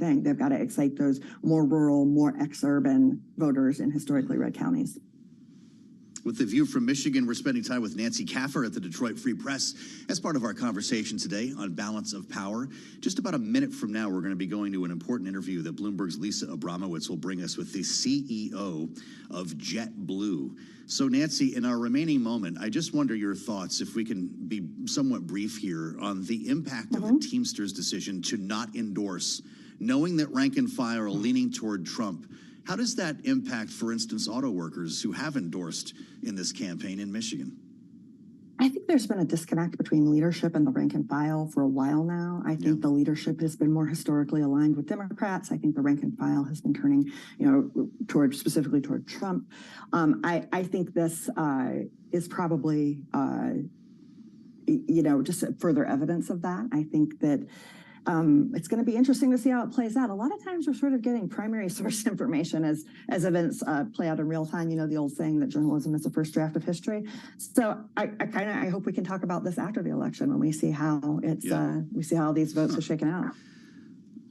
thing. They've got to excite those more rural, more ex-urban voters in historically red counties. With The View from Michigan, we're spending time with Nancy Kaffer at the Detroit Free Press as part of our conversation today on balance of power. Just about a minute from now, we're going to be going to an important interview that Bloomberg's Lisa Abramowitz will bring us with the CEO of JetBlue. So, Nancy, in our remaining moment, I just wonder your thoughts, if we can be somewhat brief here, on the impact of the Teamsters decision to not endorse, knowing that rank and file are leaning toward Trump. How does that impact, for instance, auto workers who have endorsed in this campaign in Michigan? I think there's been a disconnect between leadership and the rank and file for a while now. I think the leadership has been more historically aligned with Democrats. I think the rank and file has been turning, specifically toward Trump. I think this is probably, just further evidence of that. I think that it's going to be interesting to see how it plays out. A lot of times we're sort of getting primary source information as events play out in real time. You know, the old saying that journalism is the first draft of history. So I hope we can talk about this after the election when we see how we see how these votes are shaken out.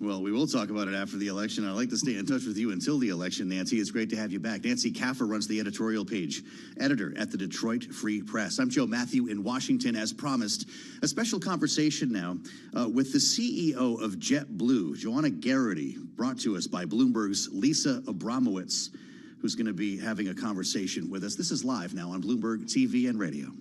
Well, we will talk about it after the election. I'd like to stay in touch with you until the election, Nancy. It's great to have you back. Nancy Kaffer runs the editorial page, editor at the Detroit Free Press. I'm Joe Matthew in Washington. As promised, a special conversation now with the CEO of JetBlue, Joanna Garrity, brought to us by Bloomberg's Lisa Abramowitz, who's going to be having a conversation with us. This is live now on Bloomberg TV and radio.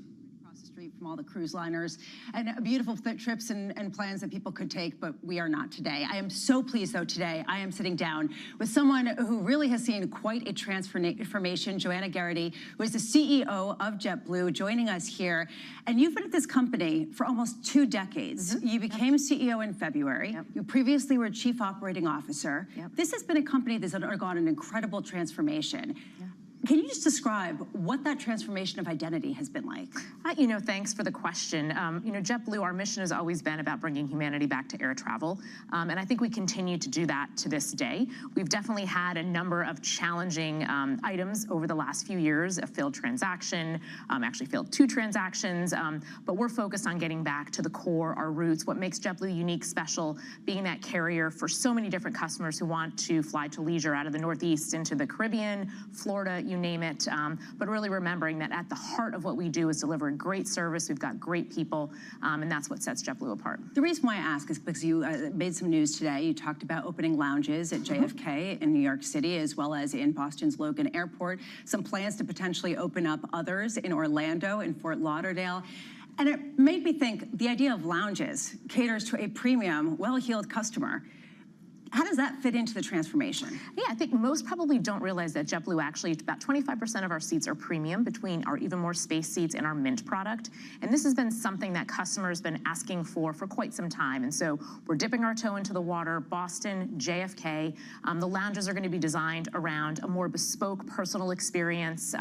From all the cruise liners and beautiful trips and plans that people could take, but we are not today. I am so pleased, though, today I am sitting down with someone who really has seen quite a transformation, Joanna Garrity, who is the CEO of JetBlue, joining us here. And you've been at this company for almost 2 decades. You became CEO in February. You previously were Chief Operating Officer. This has been a company that's undergone an incredible transformation. Can you just describe what that transformation of identity has been like? Thanks for the question. JetBlue, our mission has always been about bringing humanity back to air travel. And I think we continue to do that to this day. We've definitely had a number of challenging items over the last few years, a failed transaction, actually failed 2 transactions. But we're focused on getting back to the core, our roots, what makes JetBlue unique, special, being that carrier for so many different customers who want to fly to leisure out of the Northeast into the Caribbean, Florida, you name it, but really remembering that at the heart of what we do is delivering great service. We've got great people, and that's what sets JetBlue apart. The reason why I ask is because you made some news today. You talked about opening lounges at JFK in New York City, as well as in Boston's Logan Airport, some plans to potentially open up others in Orlando and Fort Lauderdale. And it made me think the idea of lounges caters to a premium, well-heeled customer. How does that fit into the transformation? Yeah, I think most probably don't realize that JetBlue actually, about 25% of our seats are premium, between our Even More Space seats and our Mint product. And this has been something that customers have been asking for quite some time. And so we're dipping our toe into the water. Boston, JFK, the lounges are going to be designed around a more bespoke personal experience,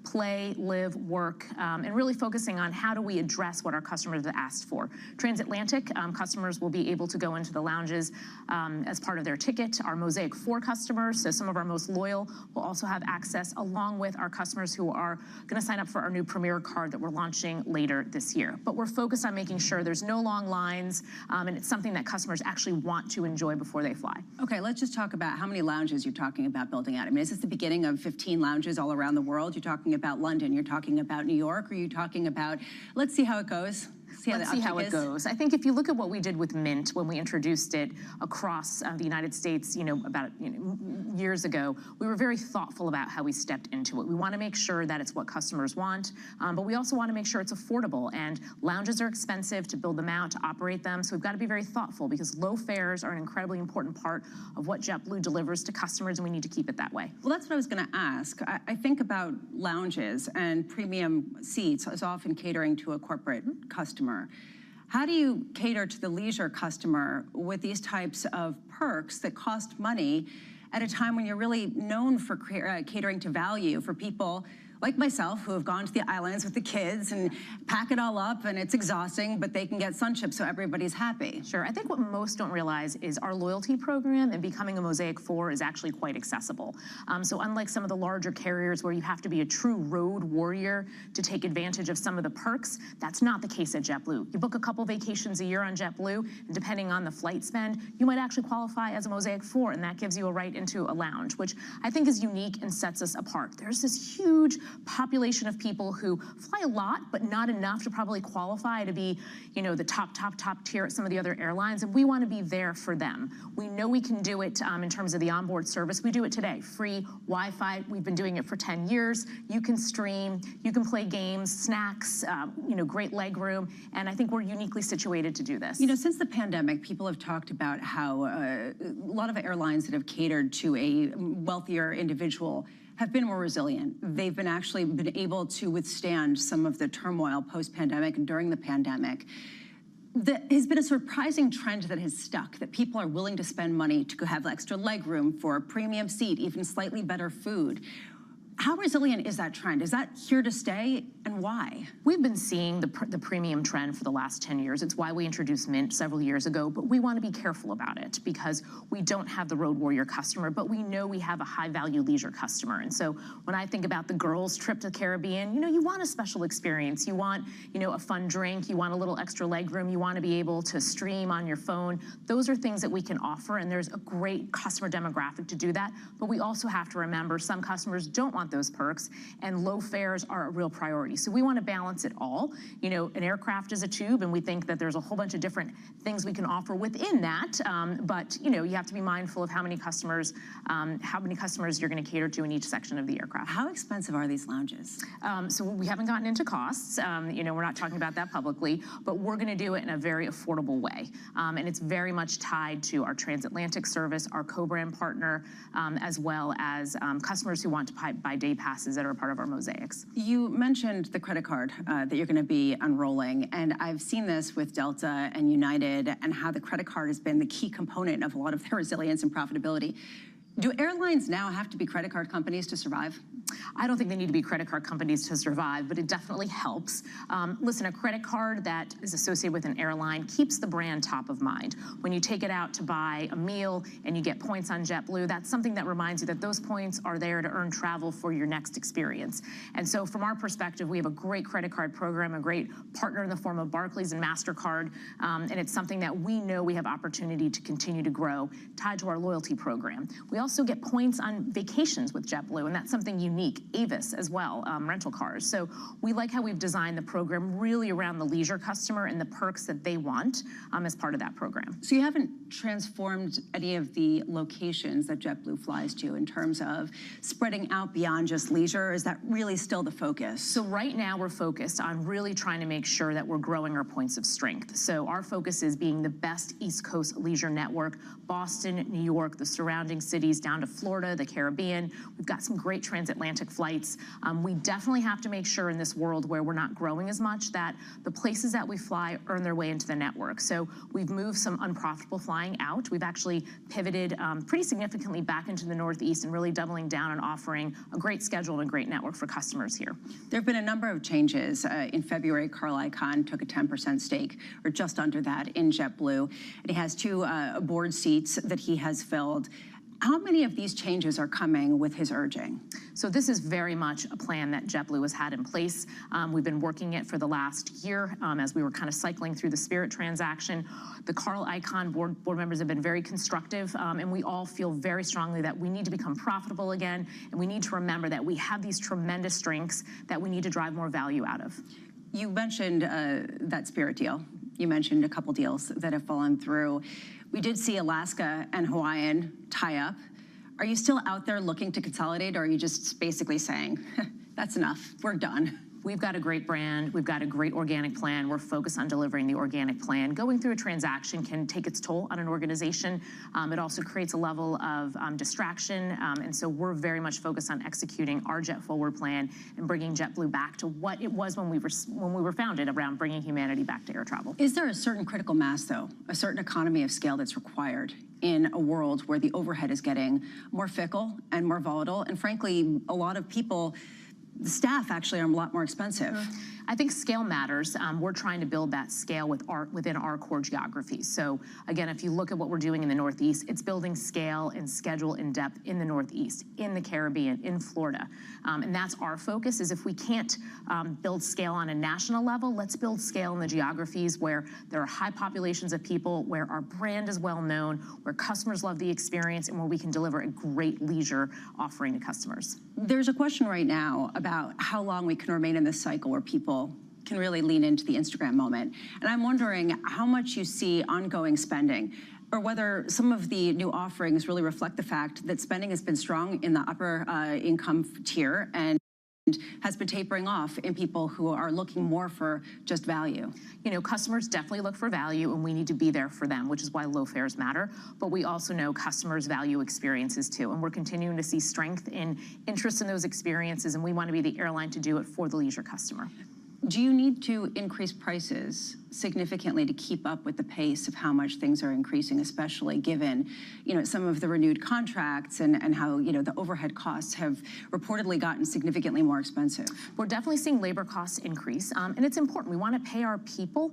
play, live, work, and really focusing on how do we address what our customers have asked for. Transatlantic customers will be able to go into the lounges as part of their ticket. Our Mosaic 4 customers, so some of our most loyal, will also have access, along with our customers who are going to sign up for our new Premier card that we're launching later this year. But we're focused on making sure there's no long lines, and it's something that customers actually want to enjoy before they fly. Okay, let's just talk about how many lounges you're talking about building out. I mean, is this the beginning of 15 lounges all around the world? You're talking about London, you're talking about New York, or are you talking about, let's see how it goes? Let's see how it goes. I think if you look at what we did with Mint when we introduced it across the United States, about years ago, we were very thoughtful about how we stepped into it. We want to make sure that it's what customers want, but we also want to make sure it's affordable. And lounges are expensive to build them out, to operate them. So we've got to be very thoughtful, because low fares are an incredibly important part of what JetBlue delivers to customers, and we need to keep it that way. Well, that's what I was going to ask. I think about lounges and premium seats as often catering to a corporate customer. How do you cater to the leisure customer with these types of perks that cost money at a time when you're really known for catering to value for people like myself, who have gone to the islands with the kids and pack it all up, and it's exhausting, but they can get sun chips, so everybody's happy. Sure. I think what most don't realize is our loyalty program and becoming a Mosaic 4 is actually quite accessible. So unlike some of the larger carriers where you have to be a true road warrior to take advantage of some of the perks, that's not the case at JetBlue. You book a couple vacations a year on JetBlue, and depending on the flight spend, you might actually qualify as a Mosaic 4, and that gives you a right into a lounge, which I think is unique and sets us apart. There's this huge population of people who fly a lot, but not enough to probably qualify to be, you know, the top tier at some of the other airlines, and we want to be there for them. We know we can do it in terms of the onboard service. We do it today. Free Wi-Fi. We've been doing it for 10 years. You can stream, you can play games, snacks, you know, great leg room, and I think we're uniquely situated to do this. You know, since the pandemic, people have talked about how a lot of airlines that have catered to a wealthier individual have been more resilient. They've actually been able to withstand some of the turmoil post-pandemic and during the pandemic. There has been a surprising trend that has stuck, that people are willing to spend money to have extra leg room for a premium seat, even slightly better food. How resilient is that trend? Is that here to stay, and why? We've been seeing the premium trend for the last 10 years. It's why we introduced Mint several years ago, but we want to be careful about it because we don't have the road warrior customer, but we know we have a high-value leisure customer. And so when I think about the girls' trip to the Caribbean, you know, you want a special experience. You want, you know, a fun drink. You want a little extra leg room. You want to be able to stream on your phone. Those are things that we can offer, and there's a great customer demographic to do that. But we also have to remember some customers don't want those perks, and low fares are a real priority. So we want to balance it all. You know, an aircraft is a tube, and we think that there's a whole bunch of different things we can offer within that. But you know, you have to be mindful of how many customers you're going to cater to in each section of the aircraft. How expensive are these lounges? So we haven't gotten into costs. You know, we're not talking about that publicly, but we're going to do it in a very affordable way. And it's very much tied to our transatlantic service, our co-brand partner, as well as customers who want to buy day passes that are a part of our mosaics. You mentioned the credit card that you're going to be unrolling, and I've seen this with Delta and United and how the credit card has been the key component of a lot of their resilience and profitability. Do airlines now have to be credit card companies to survive? I don't think they need to be credit card companies to survive, but it definitely helps. Listen, a credit card that is associated with an airline keeps the brand top of mind. When you take it out to buy a meal and you get points on JetBlue, that's something that reminds you that those points are there to earn travel for your next experience. And so from our perspective, we have a great credit card program, a great partner in the form of Barclays and MasterCard, and it's something that we know we have opportunity to continue to grow, tied to our loyalty program. We also get points on vacations with JetBlue, and that's something unique. Avis as well, rental cars. So we like how we've designed the program really around the leisure customer and the perks that they want as part of that program. So you haven't transformed any of the locations that JetBlue flies to in terms of spreading out beyond just leisure? Is that really still the focus? So right now we're focused on really trying to make sure that we're growing our points of strength. So our focus is being the best East Coast leisure network, Boston, New York, the surrounding cities down to Florida, the Caribbean. We've got some great transatlantic flights. We definitely have to make sure in this world where we're not growing as much that the places that we fly earn their way into the network. So we've moved some unprofitable flying out. We've actually pivoted pretty significantly back into the Northeast and really doubling down on offering a great schedule and a great network for customers here. There have been a number of changes. In February, Carl Icahn took a 10% stake, or just under that, in JetBlue. And he has two board seats that he has filled. How many of these changes are coming with his urging? So this is very much a plan that JetBlue has had in place. We've been working it for the last year as we were kind of cycling through the Spirit transaction. The Carl Icahn board members have been very constructive, and we all feel very strongly that we need to become profitable again, and we need to remember that we have these tremendous strengths that we need to drive more value out of. You mentioned that Spirit deal. You mentioned a couple deals that have fallen through. We did see Alaska and Hawaiian tie up. Are you still out there looking to consolidate, or are you just basically saying, that's enough, we're done? We've got a great brand. We've got a great organic plan. We're focused on delivering the organic plan. Going through a transaction can take its toll on an organization. It also creates a level of distraction. And so we're very much focused on executing our Jet Forward plan and bringing JetBlue back to what it was when we were founded, around bringing humanity back to air travel. Is there a certain critical mass, though, a certain economy of scale that's required in a world where the overhead is getting more fickle and more volatile? And frankly, a lot of people the staff actually are a lot more expensive. I think scale matters. We're trying to build that scale within our core geographies. So again, if you look at what we're doing in the Northeast, it's building scale and schedule in depth in the Northeast, in the Caribbean, in Florida. And that's our focus, is if we can't build scale on a national level, let's build scale in the geographies where there are high populations of people, where our brand is well known, where customers love the experience, and where we can deliver a great leisure offering to customers. There's a question right now about how long we can remain in this cycle where people can really lean into the Instagram moment. And I'm wondering how much you see ongoing spending, or whether some of the new offerings really reflect the fact that spending has been strong in the upper income tier and has been tapering off in people who are looking more for just value. You know, customers definitely look for value, and we need to be there for them, which is why low fares matter. But we also know customers value experiences too, and we're continuing to see strength in interest in those experiences, and we want to be the airline to do it for the leisure customer. Do you need to increase prices significantly to keep up with the pace of how much things are increasing, especially given, you know, some of the renewed contracts and how, you know, the overhead costs have reportedly gotten significantly more expensive? We're definitely seeing labor costs increase, and it's important. We want to pay our people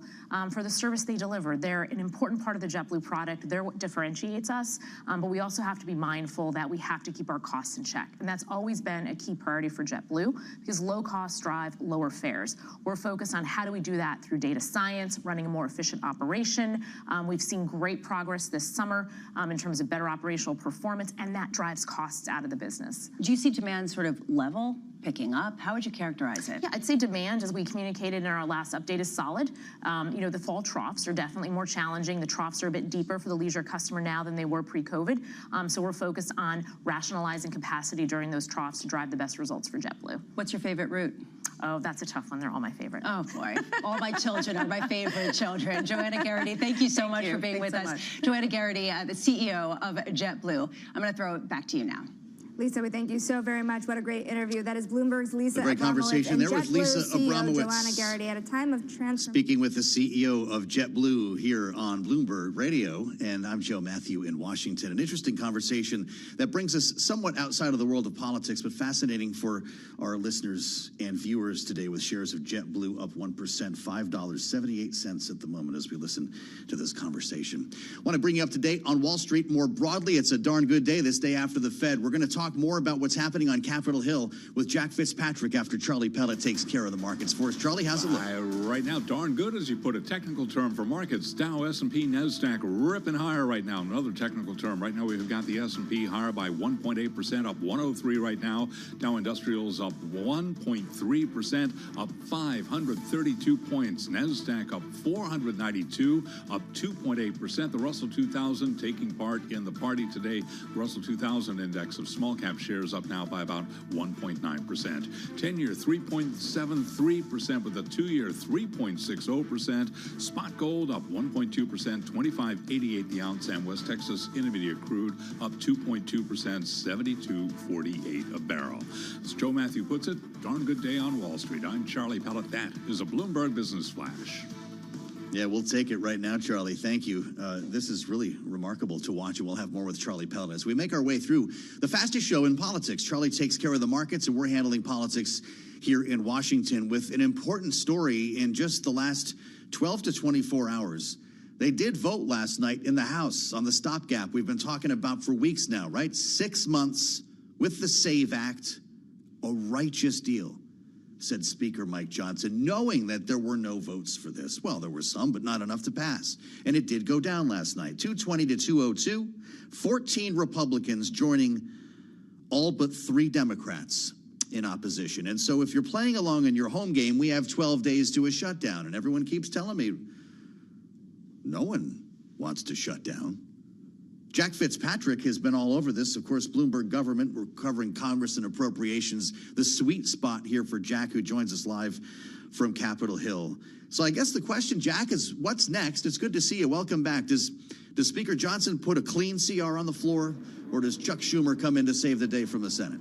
for the service they deliver. They're an important part of the JetBlue product. They're what differentiates us, but we also have to be mindful that we have to keep our costs in check. And that's always been a key priority for JetBlue, because low costs drive lower fares. We're focused on how do we do that through data science, running a more efficient operation. We've seen great progress this summer in terms of better operational performance, and that drives costs out of the business. Do you see demand sort of level, picking up? How would you characterize it? Yeah, I'd say demand, as we communicated in our last update, is solid. You know, the fall troughs are definitely more challenging. The troughs are a bit deeper for the leisure customer now than they were pre-COVID. So we're focused on rationalizing capacity during those troughs to drive the best results for JetBlue. What's your favorite route? Oh, that's a tough one. They're all my favorite. Oh, boy. All my children are my favorite children. Joanna Garrity, thank you so much for being with us. Joanna Garrity, the CEO of JetBlue. I'm going to throw it back to you now. Lisa, we thank you so very much. What a great interview. That is Bloomberg's Lisa A great Abramowitz conversation and there with Lisa CEO Abramowitz. Joanna Garrity at a time of transformation. Speaking with the CEO of JetBlue here on Bloomberg Radio, and I'm Joe Matthew in Washington. An interesting conversation that brings us somewhat outside of the world of politics, but fascinating for our listeners and viewers today, with shares of JetBlue up 1%, $5.78 at the moment as we listen to this conversation. I want to bring you up to date on Wall Street more broadly. It's a darn good day, this day after the Fed. We're going to talk more about what's happening on Capitol Hill with Jack Fitzpatrick after Charlie Pellet takes care of the markets for us. Charlie, how's it look? Right now, darn good, as you put a technical term for markets. Dow, S&P, NASDAQ ripping higher right now. Another technical term. Right now, we've got the S&P higher by 1.8%, up 103 right now. Dow Industrials up 1.3%, up 532 points. NASDAQ up 492, up 2.8%. The Russell 2000 taking part in the party today. The Russell 2000 index of small cap shares up now by about 1.9%. 10-year 3.73% with a 2-year 3.60%. Spot gold up 1.2%, 25.88 the ounce, and West Texas Intermediate crude up 2.2%, 72.48 a barrel. As Joe Matthew puts it, darn good day on Wall Street. I'm Charlie Pellet. That is a Bloomberg Business Flash. Yeah, we'll take it right now, Charlie. Thank you. This is really remarkable to watch, and we'll have more with Charlie Pellet as we make our way through the fastest show in politics. Charlie takes care of the markets, and we're handling politics here in Washington with an important story in just the last 12 to 24 hours. They did vote last night in the House on the stopgap we've been talking about for weeks now, right? 6 months with the SAVE Act, a righteous deal, said Speaker Mike Johnson, knowing that there were no votes for this. Well, there were some, but not enough to pass. And it did go down last night, 220 to 202, 14 Republicans joining all but 3 Democrats in opposition. And so if you're playing along in your home game, we have 12 days to a shutdown. And everyone keeps telling me, no one wants to shut down. Jack Fitzpatrick has been all over this. Of course, Bloomberg Government, we're covering Congress and appropriations, the sweet spot here for Jack, who joins us live from Capitol Hill. So I guess the question, Jack, is what's next? It's good to see you. Welcome back. Does Speaker Johnson put a clean CR on the floor, or does Chuck Schumer come in to save the day from the Senate?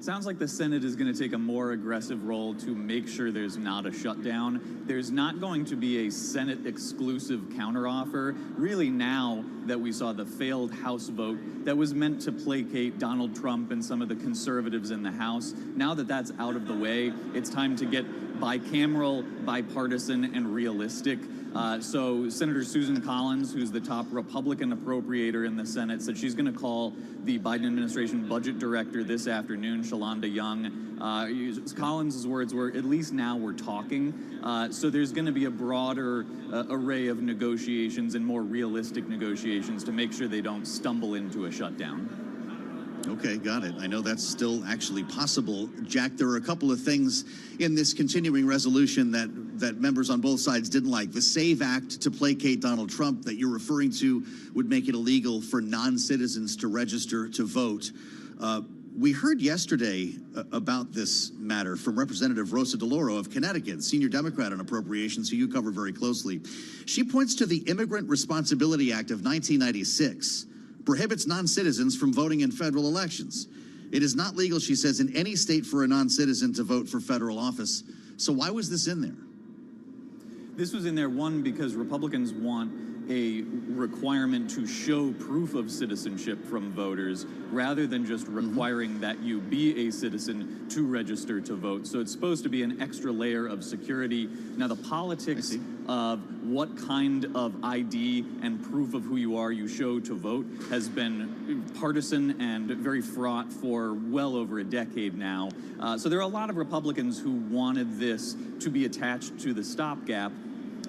Sounds like the Senate is going to take a more aggressive role to make sure there's not a shutdown. There's not going to be a Senate-exclusive counteroffer. Really, now that we saw the failed House vote that was meant to placate Donald Trump and some of the conservatives in the House, now that that's out of the way, it's time to get bicameral, bipartisan, and realistic. So Senator Susan Collins, who's the top Republican appropriator in the Senate, said she's going to call the Biden administration budget director this afternoon, Shalonda Young. Collins' words were, at least now we're talking. So there's going to be a broader array of negotiations and more realistic negotiations to make sure they don't stumble into a shutdown. Okay, got it. I know that's still actually possible. Jack, there are a couple of things in this continuing resolution that members on both sides didn't like. The SAVE Act to placate Donald Trump that you're referring to would make it illegal for non-citizens to register to vote. We heard yesterday about this matter from Representative Rosa DeLauro of Connecticut, senior Democrat on appropriations, who you cover very closely. She points to the Immigrant Responsibility Act of 1996. Prohibits non-citizens from voting in federal elections. It is not legal, she says, in any state for a non-citizen to vote for federal office. So why was this in there? This was in there, one, because Republicans want a requirement to show proof of citizenship from voters rather than just requiring that you be a citizen to register to vote. So it's supposed to be an extra layer of security. Now, the politics of what kind of ID and proof of who you are you show to vote has been partisan and very fraught for well over a decade now. So there are a lot of Republicans who wanted this to be attached to the stopgap,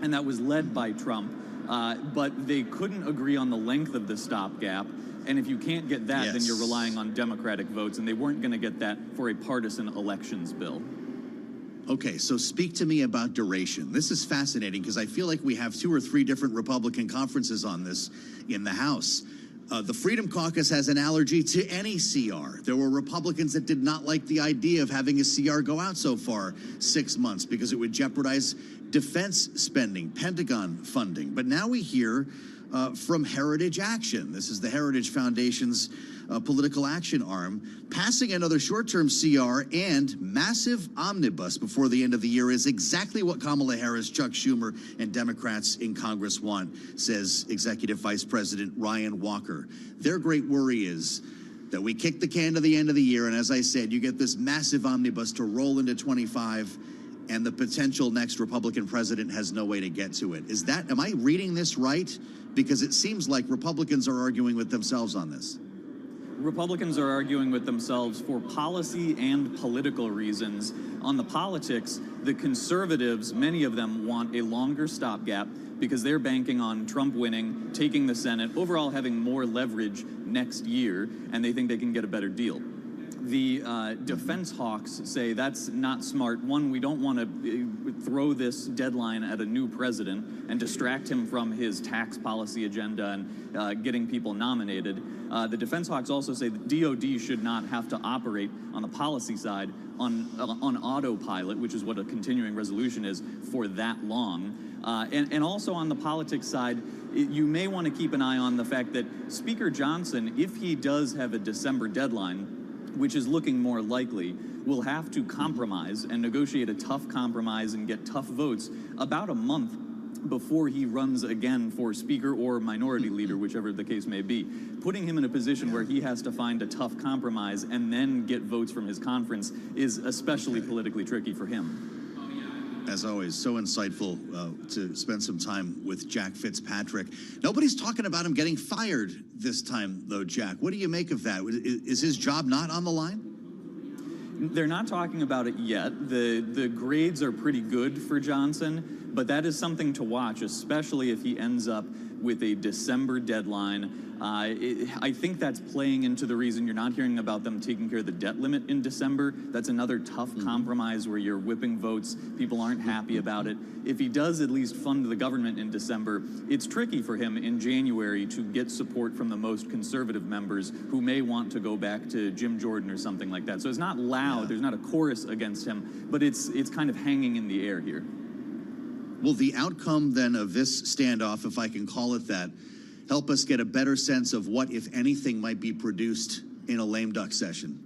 and that was led by Trump. But they couldn't agree on the length of the stopgap. And if you can't get that, then you're relying on Democratic votes, and they weren't going to get that for a partisan elections bill. Okay, so speak to me about duration. This is fascinating because I feel like we have 2 or 3 different Republican conferences on this in the House. The Freedom Caucus has an allergy to any CR. There were Republicans that did not like the idea of having a CR go out so far 6 months because it would jeopardize defense spending, Pentagon funding. But now we hear from Heritage Action. This is the Heritage Foundation's political action arm. Passing another short-term CR and massive omnibus before the end of the year is exactly what Kamala Harris, Chuck Schumer, and Democrats in Congress want, says Executive Vice President Ryan Walker. Their great worry is that we kick the can to the end of the year, and as I said, you get this massive omnibus to roll into 25, and the potential next Republican president has no way to get to it. Am I reading this right? Because it seems like Republicans are arguing with themselves on this. Republicans are arguing with themselves for policy and political reasons. On the politics, the conservatives, many of them, want a longer stopgap because they're banking on Trump winning, taking the Senate, overall having more leverage next year, and they think they can get a better deal. The defense hawks say that's not smart. One, we don't want to throw this deadline at a new president and distract him from his tax policy agenda and getting people nominated. The defense hawks also say that DOD should not have to operate on the policy side on autopilot, which is what a continuing resolution is, for that long. And also on the politics side, you may want to keep an eye on the fact that Speaker Johnson, if he does have a December deadline, which is looking more likely, will have to compromise and negotiate a tough compromise and get tough votes about a month before he runs again for Speaker or Minority Leader, whichever the case may be. Putting him in a position where he has to find a tough compromise and then get votes from his conference is especially politically tricky for him. As always, so insightful to spend some time with Jack Fitzpatrick. Nobody's talking about him getting fired this time, though, Jack. What do you make of that? Is his job not on the line? They're not talking about it yet. The grades are pretty good for Johnson, but that is something to watch, especially if he ends up with a December deadline. I think that's playing into the reason you're not hearing about them taking care of the debt limit in December. That's another tough compromise where you're whipping votes. People aren't happy about it. If he does at least fund the government in December, it's tricky for him in January to get support from the most conservative members who may want to go back to Jim Jordan or something like that. So it's not loud. There's not a chorus against him, but it's kind of hanging in the air here. Will the outcome then of this standoff, if I can call it that, help us get a better sense of what, if anything, might be produced in a lame duck session?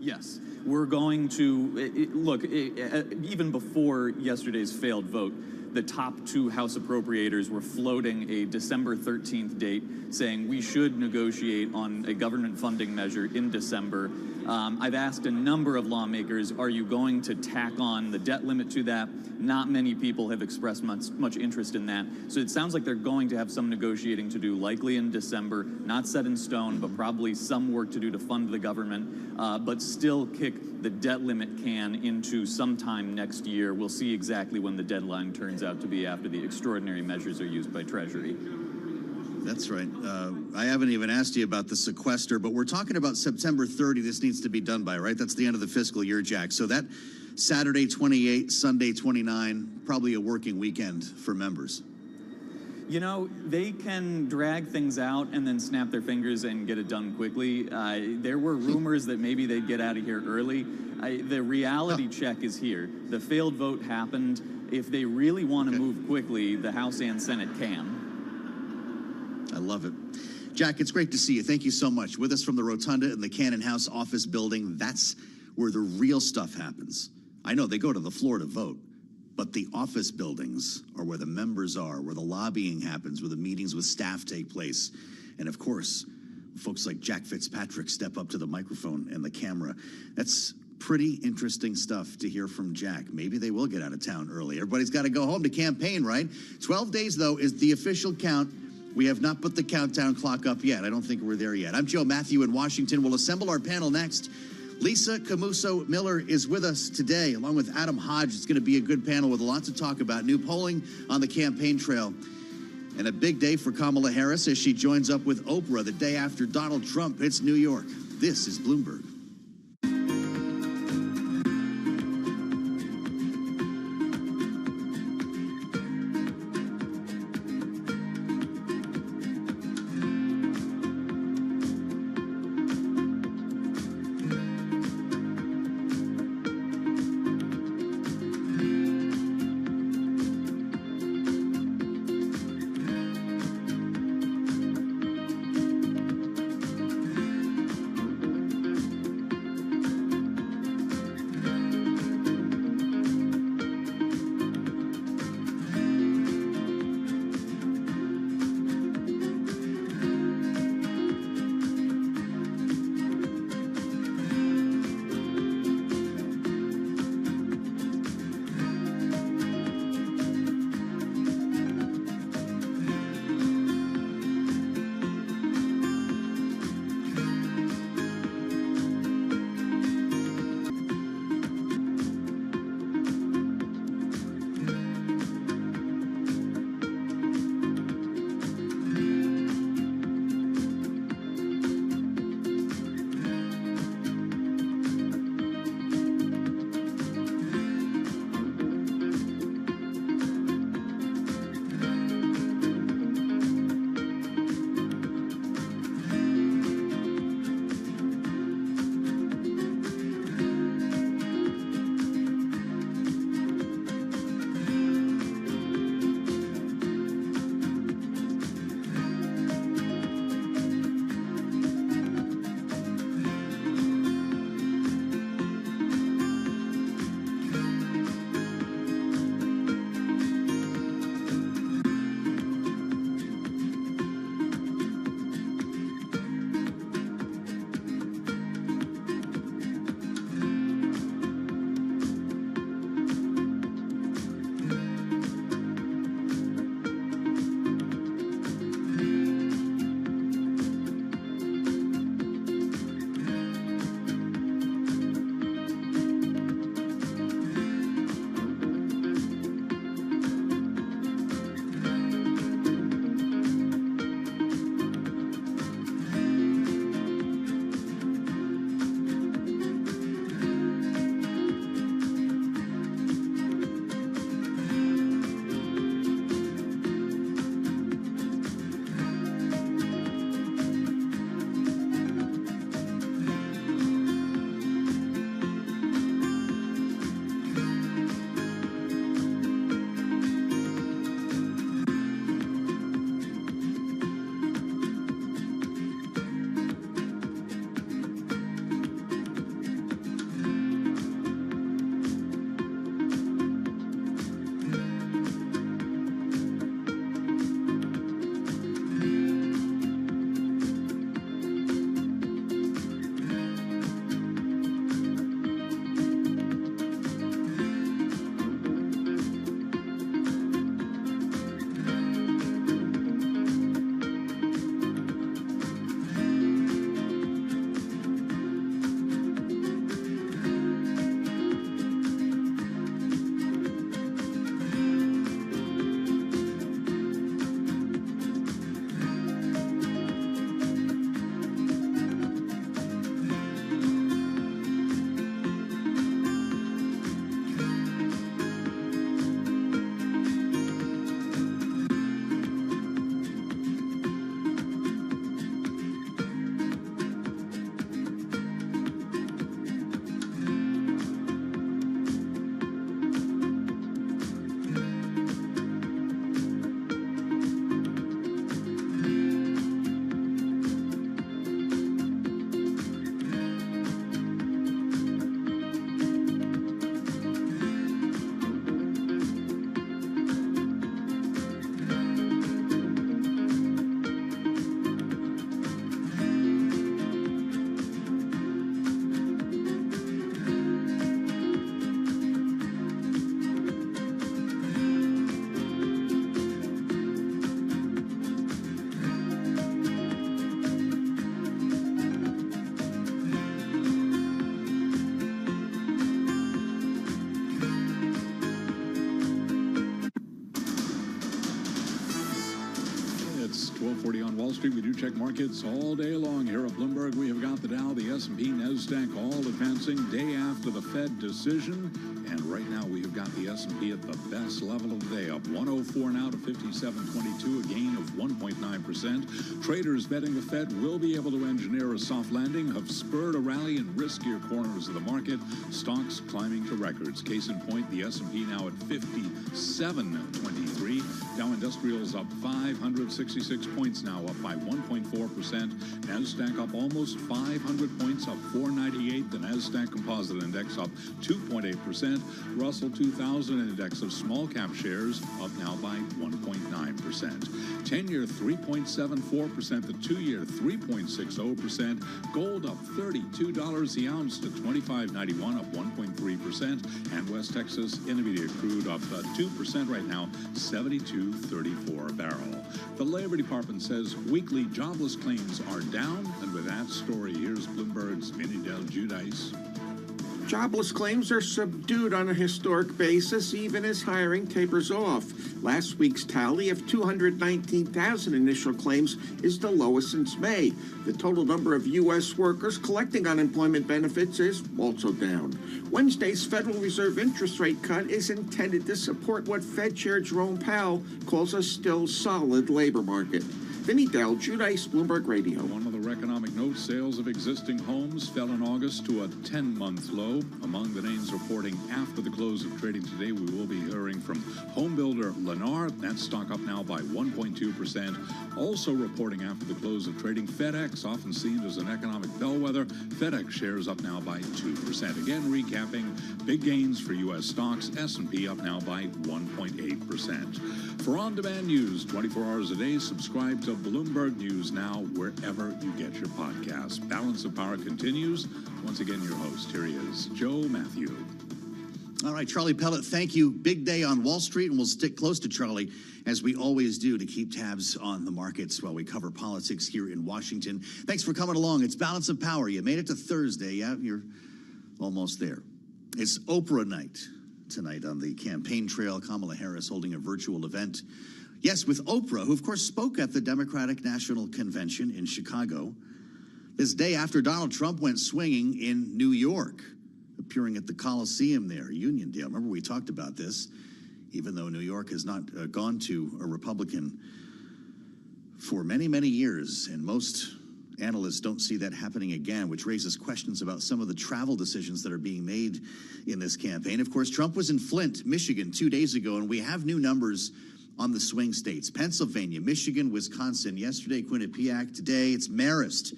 Yes, we're going to, look, even before yesterday's failed vote, the top two House appropriators were floating a December 13th date, saying we should negotiate on a government funding measure in December. I've asked a number of lawmakers, are you going to tack on the debt limit to that? Not many people have expressed much interest in that. So it sounds like they're going to have some negotiating to do, likely in December, not set in stone, but probably some work to do to fund the government, but still kick the debt limit can into sometime next year. We'll see exactly when the deadline turns out to be after the extraordinary measures are used by Treasury. That's right. I haven't even asked you about the sequester, but we're talking about September 30. This needs to be done by, right? That's the end of the fiscal year, Jack. So that Saturday 28, Sunday 29, probably a working weekend for members. You know, they can drag things out and then snap their fingers and get it done quickly. There were rumors that maybe they'd get out of here early. The reality check is here. The failed vote happened. If they really want to move quickly, the House and Senate can. I love it. Jack, it's great to see you. Thank you so much. With us from the Rotunda in the Cannon House office building, that's where the real stuff happens. I know they go to the floor to vote, but the office buildings are where the members are, where the lobbying happens, where the meetings with staff take place. And of course, folks like Jack Fitzpatrick step up to the microphone and the camera. That's pretty interesting stuff to hear from Jack. Maybe they will get out of town early. Everybody's got to go home to campaign, right? 12 days, though, is the official count. We have not put the countdown clock up yet. I don't think we're there yet. I'm Joe Matthew in Washington. We'll assemble our panel next. Lisa Camuso Miller is with us today, along with Adam Hodge. It's going to be a good panel with a lot to talk about. New polling on the campaign trail. And a big day for Kamala Harris as she joins up with Oprah the day after Donald Trump hits New York. This is Bloomberg. Street. We do check markets all day long here at Bloomberg. We have got the Dow, the S&P, NASDAQ all advancing day after the Fed decision. And right now we have got the S&P at the best level of the day, up 104 now to 57.22, a gain of 1.9%. Traders betting the Fed will be able to engineer a soft landing have spurred a rally in riskier corners of the market. Stocks climbing to records. Case in point, the S&P now at 57.23. Dow Industrials up 566 points now, up by 1.4%. NASDAQ up almost 500 points, up 498. The NASDAQ Composite Index up 2.8%. Russell 2000 Index of small cap shares up now by 1.9%. 10-year 3.74%. The 2-year 3.60%. Gold up $32 the ounce to $25.91, up 1.3%. And West Texas Intermediate crude up 2% right now, $72.34 a barrel. The Labor Department says weekly jobless claims are down. And with that story, here's Bloomberg's Vinny Del Giudice. Jobless claims are subdued on a historic basis, even as hiring tapers off. Last week's tally of 219,000 initial claims is the lowest since May. The total number of U.S. workers collecting unemployment benefits is also down. Wednesday's Federal Reserve interest rate cut is intended to support what Fed Chair Jerome Powell calls a still solid labor market. Vinny Del Giudice, Bloomberg Radio. One other economic note, sales of existing homes fell in August to a 10-month low. Among the names reporting after the close of trading today, we will be hearing from home builder Lennar. That stock up now by 1.2%. Also reporting after the close of trading, FedEx, often seen as an economic bellwether. FedEx shares up now by 2%. Again, recapping big gains for U.S. stocks. S&P up now by 1.8%. For on-demand news 24 hours a day, subscribe to Bloomberg News Now wherever you get your podcasts. Balance of Power continues. Once again, your host, here he is, Joe Matthew. All right, Charlie Pellet, thank you. Big day on Wall Street, and we'll stick close to Charlie, as we always do, to keep tabs on the markets while we cover politics here in Washington. Thanks for coming along. It's Balance of Power. You made it to Thursday. Yeah, you're almost there. It's Oprah night tonight on the campaign trail. Kamala Harris holding a virtual event. Yes, with Oprah, who, of course, spoke at the Democratic National Convention in Chicago. This day after Donald Trump went swinging in New York, appearing at the Coliseum there, Uniondale. Remember, we talked about this, even though New York has not gone to a Republican for many, many years, and most analysts don't see that happening again, which raises questions about some of the travel decisions that are being made in this campaign. Of course, Trump was in Flint, Michigan 2 days ago, and we have new numbers on the swing states. Pennsylvania, Michigan, Wisconsin. Yesterday, Quinnipiac. Today, it's Marist.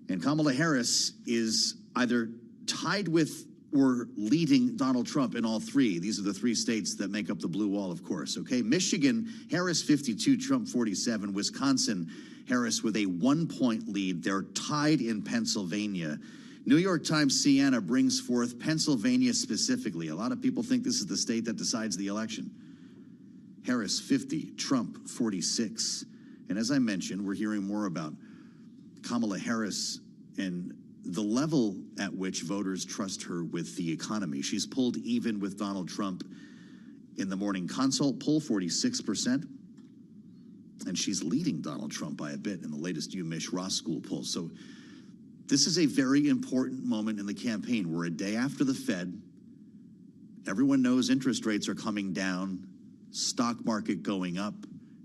And Kamala Harris is either tied with or leading Donald Trump in all three. These are the three states that make up the blue wall, of course. Okay, Michigan, Harris 52, Trump 47. Wisconsin, Harris with a 1-point lead. They're tied in Pennsylvania. New York Times Siena brings forth Pennsylvania specifically. A lot of people think this is the state that decides the election. Harris 50, Trump 46. And as I mentioned, we're hearing more about Kamala Harris and the level at which voters trust her with the economy. She's pulled even with Donald Trump in the morning consult poll, 46%. And she's leading Donald Trump by a bit in the latest UMich Ross School poll. So this is a very important moment in the campaign. We're a day after the Fed. Everyone knows interest rates are coming down, stock market going up,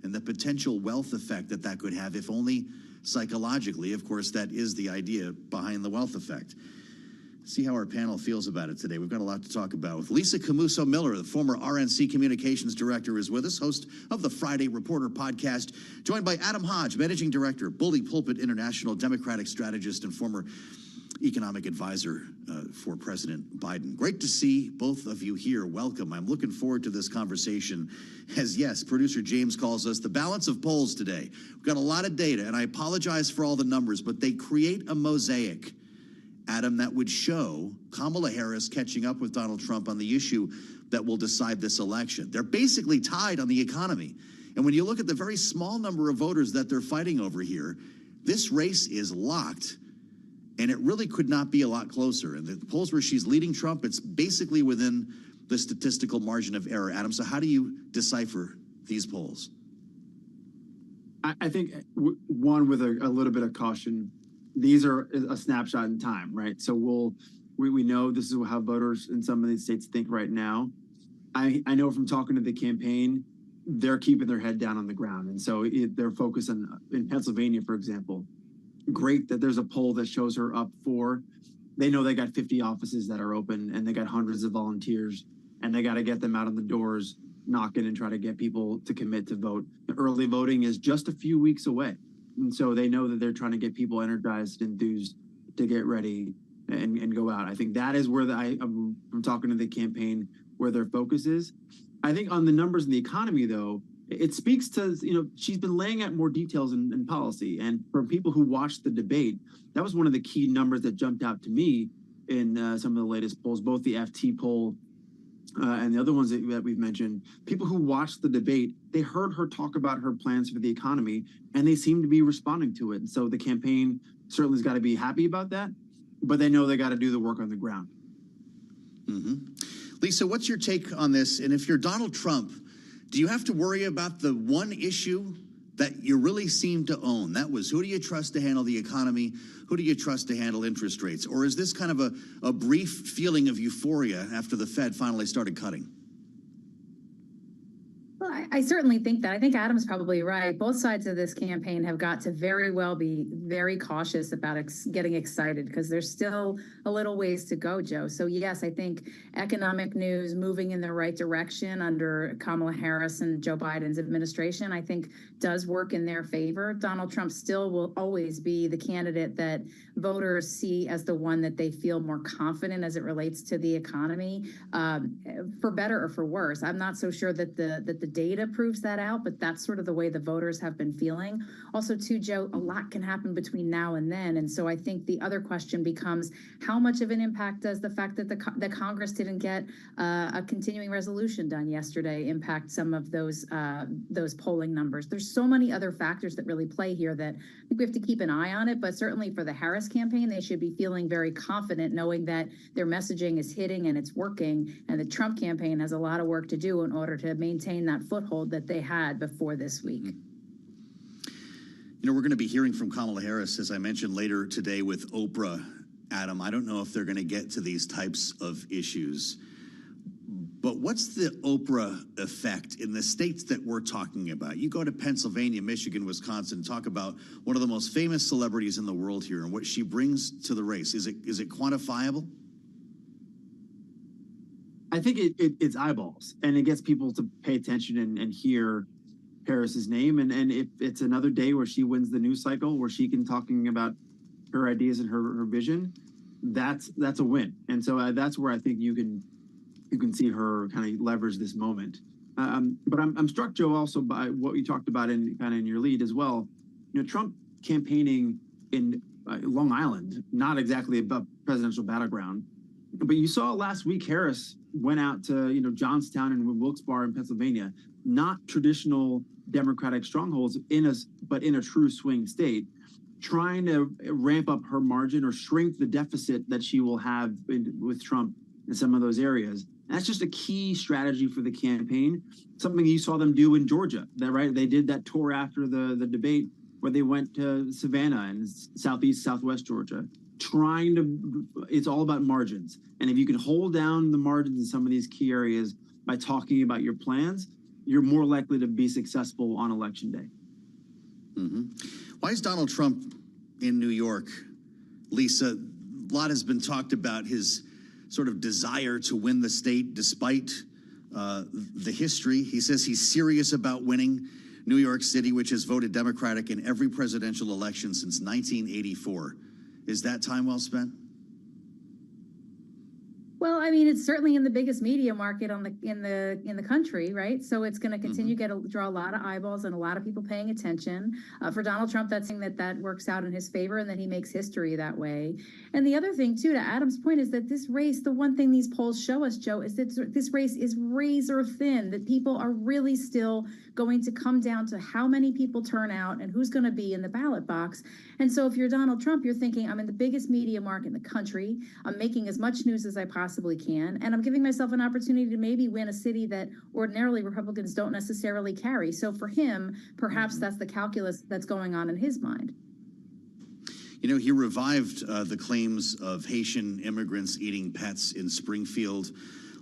and the potential wealth effect that that could have, if only psychologically. Of course, that is the idea behind the wealth effect. See how our panel feels about it today. We've got a lot to talk about. With Lisa Camuso Miller, the former RNC Communications Director, is with us, host of the Friday Reporter podcast, joined by Adam Hodge, Managing Director, Bully Pulpit International, Democratic strategist, and former economic advisor for President Biden. Great to see both of you here. Welcome. I'm looking forward to this conversation. As, yes, producer James calls us, the balance of polls today. We've got a lot of data, and I apologize for all the numbers, but they create a mosaic, Adam, that would show Kamala Harris catching up with Donald Trump on the issue that will decide this election. They're basically tied on the economy. And when you look at the very small number of voters that they're fighting over here, this race is locked. And it really could not be a lot closer. And the polls where she's leading Trump, it's basically within the statistical margin of error. Adam, so how do you decipher these polls? I think one with a little bit of caution. These are a snapshot in time, right? So we know this is how voters in some of these states think right now. I know from talking to the campaign, they're keeping their head down on the ground, and so they're focused on in Pennsylvania, for example. Great that there's a poll that shows her up 4. They know they got 50 offices that are open, and they got hundreds of volunteers, and they got to get them out on the doors, knocking and try to get people to commit to vote. The early voting is just a few weeks away. And so they know that they're trying to get people energized, enthused to get ready and go out. I think that is where I'm talking to the campaign, where their focus is. I think on the numbers in the economy, though, it speaks to, she's been laying out more details in policy. And for people who watched the debate, that was one of the key numbers that jumped out to me in some of the latest polls, both the FT poll and the other ones that we've mentioned. People who watched the debate, they heard her talk about her plans for the economy, and they seem to be responding to it. And so the campaign certainly has got to be happy about that, but they know they got to do the work on the ground. Lisa, what's your take on this? And if you're Donald Trump, do you have to worry about the one issue that you really seem to own? That was, who do you trust to handle the economy? Who do you trust to handle interest rates? Or is this kind of a brief feeling of euphoria after the Fed finally started cutting? Well, I certainly think that. I think Adam's probably right. Both sides of this campaign have got to very well be very cautious about getting excited, because there's still a little ways to go, Joe. So yes, I think economic news moving in the right direction under Kamala Harris and Joe Biden's administration, I think does work in their favor. Donald Trump still will always be the candidate that voters see as the one that they feel more confident as it relates to the economy, for better or for worse. I'm not so sure that the data proves that out, but that's sort of the way the voters have been feeling. Also, too, Joe, a lot can happen between now and then. And so I think the other question becomes, how much of an impact does the fact that the Congress didn't get a continuing resolution done yesterday impact some of those polling numbers? There's so many other factors that really play here that I think we have to keep an eye on it. But certainly for the Harris campaign, they should be feeling very confident knowing that their messaging is hitting and it's working. And the Trump campaign has a lot of work to do in order to maintain that foothold that they had before this week. We're going to be hearing from Kamala Harris, as I mentioned, later today with Oprah. Adam, I don't know if they're going to get to these types of issues, but what's the Oprah effect in the states that we're talking about? You go to Pennsylvania, Michigan, Wisconsin, talk about one of the most famous celebrities in the world here and what she brings to the race. Is it quantifiable? I think it's eyeballs, and it gets people to pay attention and hear Harris's name. And if it's another day where she wins the news cycle, where she can talking about her ideas and her vision, that's a win. And so that's where I think you can see her kind of leverage this moment. But I'm struck, Joe, also by what you talked about in your lead as well. Trump campaigning in Long Island, not exactly a presidential battleground. But you saw last week Harris went out to Johnstown and Wilkes-Barre in Pennsylvania, not traditional Democratic strongholds but in a true swing state, trying to ramp up her margin or shrink the deficit that she will have with Trump in some of those areas. And that's just a key strategy for the campaign. Something you saw them do in Georgia. They did that tour after the debate where they went to Savannah and southwest Georgia. It's all about margins. And if you can hold down the margins in some of these key areas by talking about your plans, you're more likely to be successful on election day. Why is Donald Trump in New York? Lisa, a lot has been talked about his sort of desire to win the state despite the history. He says he's serious about winning New York City, which has voted Democratic in every presidential election since 1984. Is that time well spent? Well, I mean, it's certainly in the biggest media market in the country, right? So it's going to continue to draw a lot of eyeballs and a lot of people paying attention. For Donald Trump, that's saying that works out in his favor and that he makes history that way. And the other thing, too, to Adam's point, is that this race, the one thing these polls show us, Joe, is that this race is razor thin, that people are really still going to come down to how many people turn out and who's going to be in the ballot box. And so if you're Donald Trump, you're thinking, I'm in the biggest media market in the country. I'm making as much news as I possibly possibly can. And I'm giving myself an opportunity to maybe win a city that ordinarily Republicans don't necessarily carry. So for him, perhaps that's the calculus that's going on in his mind. You know, he revived the claims of Haitian immigrants eating pets in Springfield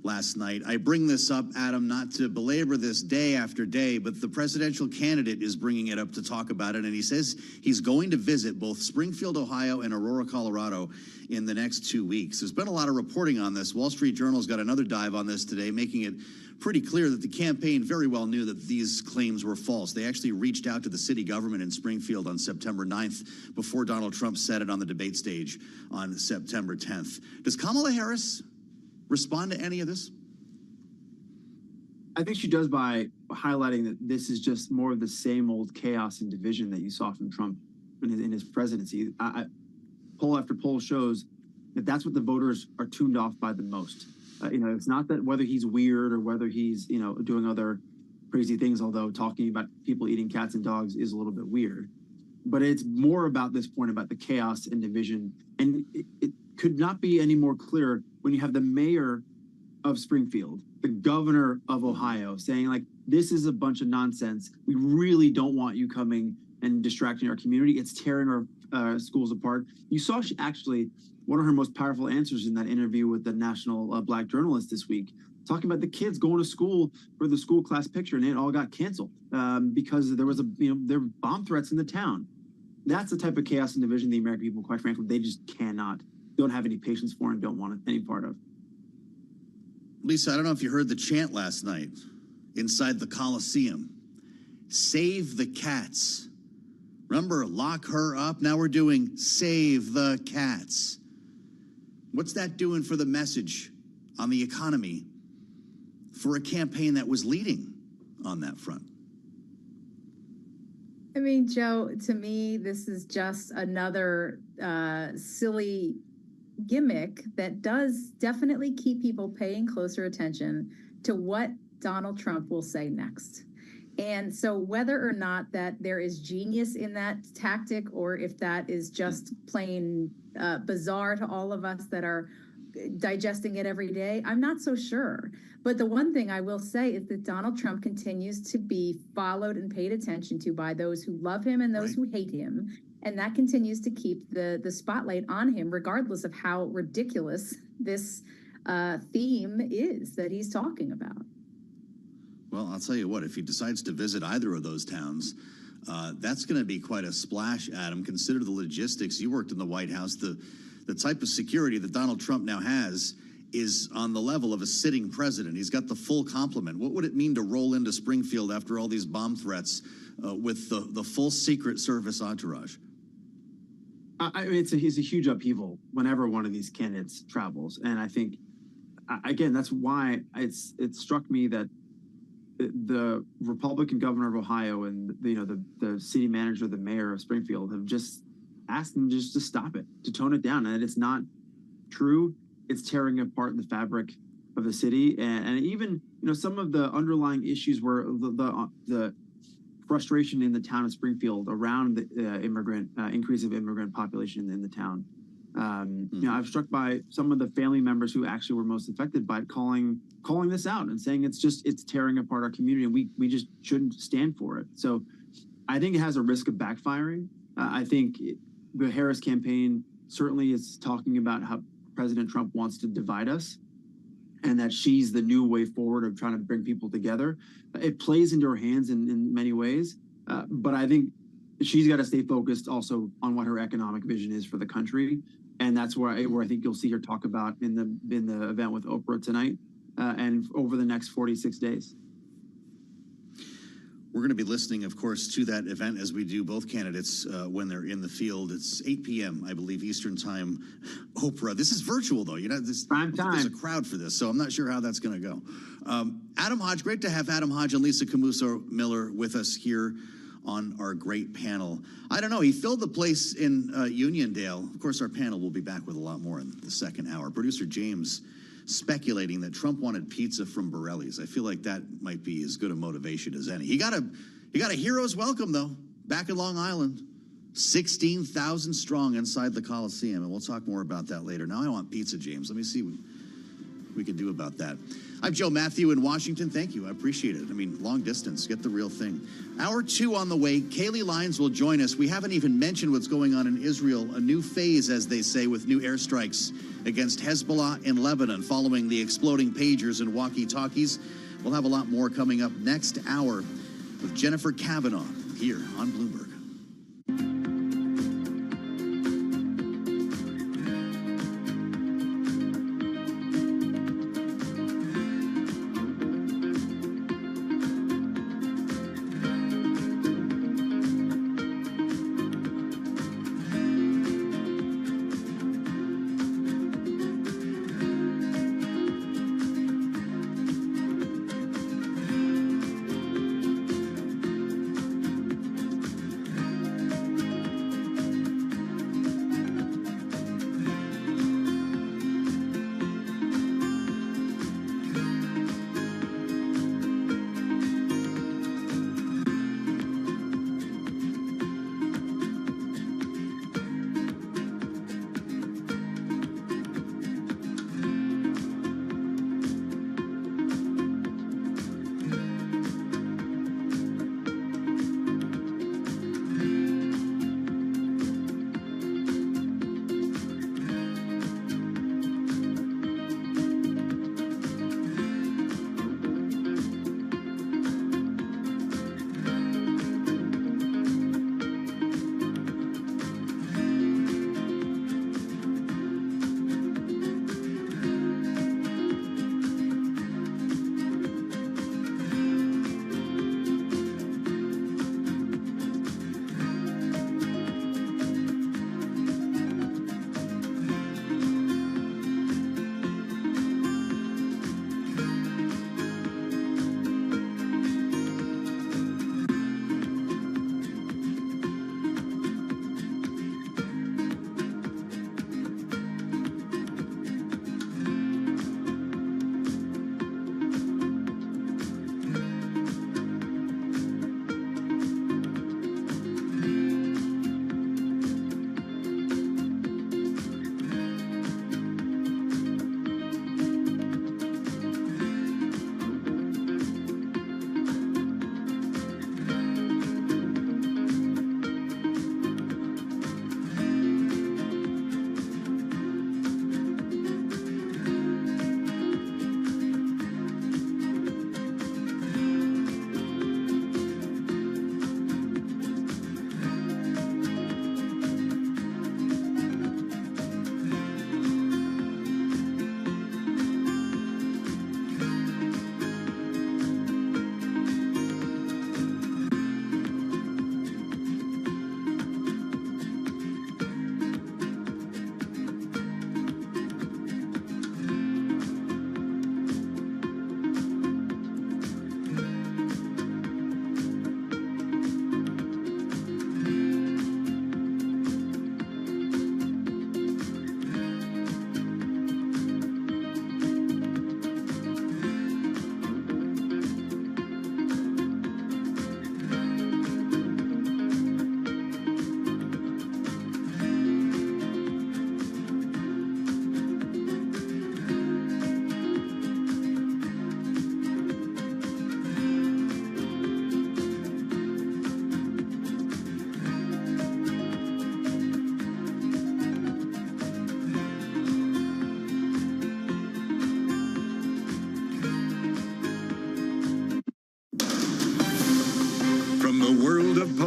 last night. I bring this up, Adam, not to belabor this day after day, but the presidential candidate is bringing it up to talk about it, and he says he's going to visit both Springfield, Ohio, and Aurora, Colorado in the next 2 weeks. There's been a lot of reporting on this. Wall Street Journal's got another dive on this today, making it pretty clear that the campaign very well knew that these claims were false. They actually reached out to the city government in Springfield on September 9th before Donald Trump said it on the debate stage on September 10th. Does Kamala Harris respond to any of this? I think she does by highlighting that this is just more of the same old chaos and division that you saw from Trump in his presidency. Poll after poll shows that that's what the voters are tuned off by the most. It's not that whether he's weird or whether he's, doing other crazy things, although talking about people eating cats and dogs is a little bit weird. But it's more about this point about the chaos and division. And it could not be any more clear when you have the mayor of Springfield, the governor of Ohio saying, like, this is a bunch of nonsense. We really don't want you coming and distracting our community. It's tearing our schools apart. You saw one of her most powerful answers in that interview with the national black journalist this week, talking about the kids going to school for the school class picture, and it all got canceled because there was there were bomb threats in the town. That's the type of chaos and division the American people, quite frankly, they just don't have any patience for and don't want any part of. Lisa, I don't know if you heard the chant last night inside the Coliseum. Save the cats. Remember, lock her up? Now we're doing save the cats. What's that doing for the message on the economy for a campaign that was leading on that front? I mean, Joe, to me, this is just another silly gimmick that does definitely keep people paying closer attention to what Donald Trump will say next. And so whether or not that there is genius in that tactic, or if that is just plain bizarre to all of us that are digesting it every day, I'm not so sure. But the one thing I will say is that Donald Trump continues to be followed and paid attention to by those who love him and those who hate him. And that continues to keep the spotlight on him, regardless of how ridiculous this theme is that he's talking about. Well, I'll tell you what, if he decides to visit either of those towns, that's going to be quite a splash, Adam. Consider the logistics. You worked in the White House. The type of security that Donald Trump now has is on the level of a sitting president. He's got the full complement. What would it mean to roll into Springfield after all these bomb threats with the full Secret Service entourage? It's a huge upheaval whenever one of these candidates travels. And I think, again, that's why it struck me that the Republican governor of Ohio and the city manager, the mayor of Springfield, have just asked them just to stop it, to tone it down. And it's not true. It's tearing apart the fabric of the city. And even, some of the underlying issues were the frustration in the town of Springfield around the increase of immigrant population in the town. I'm struck by some of the family members who actually were most affected by calling this out and saying it's tearing apart our community, and we just shouldn't stand for it. So I think it has a risk of backfiring. I think the Harris campaign certainly is talking about how President Trump wants to divide us, and that she's the new way forward of trying to bring people together. It plays into her hands in many ways, but I think she's got to stay focused also on what her economic vision is for the country, and that's where I think you'll see her talk about in the event with Oprah tonight and over the next 46 days. We're going to be listening, of course, to that event as we do both candidates when they're in the field. It's 8 p.m., I believe, Eastern time. Oprah. This is virtual, though. Prime time. There's a crowd for this, so I'm not sure how that's going to go. Adam Hodge, great to have Adam Hodge and Lisa Camuso Miller with us here on our great panel. I don't know, he filled the place in Uniondale. Of course, our panel will be back with a lot more in the second hour. Producer James speculating that Trump wanted pizza from Borelli's. I feel like that might be as good a motivation as any. He got a hero's welcome, though, back in Long Island. 16,000 strong inside the Coliseum, and we'll talk more about that later. Now I want pizza, James. Let me see we can do about that. I'm Joe Matthew in Washington. Thank you. I appreciate it. I mean, long distance, get the real thing. Hour 2 on the way. Kaylee Lyons will join us. We haven't even mentioned what's going on in Israel, a new phase, as they say, with new airstrikes against Hezbollah in Lebanon following the exploding pagers and walkie-talkies. We'll have a lot more coming up next hour with Jennifer Kavanaugh here on Bloomberg.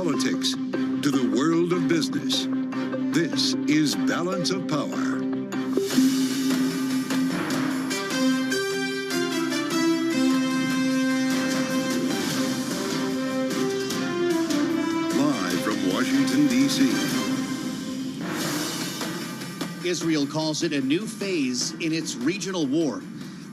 politics to the world of business. This is Balance of Power. Live from Washington, D.C. Israel calls it a new phase in its regional war.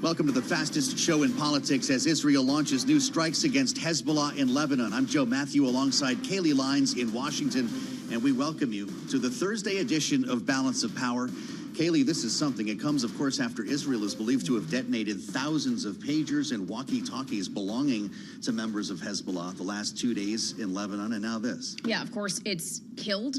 Welcome to the fastest show in politics as Israel launches new strikes against Hezbollah in Lebanon. I'm Joe Matthew alongside Kaylee Lyons in Washington, and we welcome you to the Thursday edition of Balance of Power. Kaylee, this is something. It comes, of course, after Israel is believed to have detonated thousands of pagers and walkie-talkies belonging to members of Hezbollah the last 2 days in Lebanon, and now this. Yeah, of course, it's killed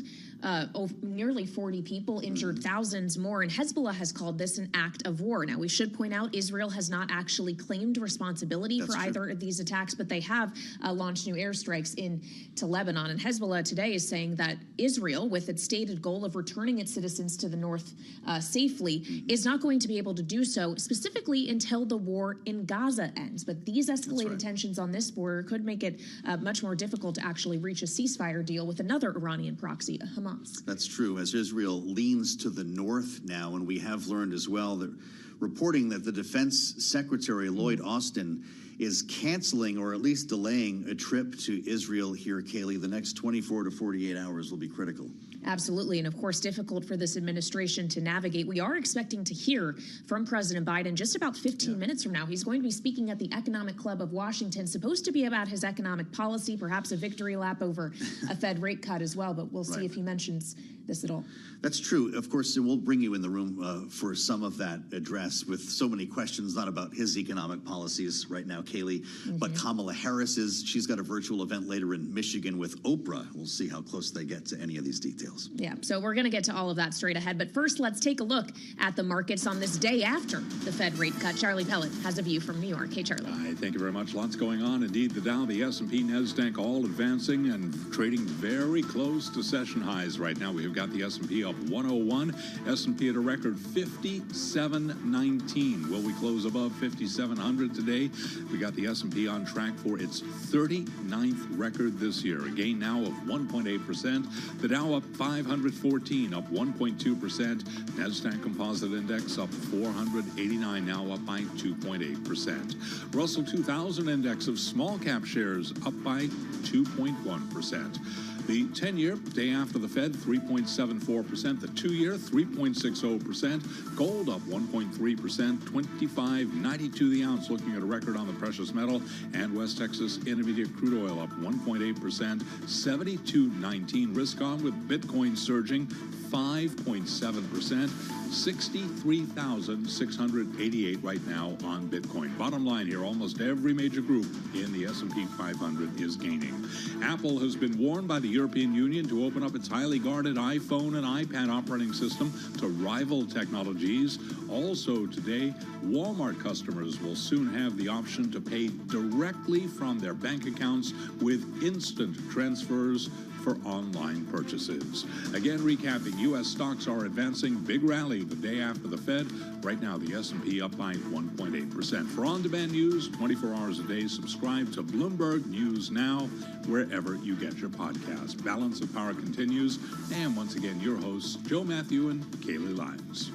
nearly 40 people injured, thousands more, and Hezbollah has called this an act of war. Now, we should point out Israel has not actually claimed responsibility for either of these attacks, but they have launched new airstrikes into Lebanon. And Hezbollah today is saying that Israel, with its stated goal of returning its citizens to the north safely, is not going to be able to do so, specifically until the war in Gaza ends. But these escalated tensions on this border could make it much more difficult to actually reach a ceasefire deal with another Iranian proxy, Hamas. That's true. As Israel leans to the north now, and we have learned as well that reporting that the Defense Secretary Lloyd Austin is canceling or at least delaying a trip to Israel here, Kaylee. The next 24 to 48 hours will be critical. Absolutely. And of course, difficult for this administration to navigate. We are expecting to hear from President Biden just about 15 minutes from now. He's going to be speaking at the Economic Club of Washington, supposed to be about his economic policy, perhaps a victory lap over a Fed rate cut as well. But we'll see if he mentions this at all. That's true. Of course, we'll bring you in the room for some of that address with so many questions, not about his economic policies right now, Kaylee, but Kamala Harris's. She's got a virtual event later in Michigan with Oprah. We'll see how close they get to any of these details. Yeah, so we're going to get to all of that straight ahead. But first, let's take a look at the markets on this day after the Fed rate cut. Charlie Pellet has a view from New York. Hey, Charlie. Hi, thank you very much. Lots going on. Indeed, the Dow, the S&P, NASDAQ all advancing and trading very close to session highs right now. We've got the S&P up 101, S&P at a record 57.19. Will we close above 5,700 today? We got the S&P on track for its 39th record this year, a gain now of 1.8%. The Dow up 514, up 1.2%. NASDAQ Composite Index up 489, now up by 2.8%. Russell 2000 Index of small cap shares up by 2.1%. The 10-year, day after the Fed, 3.74%. The 2-year, 3.60%. Gold up 1.3%, 25.92 the ounce, looking at a record on the precious metal. And West Texas Intermediate crude oil up 1.8%, 72.19. Risk on with Bitcoin surging 5.7%, 63,688 right now on Bitcoin. Bottom line here, almost every major group in the S&P 500 is gaining. Apple has been warned by the European Union to open up its highly guarded iPhone and iPad operating system to rival technologies. Also today, Walmart customers will soon have the option to pay directly from their bank accounts with instant transfers for online purchases. Again, recapping, U.S. stocks are advancing. Big rally the day after the Fed. Right now, the S&P up by 1.8%. For on-demand news, 24 hours a day, subscribe to Bloomberg News Now, wherever you get your podcast. Balance of Power continues. And once again, your hosts, Joe Matthew and Kaylee Lyons.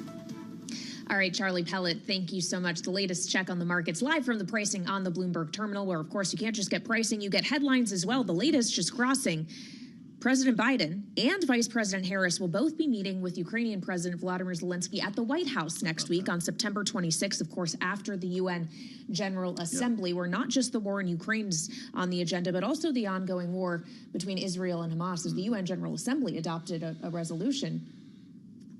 All right, Charlie Pellet, thank you so much. The latest check on the markets live from the pricing on the Bloomberg terminal, where, of course, you can't just get pricing, you get headlines as well. The latest just crossing. President Biden and Vice President Harris will both be meeting with Ukrainian President Vladimir Zelensky at the White House next week on September 26th, of course, after the UN General Assembly, where not just the war in Ukraine is on the agenda, but also the ongoing war between Israel and Hamas, as the UN General Assembly adopted a resolution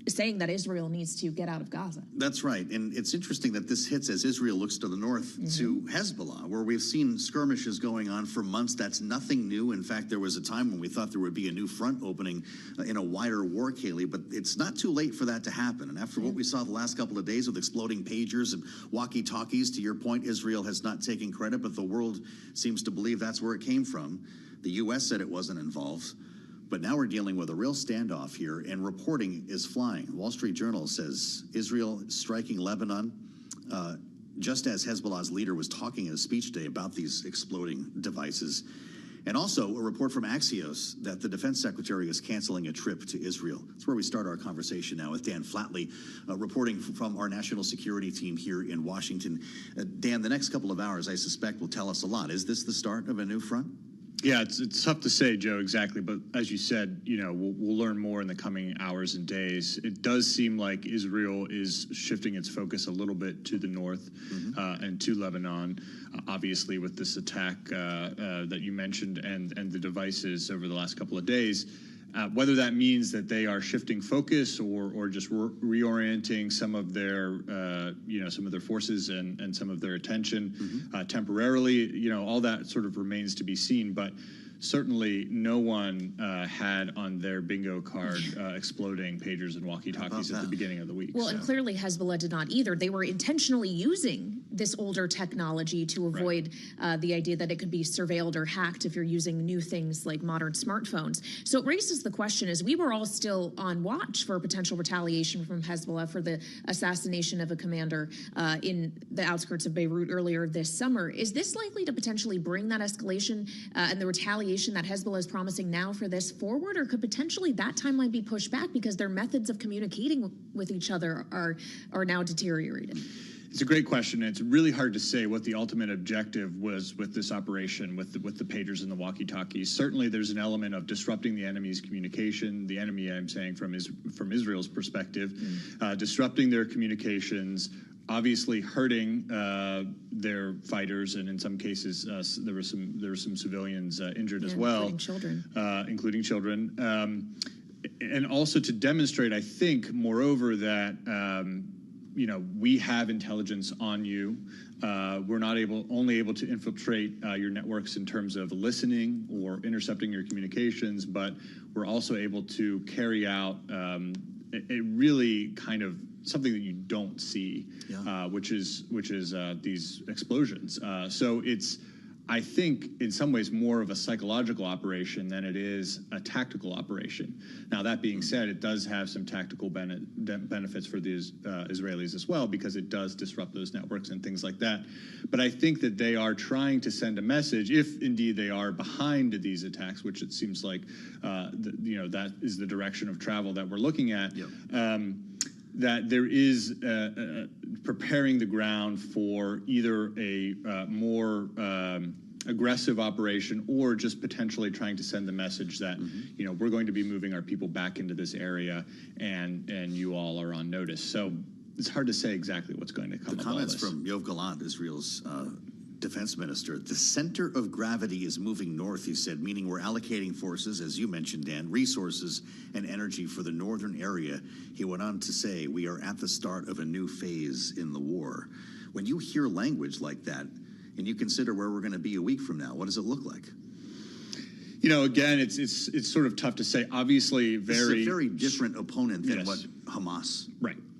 saying that Israel needs to get out of Gaza. That's right. And it's interesting that this hits as Israel looks to the north to Hezbollah, where we've seen skirmishes going on for months. That's nothing new. In fact, there was a time when we thought there would be a new front opening in a wider war, Kaylee, but it's not too late for that to happen. And after what we saw the last couple of days with exploding pagers and walkie-talkies, to your point, Israel has not taken credit, but the world seems to believe that's where it came from. The U.S. said it wasn't involved. But now we're dealing with a real standoff here, and reporting is flying. Wall Street Journal says Israel striking Lebanon, just as Hezbollah's leader was talking in a speech today about these exploding devices. And also a report from Axios that the defense secretary is canceling a trip to Israel. That's where we start our conversation now with Dan Flatley, reporting from our national security team here in Washington. Dan, the next couple of hours, I suspect, will tell us a lot. Is this the start of a new front? Yeah, it's tough to say, Joe, exactly. But as you said, we'll learn more in the coming hours and days. It does seem like Israel is shifting its focus a little bit to the north and to Lebanon, obviously with this attack that you mentioned and the devices over the last couple of days. Whether that means that they are shifting focus or just reorienting some of their forces and some of their attention temporarily, all that sort of remains to be seen. But certainly no one had on their bingo card exploding pagers and walkie-talkies at the beginning of the week. Well, and clearly Hezbollah did not either. They were intentionally using this older technology to avoid the idea that it could be surveilled or hacked if you're using new things like modern smartphones. So it raises the question, as we were all still on watch for potential retaliation from Hezbollah for the assassination of a commander in the outskirts of Beirut earlier this summer, is this likely to potentially bring that escalation and the retaliation that Hezbollah is promising now for this forward, or could potentially that timeline be pushed back because their methods of communicating with each other are now deteriorated? It's a great question. And it's really hard to say what the ultimate objective was with this operation, with the pagers and the walkie-talkies. Certainly, there's an element of disrupting the enemy's communication. The enemy, I'm saying, from Israel's perspective, disrupting their communications, obviously hurting their fighters, and in some cases, there were some civilians injured as well, including children. And also to demonstrate, I think, moreover, that we have intelligence on you. We're not only able to infiltrate your networks in terms of listening or intercepting your communications, but we're also able to carry out a really kind of something that you don't see, which is these explosions. So it's, I think, in some ways more of a psychological operation than it is a tactical operation. Now, that being said, it does have some tactical benefits for the Israelis as well, because it does disrupt those networks and things like that. But I think that they are trying to send a message, if indeed they are behind these attacks, which it seems like that is the direction of travel that we're looking at. That there is preparing the ground for either a more aggressive operation, or just potentially trying to send the message that we're going to be moving our people back into this area, and you all are on notice. So it's hard to say exactly what's going to come of all this. The comments from Yoav Gallant, Israel's defense minister: the center of gravity is moving north, he said, meaning we're allocating forces, as you mentioned, Dan, resources and energy for the northern area. He went on to say, we are at the start of a new phase in the war. When you hear language like that, and you consider where we're going to be a week from now, what does it look like? Again, it's sort of tough to say. Obviously, this is a very different opponent than what Hamas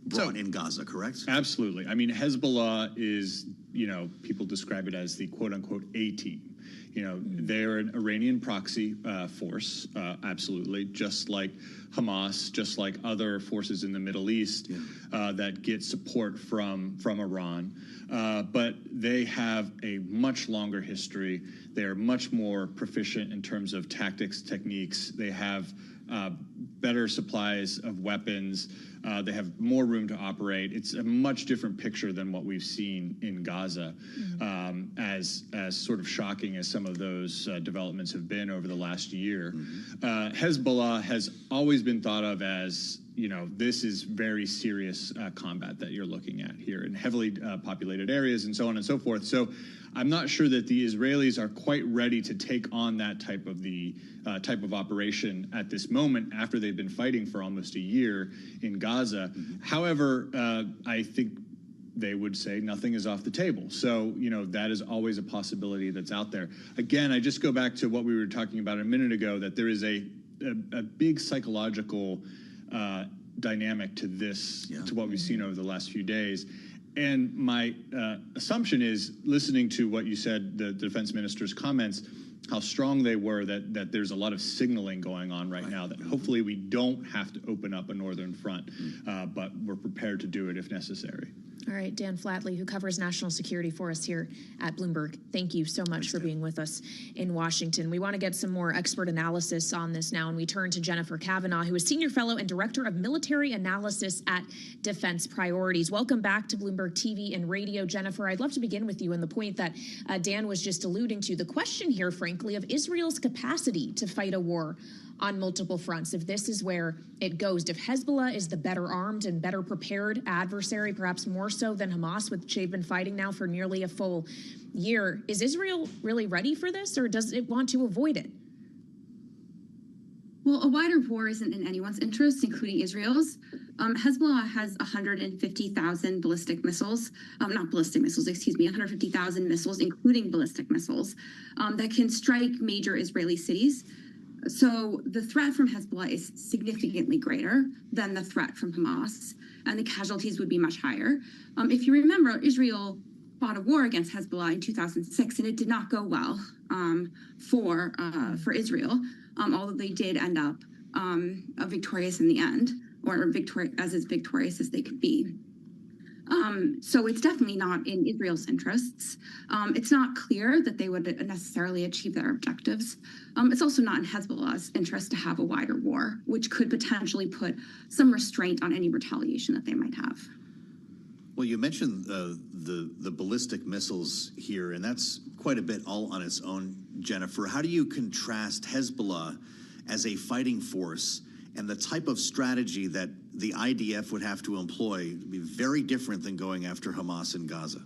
brought in Gaza, correct? Absolutely. I mean, Hezbollah is, people describe it as the quote-unquote A-team. They're an Iranian proxy force, absolutely, just like Hamas, just like other forces in the Middle East that get support from Iran. But they have a much longer history. They are much more proficient in terms of tactics, techniques. They have better supplies of weapons. They have more room to operate. It's a much different picture than what we've seen in Gaza, as sort of shocking as some of those developments have been over the last year. Hezbollah has always been thought of as, this is very serious combat that you're looking at here in heavily populated areas and so on and so forth. So I'm not sure that the Israelis are quite ready to take on that type of operation at this moment, after they've been fighting for almost a year in Gaza. However, I think they would say nothing is off the table. So, that is always a possibility that's out there. Again, I just go back to what we were talking about a minute ago, that there is a big psychological dynamic to this, to what we've seen over the last few days. And my assumption is, listening to what you said, the defense minister's comments, how strong they were, that there's a lot of signaling going on right now, that hopefully we don't have to open up a northern front, but we're prepared to do it if necessary. All right, Dan Flatley, who covers national security for us here at Bloomberg, thank you so much for being with us in Washington. We want to get some more expert analysis on this now, and we turn to Jennifer Kavanaugh, who is Senior Fellow and Director of Military Analysis at Defense Priorities. Welcome back to Bloomberg TV and Radio, Jennifer. I'd love to begin with you on the point that Dan was just alluding to. The question here, frankly, of Israel's capacity to fight a war on multiple fronts. If this is where it goes, if Hezbollah is the better armed and better prepared adversary, perhaps more so than Hamas, which they've been fighting now for nearly a full year, is Israel really ready for this, or does it want to avoid it? Well, a wider war isn't in anyone's interest, including Israel's. Hezbollah has 150,000 ballistic missiles, not ballistic missiles, excuse me, 150,000 missiles, including ballistic missiles, that can strike major Israeli cities. So the threat from Hezbollah is significantly greater than the threat from Hamas, and the casualties would be much higher. If you remember, Israel fought a war against Hezbollah in 2006, and it did not go well for Israel, although they did end up victorious in the end, or as victorious as they could be. So it's definitely not in Israel's interests. It's not clear that they would necessarily achieve their objectives. It's also not in Hezbollah's interest to have a wider war, which could potentially put some restraint on any retaliation that they might have. Well, you mentioned the ballistic missiles here, and that's quite a bit all on its own, Jennifer. How do you contrast Hezbollah as a fighting force and the type of strategy that the IDF would have to employ to be very different than going after Hamas in Gaza?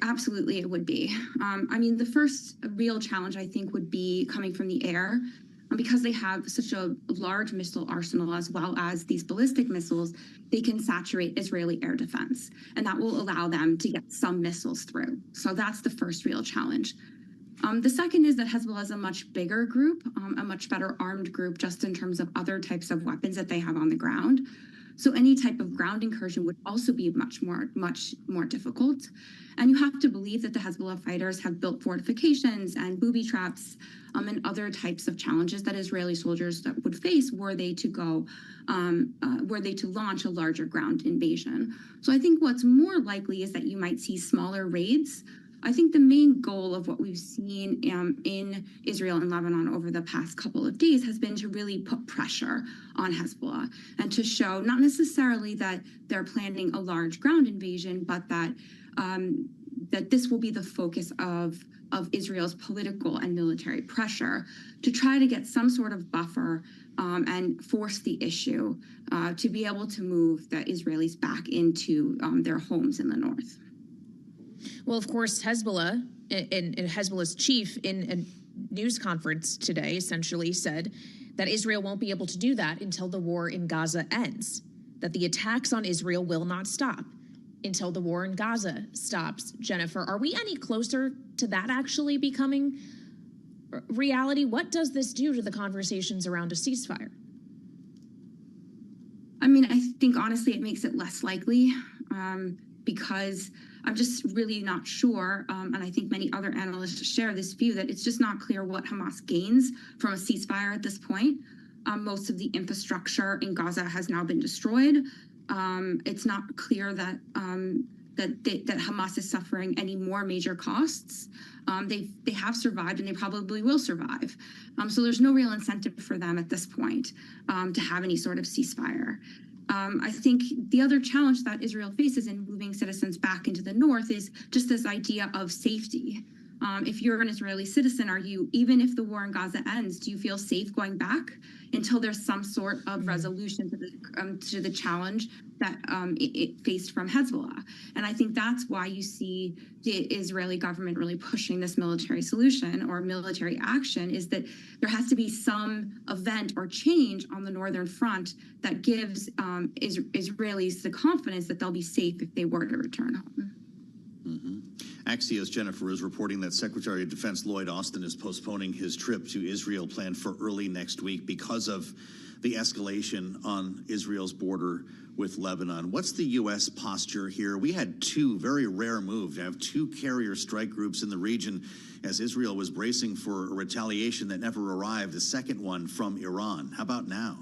Absolutely, it would be. I mean, the first real challenge, I think, would be coming from the air. Because they have such a large missile arsenal as well as these ballistic missiles, they can saturate Israeli air defense, and that will allow them to get some missiles through. So that's the first real challenge. The second is that Hezbollah is a much bigger group, a much better armed group, just in terms of other types of weapons that they have on the ground. So any type of ground incursion would also be much more difficult. And you have to believe that the Hezbollah fighters have built fortifications and booby traps and other types of challenges that Israeli soldiers would face were they to launch a larger ground invasion. So I think what's more likely is that you might see smaller raids. I think the main goal of what we've seen in Israel and Lebanon over the past couple of days has been to really put pressure on Hezbollah and to show not necessarily that they're planning a large ground invasion, but that this will be the focus of Israel's political and military pressure to try to get some sort of buffer and force the issue to be able to move the Israelis back into their homes in the north. Well, of course, Hezbollah and Hezbollah's chief in a news conference today essentially said that Israel won't be able to do that until the war in Gaza ends, that the attacks on Israel will not stop until the war in Gaza stops. Jennifer, are we any closer to that actually becoming reality? What does this do to the conversations around a ceasefire? I mean, I think honestly it makes it less likely because I'm just really not sure, and I think many other analysts share this view, that it's just not clear what Hamas gains from a ceasefire at this point. Most of the infrastructure in Gaza has now been destroyed. It's not clear that Hamas is suffering any more major costs. They have survived and they probably will survive. So there's no real incentive for them at this point to have any sort of ceasefire. I think the other challenge that Israel faces in moving citizens back into the north is just this idea of safety. If you're an Israeli citizen, even if the war in Gaza ends, do you feel safe going back until there's some sort of resolution to the challenge that it faced from Hezbollah? And I think that's why you see the Israeli government really pushing this military solution or military action, is that there has to be some event or change on the northern front that gives Israelis the confidence that they'll be safe if they were to return home. Axios, Jennifer, is reporting that Secretary of Defense Lloyd Austin is postponing his trip to Israel planned for early next week because of the escalation on Israel's border with Lebanon. What's the U.S. posture here? We had two very rare moves to have two carrier strike groups in the region as Israel was bracing for a retaliation that never arrived, the second one from Iran. How about now?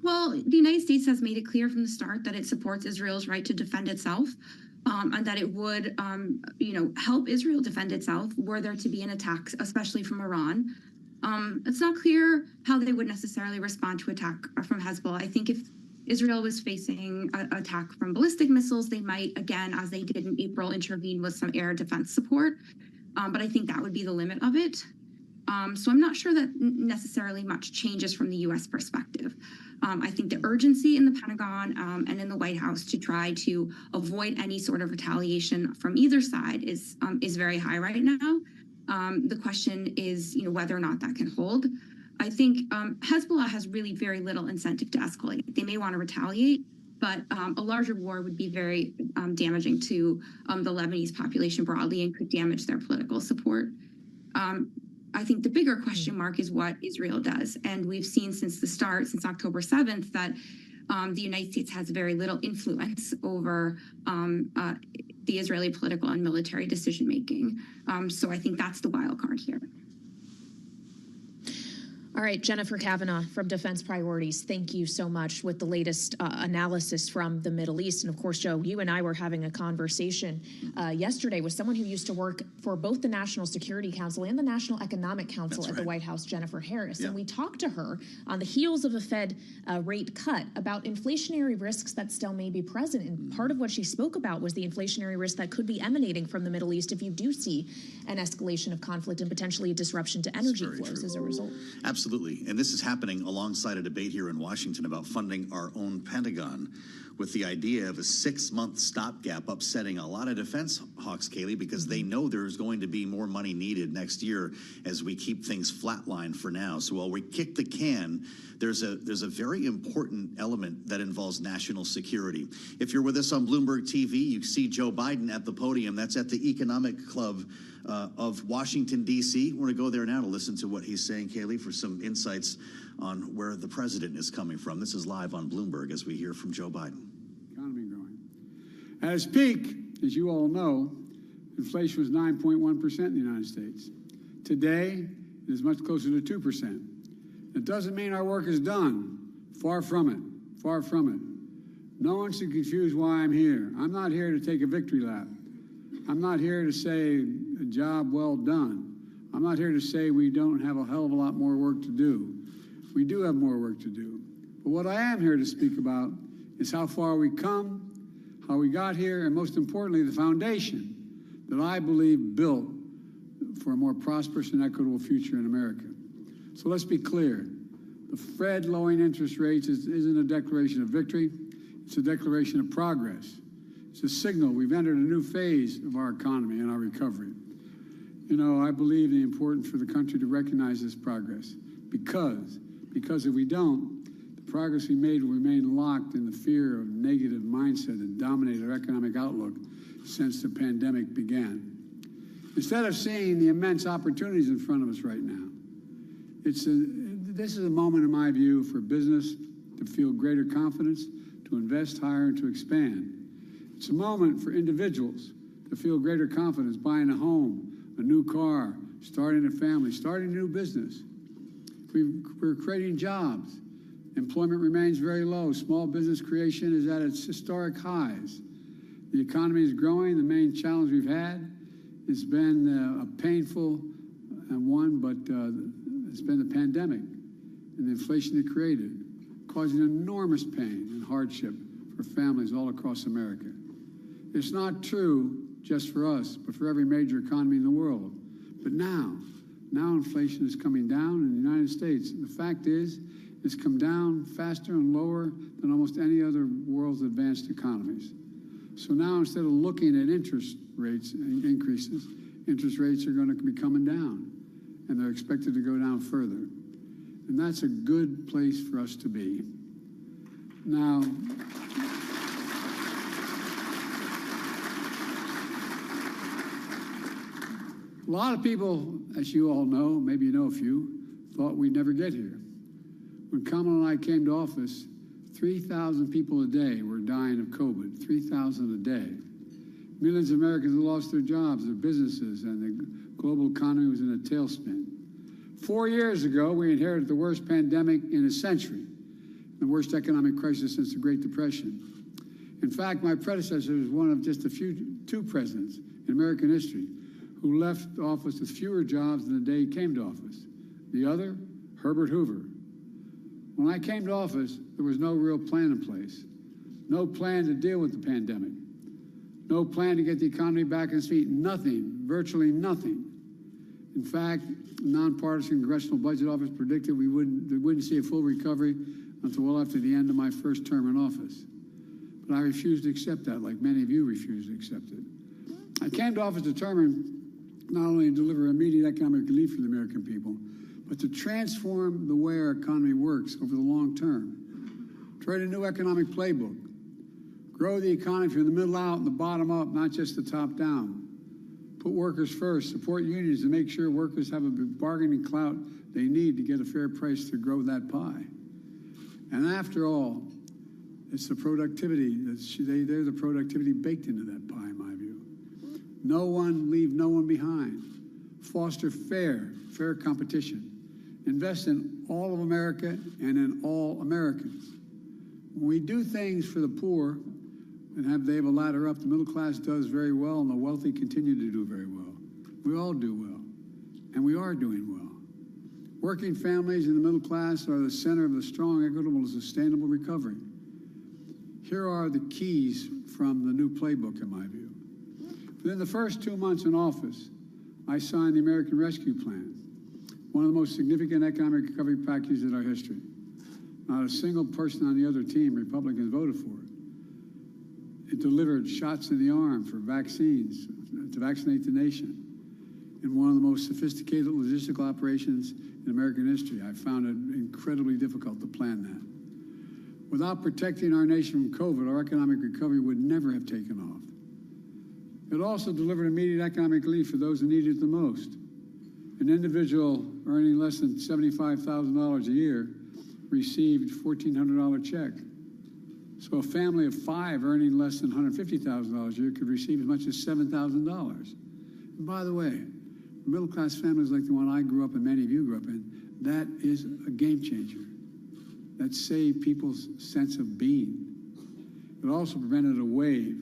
Well, the United States has made it clear from the start that it supports Israel's right to defend itself. And that it would, help Israel defend itself were there to be an attack, especially from Iran. It's not clear how they would necessarily respond to attack from Hezbollah. I think if Israel was facing an attack from ballistic missiles, they might, again, as they did in April, intervene with some air defense support. But I think that would be the limit of it. So I'm not sure that necessarily much changes from the U.S. perspective. I think the urgency in the Pentagon and in the White House to try to avoid any sort of retaliation from either side is very high right now. The question is, whether or not that can hold. I think Hezbollah has really very little incentive to escalate. They may want to retaliate, but a larger war would be very damaging to the Lebanese population broadly and could damage their political support. I think the bigger question mark is what Israel does. And we've seen since the start, since October 7th, that the United States has very little influence over the Israeli political and military decision making. So I think that's the wild card here. All right, Jennifer Kavanaugh from Defense Priorities, thank you so much with the latest analysis from the Middle East. And of course, Joe, you and I were having a conversation yesterday with someone who used to work for both the National Security Council and the National Economic Council at the White House, Jennifer Harris. Yeah. And we talked to her on the heels of a Fed rate cut about inflationary risks that still may be present. And part of what she spoke about was the inflationary risk that could be emanating from the Middle East if you do see an escalation of conflict and potentially a disruption to energy flows as a result. Absolutely. And this is happening alongside a debate here in Washington about funding our own Pentagon, with the idea of a 6-month stopgap upsetting a lot of defense hawks, Kayleigh, because they know there's going to be more money needed next year as we keep things flatlined for now. So while we kick the can, there's a very important element that involves national security. If you're with us on Bloomberg TV, you see Joe Biden at the podium. That's at the Economic Club of Washington, D.C. We're going to go there now to listen to what he's saying, Kayleigh, for some insights on where the president is coming from. This is live on Bloomberg as we hear from Joe Biden. Economy growing. At its peak, as you all know, inflation was 9.1% in the United States. Today, it is much closer to 2%. It doesn't mean our work is done. Far from it. Far from it. No one should confuse why I'm here. I'm not here to take a victory lap. I'm not here to say a job well done. I'm not here to say we don't have a hell of a lot more work to do. We do have more work to do. But what I am here to speak about is how far we come, how we got here, and most importantly, the foundation that I believe built for a more prosperous and equitable future in America. So let's be clear. The Fed lowering interest rates isn't a declaration of victory. It's a declaration of progress. It's a signal we've entered a new phase of our economy and our recovery. I believe the importance for the country to recognize this progress because if we don't, the progress we made will remain locked in the fear of negative mindset that dominated our economic outlook since the pandemic began. Instead of seeing the immense opportunities in front of us right now, this is a moment, in my view, for business to feel greater confidence, to invest higher, and to expand. It's a moment for individuals to feel greater confidence buying a home, a new car, starting a family, starting a new business. We're creating jobs. Employment remains very low. Small business creation is at its historic highs. The economy is growing. The main challenge we've had has been a painful one, but it's been the pandemic and the inflation it created, causing enormous pain and hardship for families all across America. It's not true just for us, but for every major economy in the world. But now inflation is coming down in the United States. The fact is, it's come down faster and lower than almost any other world's advanced economies. So now, instead of looking at interest rates increases, interest rates are going to be coming down, and they're expected to go down further. And that's a good place for us to be. Now, a lot of people, as you all know, maybe you know a few, thought we'd never get here. When Kamala and I came to office, 3,000 people a day were dying of COVID, 3,000 a day. Millions of Americans had lost their jobs, their businesses, and the global economy was in a tailspin. 4 years ago, we inherited the worst pandemic in a century, the worst economic crisis since the Great Depression. In fact, my predecessor was one of just two presidents in American history who left office with fewer jobs than the day he came to office. The other, Herbert Hoover. When I came to office, there was no real plan in place. No plan to deal with the pandemic. No plan to get the economy back on its feet. Nothing, virtually nothing. In fact, the nonpartisan Congressional Budget Office predicted we wouldn't see a full recovery until well after the end of my first term in office. But I refused to accept that, like many of you refused to accept it. I came to office determined not only to deliver immediate economic relief for the American people, but to transform the way our economy works over the long term. To write a new economic playbook. Grow the economy from the middle out and the bottom up, not just the top down. Put workers first, support unions, and make sure workers have a bargaining clout they need to get a fair price to grow that pie. And after all, it's the productivity, they're the productivity baked into that pie, in my view. Leave no one behind. Foster fair competition. Invest in all of America and in all Americans. When we do things for the poor and they have a ladder up, the middle class does very well and the wealthy continue to do very well. We all do well, and we are doing well. Working families and the middle class are the center of the strong, equitable, and sustainable recovery. Here are the keys from the new playbook, in my view. Within the first 2 months in office, I signed the American Rescue Plan, one of the most significant economic recovery packages in our history. Not a single person on the other team, Republicans, voted for it. It delivered shots in the arm for vaccines to vaccinate the nation in one of the most sophisticated logistical operations in American history. I found it incredibly difficult to plan that. Without protecting our nation from COVID, our economic recovery would never have taken off. It also delivered immediate economic relief for those who needed it the most. An individual earning less than $75,000 a year received a $1,400 check. So a family of 5 earning less than $150,000 a year could receive as much as $7,000. And by the way, middle-class families like the one I grew up and many of you grew up in, that is a game changer. That saved people's sense of being. It also prevented a wave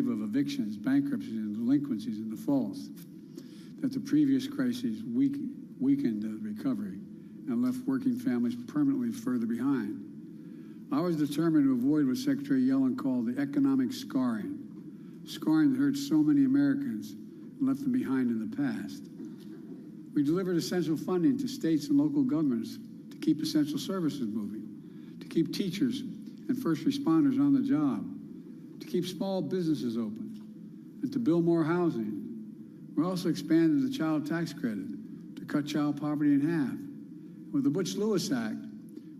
of evictions, bankruptcies, and delinquencies and defaults that the previous crises weakened the recovery and left working families permanently further behind. I was determined to avoid what Secretary Yellen called the economic scarring that hurt so many Americans and left them behind in the past. We delivered essential funding to states and local governments to keep essential services moving, to keep teachers and first responders on the job, to keep small businesses open, and to build more housing. We also expanded the child tax credit to cut child poverty in half. With the Butch-Lewis Act,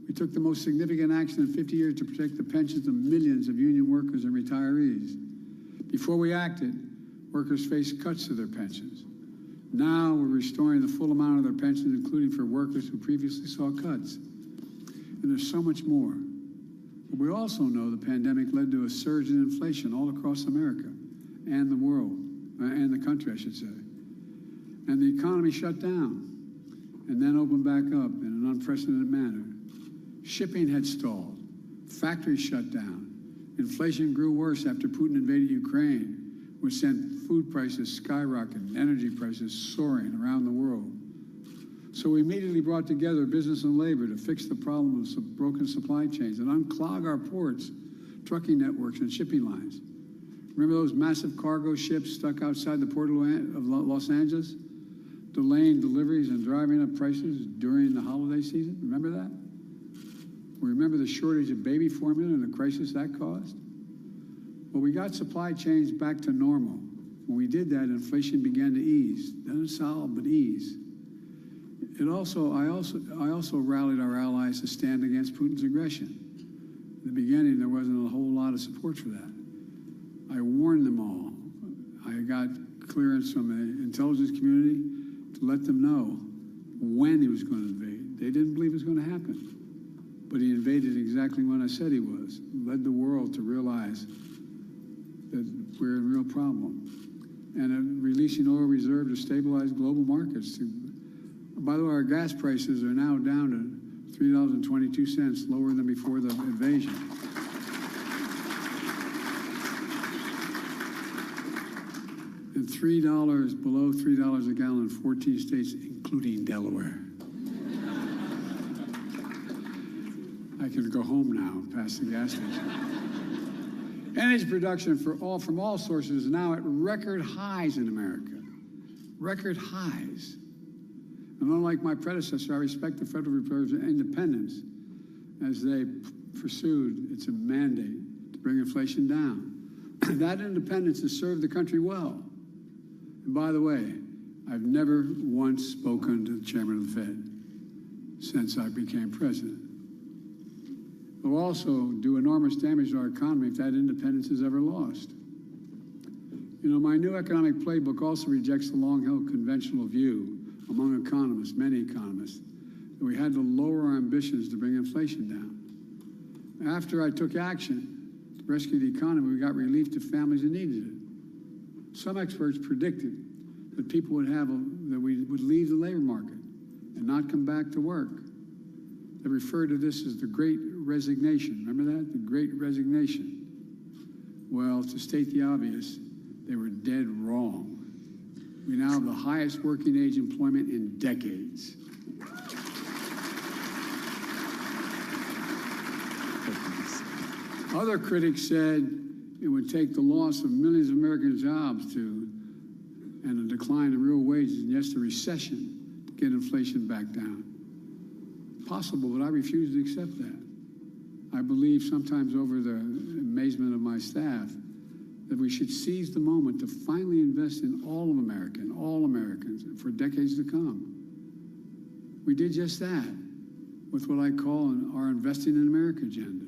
we took the most significant action in 50 years to protect the pensions of millions of union workers and retirees. Before we acted, workers faced cuts to their pensions. Now we're restoring the full amount of their pensions, including for workers who previously saw cuts. And there's so much more. But we also know the pandemic led to a surge in inflation all across America and the world, and the country, I should say. And the economy shut down and then opened back up in an unprecedented manner. Shipping had stalled. Factories shut down. Inflation grew worse after Putin invaded Ukraine, which sent food prices skyrocketing, energy prices soaring around the world. So we immediately brought together business and labor to fix the problem of broken supply chains and unclog our ports, trucking networks, and shipping lines. Remember those massive cargo ships stuck outside the port of Los Angeles, delaying deliveries and driving up prices during the holiday season? Remember that? We remember the shortage of baby formula and the crisis that caused? Well, we got supply chains back to normal. When we did that, inflation began to ease. Doesn't solve, but ease. I also rallied our allies to stand against Putin's aggression. In the beginning, there wasn't a whole lot of support for that. I warned them all. I got clearance from the intelligence community to let them know when he was going to invade. They didn't believe it was going to happen. But he invaded exactly when I said he was. Led the world to realize that we're in a real problem. And releasing oil reserve to stabilize global markets. By the way, our gas prices are now down to $3.22, lower than before the invasion. And $3 below $3 a gallon in 14 states, including Delaware. I can go home now and pass the gas station. Energy production from all sources is now at record highs in America. Record highs. And unlike my predecessor, I respect the Federal Reserve's independence as they pursued its mandate to bring inflation down. That independence has served the country well. And by the way, I've never once spoken to the chairman of the Fed since I became president. It will also do enormous damage to our economy if that independence is ever lost. You know, my new economic playbook also rejects the long-held conventional view among economists, many economists, that we had to lower our ambitions to bring inflation down. After I took action to rescue the economy, we got relief to families that needed it. Some experts predicted that people would that we would leave the labor market and not come back to work. They refer to this as the Great Resignation. Remember that? The Great Resignation. Well, to state the obvious, they were dead wrong. We now have the highest working age employment in decades. Other critics said it would take the loss of millions of American jobs and a decline in real wages, and yes, the recession, to get inflation back down. Possible, but I refuse to accept that. I believe, sometimes over the amazement of my staff, that we should seize the moment to finally invest in all of America and all Americans for decades to come. We did just that with what I call our Investing in America agenda.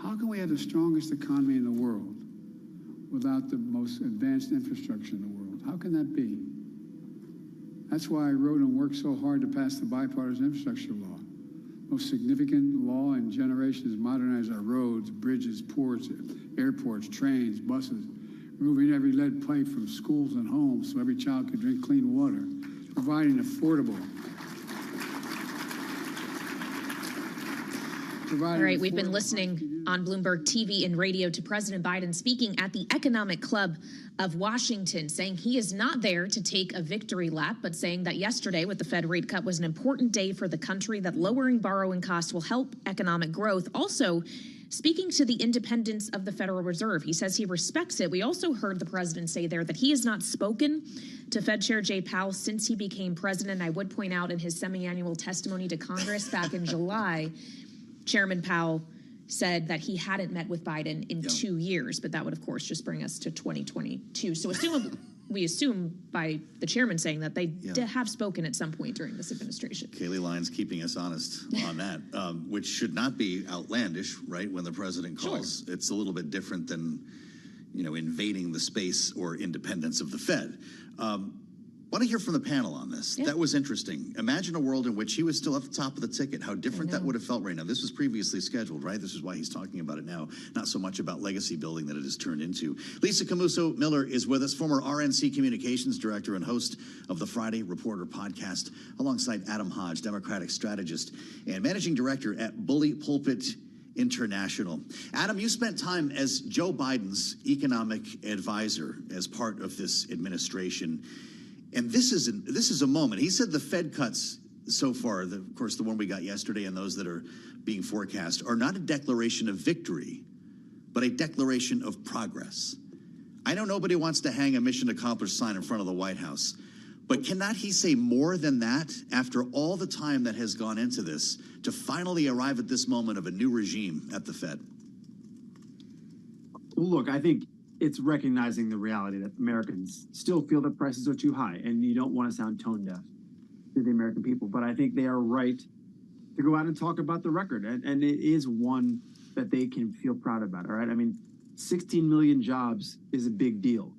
How can we have the strongest economy in the world without the most advanced infrastructure in the world? How can that be? That's why I wrote and worked so hard to pass the bipartisan infrastructure law. Most significant law in generations, modernize our roads, bridges, ports, airports, trains, buses, removing every lead pipe from schools and homes so every child could drink clean water, providing affordable. All right, we've been listening on Bloomberg TV and radio to President Biden speaking at the Economic Club of Washington, saying he is not there to take a victory lap, but saying that yesterday with the Fed rate cut was an important day for the country, that lowering borrowing costs will help economic growth. Also, speaking to the independence of the Federal Reserve, he says he respects it. We also heard the president say there that he has not spoken to Fed Chair Jay Powell since he became president. I would point out in his semi-annual testimony to Congress back in July, Chairman Powell said that he hadn't met with Biden in 2 years, but that would, of course, just bring us to 2022. So we assume by the chairman saying that they have spoken at some point during this administration. Kayleigh Lyons keeping us honest on that, which should not be outlandish, right? When the president calls, it's a little bit different than, invading the space or independence of the Fed. Want to hear from the panel on this. That was interesting. Imagine a world in which he was still at the top of the ticket, how different that would have felt right now. This was previously scheduled, right? This is why he's talking about it now, not so much about legacy building that it has turned into. Lisa Camuso Miller is with us, former RNC Communications Director and host of the Friday Reporter podcast, alongside Adam Hodge, Democratic strategist and managing director at Bully Pulpit International. Adam, you spent time as Joe Biden's economic advisor as part of this administration. And this is a moment. He said the Fed cuts so far, of course, the one we got yesterday and those that are being forecast, are not a declaration of victory, but a declaration of progress. I know nobody wants to hang a mission accomplished sign in front of the White House, but cannot he say more than that after all the time that has gone into this to finally arrive at this moment of a new regime at the Fed? Well, look, I think it's recognizing the reality that Americans still feel that prices are too high, and you don't want to sound tone deaf to the American people. But I think they are right to go out and talk about the record, and it is one that they can feel proud about. All right, I mean, 16 million jobs is a big deal.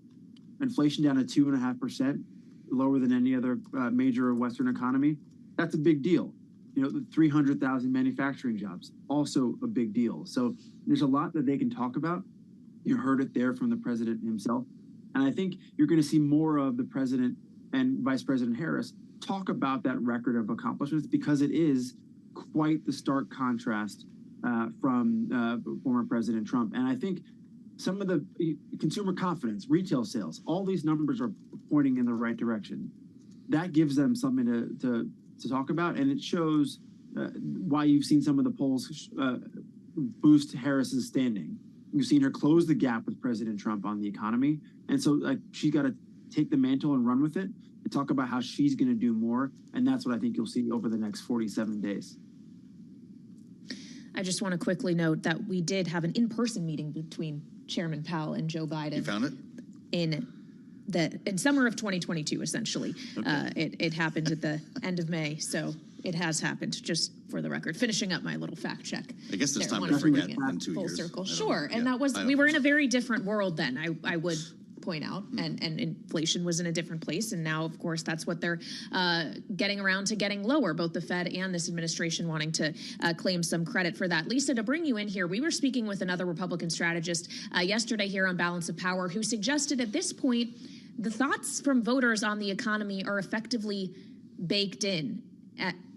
Inflation down to 2.5%, lower than any other major Western economy. That's a big deal. The 300,000 manufacturing jobs, also a big deal. So there's a lot that they can talk about. You heard it there from the president himself. And I think you're going to see more of the president and Vice President Harris talk about that record of accomplishments, because it is quite the stark contrast from former President Trump. And I think some of the consumer confidence, retail sales, all these numbers are pointing in the right direction. That gives them something to talk about. And it shows why you've seen some of the polls boost Harris's standing. You've seen her close the gap with President Trump on the economy. And so she's got to take the mantle and run with it and talk about how she's going to do more. And that's what I think you'll see over the next 47 days. I just want to quickly note that we did have an in-person meeting between Chairman Powell and Joe Biden. You found it? In in summer of 2022, essentially. It happened at the end of May, so it has happened, just for the record. Finishing up my little fact check. I guess there's there. time Wanted to forget bring it in 2 full years. circle. I don't Sure, know. and Yeah, that was, I we don't were know. in a very different world then, I would point out, and inflation was in a different place, and now, of course, that's what they're getting around to getting lower, both the Fed and this administration wanting to claim some credit for that. Lisa, to bring you in here, we were speaking with another Republican strategist yesterday here on Balance of Power, who suggested at this point, the thoughts from voters on the economy are effectively baked in.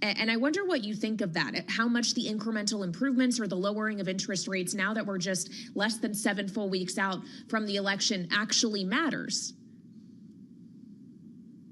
And I wonder what you think of that, how much the incremental improvements or the lowering of interest rates now that we're just less than 7 full weeks out from the election actually matters.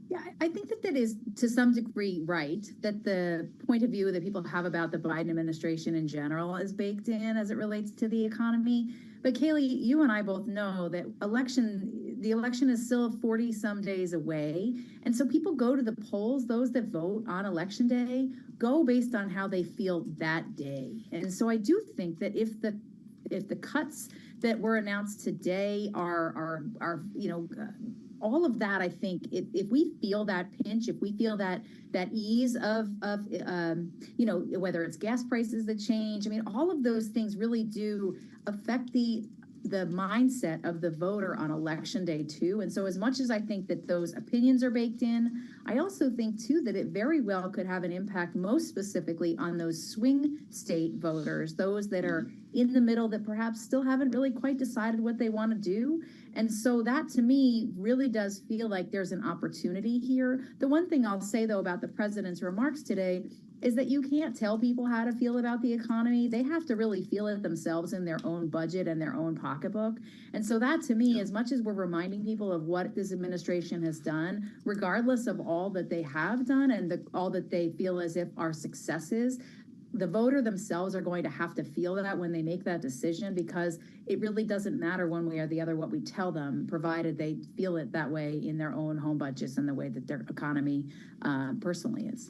Yeah, I think that is to some degree right, that the point of view that people have about the Biden administration in general is baked in as it relates to the economy. But Kaylee, you and I both know that the election is still 40 some days away. And so people go to the polls, those that vote on election day, go based on how they feel that day. And so I do think that if the cuts that were announced today are all of that, I think if we feel that pinch, if we feel that ease of whether it's gas prices that change, I mean, all of those things really do affect the mindset of the voter on election day too. And so as much as I think that those opinions are baked in, I also think too that it very well could have an impact most specifically on those swing state voters, those that are in the middle that perhaps still haven't really quite decided what they want to do. And so that to me really does feel like there's an opportunity here. The one thing I'll say though about the president's remarks today is that you can't tell people how to feel about the economy. They have to really feel it themselves in their own budget and their own pocketbook. And so that to me, as much as we're reminding people of what this administration has done, regardless of all that they have done and all that they feel as if are successes, the voter themselves are going to have to feel that when they make that decision, because it really doesn't matter one way or the other what we tell them, provided they feel it that way in their own home budgets and the way that their economy personally is.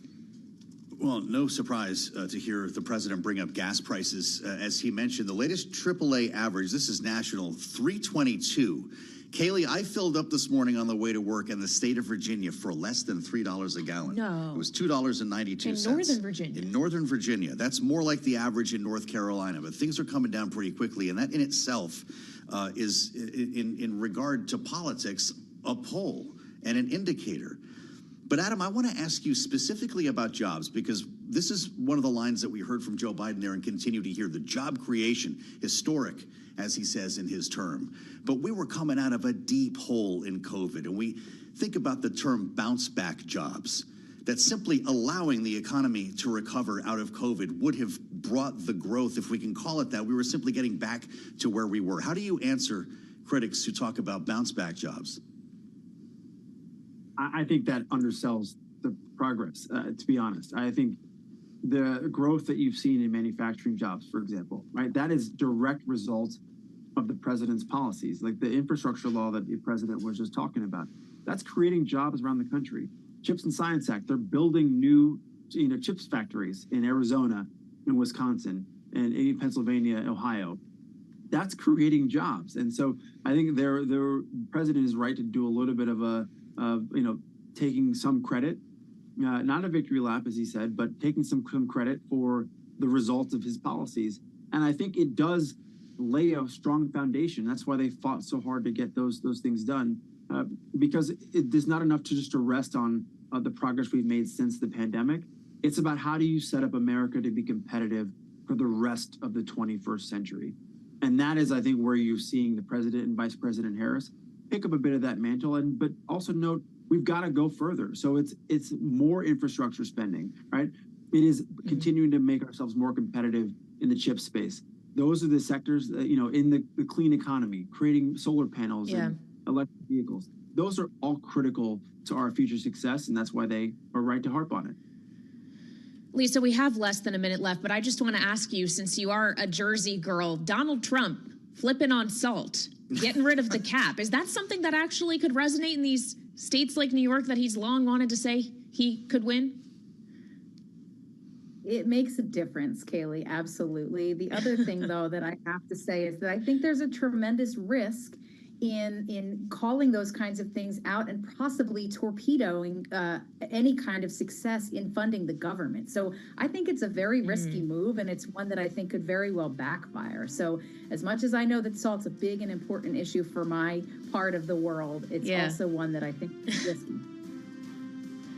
Well, no surprise to hear the president bring up gas prices. As he mentioned, the latest AAA average, this is national, 322. Kaylee, I filled up this morning on the way to work in the state of Virginia for less than $3 a gallon. No. It was $2.92. In Northern Virginia. In Northern Virginia. That's more like the average in North Carolina, but things are coming down pretty quickly, and that in itself is, in regard to politics, a poll and an indicator. But Adam, I want to ask you specifically about jobs, because this is one of the lines that we heard from Joe Biden there and continue to hear, the job creation, historic, as he says in his term. But we were coming out of a deep hole in COVID, and we think about the term bounce back jobs, that simply allowing the economy to recover out of COVID would have brought the growth, if we can call it that. We were simply getting back to where we were. How do you answer critics who talk about bounce back jobs? I think that undersells the progress, to be honest. I think the growth that you've seen in manufacturing jobs, for example, right, that is direct result of the president's policies, like the infrastructure law that the president was just talking about. That's creating jobs around the country. Chips and Science Act, they're building new chips factories in Arizona, in Wisconsin, and in Pennsylvania, Ohio. That's creating jobs. And so I think the president is right to do a little bit of taking some credit, not a victory lap, as he said, but taking some credit for the results of his policies. And I think it does lay a strong foundation. That's why they fought so hard to get those things done, because it is not enough to just rest on the progress we've made since the pandemic. It's about how do you set up America to be competitive for the rest of the 21st century. And that is, I think, where you're seeing the president and Vice President Harris pick up a bit of that mantle, but also note we've got to go further. So it's more infrastructure spending, right? It is continuing to make ourselves more competitive in the chip space. Those are the sectors, in the clean economy, creating solar panels and electric vehicles. Those are all critical to our future success, and that's why they are right to harp on it. Lisa, we have less than a minute left, but I just want to ask you, since you are a Jersey girl, Donald Trump flipping on salt, getting rid of the cap. Is that something that actually could resonate in these states like New York that he's long wanted to say he could win? It makes a difference, Kaylee, absolutely. The other thing, though, that I have to say is that I think there's a tremendous risk in calling those kinds of things out and possibly torpedoing any kind of success in funding the government. So I think it's a very risky move, and it's one that I think could very well backfire. So as much as I know that salt's a big and important issue for my part of the world, it's also one that I think is risky.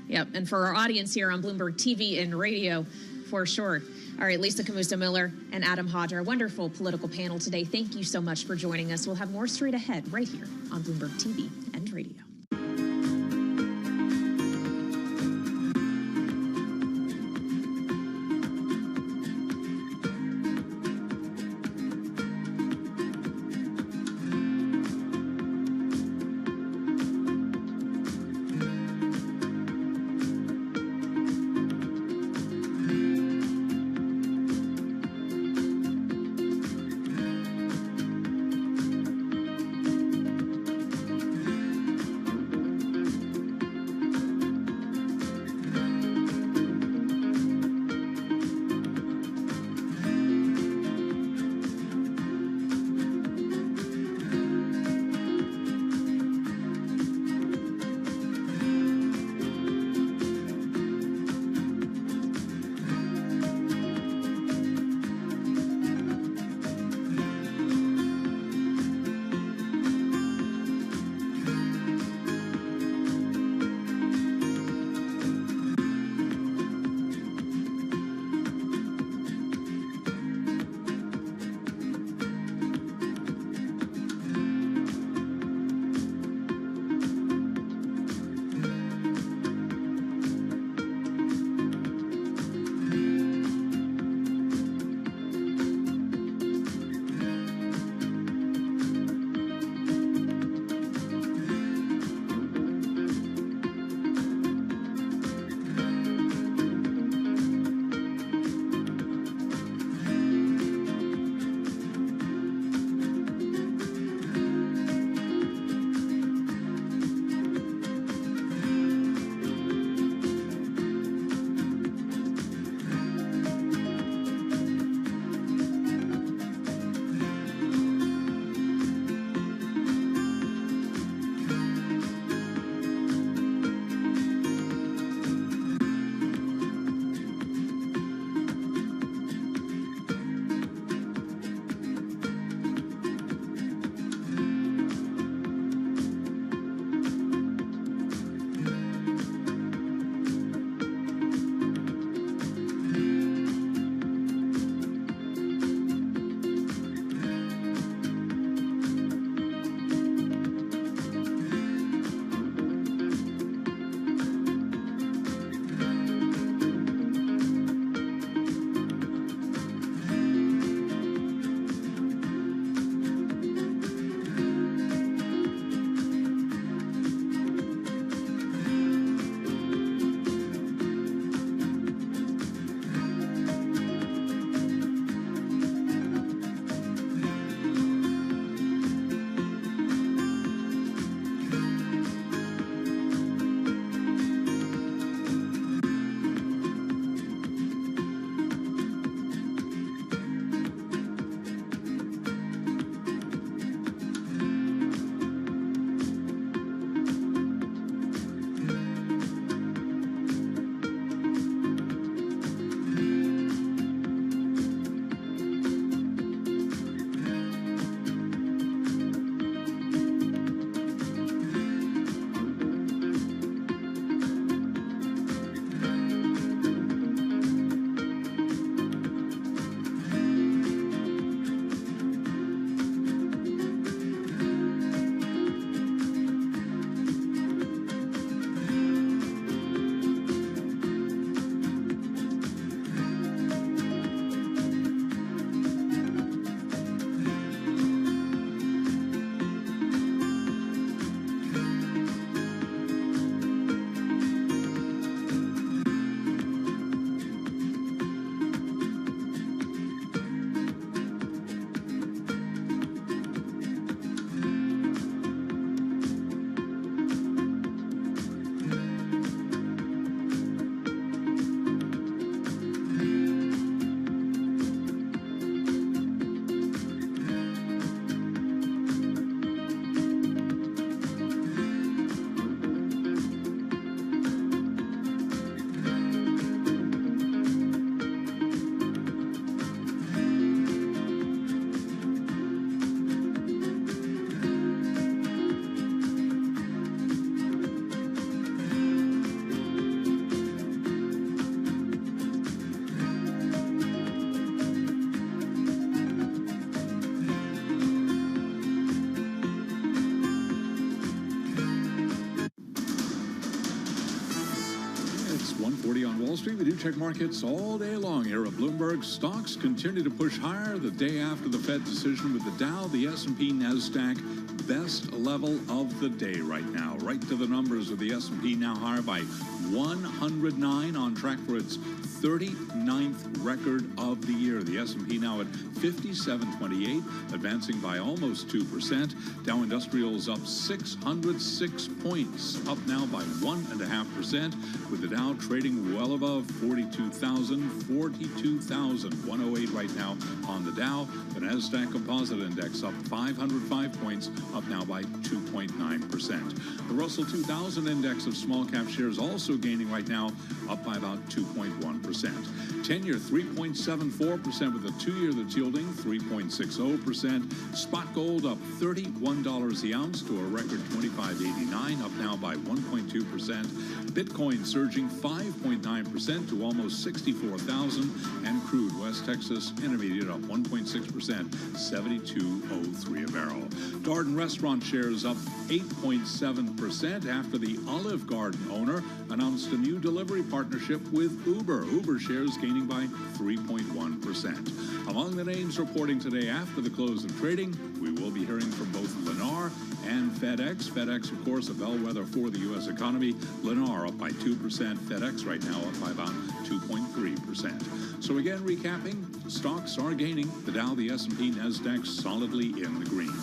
Yep, and for our audience here on Bloomberg TV and radio, for sure. All right, Lisa Camusta-Miller and Adam Hodge, our wonderful political panel today. Thank you so much for joining us. We'll have more straight ahead right here on Bloomberg TV and radio. Wall Street, we do check markets all day long here at Bloomberg. Stocks continue to push higher the day after the Fed decision, with the Dow, the S&P, NASDAQ, best level of the day right now. Right to the numbers of the S&P, now higher by 109, on track for its 39th record of the year. The S&P now at 5728, advancing by almost 2%. Dow Industrials up 606 points, up now by 1.5%, with the Dow trading well above 42,108 right now on the Dow. The NASDAQ Composite Index up 505 points, up now by 2.9%. The Russell 2000 Index of small cap shares also gaining right now, up by about 2.1%. 10-year 3.74%, with a 2-year that's yielding 3.60%. Spot gold up $31 the ounce to a record $25.89, up now by 1.2%. Bitcoin surging 5.9% to almost 64,000, and crude West Texas Intermediate up 1.6%, 72.03 a barrel. Darden restaurant shares up 8.7% after the Olive Garden owner announced a new delivery partnership with Uber. Uber shares gaining by 3.1%. Among the names reporting today after the close of trading, we will be hearing from both Lennar and FedEx. FedEx, of course, a bellwether for the U.S. economy. Lennar up by 2%. FedEx right now up by about 2.3%. So again, recapping, stocks are gaining. The Dow, the S&P, NASDAQ solidly in the green.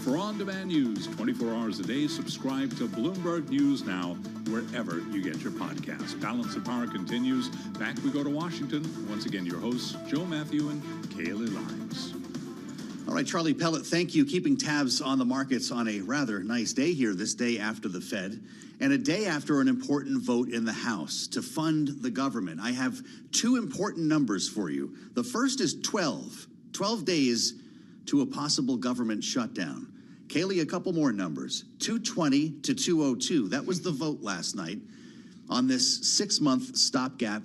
For on-demand news 24 hours a day, subscribe to Bloomberg News Now wherever you get your podcasts. Balance of Power continues. Back we go to Washington. Once again, your hosts, Joe Matthew and Kaylee Lyons. All right, Charlie Pellet, thank you. Keeping tabs on the markets on a rather nice day here, this day after the Fed, and a day after an important vote in the House to fund the government. I have two important numbers for you. The first is 12 days to a possible government shutdown. Kaylee, a couple more numbers. 220 to 202. That was the vote last night on this 6-month stopgap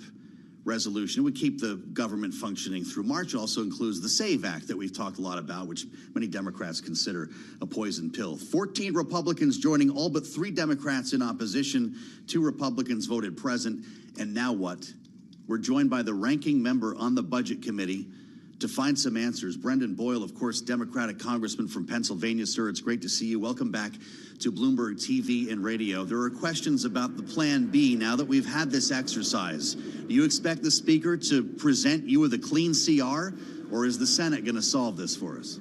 resolution. It would keep the government functioning through March. It also includes the SAVE Act that we've talked a lot about, which many Democrats consider a poison pill. 14 Republicans joining, all but 3 Democrats in opposition. 2 Republicans voted present. And now what? We're joined by the ranking member on the Budget Committee to find some answers. Brendan Boyle, of course, Democratic Congressman from Pennsylvania. Sir, it's great to see you. Welcome back to Bloomberg TV and radio. There are questions about the Plan B now that we've had this exercise. Do you expect the Speaker to present you with a clean CR, or is the Senate going to solve this for us?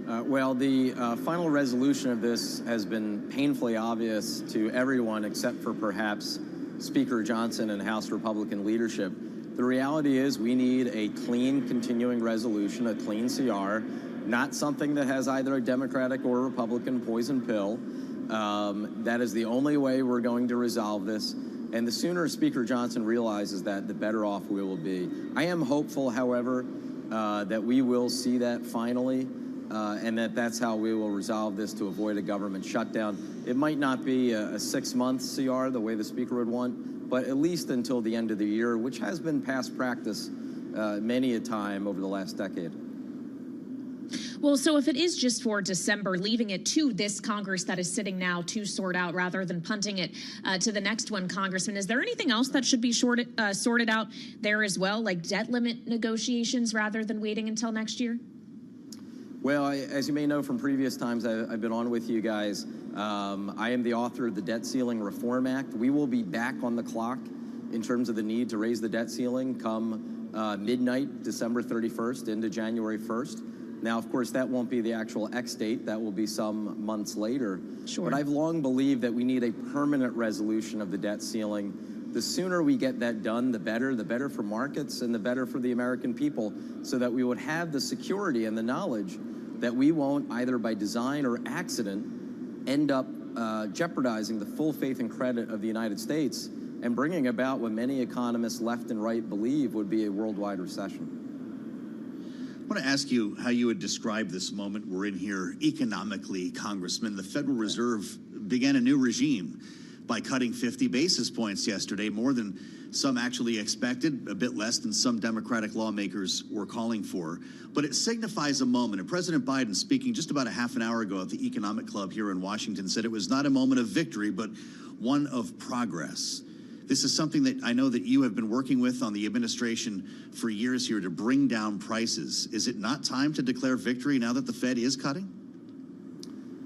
Well, the final resolution of this has been painfully obvious to everyone except for perhaps Speaker Johnson and House Republican leadership. The reality is we need a clean continuing resolution, a clean CR, not something that has either a Democratic or Republican poison pill. That is the only way we're going to resolve this. And the sooner Speaker Johnson realizes that, the better off we will be. I am hopeful, however, that we will see that finally, and that's how we will resolve this to avoid a government shutdown. It might not be a 6-month CR the way the Speaker would want, but at least until the end of the year, which has been past practice many a time over the last decade. Well, so if it is just for December, leaving it to this Congress that is sitting now to sort out rather than punting it to the next one, Congressman, is there anything else that should be sorted out there as well, like debt limit negotiations rather than waiting until next year? Well, as you may know from previous times I've been on with you guys, I am the author of the Debt Ceiling Reform Act. We will be back on the clock in terms of the need to raise the debt ceiling come midnight, December 31st into January 1st. Now, of course, that won't be the actual X date. That will be some months later. Sure. But I've long believed that we need a permanent resolution of the debt ceiling. The sooner we get that done, the better for markets and the better for the American people, so that we would have the security and the knowledge that we won't, either by design or accident, end up jeopardizing the full faith and credit of the United States and bringing about what many economists left and right believe would be a worldwide recession. I want to ask you how you would describe this moment we're in here economically, Congressman. The Federal Reserve began a new regime by cutting 50 basis points yesterday, more than some actually expected, a bit less than some Democratic lawmakers were calling for. But it signifies a moment. And President Biden, speaking just about a half an hour ago at the Economic Club here in Washington, said it was not a moment of victory, but one of progress. This is something that I know that you have been working with on the administration for years here to bring down prices. Is it not time to declare victory now that the Fed is cutting?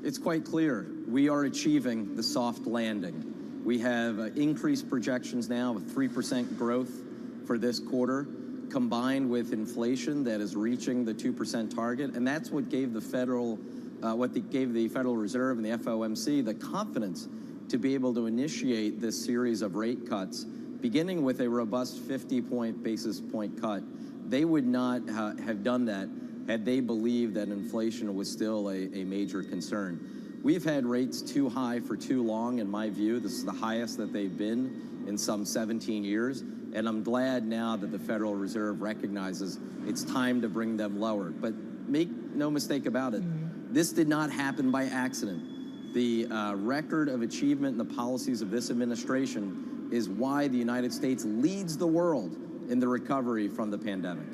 It's quite clear. We are achieving the soft landing. We have increased projections now of 3% growth for this quarter, combined with inflation that is reaching the 2% target, and that's what gave the Federal Reserve and the FOMC the confidence to be able to initiate this series of rate cuts, beginning with a robust 50 basis point cut. They would not have done that had they believed that inflation was still a major concern. We've had rates too high for too long, in my view. This is the highest that they've been in some 17 years, and I'm glad now that the Federal Reserve recognizes it's time to bring them lower. But make no mistake about it, this did not happen by accident. The record of achievement in the policies of this administration is why the United States leads the world in the recovery from the pandemic.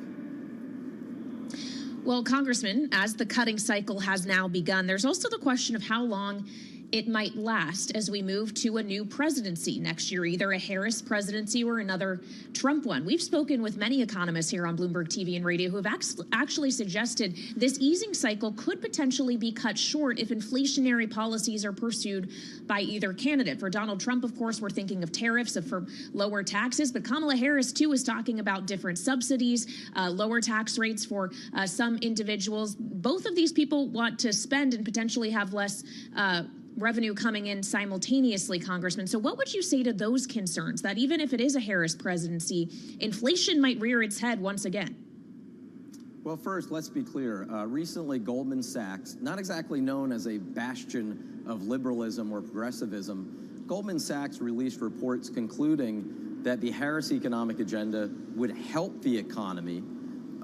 Well, Congressman, as the cutting cycle has now begun, there's also the question of how long it might last as we move to a new presidency next year, either a Harris presidency or another Trump one. We've spoken with many economists here on Bloomberg TV and radio who have actually suggested this easing cycle could potentially be cut short if inflationary policies are pursued by either candidate. For Donald Trump, of course, we're thinking of tariffs, for lower taxes, but Kamala Harris, too, is talking about different subsidies, lower tax rates for some individuals. Both of these people want to spend and potentially have less revenue coming in simultaneously, Congressman. So what would you say to those concerns, that even if it is a Harris presidency, inflation might rear its head once again? Well, first, let's be clear. Recently, Goldman Sachs, not exactly known as a bastion of liberalism or progressivism, Goldman Sachs released reports concluding that the Harris economic agenda would help the economy,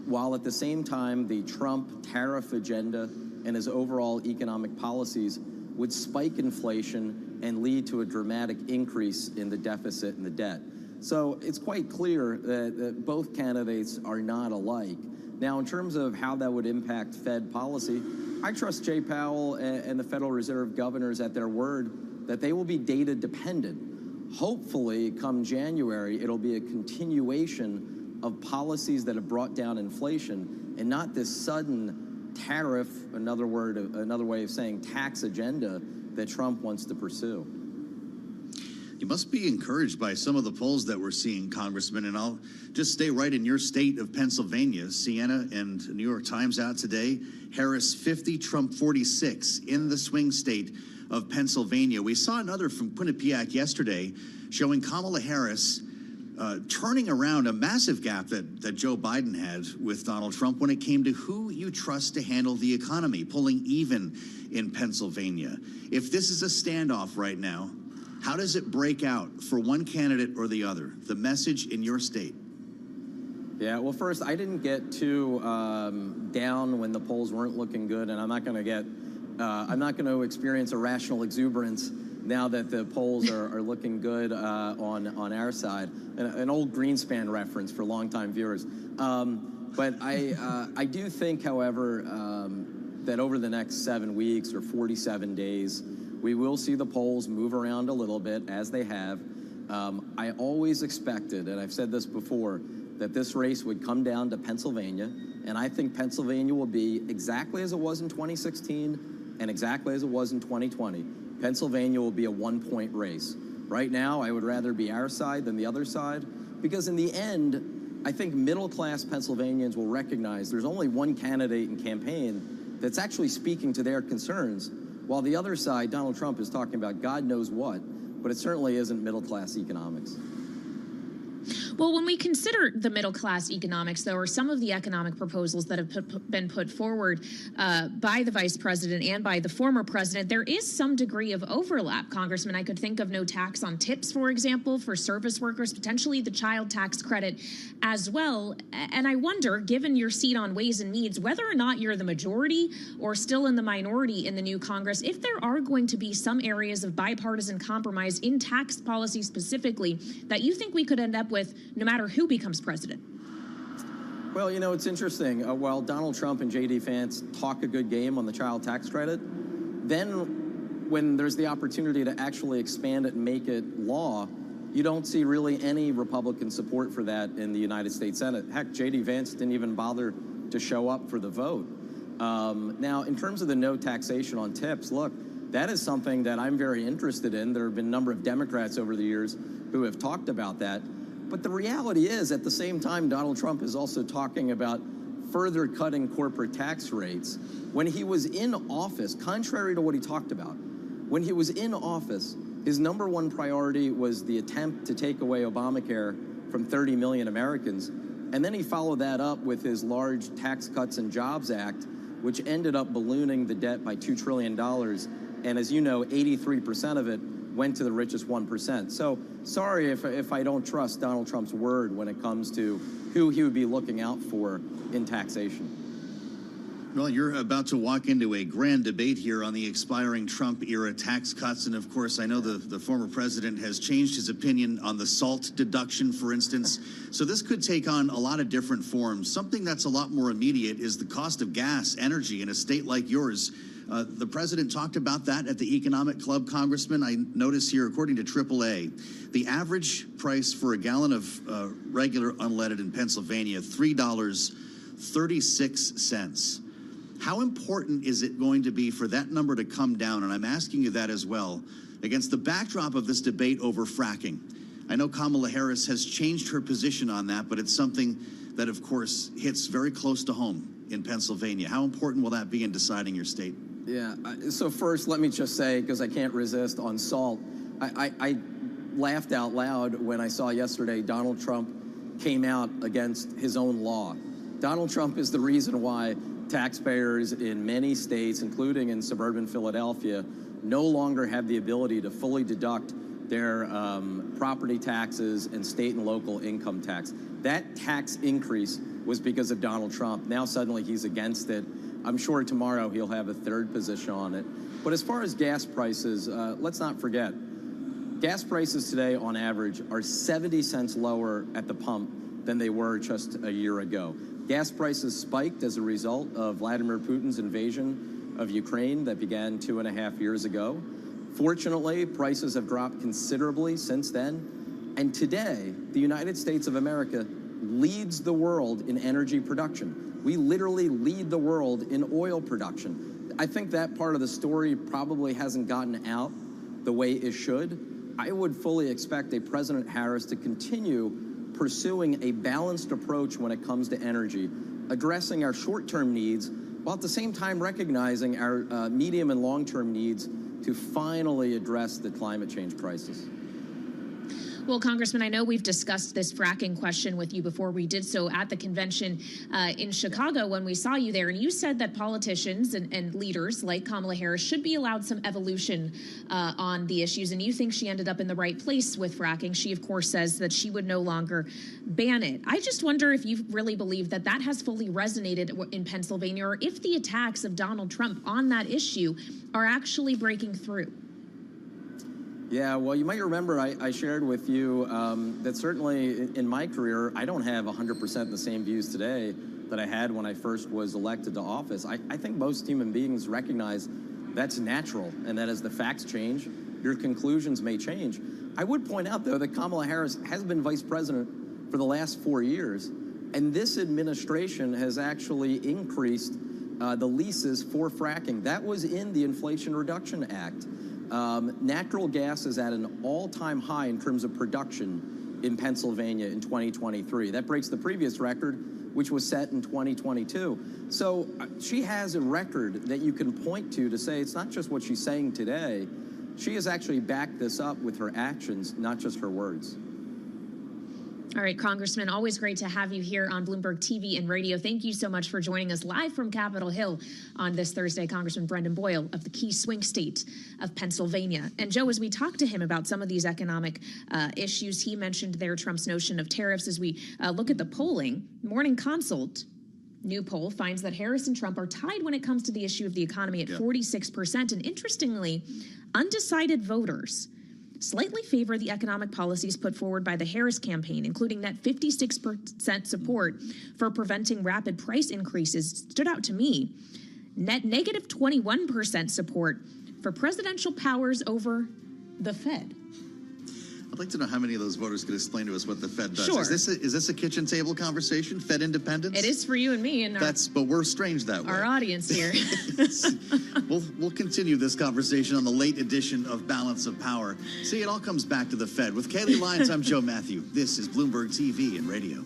while at the same time the Trump tariff agenda and his overall economic policies would spike inflation and lead to a dramatic increase in the deficit and the debt. So it's quite clear that both candidates are not alike. Now, in terms of how that would impact Fed policy, I trust Jay Powell and the Federal Reserve governors at their word that they will be data dependent. Hopefully, come January, it'll be a continuation of policies that have brought down inflation and not this sudden tariff, another way of saying tax agenda that Trump wants to pursue. You must be encouraged by some of the polls that we're seeing, Congressman, and I'll just stay right in your state of Pennsylvania. Siena and New York Times out today. Harris 50, Trump 46 in the swing state of Pennsylvania. We saw another from Quinnipiac yesterday showing Kamala Harris turning around a massive gap that Joe Biden had with Donald Trump when it came to who you trust to handle the economy, pulling even in Pennsylvania. If this is a standoff right now, how does it break out for one candidate or the other? The message in your state. Yeah, well, first, I didn't get too down when the polls weren't looking good, and I'm not going to experience irrational exuberance now that the polls are looking good on our side. An old Greenspan reference for longtime viewers. But I do think, however, that over the next 7 weeks or 47 days, we will see the polls move around a little bit, as they have. I always expected, and I've said this before, that this race would come down to Pennsylvania, and I think Pennsylvania will be exactly as it was in 2016 and exactly as it was in 2020. Pennsylvania will be a one-point race. Right now, I would rather be our side than the other side, because in the end, I think middle-class Pennsylvanians will recognize there's only one candidate and campaign that's actually speaking to their concerns, while the other side, Donald Trump, is talking about God knows what, but it certainly isn't middle-class economics. Well, when we consider the middle-class economics, though, or some of the economic proposals that have been put forward by the vice president and by the former president, there is some degree of overlap, Congressman. I could think of no tax on tips, for example, for service workers, potentially the child tax credit as well. And I wonder, given your seat on Ways and Means, whether or not you're the majority or still in the minority in the new Congress, if there are going to be some areas of bipartisan compromise in tax policy specifically that you think we could end up with no matter who becomes president. Well, you know, it's interesting. While Donald Trump and J.D. Vance talk a good game on the child tax credit, then when there's the opportunity to actually expand it and make it law, you don't see really any Republican support for that in the United States Senate. Heck, J.D. Vance didn't even bother to show up for the vote. Now, in terms of the no taxation on tips, look, that is something that I'm very interested in. There have been a number of Democrats over the years who have talked about that. But the reality is, at the same time, Donald Trump is also talking about further cutting corporate tax rates. When he was in office, contrary to what he talked about, when he was in office, his number one priority was the attempt to take away Obamacare from 30 million Americans. And then he followed that up with his large Tax Cuts and Jobs Act, which ended up ballooning the debt by $2 trillion. And as you know, 83% of it went to the richest 1%. So sorry if I don't trust Donald Trump's word when it comes to who he would be looking out for in taxation. Well, you're about to walk into a grand debate here on the expiring Trump-era tax cuts. And, of course, I know the former president has changed his opinion on the SALT deduction, for instance. So this could take on a lot of different forms. Something that's a lot more immediate is the cost of gas, energy in a state like yours. The president talked about that at the Economic Club, Congressman. I notice here, according to AAA, the average price for a gallon of regular unleaded in Pennsylvania, $3.36. How important is it going to be for that number to come down? And I'm asking you that as well, against the backdrop of this debate over fracking. I know Kamala Harris has changed her position on that, but it's something that, of course, hits very close to home in Pennsylvania. How important will that be in deciding your state? Yeah, so first, let me just say, because I can't resist on SALT, I laughed out loud when I saw yesterday Donald Trump came out against his own law. Donald Trump is the reason why taxpayers in many states, including in suburban Philadelphia, no longer have the ability to fully deduct their property taxes and state and local income tax. That tax increase was because of Donald Trump. Now suddenly he's against it. I'm sure tomorrow he'll have a third position on it. But as far as gas prices, let's not forget, gas prices today on average are 70 cents lower at the pump than they were just a year ago. Gas prices spiked as a result of Vladimir Putin's invasion of Ukraine that began 2.5 years ago. Fortunately, prices have dropped considerably since then. And today, the United States of America leads the world in energy production. We literally lead the world in oil production. I think that part of the story probably hasn't gotten out the way it should. I would fully expect a President Harris to continue pursuing a balanced approach when it comes to energy, addressing our short-term needs, while at the same time recognizing our medium and long-term needs to finally address the climate change crisis. Well, Congressman, I know we've discussed this fracking question with you before. We did so at the convention in Chicago when we saw you there, and you said that politicians and leaders like Kamala Harris should be allowed some evolution on the issues, and you think she ended up in the right place with fracking. She, of course, says that she would no longer ban it. I just wonder if you really believe that that has fully resonated in Pennsylvania, or if the attacks of Donald Trump on that issue are actually breaking through. Yeah, well, you might remember I shared with you that certainly in my career, I don't have 100% the same views today that I had when I first was elected to office. I think most human beings recognize that's natural, and that as the facts change, your conclusions may change. I would point out, though, that Kamala Harris has been vice president for the last 4 years, and this administration has actually increased the leases for fracking. That was in the Inflation Reduction Act. Natural gas is at an all-time high in terms of production in Pennsylvania in 2023. That breaks the previous record, which was set in 2022. So she has a record that you can point to say it's not just what she's saying today. She has actually backed this up with her actions, not just her words. All right, Congressman, always great to have you here on Bloomberg TV and radio. Thank you so much for joining us live from Capitol Hill on this Thursday. Congressman Brendan Boyle of the key swing state of Pennsylvania. And Joe, as we talked to him about some of these economic issues, he mentioned there Trump's notion of tariffs. As we look at the polling, Morning Consult, new poll, finds that Harris and Trump are tied when it comes to the issue of the economy at 46%. And interestingly, undecided voters slightly favor the economic policies put forward by the Harris campaign, including that 56% support for preventing rapid price increases stood out to me. Net negative 21% support for presidential powers over the Fed. I'd like to know how many of those voters could explain to us what the Fed does. Sure. Is this a kitchen table conversation? Fed independence? It is for you and me and But we're strange that way. our audience here. We'll continue this conversation on the late edition of Balance of Power. See, it all comes back to the Fed. With Kaylee Lyons, I'm Joe Matthew. This is Bloomberg TV and Radio.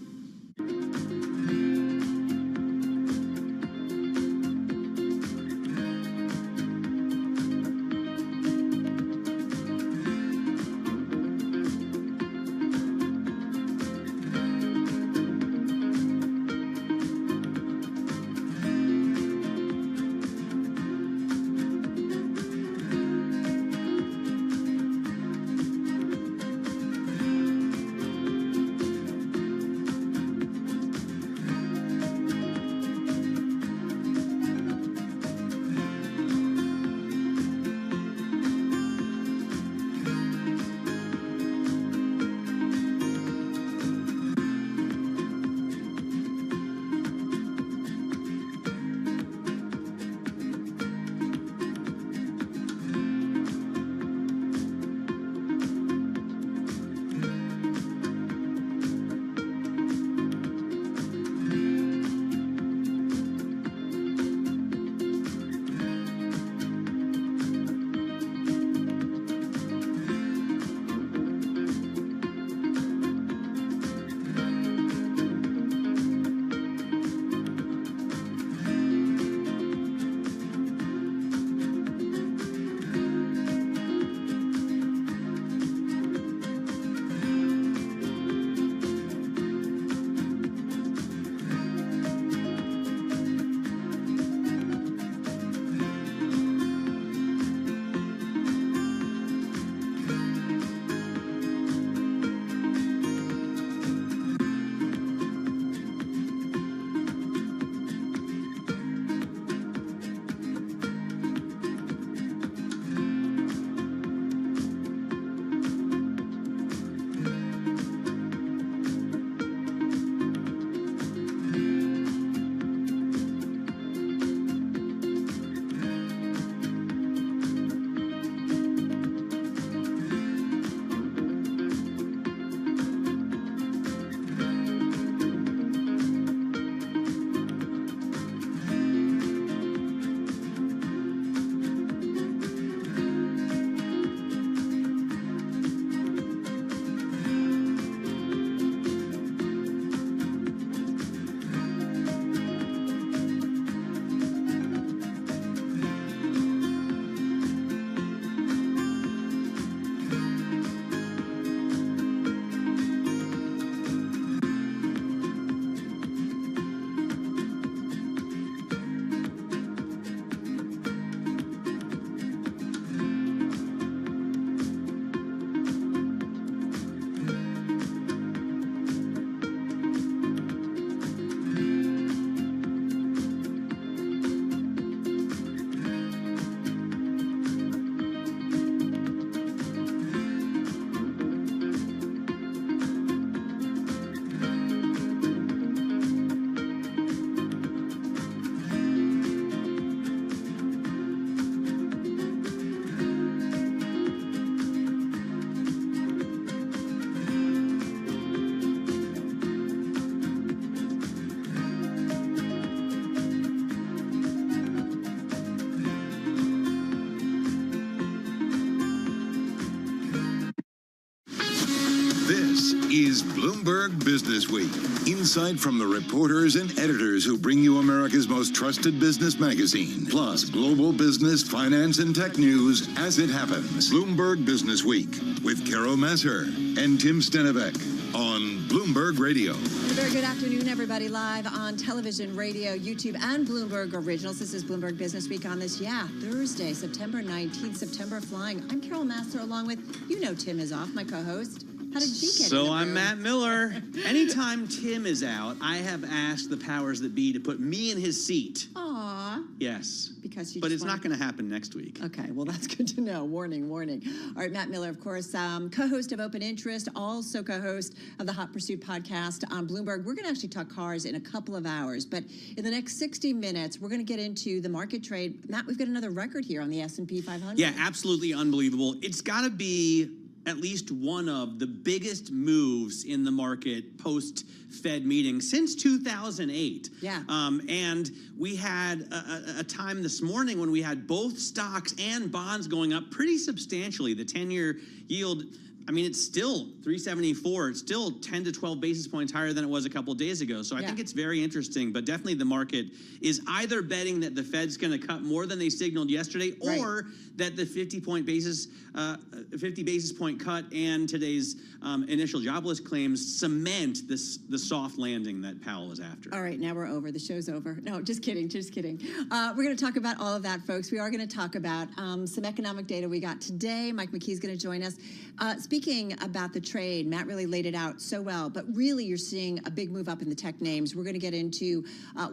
This is Bloomberg Business Week. Insight from the reporters and editors who bring you America's most trusted business magazine. Plus, global business, finance, and tech news as it happens. Bloomberg Business Week with Carol Masser and Tim Stenevec on Bloomberg Radio. A very good afternoon, everybody, live on television, radio, YouTube, and Bloomberg Originals. This is Bloomberg Business Week on this, Thursday, September 19th, September flying. I'm Carol Masser, along with, Tim is off, my co-host. How did you get in the I'm room? Matt Miller. Anytime Tim is out, I have asked the powers that be to put me in his seat. Aw. Yes. Because you But just it's not going to happen next week. Okay, well, that's good to know. Warning, warning. All right, Matt Miller, of course, co-host of Open Interest, also co-host of the Hot Pursuit podcast on Bloomberg. We're going to actually talk cars in a couple of hours, but in the next 60 minutes, we're going to get into the market trade. Matt, we've got another record here on the S&P 500. Yeah, absolutely unbelievable. It's got to be at least one of the biggest moves in the market post-Fed meeting since 2008. Yeah. And we had a time this morning when we had both stocks and bonds going up pretty substantially. The 10-year yield, I mean, it's still 374. It's still 10 to 12 basis points higher than it was a couple of days ago. So I think it's very interesting. But definitely the market is either betting that the Fed's going to cut more than they signaled yesterday, or that the 50 basis point cut and today's initial jobless claims cement the soft landing that Powell is after. All right, now we're over. The show's over. No, just kidding, just kidding. We're going to talk about all of that, folks. We are going to talk about some economic data we got today. Mike McKee's going to join us. Speaking about the trade, Matt really laid it out so well, but really you're seeing a big move up in the tech names. We're going to get into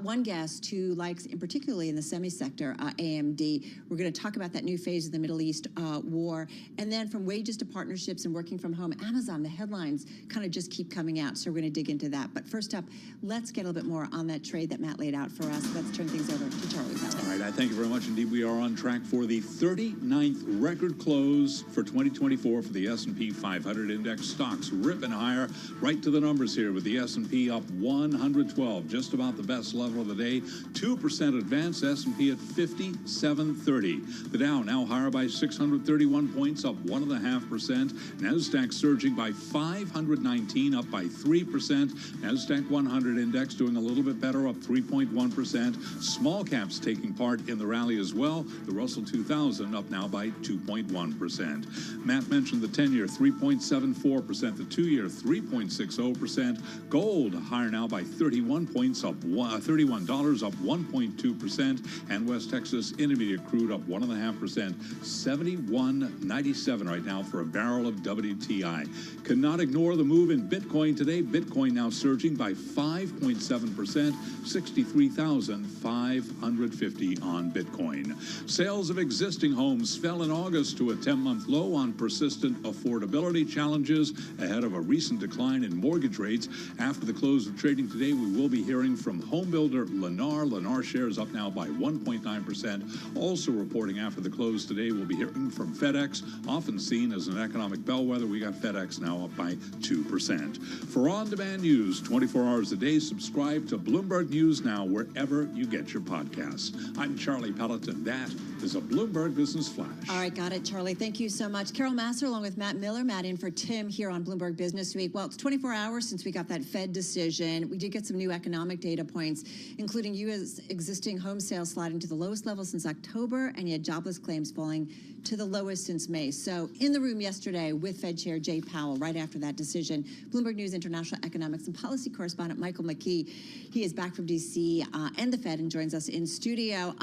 one guest who likes, in particularly in the semi sector, AMD. We're going to talk about that new phase of the Middle East war. And then from wages to partnerships and working from home, Amazon, the headlines kind of just keep coming out. So we're going to dig into that. But first up, let's get a little bit more on that trade that Matt laid out for us. Let's turn things over to Charlie Pellet. All right, I thank you very much indeed. We are on track for the 39th record close for 2024 for the S&P 500 index. Stocks ripping higher, right to the numbers here, with the S&P up 112, just about the best level of the day. 2% advance, S&P at 5730. The Dow now higher by 631 points, up 1.5%. NASDAQ surging by 519, up by 3%. NASDAQ 100 index doing a little bit better, up 3.1%. Small caps taking part in the rally as well. The Russell 2000 up now by 2.1%. Matt mentioned the 10-year 3.74%, the 2-year 3.60%. Gold higher now by 31 points, up $31, up 1.2%. And West Texas Intermediate crude up 1.5%, 71.97 right now for a barrel of WTI. Cannot ignore the move in Bitcoin today. Bitcoin now surging by 5.7%, 63,550 on Bitcoin. Sales of existing homes fell in August to a 10-month low on persistent affordability challenges ahead of a recent decline in mortgage rates. After the close of trading today, we will be hearing from homebuilder Lennar. Lennar shares up now by 1.9%. Also reporting after the close today, we'll be hearing from FedEx, often seen as an economic bellwether. We got FedEx now up by 2%. For on-demand news 24 hours a day, subscribe to Bloomberg News Now wherever you get your podcasts. I'm Charlie Pellet, and that is a Bloomberg Business Flash. All right, got it, Charlie. Thank you so much. Carol Master along with Matt Miller. Matt in for Tim here on Bloomberg Business Week. Well, it's 24 hours since we got that Fed decision. We did get some new economic data points, including U.S. existing home sales sliding to the lowest level since October, and yet jobless claims falling to the lowest since May. So in the room yesterday with Fed Chair Jay Powell right after that decision, Bloomberg News international economics and policy correspondent Michael McKee. He is back from D.C. And the Fed and joins us in studio.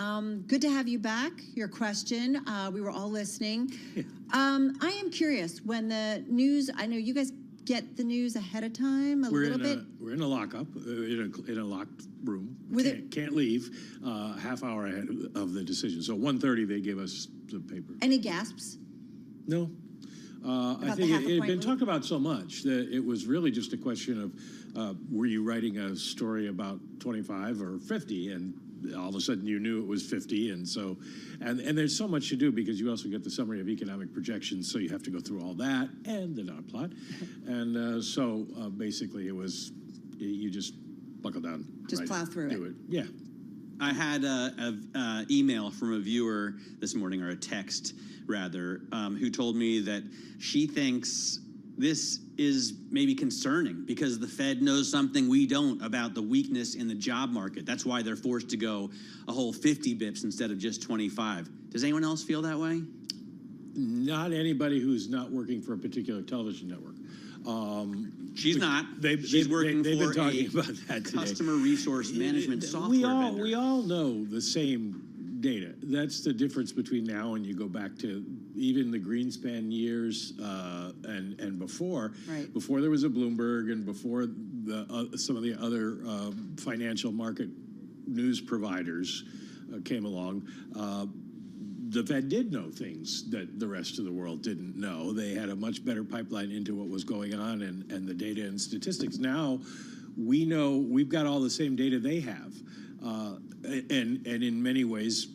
Good to have you back. Your question, we were all listening. I am curious, when the news, I know you guys get the news ahead of time a little bit. We're in a lockup, in a locked room. Can't leave half hour ahead of the decision. So 1:30 they gave us the paper. Any gasps? No. I think it had been talked about so much that it was really just a question of were you writing a story about 25 or 50, and all of a sudden you knew it was 50, and so and there's so much to do because you also get the summary of economic projections, so you have to go through all that and the dot plot, and so basically it was you just buckle down, just plow through it. Yeah. I had an email from a viewer this morning, or a text rather, who told me that she thinks this is maybe concerning because the Fed knows something we don't about the weakness in the job market. That's why they're forced to go a whole 50 bips instead of just 25. Does anyone else feel that way? Not anybody who's not working for a particular television network. She's not. She's working for talking about that customer resource management software vendor. We all know the same data. That's the difference between now and you go back to even the Greenspan years and before. Right. Before there was a Bloomberg and before some of the other financial market news providers came along. The Fed did know things that the rest of the world didn't know. They had a much better pipeline into what was going on and the data and statistics. Now we know we've got all the same data they have. And in many ways,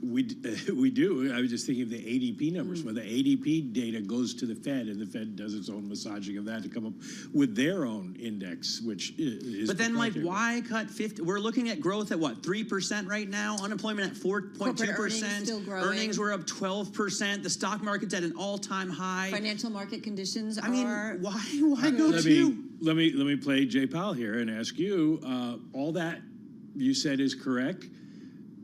We do. I was just thinking of the ADP numbers. When the ADP data goes to the Fed, and the Fed does its own massaging of that to come up with their own index, which is. But then, Mike, why cut 50? We're looking at growth at what, 3% right now? Unemployment at 4.2%. Earnings were up 12%. The stock market's at an all-time high. Financial market conditions I mean, are. why go to? Let me play Jay Powell here and ask you. All that you said is correct.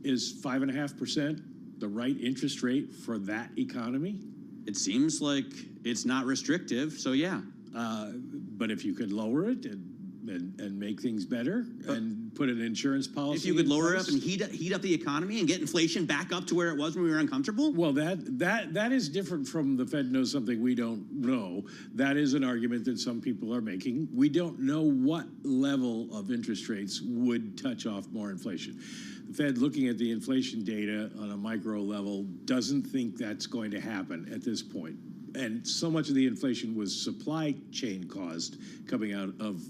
Is 5.5% the right interest rate for that economy? It seems like it's not restrictive, so yeah. But if you could lower it and make things better and put an insurance policy, if you could lower it up and heat up the economy and get inflation back up to where it was when we were uncomfortable. Well, that is different from the Fed knows something we don't know. That is an argument that some people are making. We don't know what level of interest rates would touch off more inflation. The Fed, looking at the inflation data on a micro level, doesn't think that's going to happen at this point. And so much of the inflation was supply chain caused coming out of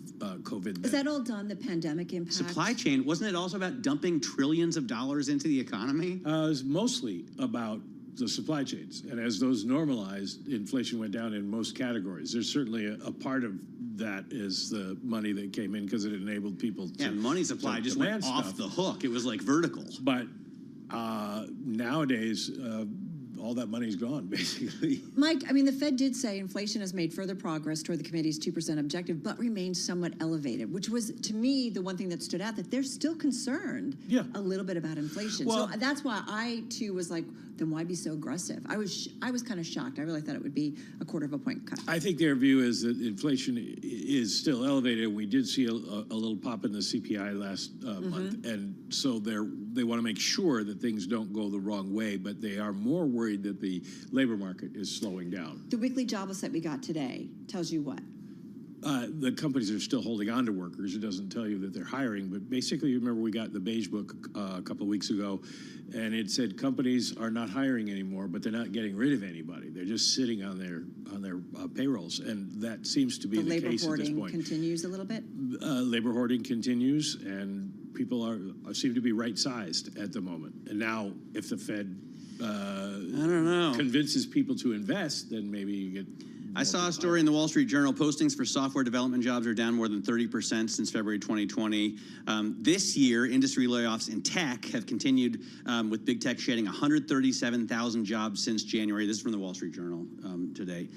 COVID. Is that all done, the pandemic impact? Supply chain, wasn't it also about dumping trillions of dollars into the economy? It was mostly about the supply chains. And as those normalized, inflation went down in most categories. There's certainly a part of that is the money that came in because it enabled people to. Yeah, money supply just went off the hook. It was like vertical. But nowadays, all that money's gone, basically. Mike, I mean, the Fed did say inflation has made further progress toward the committee's 2% objective, but remains somewhat elevated, which was, to me, the one thing that stood out, that they're still concerned a little bit about inflation. Well, so that's why I, too, was like, then why be so aggressive? I was kind of shocked. I really thought it would be a 1/4 point cut. I think their view is that inflation is still elevated. We did see a little pop in the CPI last month, and so they want to make sure that things don't go the wrong way, but they are more worried that the labor market is slowing down. The weekly jobless that we got today tells you what? The companies are still holding on to workers. It doesn't tell you that they're hiring, but basically, remember we got the Beige Book a couple of weeks ago, and it said companies are not hiring anymore, but they're not getting rid of anybody. They're just sitting on their payrolls, and that seems to be the case at this point. The labor hoarding continues a little bit? Labor hoarding continues, and people seem to be right-sized at the moment. And now, if the Fed I don't know, convinces people to invest, then maybe you get. I saw a story in the Wall Street Journal. Postings for software development jobs are down more than 30% since February 2020. This year, industry layoffs in tech have continued, with big tech shedding 137,000 jobs since January. This is from the Wall Street Journal today.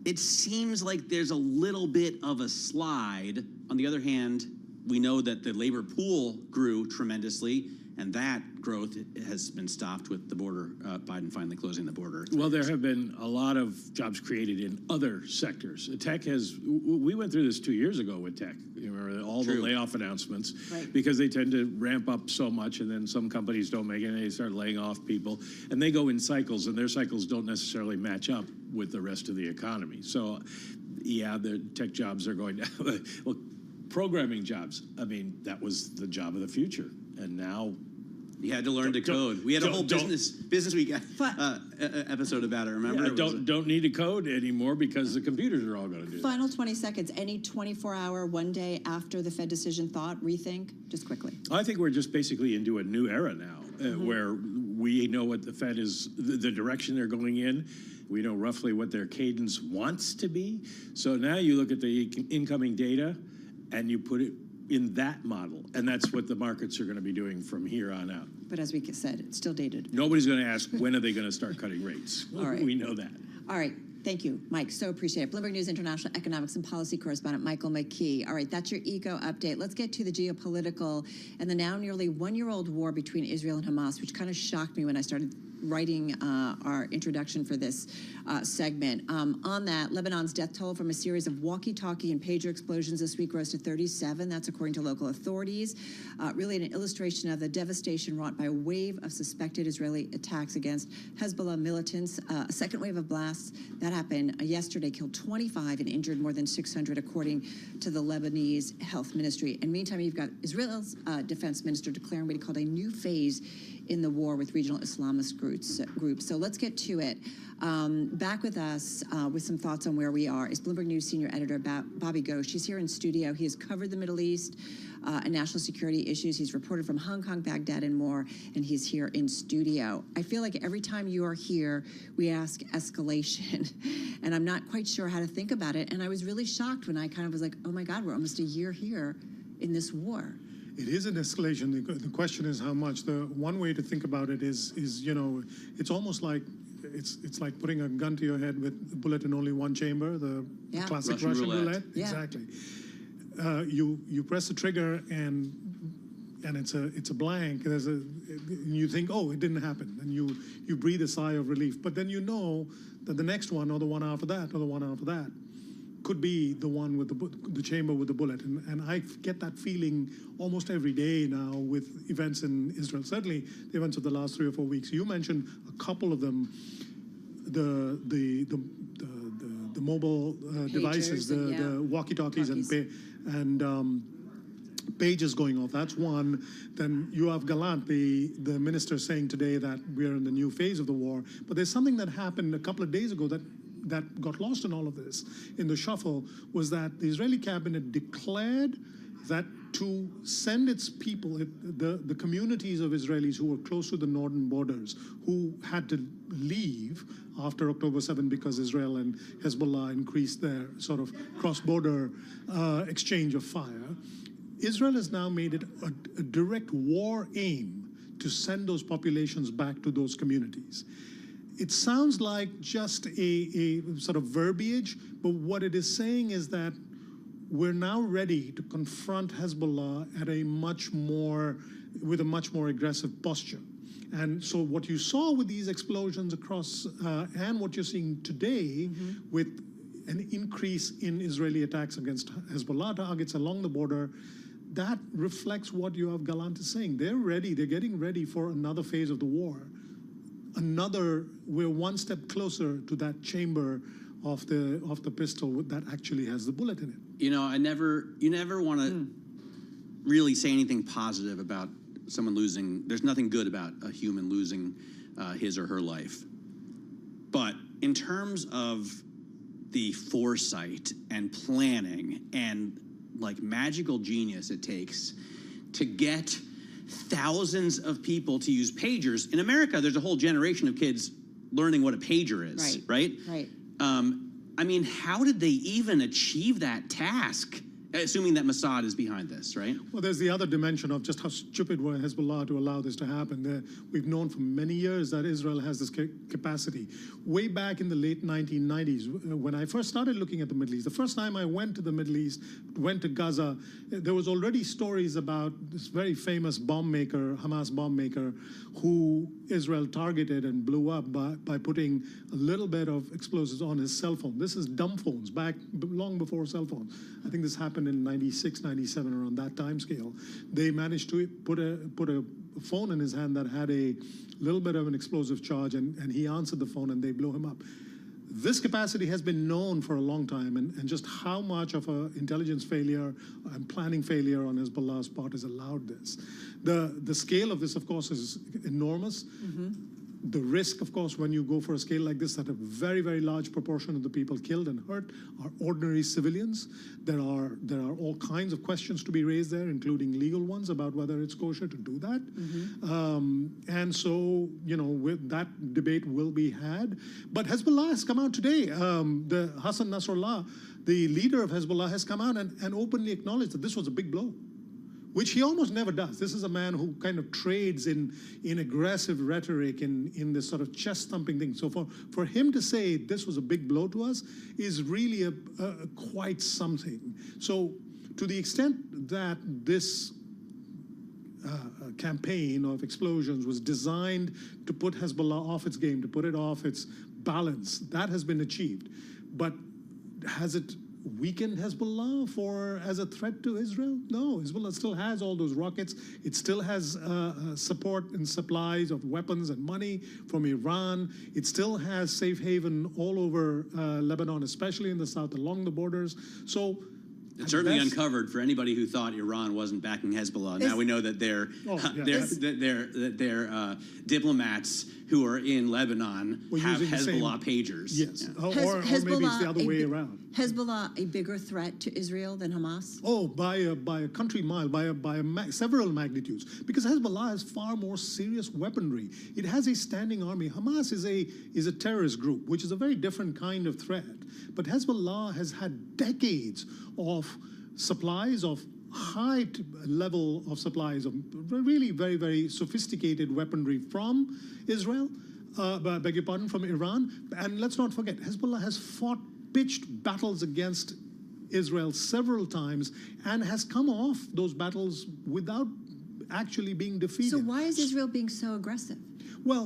It seems like there's a little bit of a slide. On the other hand, we know that the labor pool grew tremendously, and that growth has been stopped with the border, Biden finally closing the border. Well, there have been a lot of jobs created in other sectors. Tech we went through this 2 years ago with tech. You remember all the layoff announcements, because they tend to ramp up so much, and then some companies don't make it, and they start laying off people. And they go in cycles, and their cycles don't necessarily match up with the rest of the economy. So, yeah, the tech jobs are going down. Well, programming jobs, I mean, that was the job of the future. And now you had to learn to code. We had a whole business week episode about it. Remember? Don't need to code anymore because the computers are all going to do it. Final 20 seconds. Any 24-hour, one day after the Fed decision thought, rethink, just quickly. I think we're just basically into a new era now, where we know what the Fed is, the direction they're going in. We know roughly what their cadence wants to be. So now you look at the incoming data and you put it in that model, and that's what the markets are going to be doing from here on out. But as we said, it's still dated. Nobody's going to ask, when are they going to start cutting rates? All right. We know that. All right. Thank you, Mike. So appreciate it. Bloomberg News International Economics and Policy Correspondent Michael McKee. All right, that's your eco update. Let's get to the geopolitical and the now nearly one-year-old war between Israel and Hamas, which kind of shocked me when I started writing our introduction for this segment. On that, Lebanon's death toll from a series of walkie-talkie and pager explosions this week rose to 37. That's according to local authorities. Really an illustration of the devastation wrought by a wave of suspected Israeli attacks against Hezbollah militants. A second wave of blasts that happened yesterday killed 25 and injured more than 600, according to the Lebanese Health Ministry. And meantime, you've got Israel's defense minister declaring what he called a new phase in the war with regional Islamist groups. So let's get to it. Back with us with some thoughts on where we are is Bloomberg News senior editor Bobby Ghosh. He's here in studio. He has covered the Middle East and national security issues. He's reported from Hong Kong, Baghdad, and more, and he's here in studio. I feel like every time you are here, we ask escalation, and I'm not quite sure how to think about it. And I was really shocked when I kind of was like, oh my God, we're almost a year here in this war. It is an escalation. The question is how much. The one way to think about it is it's almost like it's like putting a gun to your head with a bullet in only one chamber. The classic Russian roulette. Yeah. Exactly. You press the trigger and it's a blank. You think, oh, it didn't happen, and you breathe a sigh of relief. But then you know that the next one, or the one after that, or the one after that, could be the one with the chamber with the bullet. And I get that feeling almost every day now with events in Israel, certainly the events of the last 3 or 4 weeks. You mentioned a couple of them, the mobile devices, the walkie-talkies and pages going off. That's one. Then you have Gallant, the minister, saying today that we're in the new phase of the war. But there's something that happened a couple of days ago that got lost in all of this, in the shuffle, was that the Israeli cabinet declared that to send its people, the communities of Israelis who were close to the northern borders, who had to leave after October 7 because Israel and Hezbollah increased their sort of cross-border exchange of fire, Israel has now made it a direct war aim to send those populations back to those communities. It sounds like just a sort of verbiage, but what it is saying is that we're now ready to confront Hezbollah with a much more aggressive posture. And so what you saw with these explosions across, and what you're seeing today with an increase in Israeli attacks against Hezbollah targets along the border, that reflects what Yoav Gallant is saying. They're ready, they're getting ready for another phase of the war. We're one step closer to that chamber of the pistol that actually has the bullet in it. You know, you never want to really say anything positive about someone losing. There's nothing good about a human losing his or her life. But in terms of the foresight and planning and like magical genius it takes to get thousands of people to use pagers. In America, there's a whole generation of kids learning what a pager is, right? Right. I mean, how did they even achieve that task? Assuming that Mossad is behind this, right? Well, there's the other dimension of just how stupid were Hezbollah to allow this to happen. We've known for many years that Israel has this capacity. Way back in the late 1990s, when I first started looking at the Middle East, the first time I went to the Middle East, went to Gaza, there was already stories about this very famous bomb maker, Hamas bomb maker, who Israel targeted and blew up by putting a little bit of explosives on his cell phone. This is dumb phones, back long before cell phones. I think this happened in 96, 97, around that time scale. They managed to put a phone in his hand that had a little bit of an explosive charge, and he answered the phone and they blew him up. This capacity has been known for a long time, and just how much of an intelligence failure and planning failure on Hezbollah's part has allowed this. The scale of this, of course, is enormous. The risk, of course, when you go for a scale like this, that a very, very large proportion of the people killed and hurt are ordinary civilians. There are all kinds of questions to be raised there, including legal ones about whether it's kosher to do that. And so, that debate will be had. But Hezbollah has come out today. The Hassan Nasrallah, the leader of Hezbollah, has come out and openly acknowledged that this was a big blow, which he almost never does. This is a man who kind of trades in aggressive rhetoric, in this sort of chest-thumping thing. So for him to say this was a big blow to us is really quite something. So to the extent that this campaign of explosions was designed to put Hezbollah off its game, to put it off its balance, that has been achieved. But has it weakened Hezbollah as a threat to Israel? No, Hezbollah still has all those rockets. It still has support and supplies of weapons and money from Iran. It still has safe haven all over Lebanon, especially in the south along the borders. So it's certainly uncovered for anybody who thought Iran wasn't backing Hezbollah. Now we know that their diplomats who are in Lebanon We're have using the same- Hezbollah pagers. Yes, Yeah. or maybe it's the other way around. Hezbollah a bigger threat to Israel than Hamas? Oh, by a country mile, several magnitudes. Because Hezbollah has far more serious weaponry. It has a standing army. Hamas is a terrorist group, which is a very different kind of threat. But Hezbollah has had decades of supplies of high level of supplies of really very, very sophisticated weaponry from Israel, beg your pardon, from Iran. And let's not forget, Hezbollah has pitched battles against Israel several times and has come off those battles without actually being defeated. So why is Israel being so aggressive? Well,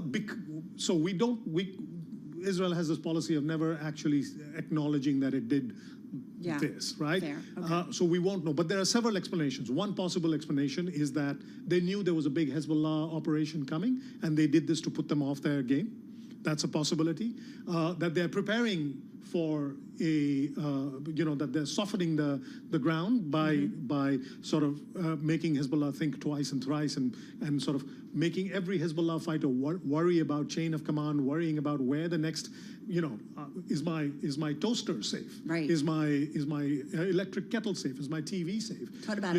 Israel has this policy of never actually acknowledging that it did this, right? Fair. Okay. So we won't know. But there are several explanations. One possible explanation is that they knew there was a big Hezbollah operation coming, and they did this to put them off their game. That's a possibility. That they're preparing for that they're softening the ground by sort of making Hezbollah think twice and thrice and sort of making every Hezbollah fighter worry about chain of command, worrying about where the next, is my toaster safe? Right. Is my electric kettle safe? Is my TV safe? Talk about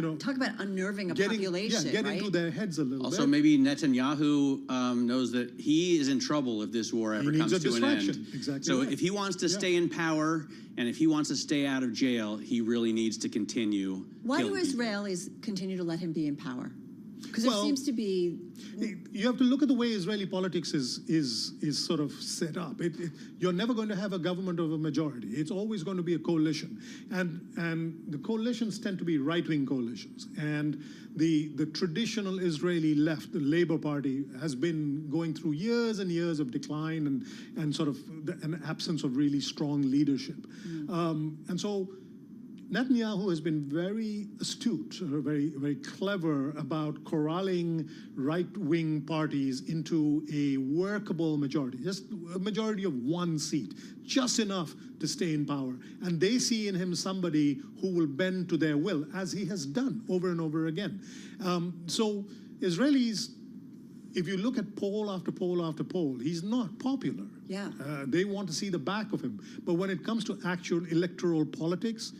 unnerving a population, get right? into their heads a little Also, bit. maybe Netanyahu knows that he is in trouble if this war ever needs comes a to an end. distraction. Exactly So right. if he wants to stay in power and if he wants to stay out of jail, he really needs to continue. Why do killing people. Israelis continue to let him be in power? Because Well, it seems to be. You have to look at the way Israeli politics is sort of set up. You're never going to have a government of a majority. It's always going to be a coalition, and the coalitions tend to be right-wing coalitions. And the traditional Israeli left, the Labour Party, has been going through years and years of decline and sort of an absence of really strong leadership. And so Netanyahu has been very astute, very, very clever about corralling right-wing parties into a workable majority, just a majority of one seat, just enough to stay in power. And they see in him somebody who will bend to their will, as he has done over and over again. So Israelis, if you look at poll after poll after poll, he's not popular. Yeah. They want to see the back of him. But when it comes to actual electoral politics,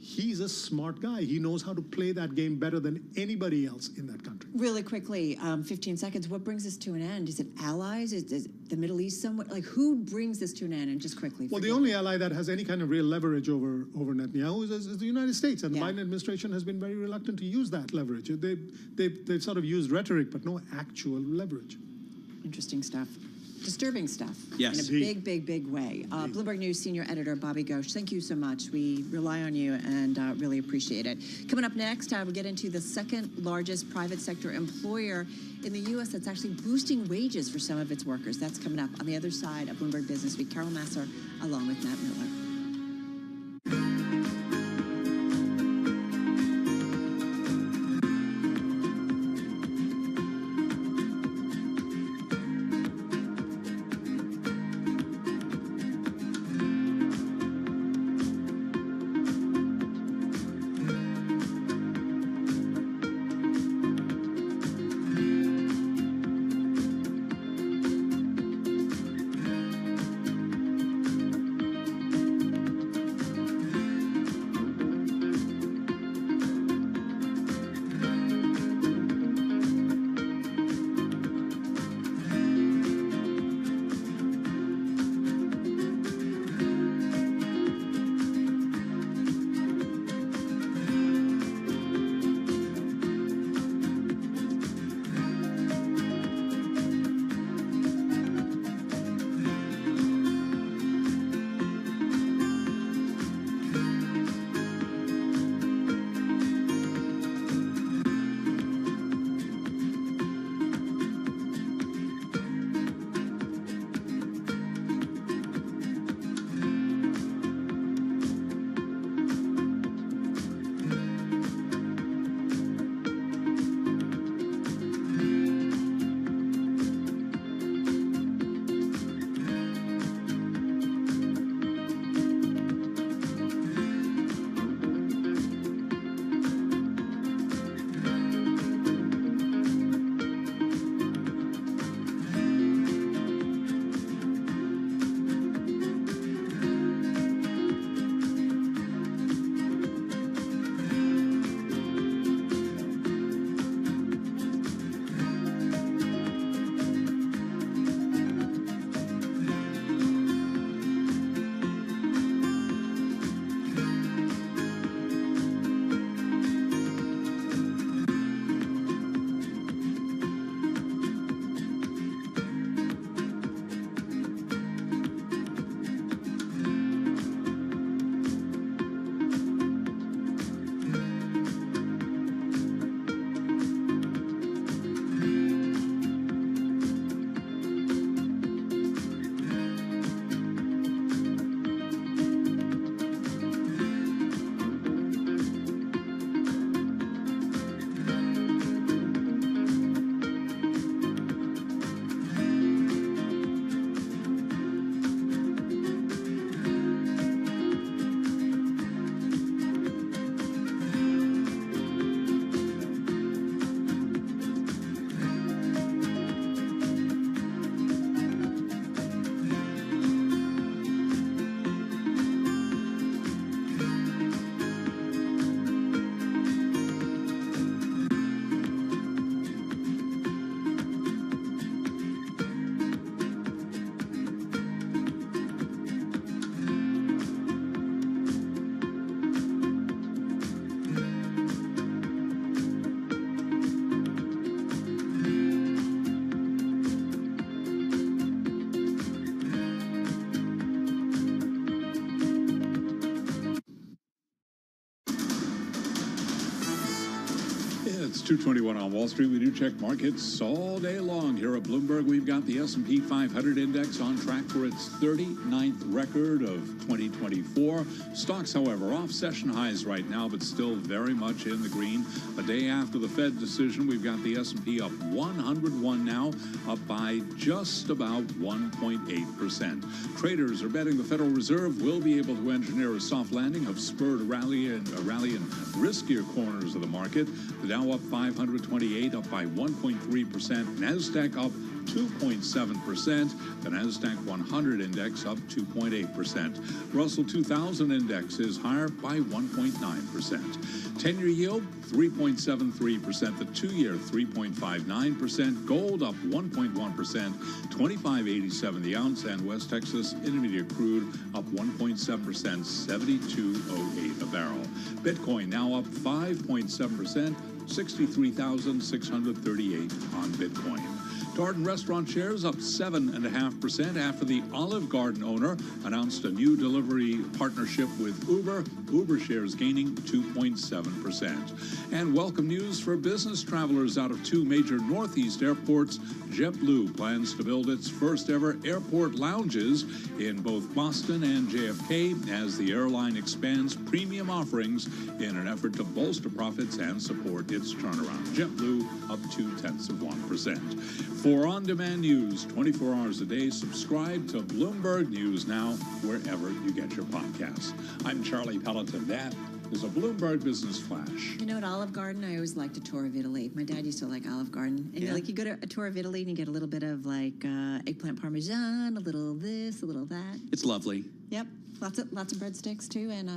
he's a smart guy. He knows how to play that game better than anybody else in that country. Really quickly, 15 seconds. What brings this to an end? Is it allies? Is the Middle East somewhat? Like, who brings this to an end? And just quickly. Well, the only ally that has any kind of real leverage over Netanyahu is the United States, and the Biden administration has been very reluctant to use that leverage. They've sort of used rhetoric, but no actual leverage. Interesting stuff. Disturbing stuff. Yes. In a big, big, big way. Bloomberg News senior editor Bobby Ghosh, thank you so much. We rely on you and really appreciate it. Coming up next, we'll get into the second largest private sector employer in the U.S. that's actually boosting wages for some of its workers. That's coming up on the other side of Bloomberg Business Week. Carol Massar along with Matt Miller. 2:21 on Wall Street. We do check markets all day long here at Bloomberg. We've got the S&P 500 index on track for its 39th record of 2024. Stocks, however, off session highs right now, but still very much in the green. A day after the Fed decision, we've got the S&P up 101 now, up by just about 1.8%. Traders are betting the Federal Reserve will be able to engineer a soft landing, have spurred a rally in riskier corners of the market. The Dow up 528, up by 1.3%. NASDAQ up 2.7%. The NASDAQ 100 index up 2.8%. Russell 2000 index is higher by 1.9%. 10-year yield 3.73%. The 2-year 3.59%. Gold up 1.1%. 25.87 the ounce. And West Texas Intermediate crude up 1.7%. 72.08 a barrel. Bitcoin now up 5.7%. 63,638 on Bitcoin. Darden restaurant shares up 7.5% after the Olive Garden owner announced a new delivery partnership with Uber. Uber shares gaining 2.7%. And welcome news for business travelers out of two major Northeast airports. JetBlue plans to build its first ever airport lounges in both Boston and JFK as the airline expands premium offerings in an effort to bolster profits and support its turnaround. JetBlue up 0.2%. For on-demand news 24 hours a day, subscribe to Bloomberg News Now wherever you get your podcasts. I'm Charlie Pelleton. That is a Bloomberg Business Flash. You know, at Olive Garden, I always liked a tour of Italy. My dad used to like Olive Garden. And you go to a tour of Italy and you get a little bit of like eggplant parmesan, a little this, a little that. It's lovely. Yep. Lots of breadsticks too, and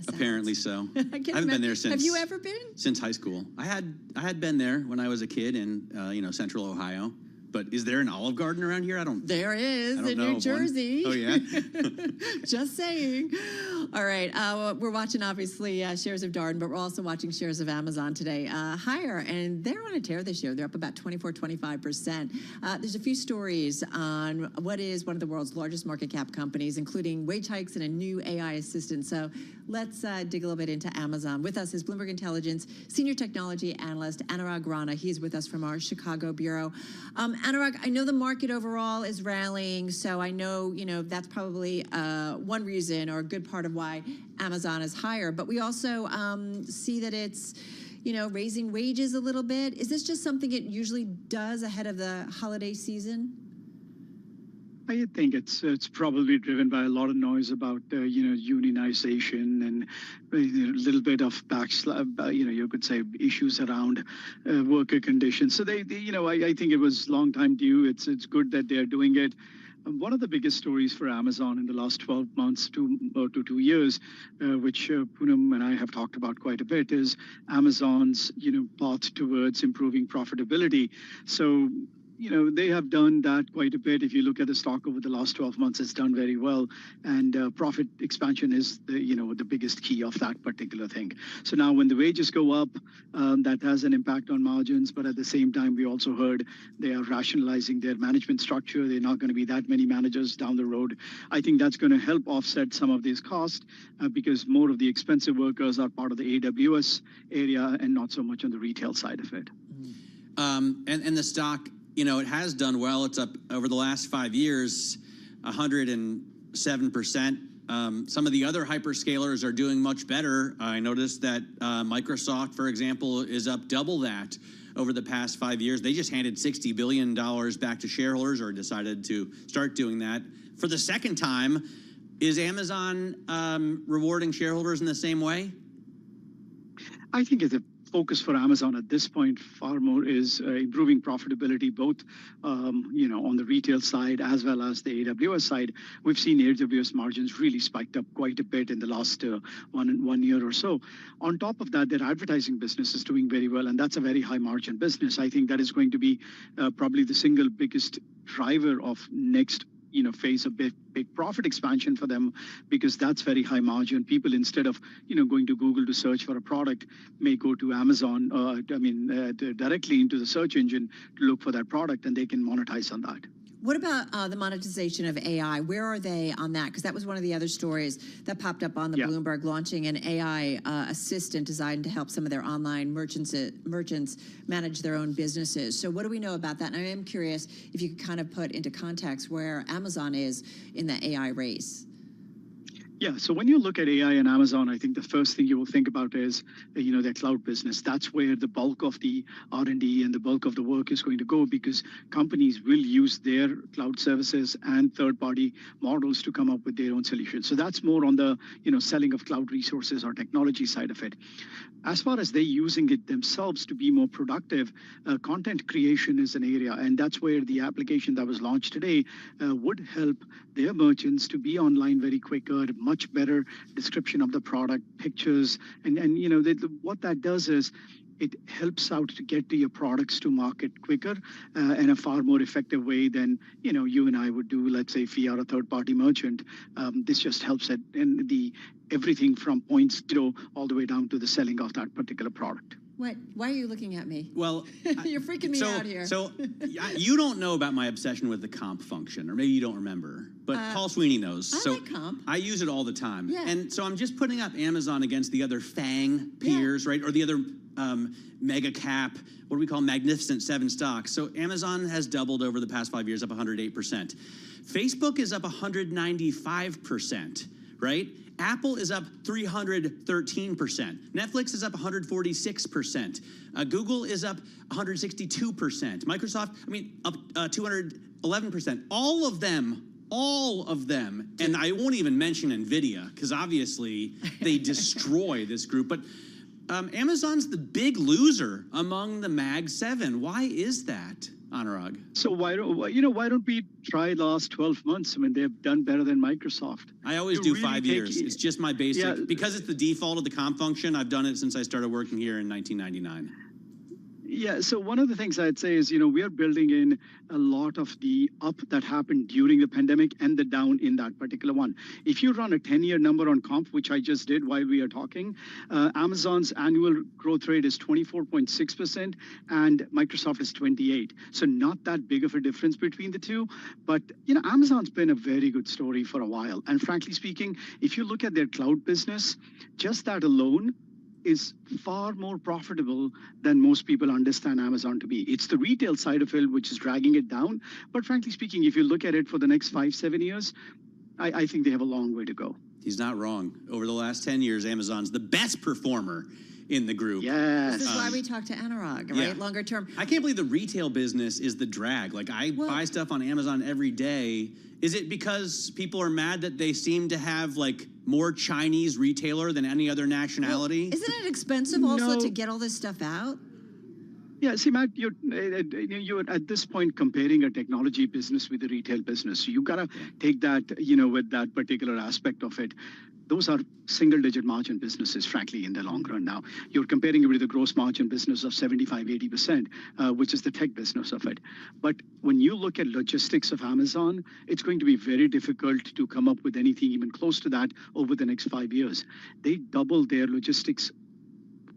apparently so. I haven't been there since. Have you ever been? Since high school. I had been there when I was a kid in Central Ohio. But is there an Olive Garden around here? There is in New Jersey. Oh, yeah? Just saying. All right. We're watching, obviously, shares of Darden, but we're also watching shares of Amazon today higher. And they're on a tear this year. They're up about 25%. There's a few stories on what is one of the world's largest market cap companies, including wage hikes and a new AI assistant. So let's dig a little bit into Amazon. With us is Bloomberg Intelligence Senior Technology Analyst Anurag Rana. He's with us from our Chicago bureau. Anurag, I know the market overall is rallying, so I know, that's probably one reason or a good part of why Amazon is higher. But we also see that it's, raising wages a little bit. Is this just something it usually does ahead of the holiday season? I think it's probably driven by a lot of noise about unionization and a little bit of you could say issues around worker conditions. So they I think it was long time due. It's good that they're doing it. One of the biggest stories for Amazon in the last 12 months to 2 years, which Poonam and I have talked about quite a bit, is Amazon's path towards improving profitability. So they have done that quite a bit. If you look at the stock over the last 12 months, it's done very well. And profit expansion is the biggest key of that particular thing. So now when the wages go up, that has an impact on margins. But at the same time, we also heard they are rationalizing their management structure. They're not going to be that many managers down the road. I think that's going to help offset some of these costs because more of the expensive workers are part of the AWS area and not so much on the retail side of it. And the stock, it has done well. It's up over the last 5 years, 107%. Some of the other hyperscalers are doing much better. I noticed that Microsoft, for example, is up double that over the past 5 years. They just handed $60 billion back to shareholders or decided to start doing that for the second time. Is Amazon rewarding shareholders in the same way? I think it's a focus for Amazon at this point far more is improving profitability, both on the retail side as well as the AWS side. We've seen AWS margins really spiked up quite a bit in the last 1 year or so. On top of that, their advertising business is doing very well, and that's a very high margin business. I think that is going to be probably the single biggest driver of next phase of big profit expansion for them, because that's very high margin. People, instead of going to Google to search for a product, may go to Amazon, directly into the search engine to look for that product, and they can monetize on that. What about the monetization of AI? Where are they on that? Because that was one of the other stories that popped up on the Bloomberg, launching an AI assistant designed to help some of their online merchants manage their own businesses. So what do we know about that? And I am curious if you could kind of put into context where Amazon is in the AI race. Yeah, so when you look at AI and Amazon, I think the first thing you will think about is, their cloud business. That's where the bulk of the R&D and the bulk of the work is going to go, because companies will use their cloud services and third-party models to come up with their own solutions. So that's more on the, selling of cloud resources or technology side of it. As far as they using it themselves to be more productive, content creation is an area, and that's where the application that was launched today would help their merchants to be online very quicker, much better description of the product, pictures, and what that does is it helps out to get to your products to market quicker in a far more effective way than you and I would do. Let's say if we are a third-party merchant, this just helps it in the everything from points all the way down to the selling of that particular product. What? Why are you looking at me? Well, you're freaking me out here. So you don't know about my obsession with the comp function, or maybe you don't remember, but Paul Sweeney knows. I like comp. I use it all the time. Yeah. And so I'm just putting up Amazon against the other FANG peers, right? Or the other mega cap, what do we call Magnificent Seven stocks. So Amazon has doubled over the past 5 years, up 108%. Facebook is up 195%, right? Apple is up 313%. Netflix is up 146%. Google is up 162%. Microsoft, up 211%. All of them, and I won't even mention NVIDIA, because obviously they destroy this group, but Amazon's the big loser among the Mag 7. Why is that, Anurag? So why don't we try the last 12 months? They've done better than Microsoft. I always do 5 years. It's just my basic, because it's the default of the comp function. I've done it since I started working here in 1999. Yeah, so one of the things I'd say is, we are building in a lot of the up that happened during the pandemic and the down in that particular one. If you run a 10-year number on comp, which I just did while we are talking, Amazon's annual growth rate is 24.6% and Microsoft is 28%. So not that big of a difference between the two. But, Amazon's been a very good story for a while. And frankly speaking, if you look at their cloud business, just that alone is far more profitable than most people understand Amazon to be. It's the retail side of it which is dragging it down. But frankly speaking, if you look at it for the next 5-7 years, I think they have a long way to go. He's not wrong. Over the last 10 years, Amazon's the best performer in the group. Yes. This is why we talk to Anurag, right? Yeah. Longer term. I can't believe the retail business is the drag. Like, I buy stuff on Amazon every day. Is it because people are mad that they seem to have more Chinese retailer than any other nationality? Well, isn't it expensive also to get all this stuff out? Yeah, see, Matt, you're at this point comparing a technology business with a retail business. So you got to take that, with that particular aspect of it. Those are single-digit margin businesses, frankly, in the long run now. You're comparing it with a gross margin business of 75-80%, which is the tech business of it. But when you look at logistics of Amazon, it's going to be very difficult to come up with anything even close to that over the next 5 years. They doubled their logistics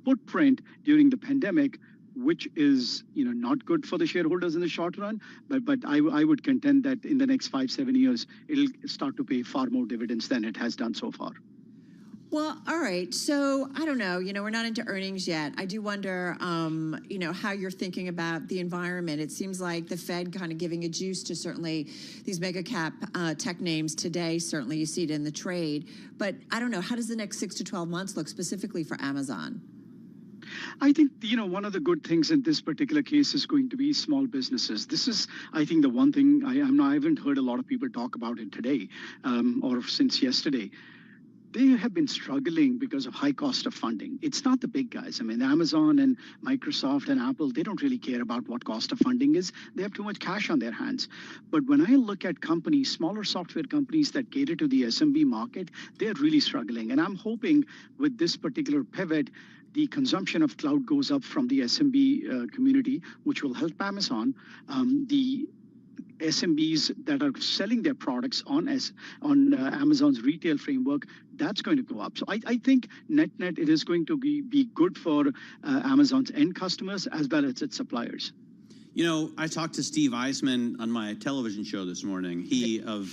footprint during the pandemic, which is not good for the shareholders in the short run, but I would contend that in the next 5-7 years it'll start to pay far more dividends than it has done so far. Well, all right. So I don't know. We're not into earnings yet. I do wonder, how you're thinking about the environment. It seems like the Fed kind of giving a juice to certainly these mega cap tech names today. Certainly, you see it in the trade. But I don't know. How does the next 6 to 12 months look specifically for Amazon? I think, one of the good things in this particular case is going to be small businesses. This is, I think, the one thing I haven't heard a lot of people talk about it today or since yesterday. They have been struggling because of high cost of funding. It's not the big guys. Amazon and Microsoft and Apple, they don't really care about what cost of funding is. They have too much cash on their hands. But when I look at companies, smaller software companies that cater to the SMB market, they're really struggling. And I'm hoping with this particular pivot, the consumption of cloud goes up from the SMB community, which will help Amazon. The SMBs that are selling their products on Amazon's retail framework, that's going to go up. So I think net it is going to be good for Amazon's end customers as well as its suppliers. You know, I talked to Steve Eisman on my television show this morning. He of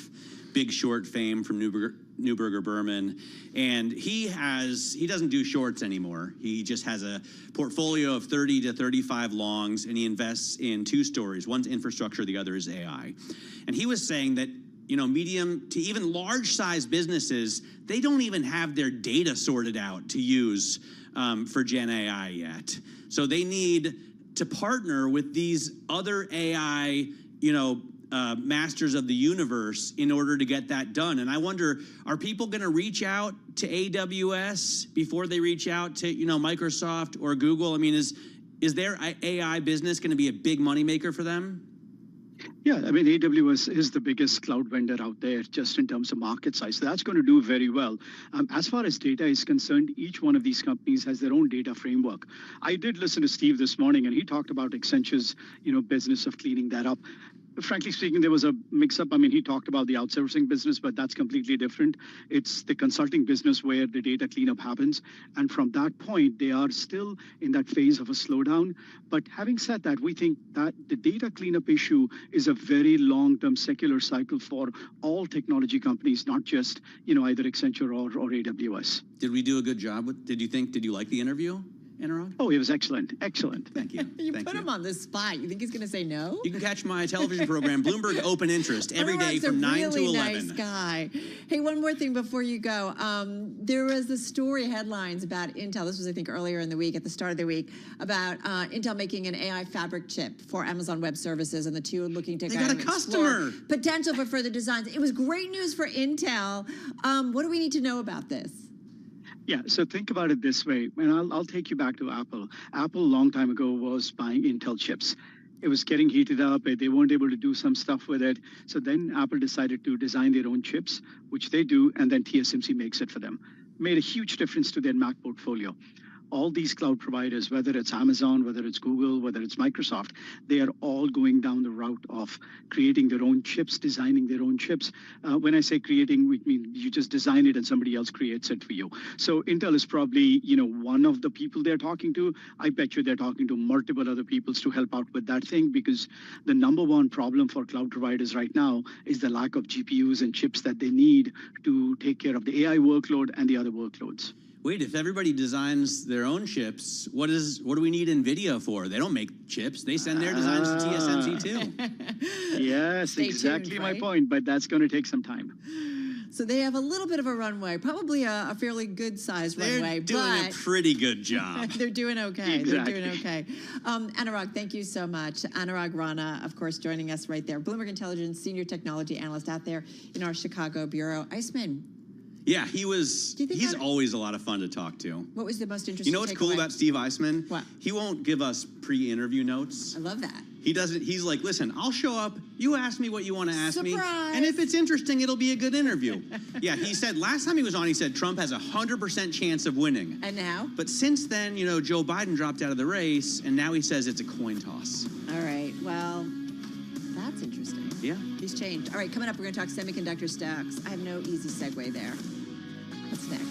Big Short fame from Neuberger Berman, and he doesn't do shorts anymore. He just has a portfolio of 30 to 35 longs, and he invests in two stories. One's infrastructure, the other is AI. And he was saying that, you know, medium to even large size businesses, they don't even have their data sorted out to use for Gen AI yet. So they need to partner with these other AI, you know, masters of the universe in order to get that done. And I wonder, are people going to reach out to AWS before they reach out to, you know, Microsoft or Google? I mean, is their AI business going to be a big moneymaker for them? Yeah, I mean, AWS is the biggest cloud vendor out there just in terms of market size. So that's going to do very well. As far as data is concerned, each one of these companies has their own data framework. I did listen to Steve this morning, and he talked about Accenture's, you know, business of cleaning that up. Frankly speaking, there was a mix-up. I mean, he talked about the outsourcing business, but that's completely different. It's the consulting business where the data cleanup happens. And from that point, they are still in that phase of a slowdown. But having said that, we think that the data cleanup issue is a very long-term secular cycle for all technology companies, not just, you know, either Accenture or AWS. Did we do a good job? Did you like the interview, Anurag? Oh, it was excellent. Excellent. Thank you. You put him on the spot. You think he's going to say no? You can catch my television program, Bloomberg Open Interest, every day from 9 to 11. Really nice guy. Hey, one more thing before you go. There was the story headlines about Intel. This was, I think, earlier in the week, at the start of the week, about Intel making an AI fabric chip for Amazon Web Services, and the two are looking to got a customer. Potential for further designs. It was great news for Intel. What do we need to know about this? Yeah, so think about it this way, and I'll take you back to Apple. Apple, a long time ago, was buying Intel chips. It was getting heated up. They weren't able to do some stuff with it. So then Apple decided to design their own chips, which they do, and then TSMC makes it for them. Made a huge difference to their Mac portfolio. All these cloud providers, whether it's Amazon, whether it's Google, whether it's Microsoft, they are all going down the route of creating their own chips, designing their own chips. When I say creating, we mean you just design it and somebody else creates it for you. So Intel is probably, you know, one of the people they're talking to. I bet you they're talking to multiple other people to help out with that thing, because the number one problem for cloud providers right now is the lack of GPUs and chips that they need to take care of the AI workload and the other workloads. Wait, if everybody designs their own chips, what do we need NVIDIA for? They don't make chips. They send their designs to TSMC too. Yes, exactly tuned, right? My point, but that's going to take some time. So they have a little bit of a runway, probably a fairly good-sized runway. They're doing a pretty good job. They're doing okay. Exactly. They're doing okay. Anurag, thank you so much. Anurag Rana, of course, joining us right there. Bloomberg Intelligence Senior Technology Analyst out there in our Chicago bureau. Eisman. Yeah, he's always a lot of fun to talk to. What was the most interesting? You know what's cool about Steve Eisman? What? He won't give us pre-interview notes. I love that. He doesn't. He's like, listen, I'll show up. You ask me what you want to ask me, Surprise. and if it's interesting, it'll be a good interview. Yeah, he said last time he was on, he said Trump has 100% chance of winning. And now? But since then, you know, Joe Biden dropped out of the race, and now he says it's a coin toss. All right. Well, that's interesting. Yeah. He's changed. All right. Coming up, we're going to talk semiconductor stocks. I have no easy segue there. What's next?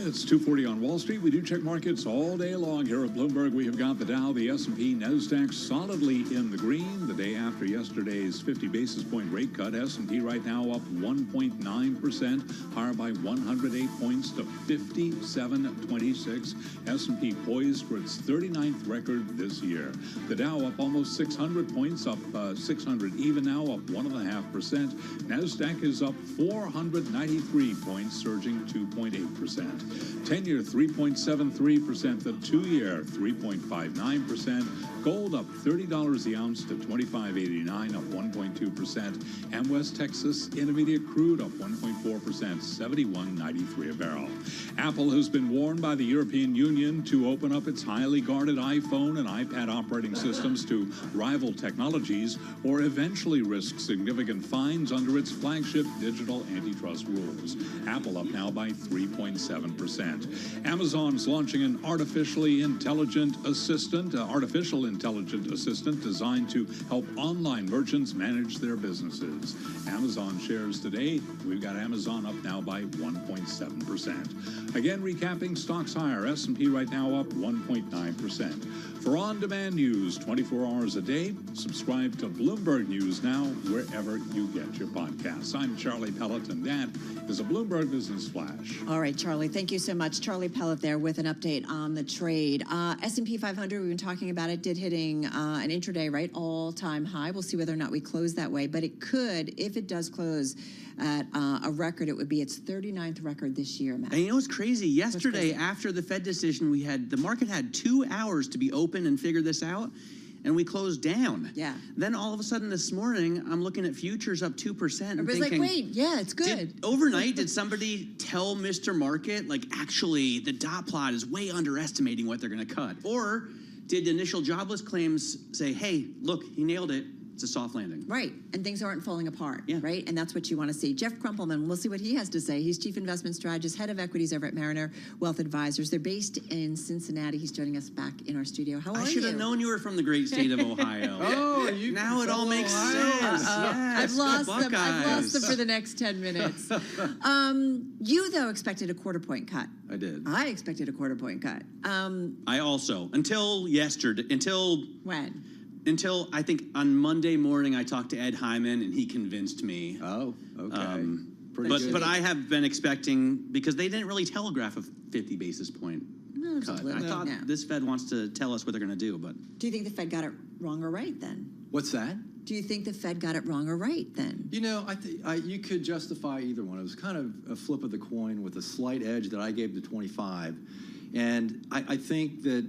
It's 2:40 on Wall Street. We do check markets all day long here at Bloomberg. We have got the Dow, the S&P, NASDAQ solidly in the green. The day after yesterday's 50 basis point rate cut, S&P right now up 1.9%, higher by 108 points to 5726. S&P poised for its 39th record this year. The Dow up almost 600 points, up 600 even now, up 1.5%. NASDAQ is up 493 points, surging 2.8%. 10-year 3.73%, the 2-year 3.59%. Gold up $30 the ounce to $25.89, up 1.2%. And West Texas Intermediate crude up 1.4%, $71.93 a barrel. Apple has been warned by the European Union to open up its highly guarded iPhone and iPad operating systems to rival technologies or eventually risk significant fines under its flagship digital antitrust rules. Apple up now by 3.7%. Amazon's launching an artificial intelligent assistant designed to help online merchants manage their businesses. Amazon shares today, we've got Amazon up now by 1.7%. Again, recapping stocks higher. S&P right now up 1.9%. For on-demand news 24 hours a day, subscribe to Bloomberg News Now wherever you get your podcasts. I'm Charlie Pellet, and that is a Bloomberg Business Flash. All right, Charlie, thank you so much. Charlie Pellet there with an update on the trade. S&P 500, we've been talking about it, did hitting an intraday, right, all-time high. We'll see whether or not we close that way, but it could, if it does close at a record, it would be its 39th record this year, Matt. And you know what's crazy? Yesterday, after the Fed decision, the market had 2 hours to be open and figure this out, and we closed down. Yeah. Then all of a sudden this morning, I'm looking at futures up 2%. And Everybody's thinking, like, wait, yeah, it's good. Overnight, did somebody tell Mr. Market, like, actually, the dot plot is way underestimating what they're going to cut? Or did initial jobless claims say, hey, look, he nailed it. It's a soft landing. Right, and things aren't falling apart, right? And that's what you want to see. Jeff Crumpelman, we'll see what he has to say. He's Chief Investment Strategist, Head of Equities over at Mariner Wealth Advisors. They're based in Cincinnati. He's joining us back in our studio. How are you? I should have known you were from the great state of Ohio. Now it all makes sense. Yes, I've lost them. I've lost them Buckeyes. for the next 10 minutes. You, though, expected a quarter-point cut. I did. I expected a quarter-point cut. I also, until yesterday, When? Until I think on Monday morning, I talked to Ed Hyman and he convinced me. Oh, okay. But I have been expecting, because they didn't really telegraph a 50 basis point cut. I thought this Fed wants to tell us what they're going to do, but. Do you think the Fed got it wrong or right then? What's that? Do you think the Fed got it wrong or right then? You know, you could justify either one. It was kind of a flip of the coin with a slight edge that I gave to 25. And I think that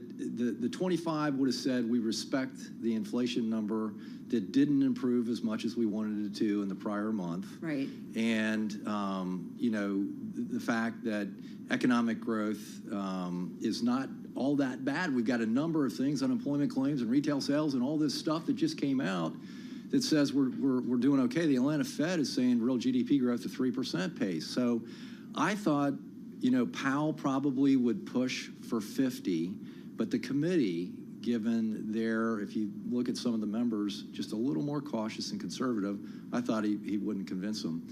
the 25 would have said we respect the inflation number that didn't improve as much as we wanted it to in the prior month. Right. And, you know, the fact that economic growth is not all that bad. We've got a number of things, unemployment claims and retail sales and all this stuff that just came out that says we're doing okay. The Atlanta Fed is saying real GDP growth at 3% pace. So I thought, you know, Powell probably would push for 50, but the committee, given their, if you look at some of the members, just a little more cautious and conservative, I thought he wouldn't convince them.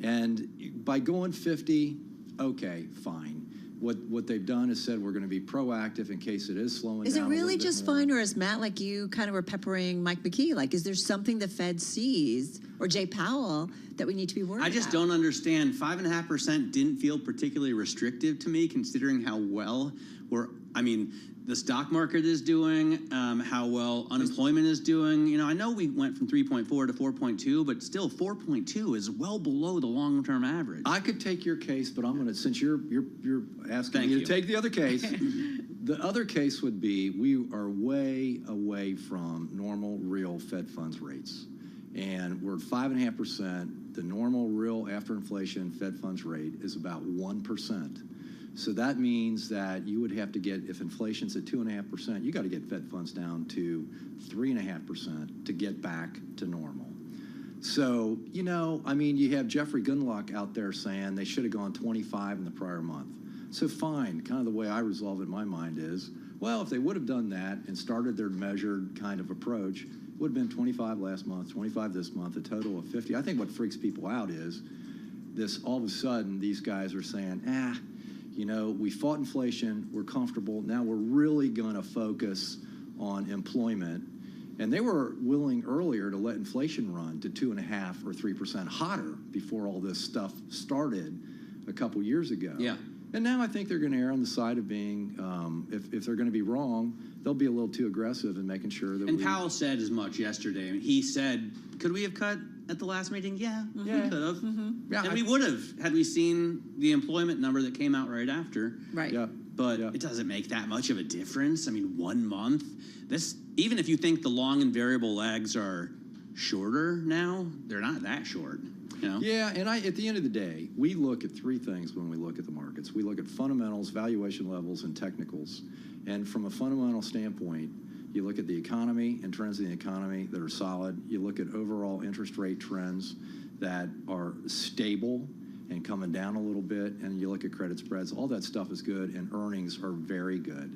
And by going 50, okay, fine. What they've done is said we're going to be proactive in case it is slowing down. Is it a really little bit just more. fine, or is Matt, like you, kind of were peppering Mike McKee? Like, is there something the Fed sees, or Jay Powell, that we need to be worried about? I just don't understand. 5.5% didn't feel particularly restrictive to me, considering how well the stock market is doing, how well unemployment is doing. You know, I know we went from 3.4 to 4.2, but still 4.2 is well below the long-term average. I could take your case, but I'm going to, since you're asking me to take the other case, the other case would be we are way away from normal real Fed funds rates. And we're at 5.5%. The normal real after inflation Fed funds rate is about 1%. So that means that you would have to get, if inflation's at 2.5%, you got to get Fed funds down to 3.5% to get back to normal. So, you know, I mean, you have Jeffrey Gundlach out there saying they should have gone 25 in the prior month. So fine, kind of the way I resolve it in my mind is, well, if they would have done that and started their measured kind of approach, it would have been 25 last month, 25 this month, a total of 50. I think what freaks people out is this, all of a sudden, these guys are saying, We fought inflation, we're comfortable, now we're really going to focus on employment. And they were willing earlier to let inflation run to 2.5% or 3% hotter before all this stuff started a couple years ago. Yeah. And now I think they're going to err on the side of being, if they're going to be wrong, they'll be a little too aggressive in making sure that. And Powell said as much yesterday. I mean, he said, "Could we have cut at the last meeting?" Yeah, we could have. Yeah, and we would have had we seen the employment number that came out right after. Right. Yeah. But it doesn't make that much of a difference. I mean, 1 month. This, even if you think the long and variable lags are shorter now, they're not that short. Yeah, and at the end of the day, we look at three things when we look at the markets. We look at fundamentals, valuation levels, and technicals. And from a fundamental standpoint, you look at the economy and trends in the economy that are solid. You look at overall interest rate trends that are stable and coming down a little bit, and you look at credit spreads. All that stuff is good, and earnings are very good.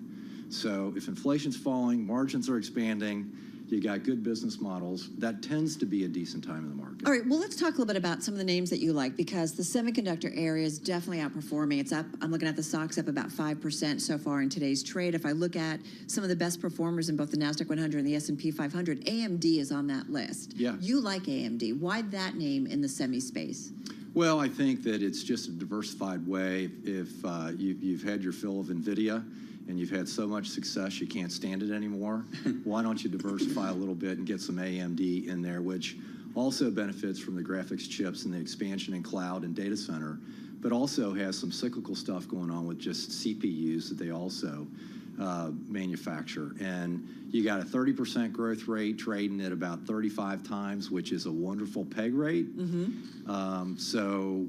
So if inflation's falling, margins are expanding, you got good business models, that tends to be a decent time in the market. All right, well, let's talk a little bit about some of the names that you like, because the semiconductor area is definitely outperforming. It's up, I'm looking at the stocks up about 5% so far in today's trade. If I look at some of the best performers in both the NASDAQ 100 and the S&P 500, AMD is on that list. Yeah. You like AMD. Why that name in the semi space? Well, I think that it's just a diversified way. If you've had your fill of NVIDIA, and you've had so much success you can't stand it anymore, why don't you diversify a little bit and get some AMD in there, which also benefits from the graphics chips and the expansion in cloud and data center, but also has some cyclical stuff going on with just CPUs that they also manufacture. And you got a 30% growth rate trading at about 35 times, which is a wonderful peg rate. So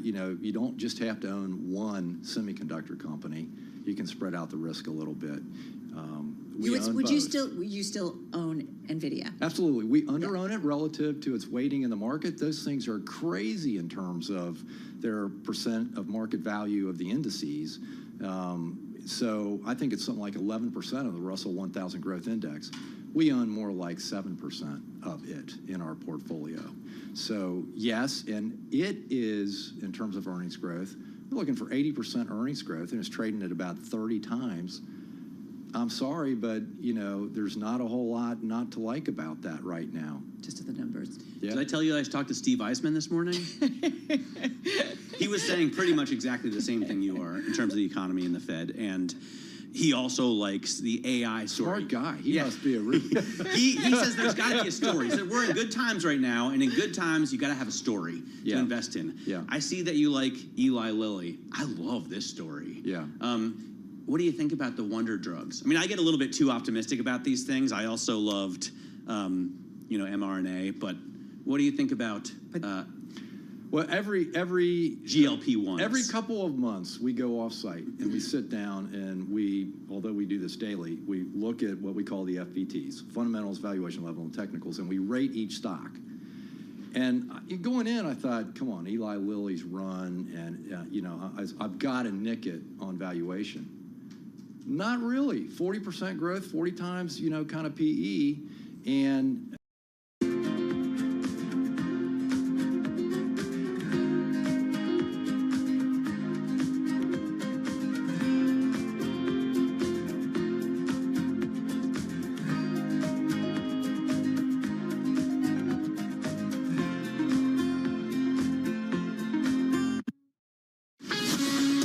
you don't just have to own one semiconductor company. You can spread out the risk a little bit. Would you still own NVIDIA? Absolutely. We under-own it relative to its weighting in the market. Those things are crazy in terms of their percent of market value of the indices. So I think it's something like 11% of the Russell 1000 Growth Index. We own more like 7% of it in our portfolio. So yes, and it is, in terms of earnings growth, we're looking for 80% earnings growth, and it's trading at about 30 times. I'm sorry, but, there's not a whole lot not to like about that right now. Just at the numbers. Yeah. Did I tell you I talked to Steve Eisman this morning? He was saying pretty much exactly the same thing you are in terms of the economy and the Fed, and he also likes the AI story. Smart guy. He must be a really... he says there's got to be a story. He said we're in good times right now, and in good times, you got to have a story to invest in. Yeah. I see that you like Eli Lilly. I love this story. Yeah. What do you think about the wonder drugs? I mean, I get a little bit too optimistic about these things. I also loved, mRNA, but what do you think about... Well, every GLP-1s. Every couple of months, we go off-site and we sit down and although we do this daily, we look at what we call the FVTs, fundamentals, valuation level, and technicals, and we rate each stock. And going in, I thought, come on, Eli Lilly's run, and I've got to nick it on valuation. Not really. 40% growth, 40 times, kind of PE, and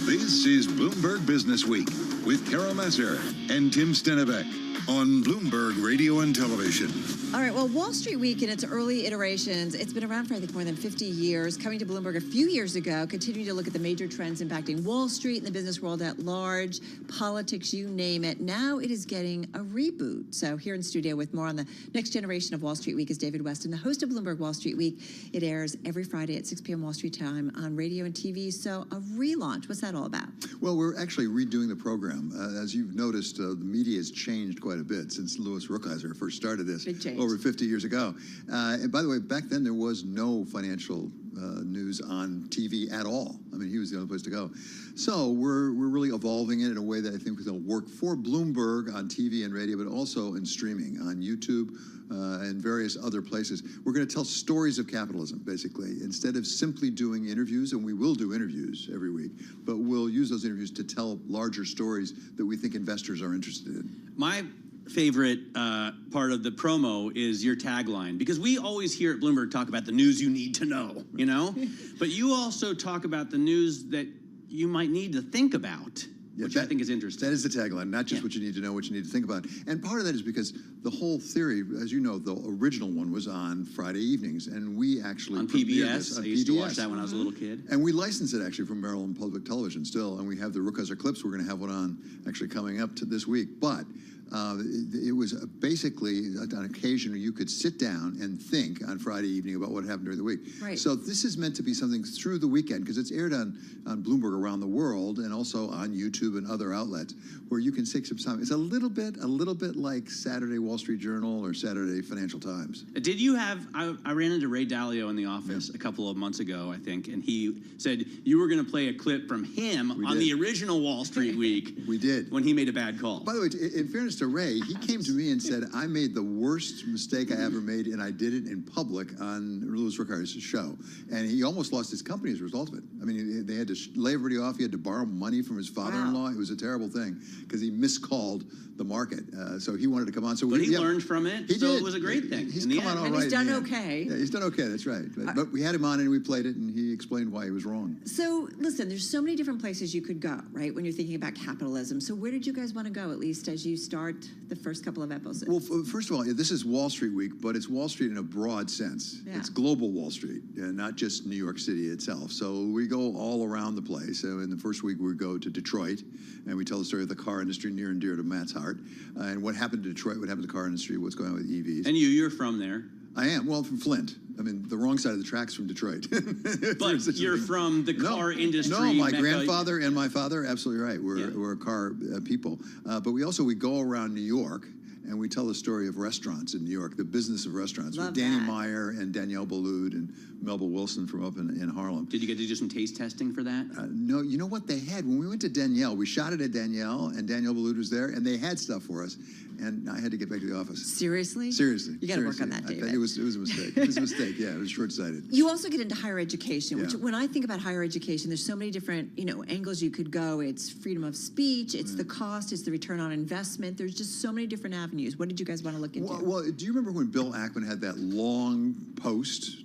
This is Bloomberg Business Week with Carol Messer and Tim Stennebeck on Bloomberg Radio and Television. All right, well, Wall Street Week in its early iterations, it's been around for, I think, more than 50 years. Coming to Bloomberg a few years ago, continuing to look at the major trends impacting Wall Street and the business world at large, politics, you name it. Now it is getting a reboot. So here in studio with more on the next generation of Wall Street Week is David Weston, the host of Bloomberg Wall Street Week. It airs every Friday at 6 p.m. Wall Street time on radio and TV. So a relaunch, what's that all about? Well, we're actually redoing the program. As you've noticed, the media has changed quite a bit since Louis Rukeyser first started this over 50 years ago. And by the way, back then there was no financial news on TV at all. I mean, he was the only place to go. So we're really evolving it in a way that I think will work for Bloomberg on TV and radio, but also in streaming on YouTube and various other places. We're going to tell stories of capitalism, basically, instead of simply doing interviews, and we will do interviews every week, but we'll use those interviews to tell larger stories that we think investors are interested in. My favorite part of the promo is your tagline, because we always here at Bloomberg talk about the news you need to know, you know? But you also talk about the news that you might need to think about, which I think is interesting. That is the tagline, not just what you need to know, what you need to think about. And part of that is because the whole theory, as you know, the original one was on Friday evenings, and we actually on PBS. I used to watch that when I was a little kid. And we licensed it actually from Maryland Public Television still, and we have the Rookhauser clips. We're going to have one on actually coming up to this week. But it was basically an occasion where you could sit down and think on Friday evening about what happened during the week. Right. So this is meant to be something through the weekend, because it's aired on Bloomberg around the world and also on YouTube and other outlets where you can take some time. It's a little bit like Saturday Wall Street Journal or Saturday Financial Times. Did you have, I ran into Ray Dalio in the office a couple of months ago, I think, and he said you were going to play a clip from him on the original Wall Street Week. We did. When he made a bad call. By the way, in fairness to Ray, he came to me and said, I made the worst mistake I ever made, and I did it in public on Louis Ricard's show. And he almost lost his company as a result of it. I mean, they had to lay everybody off. He had to borrow money from his father-in-law. It was a terrible thing because he miscalled the market. So he wanted to come on. So but he learned from it, so it was a great thing. He's come on all right. And he's done okay. Yeah, he's done okay, that's right. But we had him on and we played it, and he explained why he was wrong. So listen, there's so many different places you could go, right, when you're thinking about capitalism. So where did you guys want to go, at least as you start the first couple of episodes? Well, first of all, this is Wall Street Week, but it's Wall Street in a broad sense. Yeah. It's global Wall Street, not just New York City itself. So we go all around the place. So in the first week, we go to Detroit, and we tell the story of the car industry, near and dear to Matt's heart, and what happened to Detroit, what happened to the car industry, what's going on with EVs. And you're from there. I am. Well, from Flint. I mean, the wrong side of the tracks from Detroit. But you're from the car industry. No, my grandfather and my father, absolutely right. We're car people. But we go around New York, and we tell the story of restaurants in New York, the business of restaurants, with Danny Meyer and Danielle Ballou and Melba Wilson from up in Harlem. Did you get to do some taste testing for that? No, you know what they had? When we went to Danielle, we shot it at Danielle, and Danielle Ballou was there, and they had stuff for us. And I had to get back to the office. Seriously? Seriously. You got to work on that, David. It was a mistake. It was a mistake, yeah. It was short-sighted. You also get into higher education, which when I think about higher education, there's so many different, angles you could go. It's freedom of speech, it's the cost, it's the return on investment. There's just so many different avenues. What did you guys want to look into? Well, do you remember when Bill Ackman had that long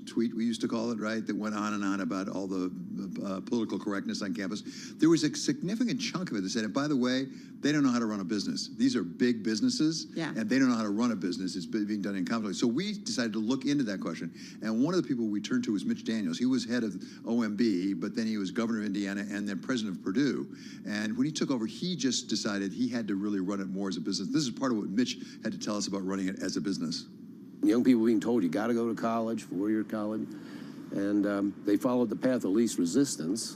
tweet, we used to call it, right, that went on and on about all the political correctness on campus? There was a significant chunk of it that said, and by the way, they don't know how to run a business. These are big businesses, and they don't know how to run a business. It's being done in conflict. So we decided to look into that question. And one of the people we turned to was Mitch Daniels. He was head of OMB, but then he was governor of Indiana and then president of Purdue. And when he took over, he just decided he had to really run it more as a business. This is part of what Mitch had to tell us about running it as a business. Young people being told you got to go to college, four-year college, and they followed the path of least resistance.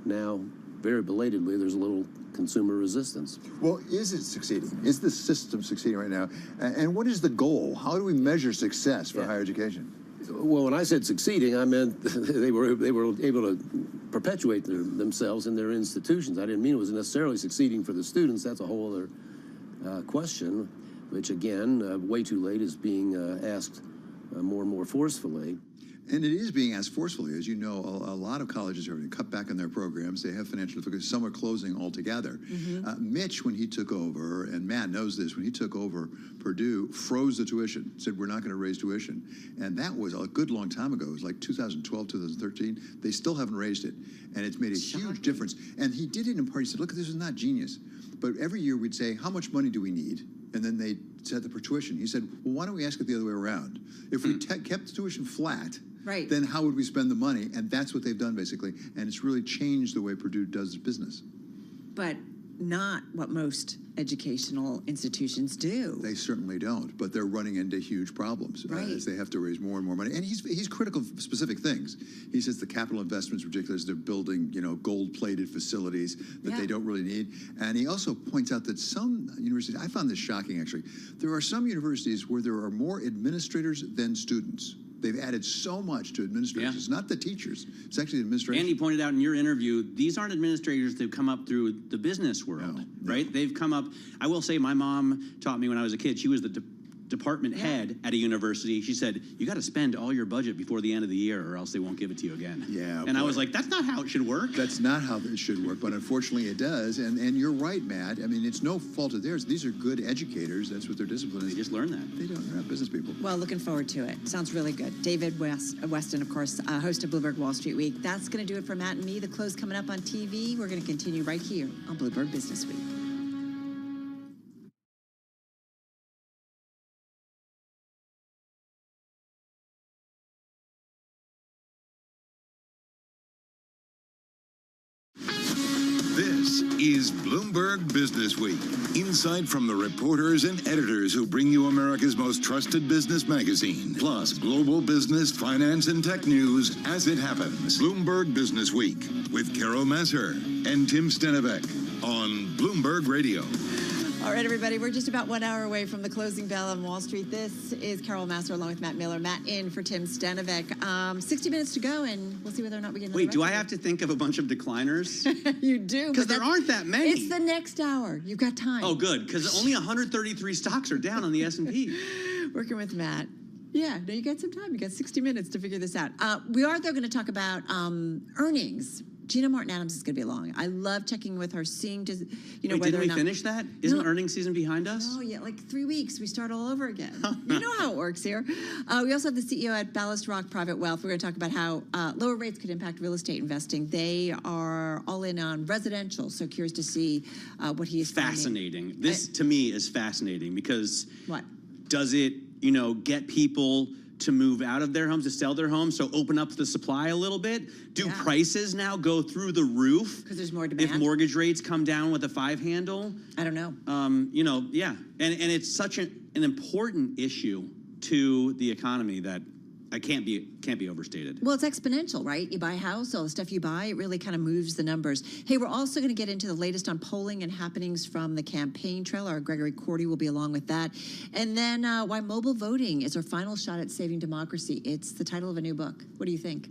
Now, very belatedly, there's a little consumer resistance. Well, is it succeeding? Is the system succeeding right now? And what is the goal? How do we measure success for higher education? Well, when I said succeeding, I meant they were able to perpetuate themselves in their institutions. I didn't mean it was necessarily succeeding for the students. That's a whole other question, which again, way too late, is being asked more and more forcefully. And it is being asked forcefully. As you know, a lot of colleges are cut back on their programs. They have financial difficulties. Some are closing altogether. Mitch, when he took over, and Matt knows this, when he took over, Purdue froze the tuition, said we're not going to raise tuition. And that was a good long time ago. It was like 2012, 2013. They still haven't raised it. And it's made a huge difference. And he did it in part. He said, look, this is not genius. But every year we'd say, how much money do we need? And then they set the tuition. He said, well, why don't we ask it the other way around? If we kept the tuition flat, then how would we spend the money? And that's what they've done, basically. And it's really changed the way Purdue does business. But not what most educational institutions do. They certainly don't, but they're running into huge problems as they have to raise more and more money. And he's critical of specific things. He says the capital investment's ridiculous. They're building, gold-plated facilities that they don't really need. And he also points out that some universities, I found this shocking actually, there are some universities where there are more administrators than students. They've added so much to administrators. It's not the teachers. It's actually the administration. Andy pointed out in your interview, these aren't administrators that have come up through the business world, right? They've come up. I will say, my mom taught me when I was a kid. She was the department head at a university. She said, you got to spend all your budget before the end of the year or else they won't give it to you again. Yeah. And I was like, that's not how it should work. That's not how it should work, but unfortunately it does. And you're right, Matt. I mean, it's no fault of theirs. These are good educators. That's what their discipline is. They just learn that. They're not business people. Well, looking forward to it. Sounds really good. David Weston, of course, host of Bloomberg Wall Street Week. That's going to do it for Matt and me. The close coming up on TV. We're going to continue right here on Bloomberg Business Week. This is Bloomberg Business Week. Insight from the reporters and editors who bring you America's most trusted business magazine. Plus, global business, finance, and tech news as it happens. Bloomberg Business Week with Carol Masser and Tim Stenevec on Bloomberg Radio. All right, everybody, we're just about 1 hour away from the closing bell on Wall Street. This is Carol Masser along with Matt Miller. Matt in for Tim Stenevec. 60 minutes to go, and we'll see whether or not we get another Wait, do I record. have to think of a bunch of decliners? You do. Because there aren't that many. It's the next hour. You've got time. Oh, good, because only 133 stocks are down on the S&P. Working with Matt. Yeah, no, you got some time. You got 60 minutes to figure this out. We are, though, going to talk about earnings. Gina Martin Adams is going to be along. I love checking with her, seeing just, Wait, whether didn't or we not finish that? Isn't earnings season behind us? Oh, yeah, like 3 weeks. We start all over again. You know how it works here. We also have the CEO at Ballast Rock Private Wealth. We're going to talk about how lower rates could impact real estate investing. They are all in on residential, so curious to see what he is Fascinating. This, to me, is fascinating because what? Does it, get people to move out of their homes, to sell their homes, so open up the supply a little bit? Do prices now go through the roof? Because there's more demand. If mortgage rates come down with a 5 handle? I don't know. Yeah. And it's such an important issue to the economy that it can't be overstated. Well, it's exponential, right? You buy a house, all the stuff you buy, it really kind of moves the numbers. Hey, we're also going to get into the latest on polling and happenings from the campaign trail. Our Gregory Cordy will be along with that. And then why mobile voting is our final shot at saving democracy. It's the title of a new book. What do you think?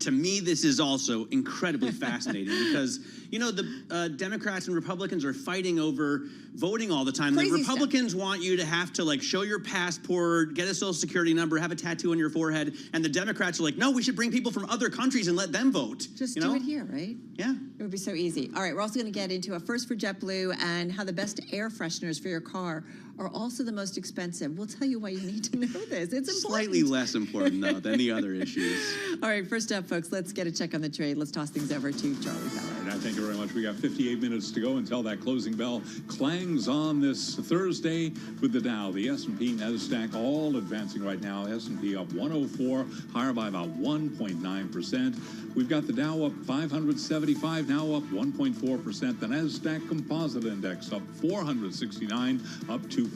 To me, this is also incredibly fascinating because, the Democrats and Republicans are fighting over voting all the time. Crazy the Republicans want you to have to show your passport, get a social security number, have a tattoo on your forehead, and the Democrats are like, no, we should bring people from other countries and let them vote. Just do it here, right? Yeah. It would be so easy. All right, we're also going to get into a first for JetBlue and how the best air fresheners for your car are also the most expensive. We'll tell you why you need to know this. It's important. Slightly less important, though, than the other issues. All right, first up, folks, let's get a check on the trade. Let's toss things over to Charlie Feller. All right, thank you very much. We got 58 minutes to go until that closing bell clangs on this Thursday with the Dow, the S&P, NASDAQ, all advancing right now. S&P up 104, higher by about 1.9%. We've got the Dow up 575, now up 1.4%. The NASDAQ Composite Index up 469, up 2.7%.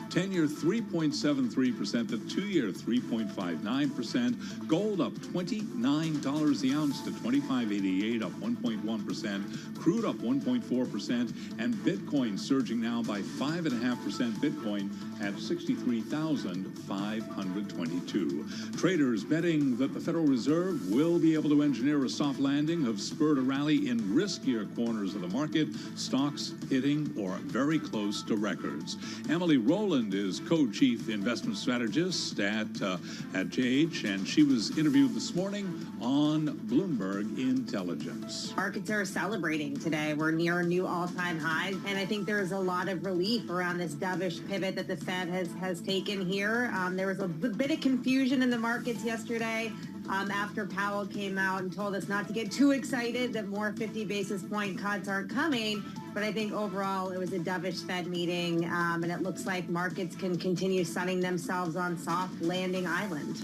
10-year 3.73%, the 2-year 3.59%. Gold up $29 the ounce to $25.88, up 1.1%. Crude up 1.4%, and Bitcoin surging now by 5.5%. Bitcoin at 63,522. Traders betting that the Federal Reserve will be able to engineer a soft landing have spurred a rally in riskier corners of the market, stocks hitting or very close to records. Emily Rowland is co-chief investment strategist at JH, and she was interviewed this morning on Bloomberg Intelligence. Markets are celebrating today. We're near new all-time highs, and I think there's a lot of relief around this dovish pivot that the Fed has taken here. There was a bit of confusion in the markets yesterday after Powell came out and told us not to get too excited that more 50 basis point cuts aren't coming. But I think overall it was a dovish Fed meeting, and it looks like markets can continue sunning themselves on soft landing island.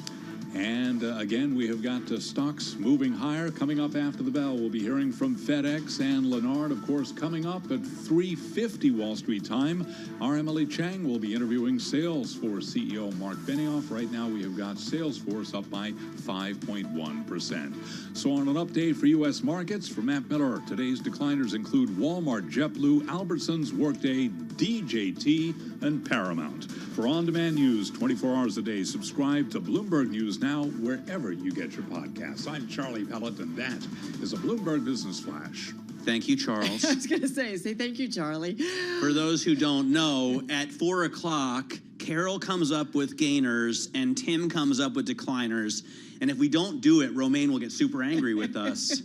And again, we have got stocks moving higher. Coming up after the bell, we'll be hearing from FedEx and Lennard. Of course, coming up at 3:50 Wall Street time, our Emily Chang will be interviewing Salesforce CEO Mark Benioff. Right now, we have got Salesforce up by 5.1%. So on an update for U.S. markets, from Matt Miller, today's decliners include Walmart, JetBlue, Albertsons, Workday, DJT, and Paramount. For on-demand news 24 hours a day, subscribe to Bloomberg News Now wherever you get your podcasts. I'm Charlie Pellet, and that is a Bloomberg Business Flash. Thank you, Charles. I was going to say thank you, Charlie. For those who don't know, at 4 o'clock, Carol comes up with gainers and Tim comes up with decliners. And if we don't do it, Romaine will get super angry with us.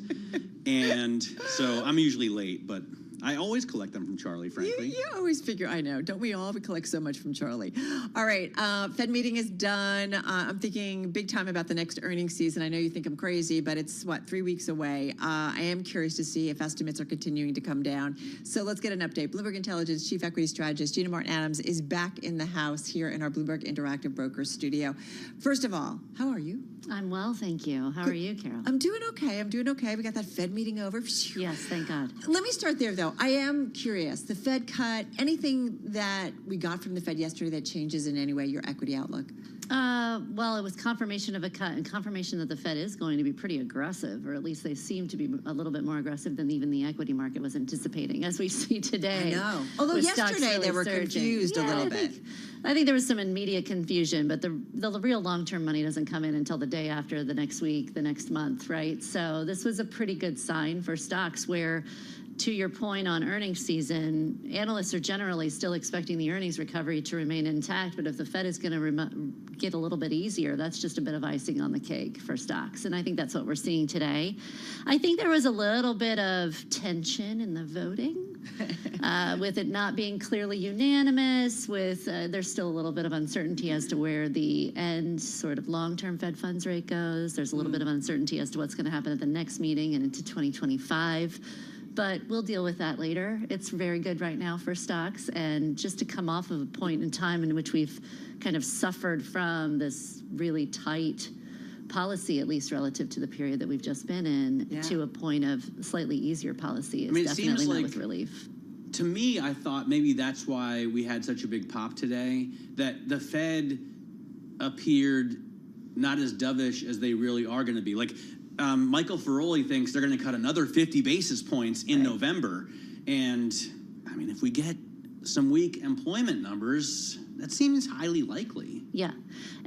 And so I'm usually late, but I always collect them from Charlie, frankly. You always figure, I know. Don't we all? We collect so much from Charlie. All right. Fed meeting is done. I'm thinking big time about the next earnings season. I know you think I'm crazy, but it's, 3 weeks away. I am curious to see if estimates are continuing to come down. So let's get an update. Bloomberg Intelligence Chief Equity Strategist Gina Martin-Adams is back in the house here in our Bloomberg Interactive Brokers studio. First of all, how are you? I'm well, thank you. How are you, Carol? I'm doing okay. We got that Fed meeting over. Yes, thank God. Let me start there, though. I am curious. The Fed cut, anything that we got from the Fed yesterday that changes in any way your equity outlook? Well, it was confirmation of a cut and confirmation that the Fed is going to be pretty aggressive, or at least they seem to be a little bit more aggressive than even the equity market was anticipating, as we see today. I know. Although yesterday they were confused a little bit. I think there was some immediate confusion, but the real long-term money doesn't come in until the day after, the next week, the next month, right? So this was a pretty good sign for stocks where, to your point on earnings season, analysts are generally still expecting the earnings recovery to remain intact, but if the Fed is going to get a little bit easier, that's just a bit of icing on the cake for stocks, and I think that's what we're seeing today. I think there was a little bit of tension in the voting, with it not being clearly unanimous, with there's still a little bit of uncertainty as to where the end sort of long-term Fed funds rate goes. There's a little bit of uncertainty as to what's going to happen at the next meeting and into 2025. But we'll deal with that later. It's very good right now for stocks. And just to come off of a point in time in which we've kind of suffered from this really tight policy, at least relative to the period that we've just been in, to a point of slightly easier policy is definitely met with relief. To me, I thought maybe that's why we had such a big pop today, that the Fed appeared not as dovish as they really are going to be. Like, Michael Ferroli thinks they're going to cut another 50 basis points in November. And, I mean, if we get some weak employment numbers, that seems highly likely. Yeah.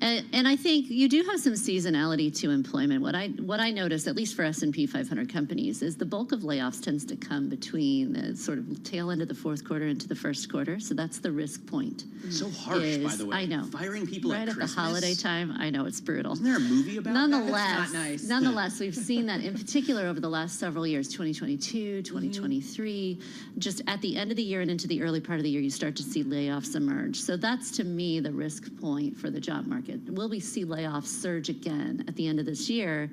And I think you do have some seasonality to employment. What I notice, at least for S&P 500 companies, is the bulk of layoffs tends to come between the sort of tail end of the fourth quarter into the first quarter. So that's the risk point. So harsh, by the way. I know. Firing people right at Christmas. The holiday time. I know, it's brutal. Isn't there a movie about that? It's not nice. Nonetheless, we've seen that in particular over the last several years, 2022, 2023. Just at the end of the year and into the early part of the year, you start to see layoffs emerge. So that's, to me, the risk point for the job market. Will we see layoffs surge again at the end of this year?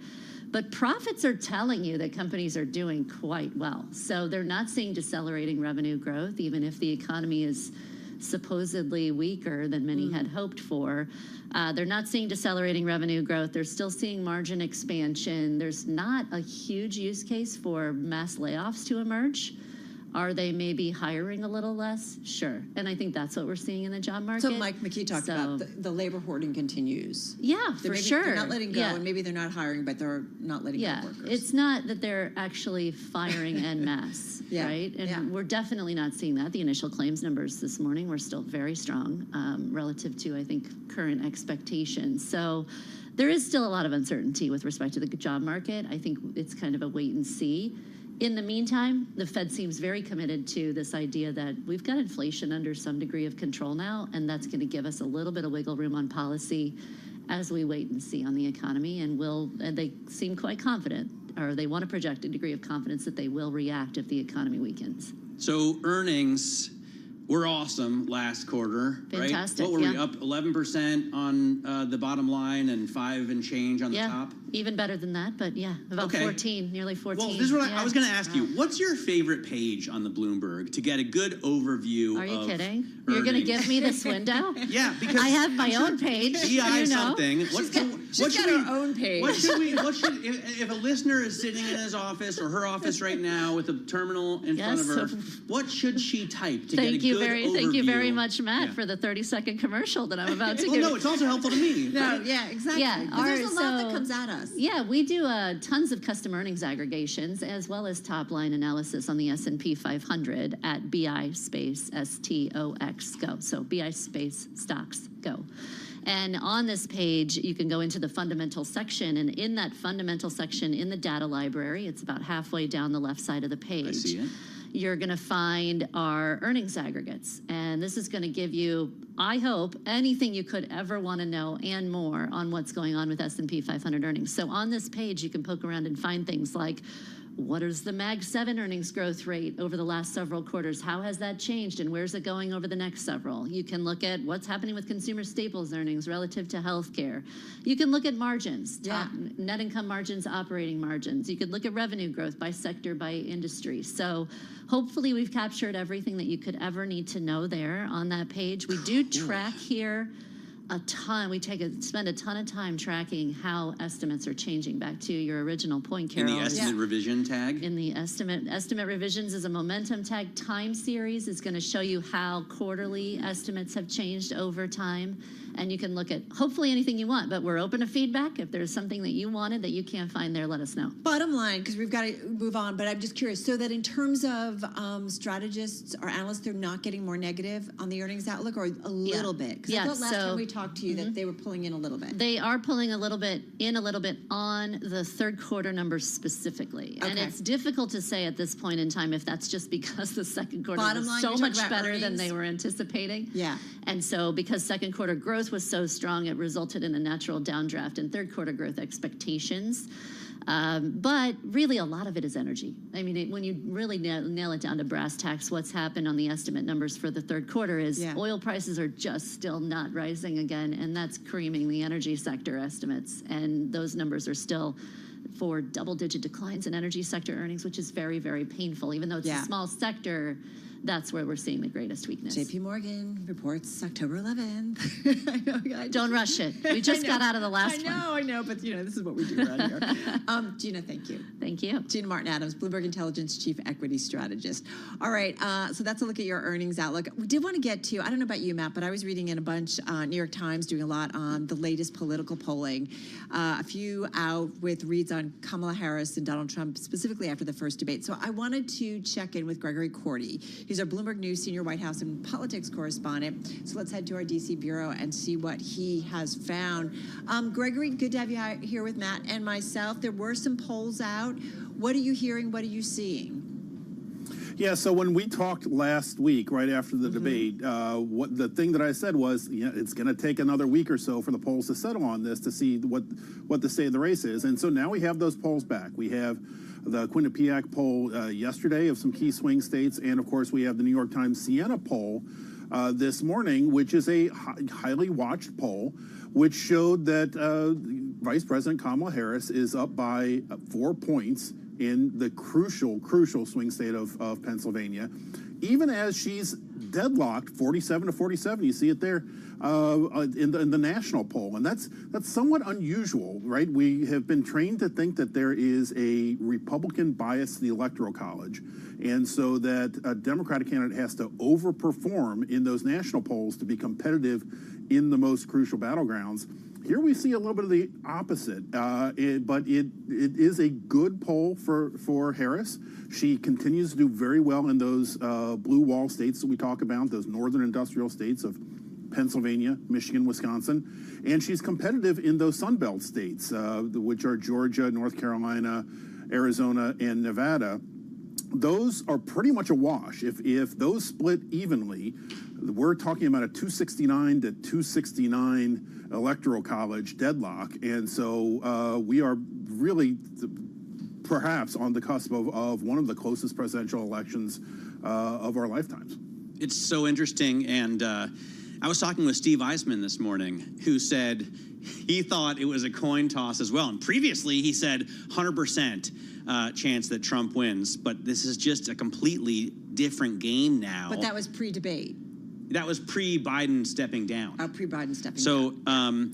But profits are telling you that companies are doing quite well. So they're not seeing decelerating revenue growth, even if the economy is supposedly weaker than many had hoped for. They're not seeing decelerating revenue growth. They're still seeing margin expansion. There's not a huge use case for mass layoffs to emerge. Are they maybe hiring a little less? Sure. And I think that's what we're seeing in the job market. So Mike McKee talked about the labor hoarding continues. Yeah, for sure. They're not letting go, and maybe they're not hiring, but they're not letting go workers. It's not that they're actually firing en masse, right? And we're definitely not seeing that. The initial claims numbers this morning were still very strong relative to, I think, current expectations. So there is still a lot of uncertainty with respect to the job market. I think it's kind of a wait and see. In the meantime, the Fed seems very committed to this idea that we've got inflation under some degree of control now, and that's going to give us a little bit of wiggle room on policy as we wait and see on the economy. And they seem quite confident, or they want to project a degree of confidence that they will react if the economy weakens. So earnings were awesome last quarter, Fantastic, right? What were we, up 11% on the bottom line and 5 and change on the top? Even better than that, but yeah, about 14, nearly 14. Well, this is what yeah. I was going to ask you. What's your favorite page on the Bloomberg to get a good overview? Are you of kidding? You're going to give me this window? Yeah, because I have my own page. BI you know. something. She's got her own page. What should if a listener is sitting in his office or her office right now with a terminal in front of her, what should she type to get a good overview? Thank you very much, Matt, for the 30-second commercial that I'm about to give. give. No, it's also helpful to me. No, yeah, exactly. Yeah, there's a lot that comes at us. Yeah, we do tons of custom earnings aggregations as well as top line analysis on the S&P 500 at BI space STOX go. So BI space stocks go. And on this page, you can go into the fundamental section. And in that fundamental section in the data library, it's about halfway down the left side of the page. I see it. You're going to find our earnings aggregates. And this is going to give you, I hope, anything you could ever want to know and more on what's going on with S&P 500 earnings. So on this page, you can poke around and find things like, what is the Mag 7 earnings growth rate over the last several quarters? How has that changed and where's it going over the next several? You can look at what's happening with consumer staples earnings relative to healthcare. You can look at margins, net income margins, operating margins. You could look at revenue growth by sector, by industry. So hopefully we've captured everything that you could ever need to know there on that page. We do track here a ton. We spend a ton of time tracking how estimates are changing. Back to your original point, Carol. In the estimate revision tag? In the estimate revisions is a momentum tag. Time series is going to show you how quarterly estimates have changed over time. And you can look at hopefully anything you want, but we're open to feedback. If there's something that you wanted that you can't find there, let us know. Bottom line, because we've got to move on, but I'm just curious, so that in terms of strategists or analysts, they're not getting more negative on the earnings outlook, or a little bit? Because I thought last time we talked to you that they were pulling in a little bit. They are pulling a little bit on the third quarter numbers specifically. Okay. And it's difficult to say at this point in time if that's just because the second quarter Bottom was line, so you're much talking about better than earnings? they were anticipating. Yeah. And so because second quarter growth was so strong, it resulted in a natural downdraft in third quarter growth expectations. But really, a lot of it is energy. I mean, when you really nail it down to brass tacks, what's happened on the estimate numbers for the third quarter is oil prices are just still not rising again, and that's creaming the energy sector estimates. And those numbers are still for double-digit declines in energy sector earnings, which is very, very painful. Even though it's a small sector, that's where we're seeing the greatest weakness. JP Morgan reports October 11th. Don't rush it. We just got out of the last one. I know, but this is what we do around here. Gina, thank you. Thank you. Gina Martin-Adams, Bloomberg Intelligence Chief Equity Strategist. All right, so that's a look at your earnings outlook. We did want to get to, I don't know about you, Matt, but I was reading in a bunch, New York Times doing a lot on the latest political polling. A few out with reads on Kamala Harris and Donald Trump, specifically after the first debate. So I wanted to check in with Gregory Cordy. He's our Bloomberg News senior White House and politics correspondent. So let's head to our DC bureau and see what he has found. Gregory, good to have you here with Matt and myself. There were some polls out. What are you hearing? What are you seeing? Yeah, so when we talked last week, right after the debate, what the thing that I said was, it's going to take another week or so for the polls to settle on this to see what the state of the race is. And so now we have those polls back. We have the Quinnipiac poll yesterday of some key swing states, and of course we have the New York Times Siena poll this morning, which is a highly watched poll, which showed that Vice President Kamala Harris is up by 4 points in the crucial swing state of Pennsylvania, even as she's deadlocked 47 to 47. You see it there in the national poll, and that's somewhat unusual, right? We have been trained to think that there is a Republican bias to the Electoral College, and so that a Democratic candidate has to overperform in those national polls to be competitive in the most crucial battlegrounds. Here we see a little bit of the opposite, but it is a good poll for Harris. She continues to do very well in those blue wall states that we talk about, those northern industrial states of Pennsylvania, Michigan, Wisconsin, and she's competitive in those Sun Belt states, which are Georgia, North Carolina, Arizona, and Nevada. Those are pretty much a wash. If those split evenly, we're talking about a 269 to 269 Electoral College deadlock, and so we are really perhaps on the cusp of one of the closest presidential elections of our lifetimes. It's so interesting, and I was talking with Steve Eisman this morning, who said he thought it was a coin toss as well. And previously he said 100% chance that Trump wins, but this is just a completely different game now. But that was pre-debate. That was pre-Biden stepping down. Oh, pre-Biden stepping So, down.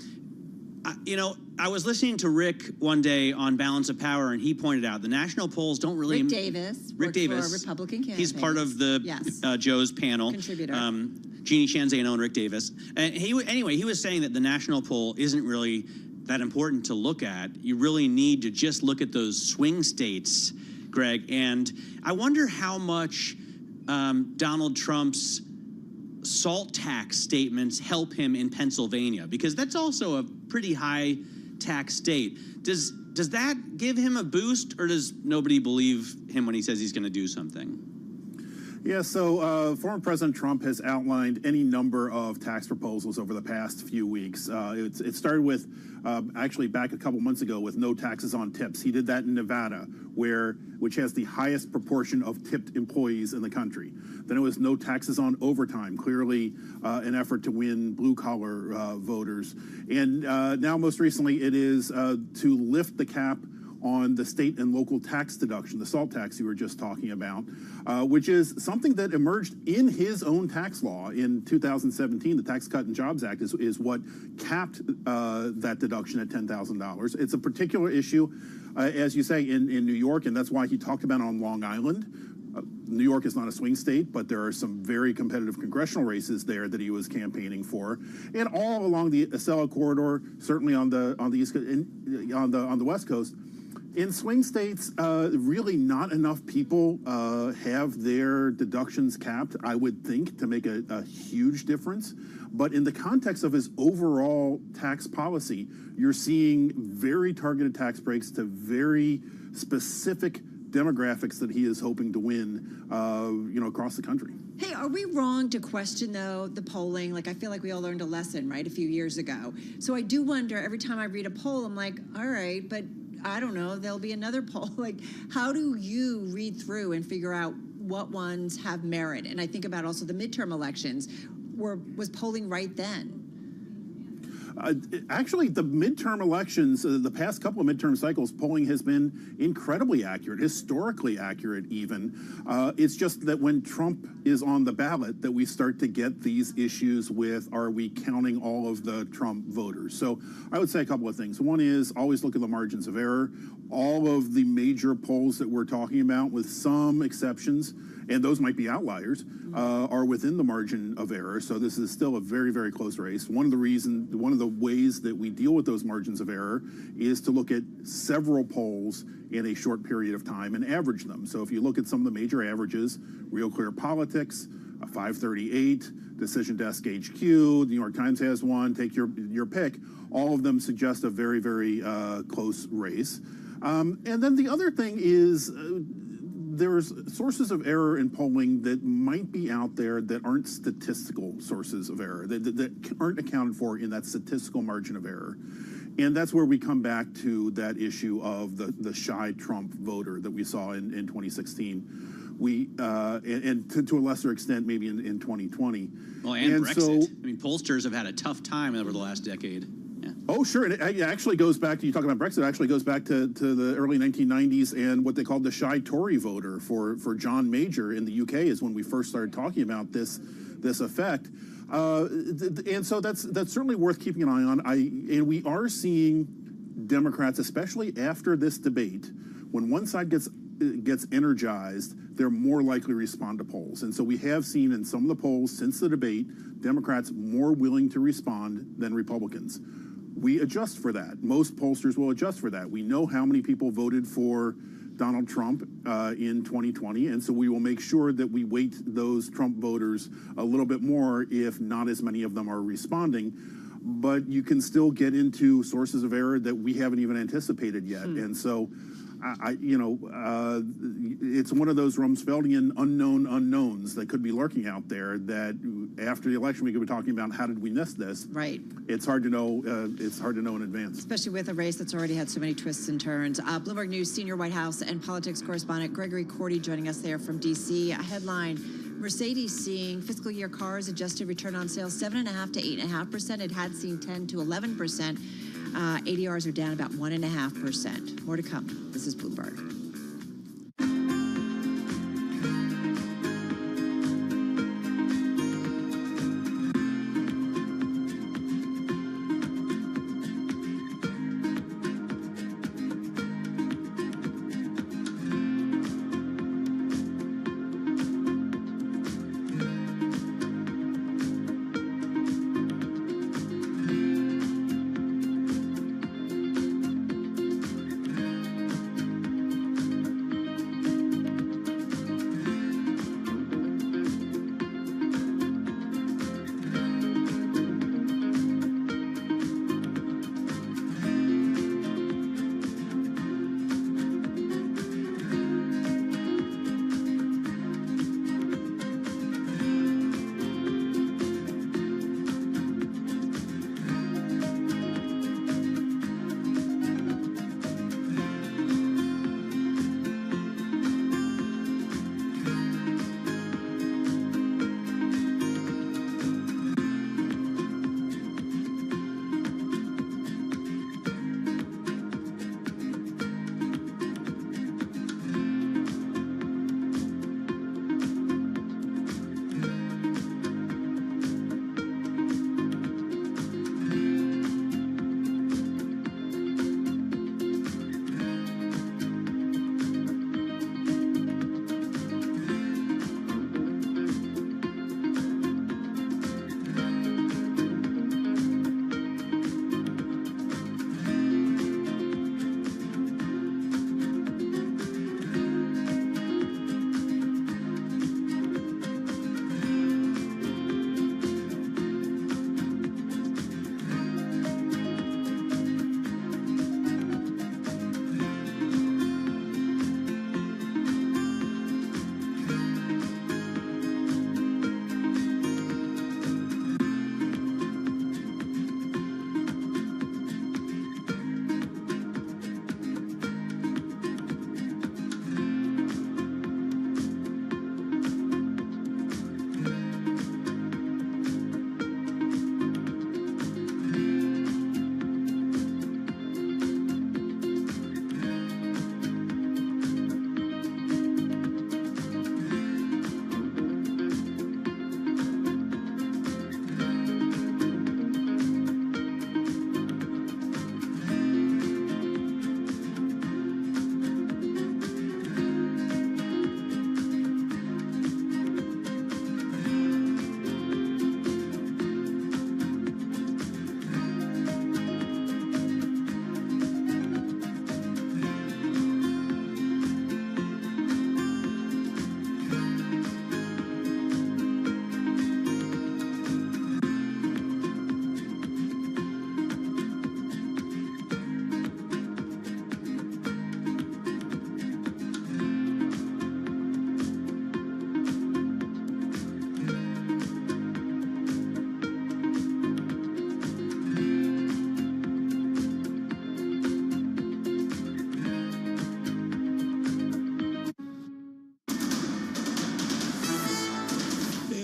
I was listening to Rick one day on Balance of Power, and he pointed out the national polls don't really. Rick Davis. Rick Davis. For a Republican candidate. He's part of the Joe's panel. Contributor. Jeannie Shanzano and Rick Davis. And he was saying that the national poll isn't really that important to look at. You really need to just look at those swing states, Greg. And I wonder how much Donald Trump's salt tax statements help him in Pennsylvania, because that's also a pretty high tax state. Does that give him a boost, or does nobody believe him when he says he's going to do something? Yeah, so former President Trump has outlined any number of tax proposals over the past few weeks. It started with, actually back a couple months ago, with no taxes on tips. He did that in Nevada, which has the highest proportion of tipped employees in the country. Then it was no taxes on overtime, clearly an effort to win blue-collar voters. And now most recently it is to lift the cap on the state and local tax deduction, the SALT tax you were just talking about, which is something that emerged in his own tax law in 2017. The Tax Cut and Jobs Act is what capped that deduction at $10,000. It's a particular issue, as you say, in New York, and that's why he talked about it on Long Island. New York is not a swing state, but there are some very competitive congressional races there that he was campaigning for, and all along the Acela corridor, certainly on the East Coast, on the West Coast. In swing states, really not enough people have their deductions capped, I would think, to make a huge difference. But in the context of his overall tax policy, you're seeing very targeted tax breaks to very specific demographics that he is hoping to win, across the country. Hey, are we wrong to question, though, the polling? Like, I feel like we all learned a lesson, right, a few years ago. So I do wonder, every time I read a poll, I'm like, all right, but I don't know, there'll be another poll. Like, how do you read through and figure out what ones have merit? And I think about also the midterm elections. Was polling right then? Actually, the midterm elections, the past couple of midterm cycles, polling has been incredibly accurate, historically accurate even. It's just that when Trump is on the ballot that we start to get these issues with, are we counting all of the Trump voters? So I would say a couple of things. One is always look at the margins of error. All of the major polls that we're talking about, with some exceptions, and those might be outliers, are within the margin of error. So this is still a very, very close race. One of the ways that we deal with those margins of error is to look at several polls in a short period of time and average them. So if you look at some of the major averages, Real Clear Politics, 538, Decision Desk HQ, the New York Times has one, take your pick. All of them suggest a very, very close race. And then the other thing is, there's sources of error in polling that might be out there that aren't statistical sources of error, that aren't accounted for in that statistical margin of error. And that's where we come back to that issue of the shy Trump voter that we saw in 2016. And to a lesser extent, maybe in 2020. Well, and Brexit. I mean, pollsters have had a tough time over the last decade. Yeah. Oh, sure. And it actually goes back, you talk about Brexit, it actually goes back to the early 1990s and what they called the shy Tory voter for John Major in the UK is when we first started talking about this effect. And so that's certainly worth keeping an eye on. And we are seeing Democrats, especially after this debate, when one side gets energized, they're more likely to respond to polls. And so we have seen in some of the polls since the debate, Democrats more willing to respond than Republicans. We adjust for that. Most pollsters will adjust for that. We know how many people voted for Donald Trump in 2020, and so we will make sure that we weight those Trump voters a little bit more if not as many of them are responding. But you can still get into sources of error that we haven't even anticipated yet. And so it's one of those Rumsfeldian unknown unknowns that could be lurking out there that after the election we could be talking about how did we miss this? Right. It's hard to know. It's hard to know in advance. Especially with a race that's already had so many twists and turns. Bloomberg News senior White House and politics correspondent Gregory Cordy joining us there from D.C. A headline: Mercedes seeing fiscal year cars adjusted return on sales 7.5% to 8.5%. It had seen 10 to 11%. ADRs are down about 1.5%. More to come. This is Bloomberg.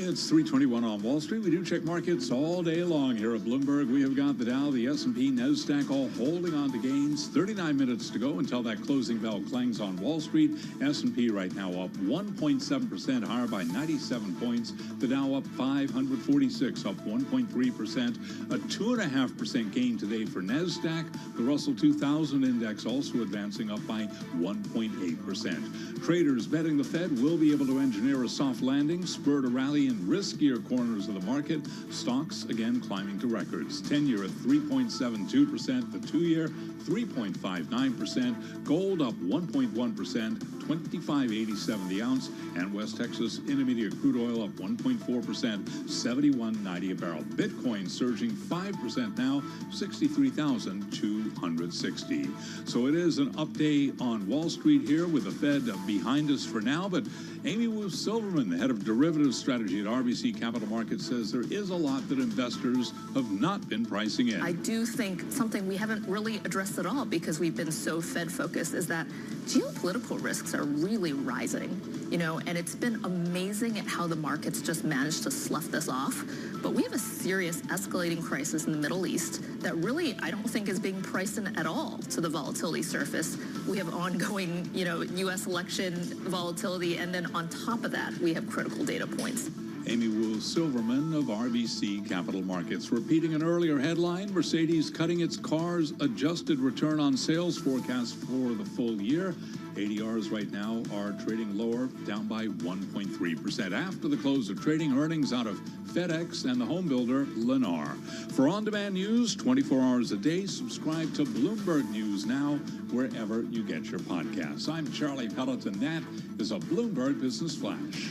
It's 3:21 on Wall Street. We do check markets all day long here at Bloomberg. We have got the Dow, the S&P, NASDAQ all holding on to gains. 39 minutes to go until that closing bell clangs on Wall Street. S&P right now up 1.7%, higher by 97 points. The Dow up 546, up 1.3%. A 2.5% gain today for NASDAQ. The Russell 2000 index also advancing up by 1.8%. Traders betting the Fed will be able to engineer a soft landing, spur to rally in riskier corners of the market. Stocks again climbing to records. 10-year at 3.72%, the 2-year 3.59%. Gold up 1.1%, $25.87 the ounce, and West Texas Intermediate crude oil up 1.4%, $71.90 a barrel. Bitcoin surging 5% now, 63,260. So it is an up day on Wall Street here with the Fed behind us for now, but Amy Wu Silverman, the head of derivatives strategy at RBC Capital Markets, says there is a lot that investors have not been pricing in. I do think something we haven't really addressed at all because we've been so Fed focused is that geopolitical risks are really rising, and it's been amazing at how the markets just managed to slough this off. But we have a serious escalating crisis in the Middle East that really I don't think is being priced in at all to the volatility surface. We have ongoing, U.S. election volatility, and then on top of that, we have critical data points. Amy Wu Silverman of RBC Capital Markets. Repeating an earlier headline, Mercedes cutting its car's adjusted return on sales forecast for the full year. ADRs right now are trading lower, down by 1.3% after the close of trading. Earnings out of FedEx and the home builder Lennar. For on-demand news 24 hours a day, subscribe to Bloomberg News now wherever you get your podcasts. I'm Charlie Pelleton. That is a Bloomberg Business Flash.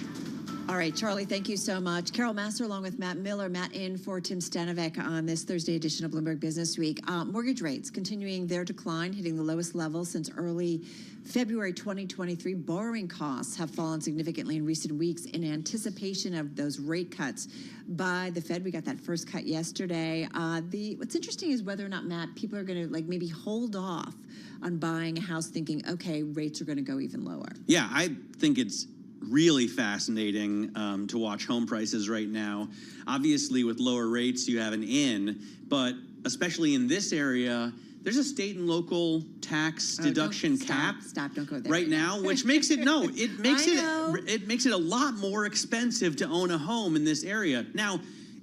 All right, Charlie, thank you so much. Carol Master along with Matt Miller. Matt in for Tim Stanovic on this Thursday edition of Bloomberg Business Week. Mortgage rates continuing their decline, hitting the lowest level since early February 2023. Borrowing costs have fallen significantly in recent weeks in anticipation of those rate cuts by the Fed. We got that first cut yesterday. What's interesting is whether or not, Matt, people are going to maybe hold off on buying a house thinking, okay, rates are going to go even lower. Yeah, I think it's really fascinating to watch home prices right now. Obviously, with lower rates, you have an in, but especially in this area, there's a state and local tax deduction cap. Stop, don't go there. Right now, which makes it it makes it a lot more expensive to own a home in this area. Now,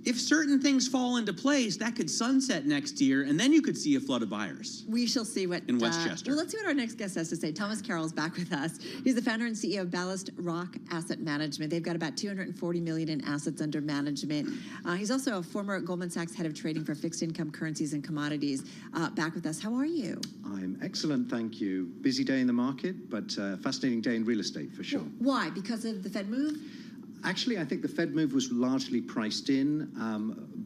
if certain things fall into place, that could sunset next year, and then you could see a flood of buyers. We shall see what in Westchester. Well, let's see what our next guest has to say. Thomas Carroll's back with us. He's the founder and CEO of Ballast Rock Asset Management. They've got about $240 million in assets under management. He's also a former Goldman Sachs head of trading for fixed income currencies and commodities. Back with us. How are you? I'm excellent, thank you. Busy day in the market, but fascinating day in real estate for sure. Why? Because of the Fed move? Actually, I think the Fed move was largely priced in,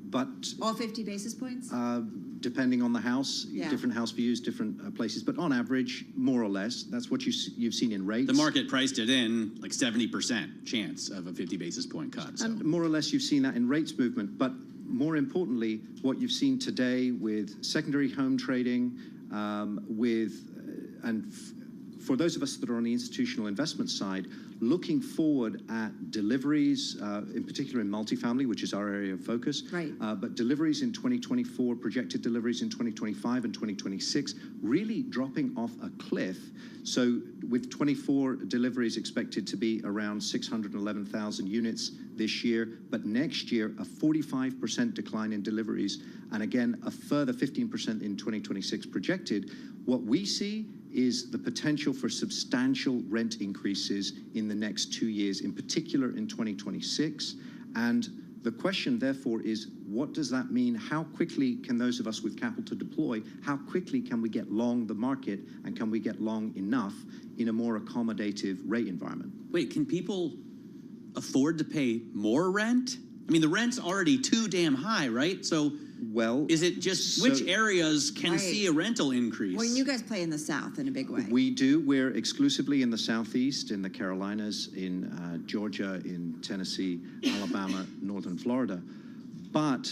but all 50 basis points? Depending on the house, Yeah. different house views, different places, but on average, more or less, that's what you've seen in rates. The market priced it in like 70% chance of a 50 basis point cut. So. And more or less, you've seen that in rates movement, but more importantly, what you've seen today with secondary home trading, for those of us that are on the institutional investment side, looking forward at deliveries, in particular in multifamily, which is our area of focus. Right. But deliveries in 2024, projected deliveries in 2025 and 2026, really dropping off a cliff. So with 24 deliveries expected to be around 611,000 units this year, but next year a 45% decline in deliveries, and again a further 15% in 2026 projected. What we see is the potential for substantial rent increases in the next 2 years, in particular in 2026. And the question, therefore, is what does that mean? How quickly can those of us with capital to deploy, how quickly can we get long the market, and can we get long enough in a more accommodative rate environment? Wait, can people afford to pay more rent? I mean, the rent's already too damn high, right? So, is it just which areas can see a rental increase? Well, you guys play in the South in a big way. We do. We're exclusively in the Southeast, in the Carolinas, in Georgia, in Tennessee, Alabama, Northern Florida. But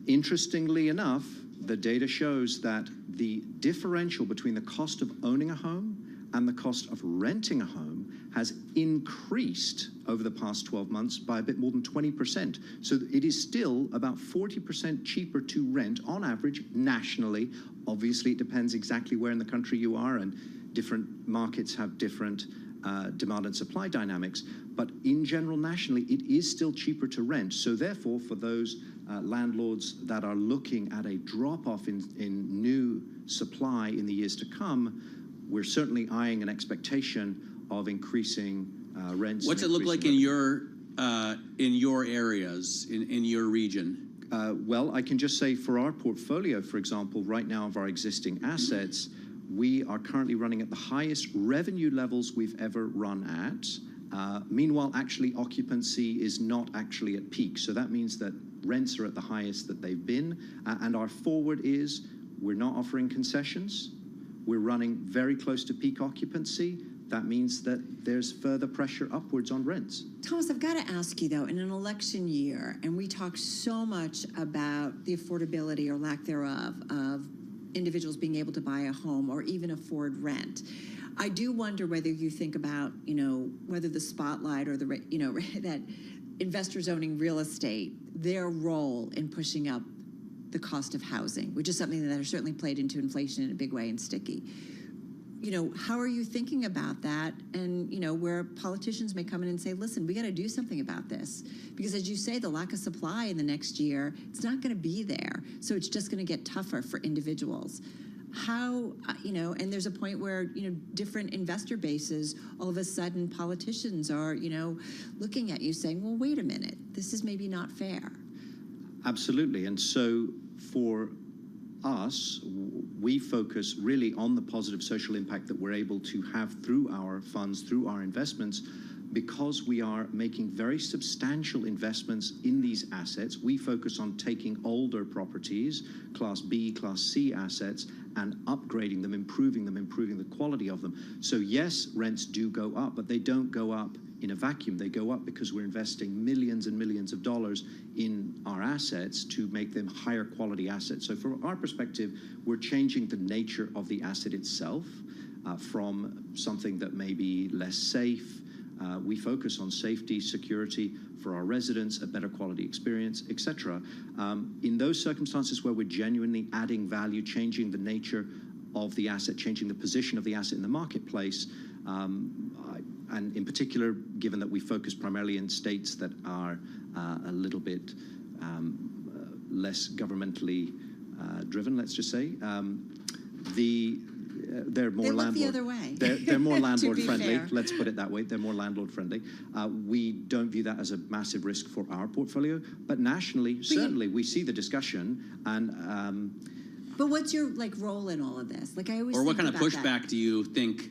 interestingly enough, the data shows that the differential between the cost of owning a home and the cost of renting a home has increased over the past 12 months by a bit more than 20%. So it is still about 40% cheaper to rent on average nationally. Obviously, it depends exactly where in the country you are, and different markets have different demand and supply dynamics. But in general, nationally, it is still cheaper to rent. So therefore, for those landlords that are looking at a drop-off in new supply in the years to come, we're certainly eyeing an expectation of increasing rents. What's it look like in your areas, in your region? Well, I can just say for our portfolio, for example, right now of our existing assets, we are currently running at the highest revenue levels we've ever run at. Meanwhile, actually, occupancy is not actually at peak. So that means that rents are at the highest that they've been. And our forward is we're not offering concessions. We're running very close to peak occupancy. that means that there's further pressure upwards on rents. Thomas, I've got to ask you though, in an election year, and we talk so much about the affordability or lack thereof of individuals being able to buy a home or even afford rent. I do wonder whether you think about, whether the spotlight or that investors owning real estate, their role in pushing up the cost of housing, which is something that has certainly played into inflation in a big way and sticky. How are you thinking about that? And, where politicians may come in and say, listen, we got to do something about this. Because as you say, the lack of supply in the next year, it's not going to be there. So it's just going to get tougher for individuals. How, and there's a point where, different investor bases, all of a sudden politicians are, looking at you saying, well, wait a minute, this is maybe not fair. Absolutely. And so for us, we focus really on the positive social impact that we're able to have through our funds, through our investments, because we are making very substantial investments in these assets. We focus on taking older properties, Class B, Class C assets, and upgrading them, improving the quality of them. So yes, rents do go up, but they don't go up in a vacuum. They go up because we're investing millions and millions of dollars in our assets to make them higher quality assets. So from our perspective, we're changing the nature of the asset itself from something that may be less safe. We focus on safety, security for our residents, a better quality experience, etc. In those circumstances where we're genuinely adding value, changing the nature of the asset, changing the position of the asset in the marketplace, and in particular, given that we focus primarily in states that are a little bit less governmentally driven, let's just say, they're more landlord. The other way. They're more landlord friendly. Fair. Let's put it that way. They're more landlord friendly. We don't view that as a massive risk for our portfolio, but nationally, certainly, we see the discussion. And but what's your role in all of this? I always. Or what think kind of about pushback that. do you think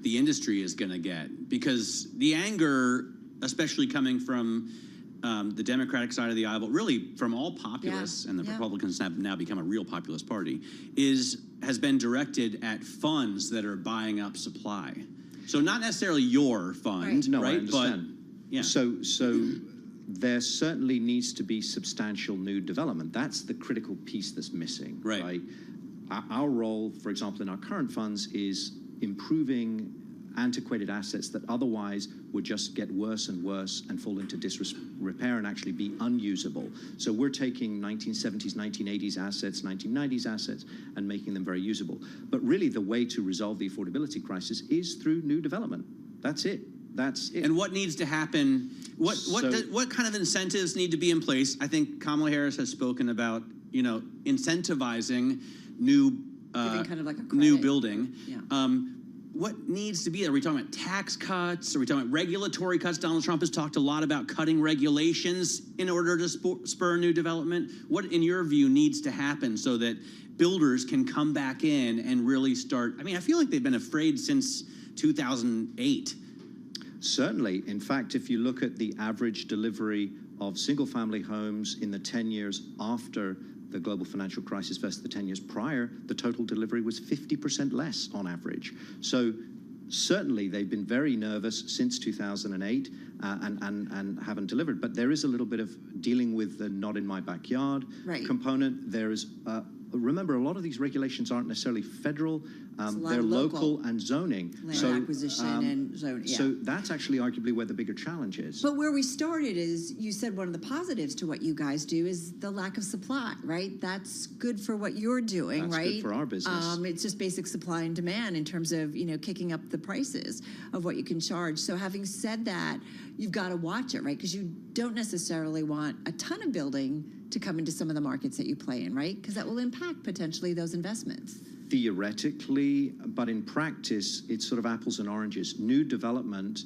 the industry is going to get? Because the anger, especially coming from the Democratic side of the aisle, but really from all populists, and the Republicans have now become a real populist party, has been directed at funds that are buying up supply. So not necessarily your fund, no, right? I understand. But yeah. So there certainly needs to be substantial new development. That's the critical piece that's missing, right? Our role, for example, in our current funds is improving antiquated assets that otherwise would just get worse and worse and fall into disrepair and actually be unusable. So we're taking 1970s, 1980s assets, 1990s assets, and making them very usable. But really the way to resolve the affordability crisis is through new development. That's it. That's it. And what needs to happen? What kind of incentives need to be in place? I think Kamala Harris has spoken about, incentivizing new Giving kind of like a credit. new building. Yeah. What needs to be there? Are we talking about tax cuts? Are we talking about regulatory cuts? Donald Trump has talked a lot about cutting regulations in order to spur new development. What, in your view, needs to happen so that builders can come back in and really start? I mean, I feel like they've been afraid since 2008. Certainly. In fact, if you look at the average delivery of single-family homes in the 10 years after the global financial crisis versus the 10 years prior, the total delivery was 50% less on average. So certainly they've been very nervous since 2008 and haven't delivered. But there is a little bit of dealing with the not in my backyard component. There is, remember, a lot of these regulations aren't necessarily federal. They're local and zoning. Land acquisition and zoning. So that's actually arguably where the bigger challenge is. But where we started is, you said one of the positives to what you guys do is the lack of supply, right? That's good for what you're doing, That's right? good for our business. It's just basic supply and demand in terms of, kicking up the prices of what you can charge. So having said that, you've got to watch it, right? Because you don't necessarily want a ton of building to come into some of the markets that you play in, right? Because that will impact potentially those investments. Theoretically, but in practice, it's sort of apples and oranges. New development,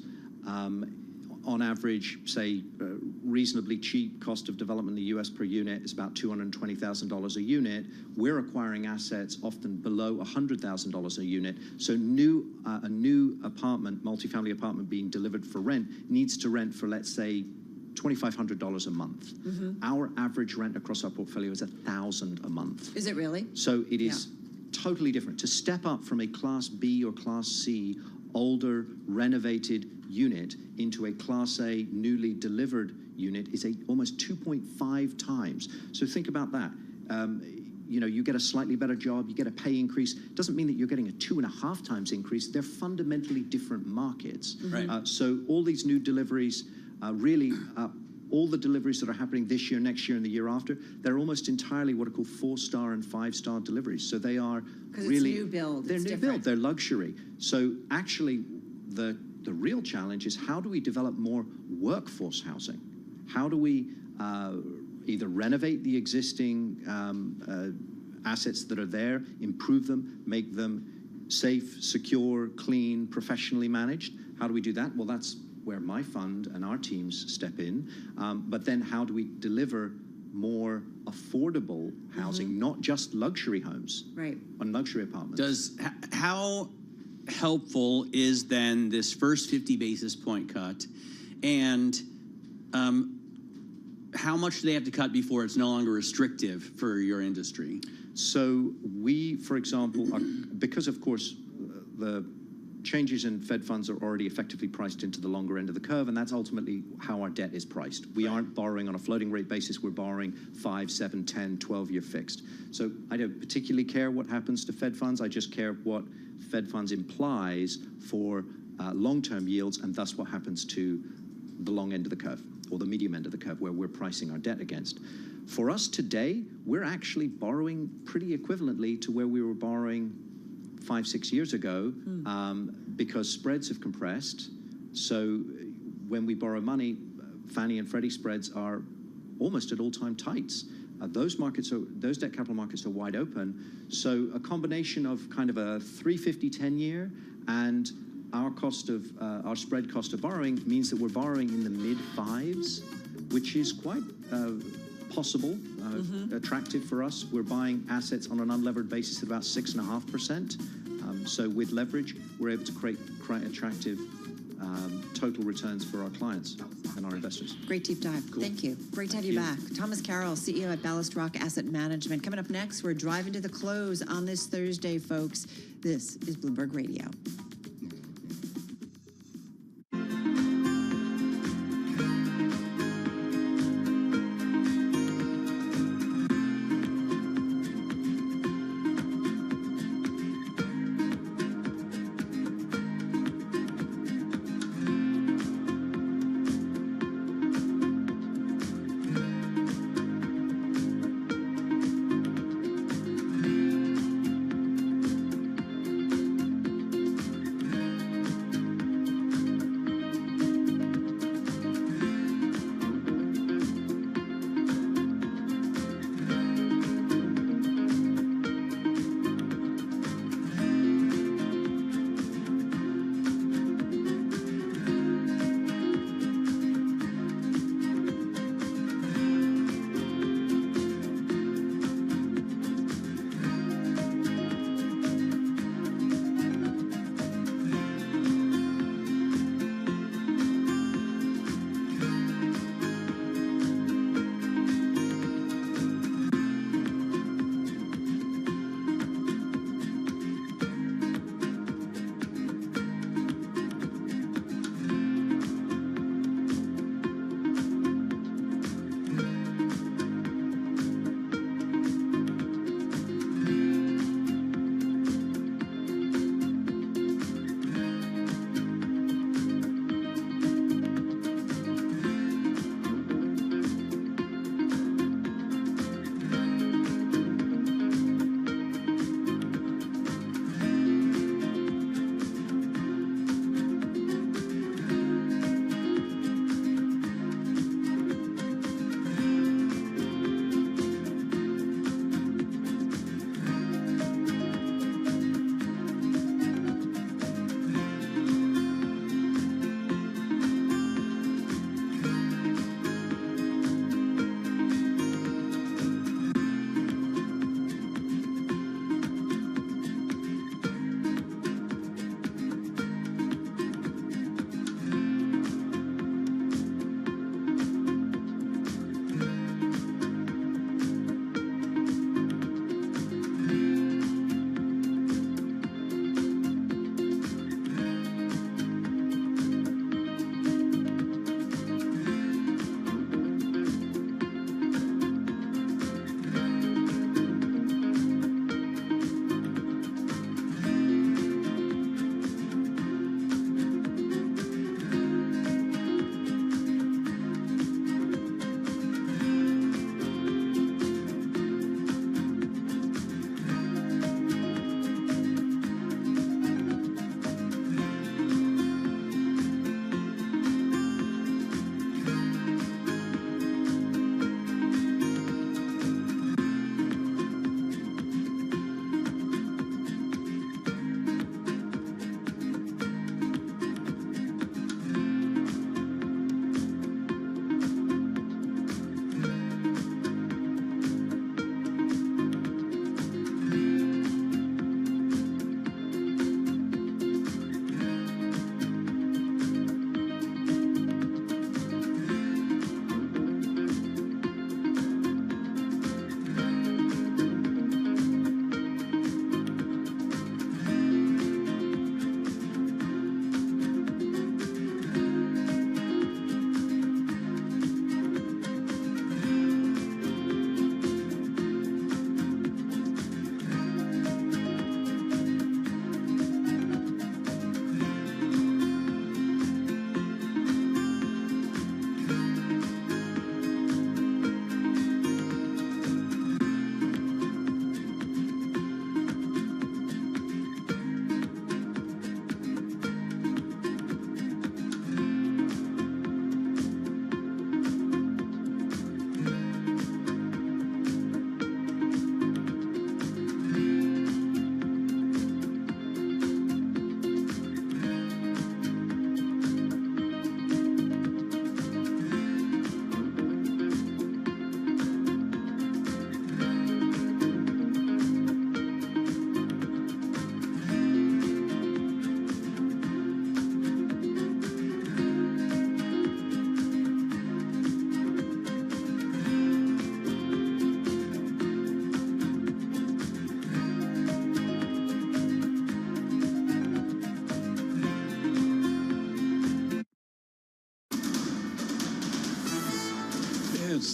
on average, say, reasonably cheap cost of development in the US per unit is about $220,000 a unit. We're acquiring assets often below $100,000 a unit. So a new apartment, multifamily apartment being delivered for rent needs to rent for, let's say, $2,500 a month. Our average rent across our portfolio is $1,000 a month. Is it really? So it is totally different. To step up from a Class B or Class C older, renovated unit into a Class A newly delivered unit is almost 2.5 times. So think about that. You get a slightly better job, you get a pay increase. Doesn't mean that you're getting a 2.5 times increase. They're fundamentally different markets. Right. So all these new deliveries, all the deliveries that are happening this year, next year, and the year after, they're almost entirely what are called 4-star and 5-star deliveries. So they are really it's new build. They're It's new different. build. They're luxury. So actually, the real challenge is how do we develop more workforce housing? How do we either renovate the existing assets that are there, improve them, make them safe, secure, clean, professionally managed? How do we do that? Well, that's where my fund and our teams step in. But then how do we deliver more affordable housing, not just luxury homes, right, and luxury apartments? How helpful is then this first 50 basis point cut, and how much do they have to cut before it's no longer restrictive for your industry? So we, for example, because of course the changes in Fed funds are already effectively priced into the longer end of the curve, and that's ultimately how our debt is priced. We aren't borrowing on a floating rate basis, we're borrowing 5, 7, 10, 12-year fixed. So I don't particularly care what happens to Fed funds, I just care what Fed funds implies for long-term yields, and thus what happens to the long end of the curve, or the medium end of the curve, where we're pricing our debt against. For us today, we're actually borrowing pretty equivalently to where we were borrowing 5, 6 years ago, because spreads have compressed. So when we borrow money, Fannie and Freddie spreads are almost at all-time tights. Those debt capital markets are wide open. So a combination of kind of a 350 10-year and our spread cost of borrowing means that we're borrowing in the mid-5s, which is quite possible, attractive for us. We're buying assets on an unlevered basis at about 6.5%. So with leverage, we're able to create quite attractive total returns for our clients and our investors. Great deep dive. Cool. Thank you. Great to have you back. Thomas Carroll, CEO at Ballast Rock Asset Management. Coming up next, we're driving to the close on this Thursday, folks. This is Bloomberg Radio.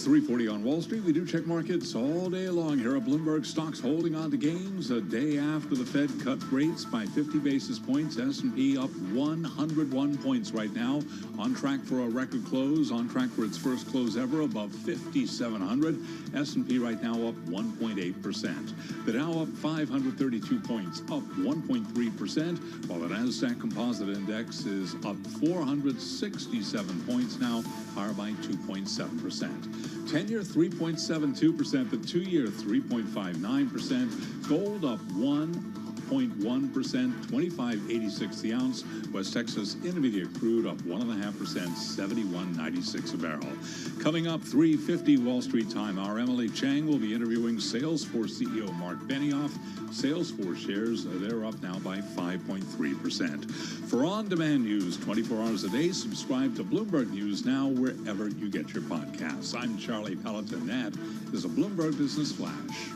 3:40 on Wall Street. We do check markets all day long here at Bloomberg. Stocks holding on to gains a day after the Fed cut rates by 50 basis points. S&P up 101 points right now, on track for a record close, on track for its first close ever above 5,700. S&P right now up 1.8%. The Dow up 532 points, up 1.3%, while the Nasdaq Composite Index is up 467 points now, higher by 2.7%. 10-year 3.72%, the 2-year 3.59%. Gold up 1.1%, 25.86 the ounce. West Texas Intermediate crude up 1.5%, 71.96 a barrel. Coming up, 3:50 Wall Street time. Our Emily Chang will be interviewing Salesforce CEO Mark Benioff. Salesforce shares, they're up now by 5.3%. For on-demand news 24 hours a day, subscribe to Bloomberg News Now wherever you get your podcasts. I'm Charlie Pelleton. That is a Bloomberg Business Flash.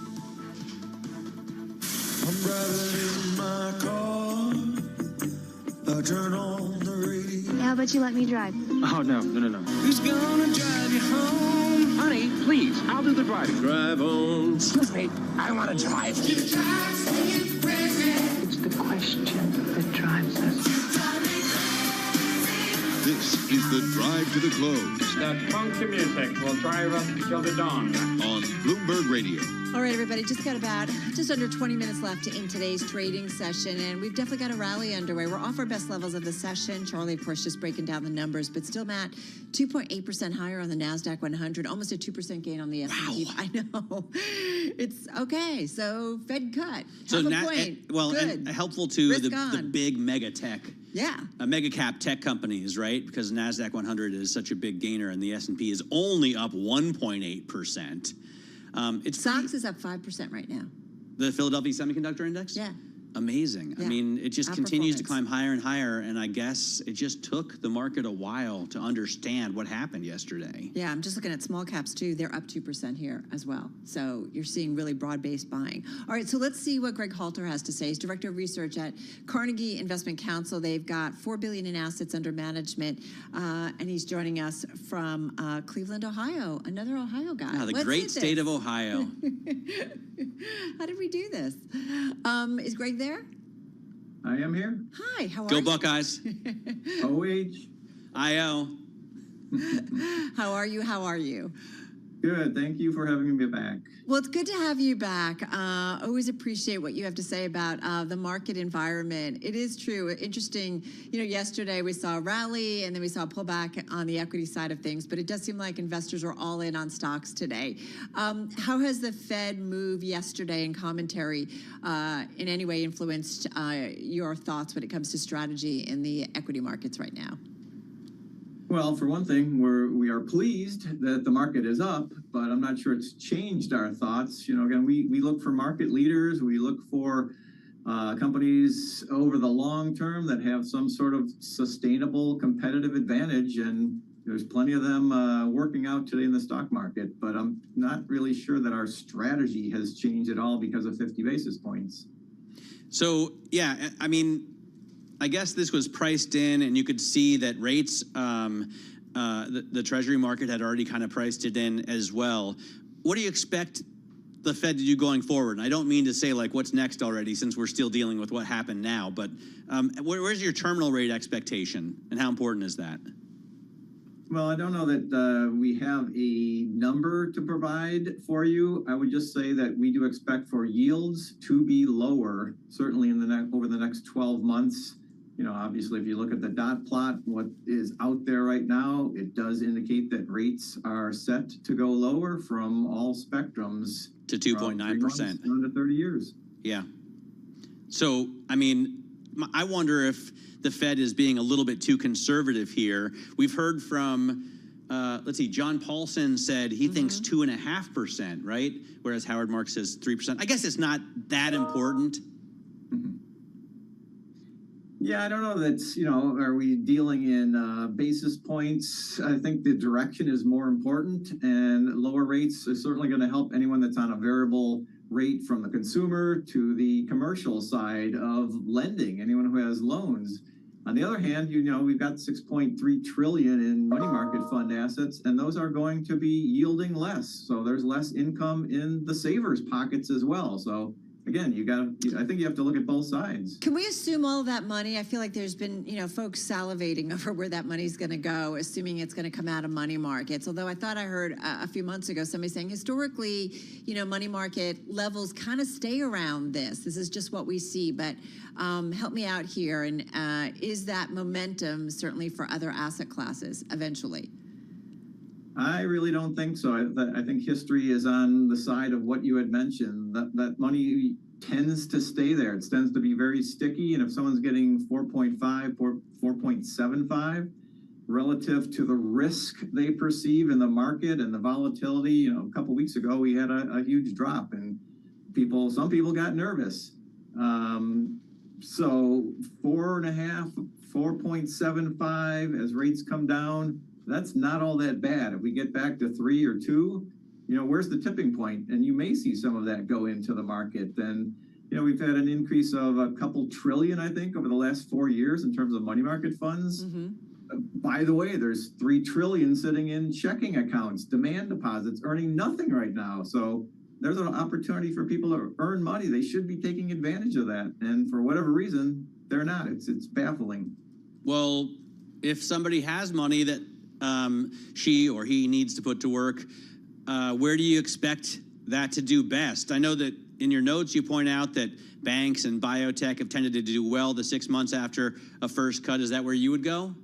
I'm driving in my car. I turn on the radio. How about you let me drive? Oh, no. Who's gonna drive you home? Honey, please, I'll do the driving. Drive on. Excuse me, I want to drive. It's the question that drives us. This is the Drive to the Close. That funky music will drive us till the dawn. On Bloomberg Radio. All right, everybody, just under 20 minutes left in today's trading session, and we've definitely got a rally underway. We're off our best levels of the session. Charlie, of course, just breaking down the numbers, but still, Matt, 2.8% higher on the NASDAQ 100, almost a 2% gain on the S&P. Wow. I know. It's okay. So Fed cut. So Have a point. and helpful to the big mega tech. Yeah. Mega cap tech companies, right? Because NASDAQ 100 is such a big gainer and the S&P is only up 1.8%. SOX is up 5% right now. The Philadelphia Semiconductor Index? Yeah. Amazing. Yeah. I mean, it just continues to climb higher and higher, and I guess it just took the market a while to understand what happened yesterday. Yeah, I'm just looking at small caps, too. They're up 2% here as well. So you're seeing really broad-based buying. All right, so let's see what Greg Halter has to say. He's Director of Research at Carnegie Investment Council. They've got $4 billion in assets under management, and he's joining us from Cleveland, Ohio, another Ohio guy. Yeah, the great state of Ohio. How did we do this? Is Greg there? I am here. Hi, how are you? you? Go Buckeyes. OH. IO. How are you? Good. Thank you for having me back. Well, it's good to have you back. Always appreciate what you have to say about the market environment. It is true. Interesting. Yesterday we saw a rally and then we saw a pullback on the equity side of things, but it does seem like investors are all in on stocks today. How has the Fed move yesterday and commentary in any way influenced your thoughts when it comes to strategy in the equity markets right now? Well, for one thing, we are pleased that the market is up, but I'm not sure it's changed our thoughts. Again, we look for market leaders. We look for companies over the long term that have some sort of sustainable competitive advantage, and there's plenty of them working out today in the stock market. But I'm not really sure that our strategy has changed at all because of 50 basis points. So, yeah, I mean, I guess this was priced in, and you could see that rates, the Treasury market had already kind of priced it in as well. What do you expect the Fed to do going forward? And I don't mean to say like what's next already, since we're still dealing with what happened now, but where's your terminal rate expectation, and how important is that? Well, I don't know that we have a number to provide for you. I would just say that we do expect for yields to be lower, certainly over the next 12 months. Obviously, if you look at the dot plot, what is out there right now, it does indicate that rates are set to go lower from all spectrums. To 2.9%. Down to 30 years. Yeah. So, I mean, I wonder if the Fed is being a little bit too conservative here. We've heard from, John Paulson said he thinks 2.5%, right? Whereas Howard Marks says 3%. I guess it's not that important. Yeah, I don't know that's, are we dealing in basis points? I think the direction is more important, and lower rates are certainly going to help anyone that's on a variable rate, from the consumer to the commercial side of lending, anyone who has loans. On the other hand, we've got 6.3 trillion in money market fund assets, and those are going to be yielding less. So there's less income in the savers' pockets as well. So again, I think you have to look at both sides. Can we assume all of that money? I feel like there's been, folks salivating over where that money's going to go, assuming it's going to come out of money markets. Although I thought I heard a few months ago somebody saying historically, money market levels kind of stay around this. This is just what we see. But help me out here. And is that momentum certainly for other asset classes eventually? I really don't think so. I think history is on the side of what you had mentioned. That money tends to stay there. It tends to be very sticky. And if someone's getting 4.5 or 4.75 relative to the risk they perceive in the market and the volatility, a couple weeks ago we had a huge drop, and some people got nervous. So 4.5, 4.75 as rates come down. That's not all that bad. If we get back to 3 or 2, where's the tipping point? And you may see some of that go into the market. And, we've had an increase of a couple trillion, I think, over the last 4 years in terms of money market funds. By the way, there's 3 trillion sitting in checking accounts, demand deposits, earning nothing right now. So there's an opportunity for people to earn money. They should be taking advantage of that. And for whatever reason, they're not. It's baffling. Well, if somebody has money that she or he needs to put to work, where do you expect that to do best? I know that in your notes you point out that banks and biotech have tended to do well the 6 months after a first cut. Is that where you would go?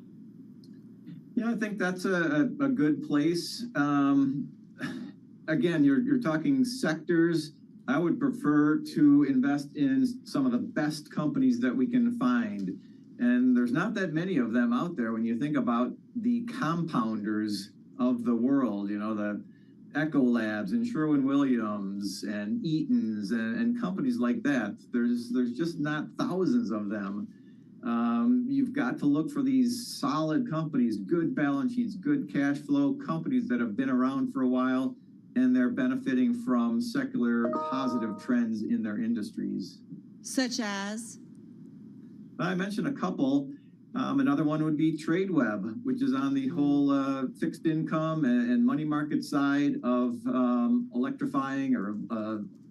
Yeah, I think that's a good place. Again, you're talking sectors. I would prefer to invest in some of the best companies that we can find. And there's not that many of them out there when you think about the compounders of the world, the Echo Labs and Sherwin-Williams and Eaton's and companies like that. There's just not thousands of them. You've got to look for these solid companies, good balance sheets, good cash flow, companies that have been around for a while, and they're benefiting from secular positive trends in their industries. Such as? I mentioned a couple. Another one would be TradeWeb, which is on the whole fixed income and money market side of electrifying or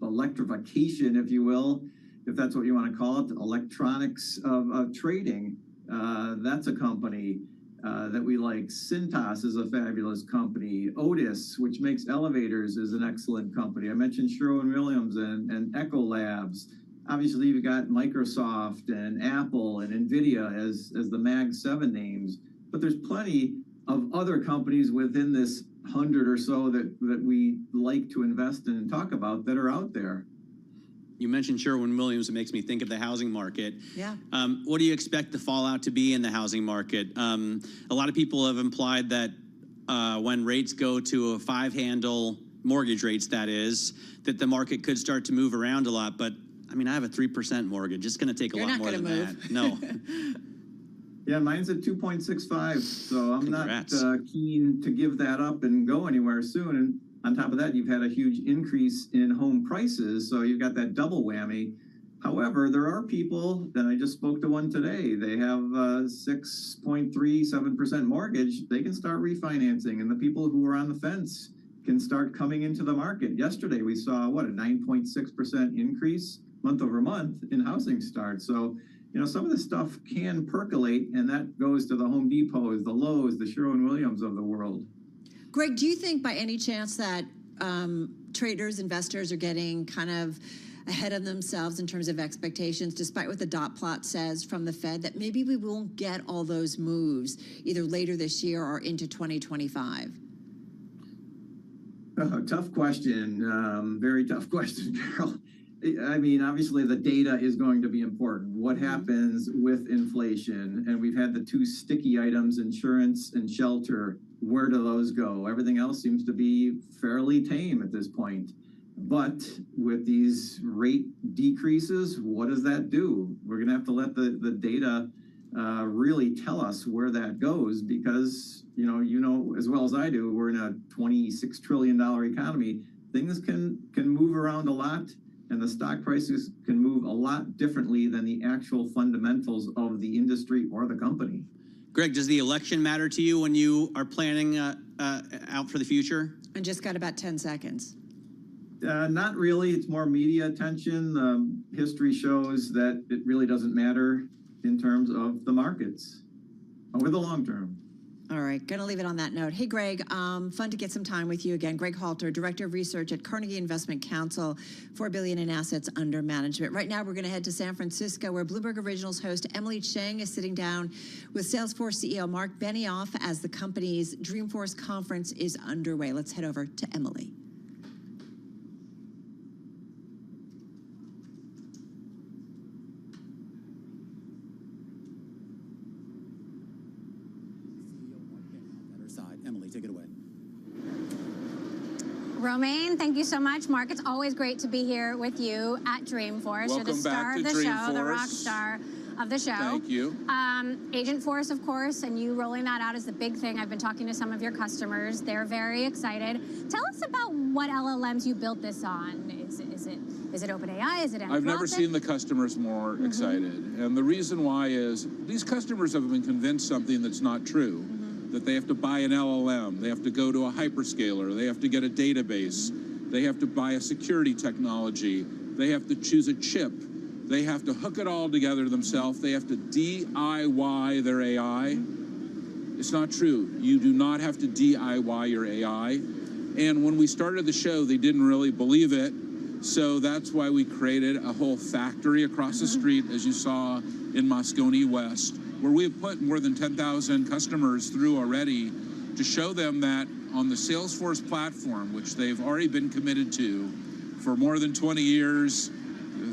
electrification, if you will, if that's what you want to call it, electronics of trading. That's a company that we like. Cintas is a fabulous company. Otis, which makes elevators, is an excellent company. I mentioned Sherwin-Williams and Echo Labs. Obviously, you've got Microsoft and Apple and NVIDIA as the Mag 7 names, but there's plenty of other companies within this 100 or so that we like to invest in and talk about that are out there. You mentioned Sherwin-Williams. It makes me think of the housing market. Yeah. What do you expect the fallout to be in the housing market? A lot of people have implied that when rates go to a 5-handle, mortgage rates that is, that the market could start to move around a lot. But I mean, I have a 3% mortgage. It's going to take a lot more than that. No. Yeah, mine's at 2.65, so I'm not keen to give that up and go anywhere soon. And on top of that, you've had a huge increase in home prices, so you've got that double whammy. However, there are people, and I just spoke to one today, they have 6.37% mortgage. They can start refinancing, and the people who are on the fence can start coming into the market. Yesterday, we saw, a 9.6% increase month over month in housing starts. So, some of this stuff can percolate, and that goes to the Home Depots, the Lowe's, the Sherwin-Williams of the world. Greg, do you think by any chance that traders, investors are getting kind of ahead of themselves in terms of expectations, despite what the dot plot says from the Fed, that maybe we won't get all those moves either later this year or into 2025? Tough question. Very tough question, Carol. I mean, obviously the data is going to be important. What happens with inflation? And we've had the two sticky items, insurance and shelter. Where do those go? Everything else seems to be fairly tame at this point. But with these rate decreases, what does that do? We're going to have to let the data really tell us where that goes, because, you know as well as I do, we're in a $26 trillion economy. Things can move around a lot. and the stock prices can move a lot differently than the actual fundamentals of the industry or the company. Greg, does the election matter to you when you are planning out for the future? And just got about 10 seconds. Not really. It's more media attention. History shows that it really doesn't matter in terms of the markets over the long term. All right, going to leave it on that note. Hey, Greg, fun to get some time with you again. Greg Halter, Director of Research at Carnegie Investment Counsel, $4 billion in assets under management. Right now, we're going to head to San Francisco, where Bloomberg Originals host Emily Chang is sitting down with Salesforce CEO Mark Benioff as the company's Dreamforce conference is underway. Let's head over to Emily. Emily, take it away. Romaine, thank you so much. Mark, it's always great to be here with you at Dreamforce. You're the star of the show, the rock star of the show. Thank you. Agentforce, of course, and you rolling that out is the big thing. I've been talking to some of your customers. They're very excited. Tell us about what LLMs you built this on. Is it OpenAI? Is it Anthropic? I've never seen the customers more excited. And the reason why is these customers have been convinced something that's not true. That they have to buy an LLM, they have to go to a hyperscaler, they have to get a database, they have to buy a security technology, they have to choose a chip, they have to hook it all together themselves, they have to DIY their AI. It's not true. You do not have to DIY your AI. And when we started the show, they didn't really believe it. So that's why we created a whole factory across the street, as you saw in Moscone West, where we have put more than 10,000 customers through already to show them that on the Salesforce platform, which they've already been committed to for more than 20 years,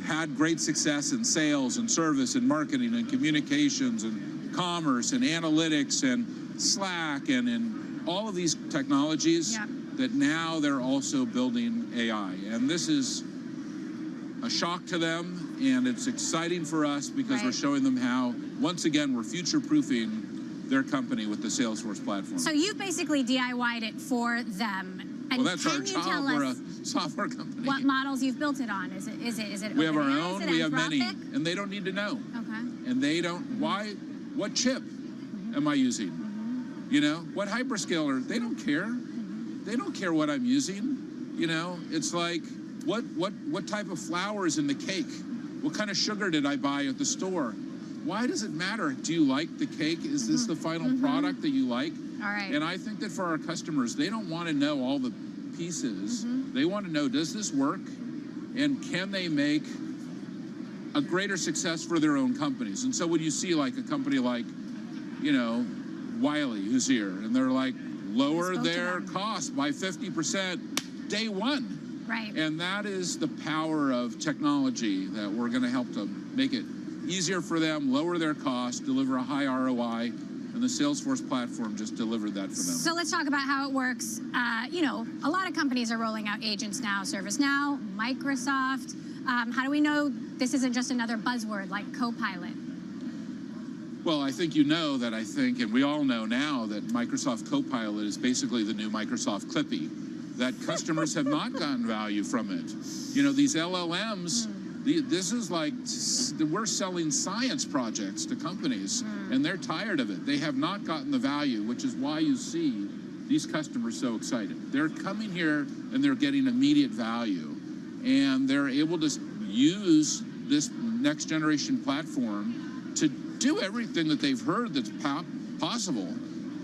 had great success in sales and service and marketing and communications and commerce and analytics and Slack and in all of these technologies, that now they're also building AI. And this is a shock to them, and it's exciting for us because we're showing them how, once again, we're future-proofing their company with the Salesforce platform. So you've basically DIY'd it for them. And well, that's our can you job. tell We're a us software company. what models you've built it on? Is it We have our OpenAI? own. Is it We have many, Anthropic? and they don't need to know. Okay. And they don't. Why? What chip am I using? You know, what hyperscaler? They don't care. They don't care what I'm using. You know, it's like, what type of flour is in the cake? What kind of sugar did I buy at the store? Why does it matter? Do you like the cake? Is this the final product that you like? All right. And I think that for our customers, they don't want to know all the pieces. They want to know, does this work? And can they make a greater success for their own companies? And so when you see like a company like, you know, Wiley, who's here, and they're like, lower their cost by 50% day one. Right. And that is the power of technology that we're going to help to make it easier for them, lower their costs, deliver a high ROI, and the Salesforce platform just delivered that for them. So let's talk about how it works. You know, a lot of companies are rolling out agents now, ServiceNow, Microsoft. How do we know this isn't just another buzzword like Copilot? Well, I think you know that and we all know now that Microsoft Copilot is basically the new Microsoft Clippy, that customers have not gotten value from it. You know, these LLMs, this is like, we're selling science projects to companies, and they're tired of it. They have not gotten the value, which is why you see these customers so excited. They're coming here and they're getting immediate value, and they're able to use this next generation platform to do everything that they've heard that's possible.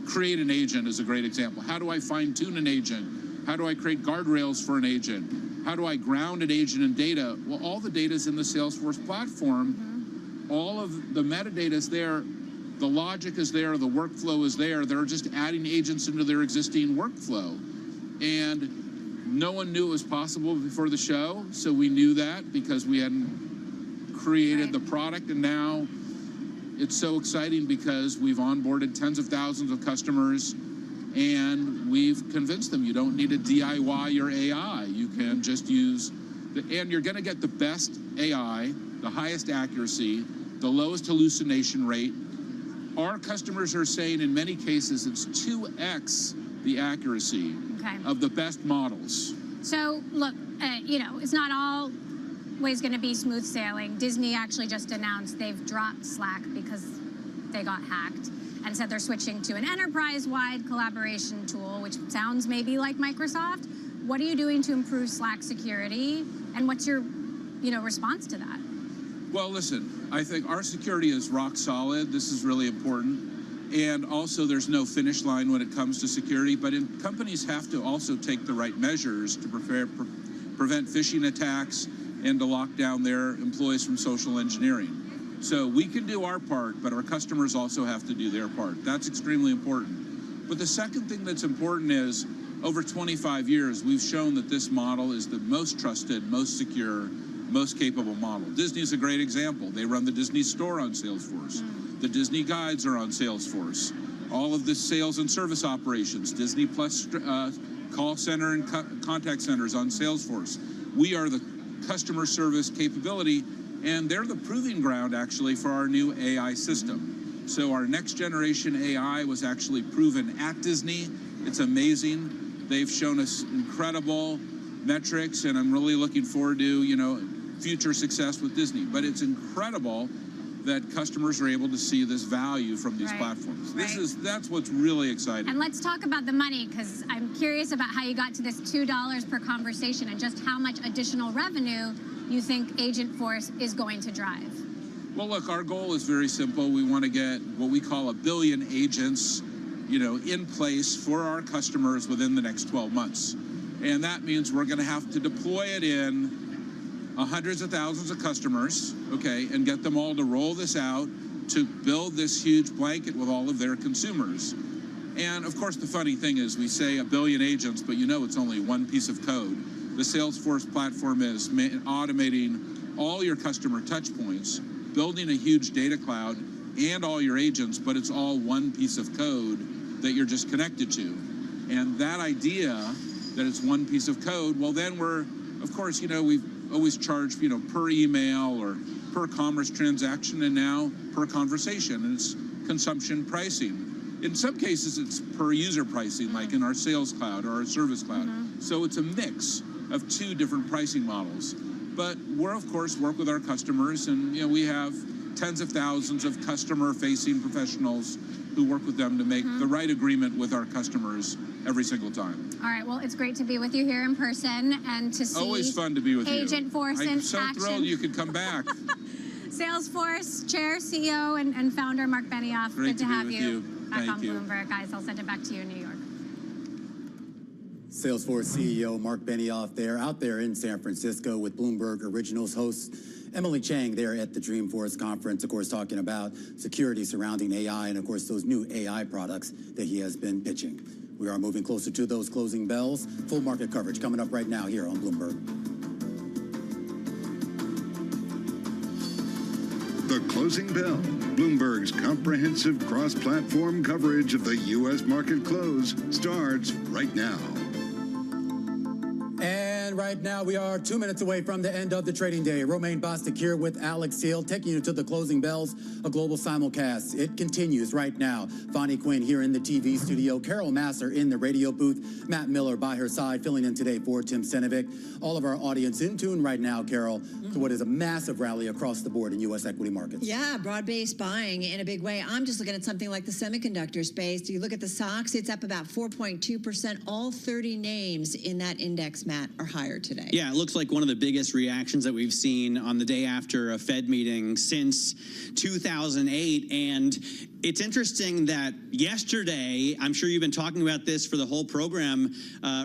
Create an agent is a great example. How do I fine-tune an agent? How do I create guardrails for an agent? How do I ground an agent in data? Well, all the data is in the Salesforce platform. All of the metadata is there. The logic is there. The workflow is there. They're just adding agents into their existing workflow. And no one knew it was possible before the show, so we knew that because we hadn't created the product, and now it's so exciting because we've onboarded tens of thousands of customers, and we've convinced them you don't need to DIY your AI. You can just use, and you're going to get the best AI, the highest accuracy, the lowest hallucination rate. Our customers are saying in many cases it's 2x the accuracy of the best models. So look, you know, it's not all always going to be smooth sailing. Disney actually just announced they've dropped Slack because they got hacked and said they're switching to an enterprise-wide collaboration tool, which sounds maybe like Microsoft. What are you doing to improve Slack security, and what's your, response to that? Well, listen, I think our security is rock solid. This is really important. And also, there's no finish line when it comes to security, but companies have to also take the right measures to prevent phishing attacks and to lock down their employees from social engineering. So we can do our part, but our customers also have to do their part. That's extremely important. But the second thing that's important is, over 25 years, we've shown that this model is the most trusted, most secure, most capable model. Disney's a great example. They run the Disney Store on Salesforce. The Disney Guides are on Salesforce. All of the sales and service operations, Disney Plus call center and contact centers on Salesforce. We are the customer service capability, and they're the proving ground, actually, for our new AI system. So our next generation AI was actually proven at Disney. It's amazing. They've shown us incredible metrics, and I'm really looking forward to, future success with Disney. But it's incredible that customers are able to see this value from these platforms. That's what's really exciting. And let's talk about the money, because I'm curious about how you got to this $2 per conversation and just how much additional revenue you think Agentforce is going to drive. Well, look, our goal is very simple. We want to get what we call 1 billion agents, in place for our customers within the next 12 months. And that means we're going to have to deploy it in hundreds of thousands of customers, okay, and get them all to roll this out to build this huge blanket with all of their consumers. And of course, the funny thing is we say 1 billion agents, but it's only one piece of code. The Salesforce platform is automating all your customer touch points, building a huge data cloud and all your agents, but it's all one piece of code that you're just connected to. And that idea that it's one piece of code, well, then we're, of course, we've always charged, per email or per commerce transaction, and now per conversation, and it's consumption pricing. In some cases, it's per user pricing, like in our Sales Cloud or our Service Cloud. So it's a mix of 2 different pricing models. But we're, of course, work with our customers, and we have tens of thousands of customer-facing professionals who work with them to make the right agreement with our customers every single time. All right, well, it's great to be with you here in person and to see always fun to be with Agentforce in I'm so action. thrilled you could come back. Salesforce Chair, CEO, and founder Mark Benioff. Great Good to have with you back Thank on you. Bloomberg. Guys, I'll send it back to you in New York. Salesforce CEO Mark Benioff out there in San Francisco with Bloomberg Originals host Emily Chang there at the Dreamforce conference, of course, talking about security surrounding AI and, of course, those new AI products that he has been pitching. We are moving closer to those closing bells. Full market coverage coming up right now here on Bloomberg. The Closing Bell, Bloomberg's comprehensive cross-platform coverage of the U.S. market close, starts right now. And right now we are 2 minutes away from the end of the trading day. Romaine Bostic here with Alex Seal, taking you to the closing bells, a global simulcast. It continues right now. Vonnie Quinn here in the TV studio, Carol Masser in the radio booth, Matt Miller by her side, filling in today for Tim Senovic. All of our audience in tune right now, Carol, to what is a massive rally across the board in U.S. equity markets. Yeah, broad-based buying in a big way. I'm just looking at something like the semiconductor space. You look at the stocks, it's up about 4.2%. All 30 names in that index, Matt, are higher today. Yeah, it looks like one of the biggest reactions that we've seen on the day after a Fed meeting since 2008. And it's interesting that yesterday, I'm sure you've been talking about this for the whole program,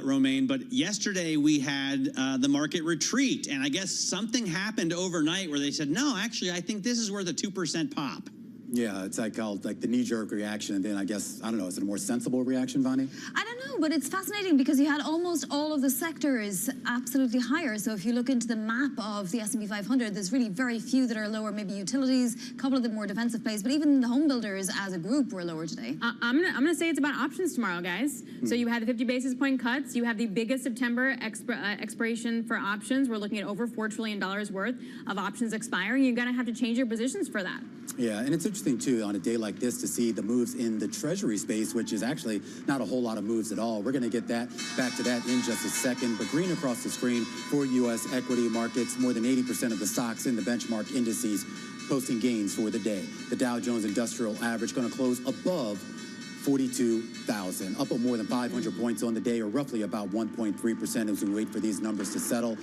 Romaine, but yesterday we had the market retreat. And I guess something happened overnight where they said, no, actually, I think this is worth a 2% pop. Yeah, it's called the knee-jerk reaction, and then I guess, I don't know, is it a more sensible reaction, Vonnie? I don't know, but it's fascinating because you had almost all of the sectors absolutely higher. So if you look into the map of the S&P 500, there's really very few that are lower, maybe utilities, a couple of the more defensive plays, but even the home builders as a group were lower today. I'm gonna say it's about options tomorrow, guys. So you had the 50 basis point cuts. You have the biggest September expiration for options. We're looking at over $4 trillion worth of options expiring. You're gonna have to change your positions for that. Yeah, and it's interesting, too, on a day like this to see the moves in the Treasury space, which is actually not a whole lot of moves at all. We're going to get back to that in just a second. But green across the screen for U.S. equity markets, more than 80% of the stocks in the benchmark indices posting gains for the day. The Dow Jones Industrial Average going to close above 42,000, up more than 500 points on the day, or roughly about 1.3% as we wait for these numbers to settle.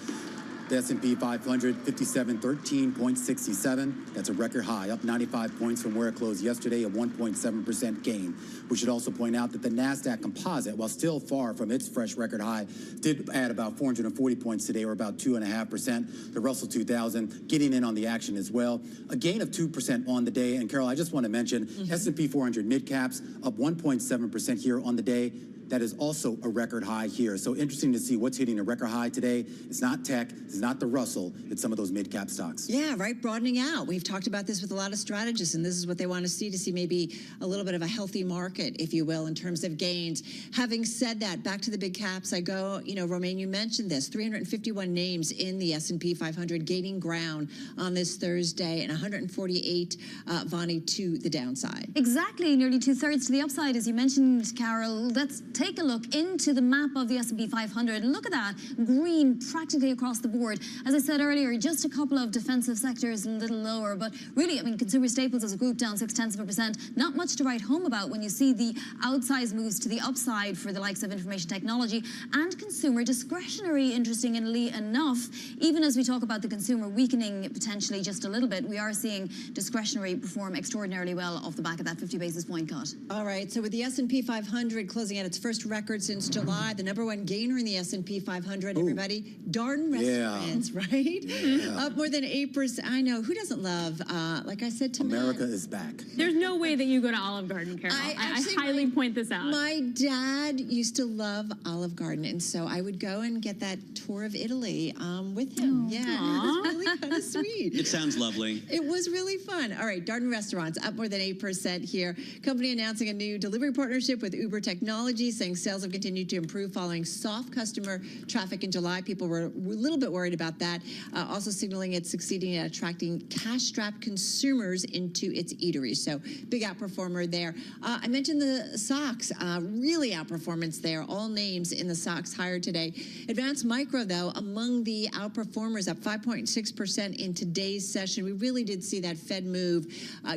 The S&P 500, 5713.67. That's a record high, up 95 points from where it closed yesterday, a 1.7% gain. We should also point out that the NASDAQ Composite, while still far from its fresh record high, did add about 440 points today, or about 2.5%. The Russell 2000 getting in on the action as well. A gain of 2% on the day. And Carol, I just want to mention S&P 400 mid-caps up 1.7% here on the day. That is also a record high here. So interesting to see what's hitting a record high today. It's not tech, it's not the Russell, it's some of those mid-cap stocks. Yeah, right, broadening out. We've talked about this with a lot of strategists, and this is what they want to see maybe a little bit of a healthy market, if you will, in terms of gains. Having said that, back to the big caps, I go, Romaine, you mentioned this, 351 names in the S&P 500 gaining ground on this Thursday, and 148, Vonnie, to the downside. Exactly, nearly 2/3 to the upside, as you mentioned, Carol. Let's take a look into the map of the S&P 500 and look at that, green practically across the board. As I said earlier, just a couple of defensive sectors a little lower, but really, consumer staples as a group down 0.6%. Not much to write home about when you see the outsized moves to the upside for the likes of information technology and consumer discretionary, interestingly enough. Even as we talk about the consumer weakening potentially just a little bit, we are seeing discretionary perform extraordinarily well off the back of that 50 basis point cut. All right, so with the S&P 500 closing at its first record since July, the #1 gainer in the S&P 500, everybody, Darden Restaurants, right? Yeah. Up more than 8%. I know, who doesn't love, like I said to America is back. There's no way that you go to Olive Garden, Carol. I highly point this out. My dad used to love Olive Garden, and so I would go and get that tour of Italy with him. Yeah, it was really kind of sweet. It sounds lovely. It was really fun. All right, Darden Restaurants up more than 8% here. Company announcing a new delivery partnership with Uber Technologies, saying sales have continued to improve following soft customer traffic in July. People were a little bit worried about that. Also signaling it's succeeding at attracting cash-strapped consumers into its eateries. So big outperformer there. I mentioned the stocks, really outperformance there. All names in the stocks higher today. Advanced Micro, though, among the outperformers, up 5.6% in today's session. We really did see that Fed move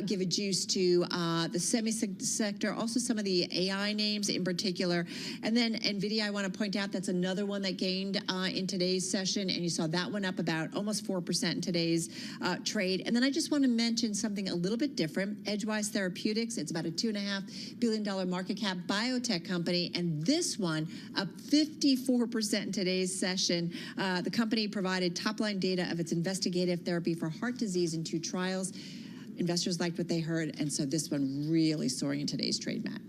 give a juice to the semi-sector, also some of the AI names in particular. And then NVIDIA, I want to point out, that's another one that gained in today's session, and you saw that one up about almost 4% in today's trade. And then I just want to mention something a little bit different. Edgewise Therapeutics, it's about a $2.5 billion market cap biotech company, and this one up 54% in today's session. The company provided top-line data of its investigative therapy for heart disease in 2 trials. Investors liked what they heard, and so this one really soaring in today's trade, Matt.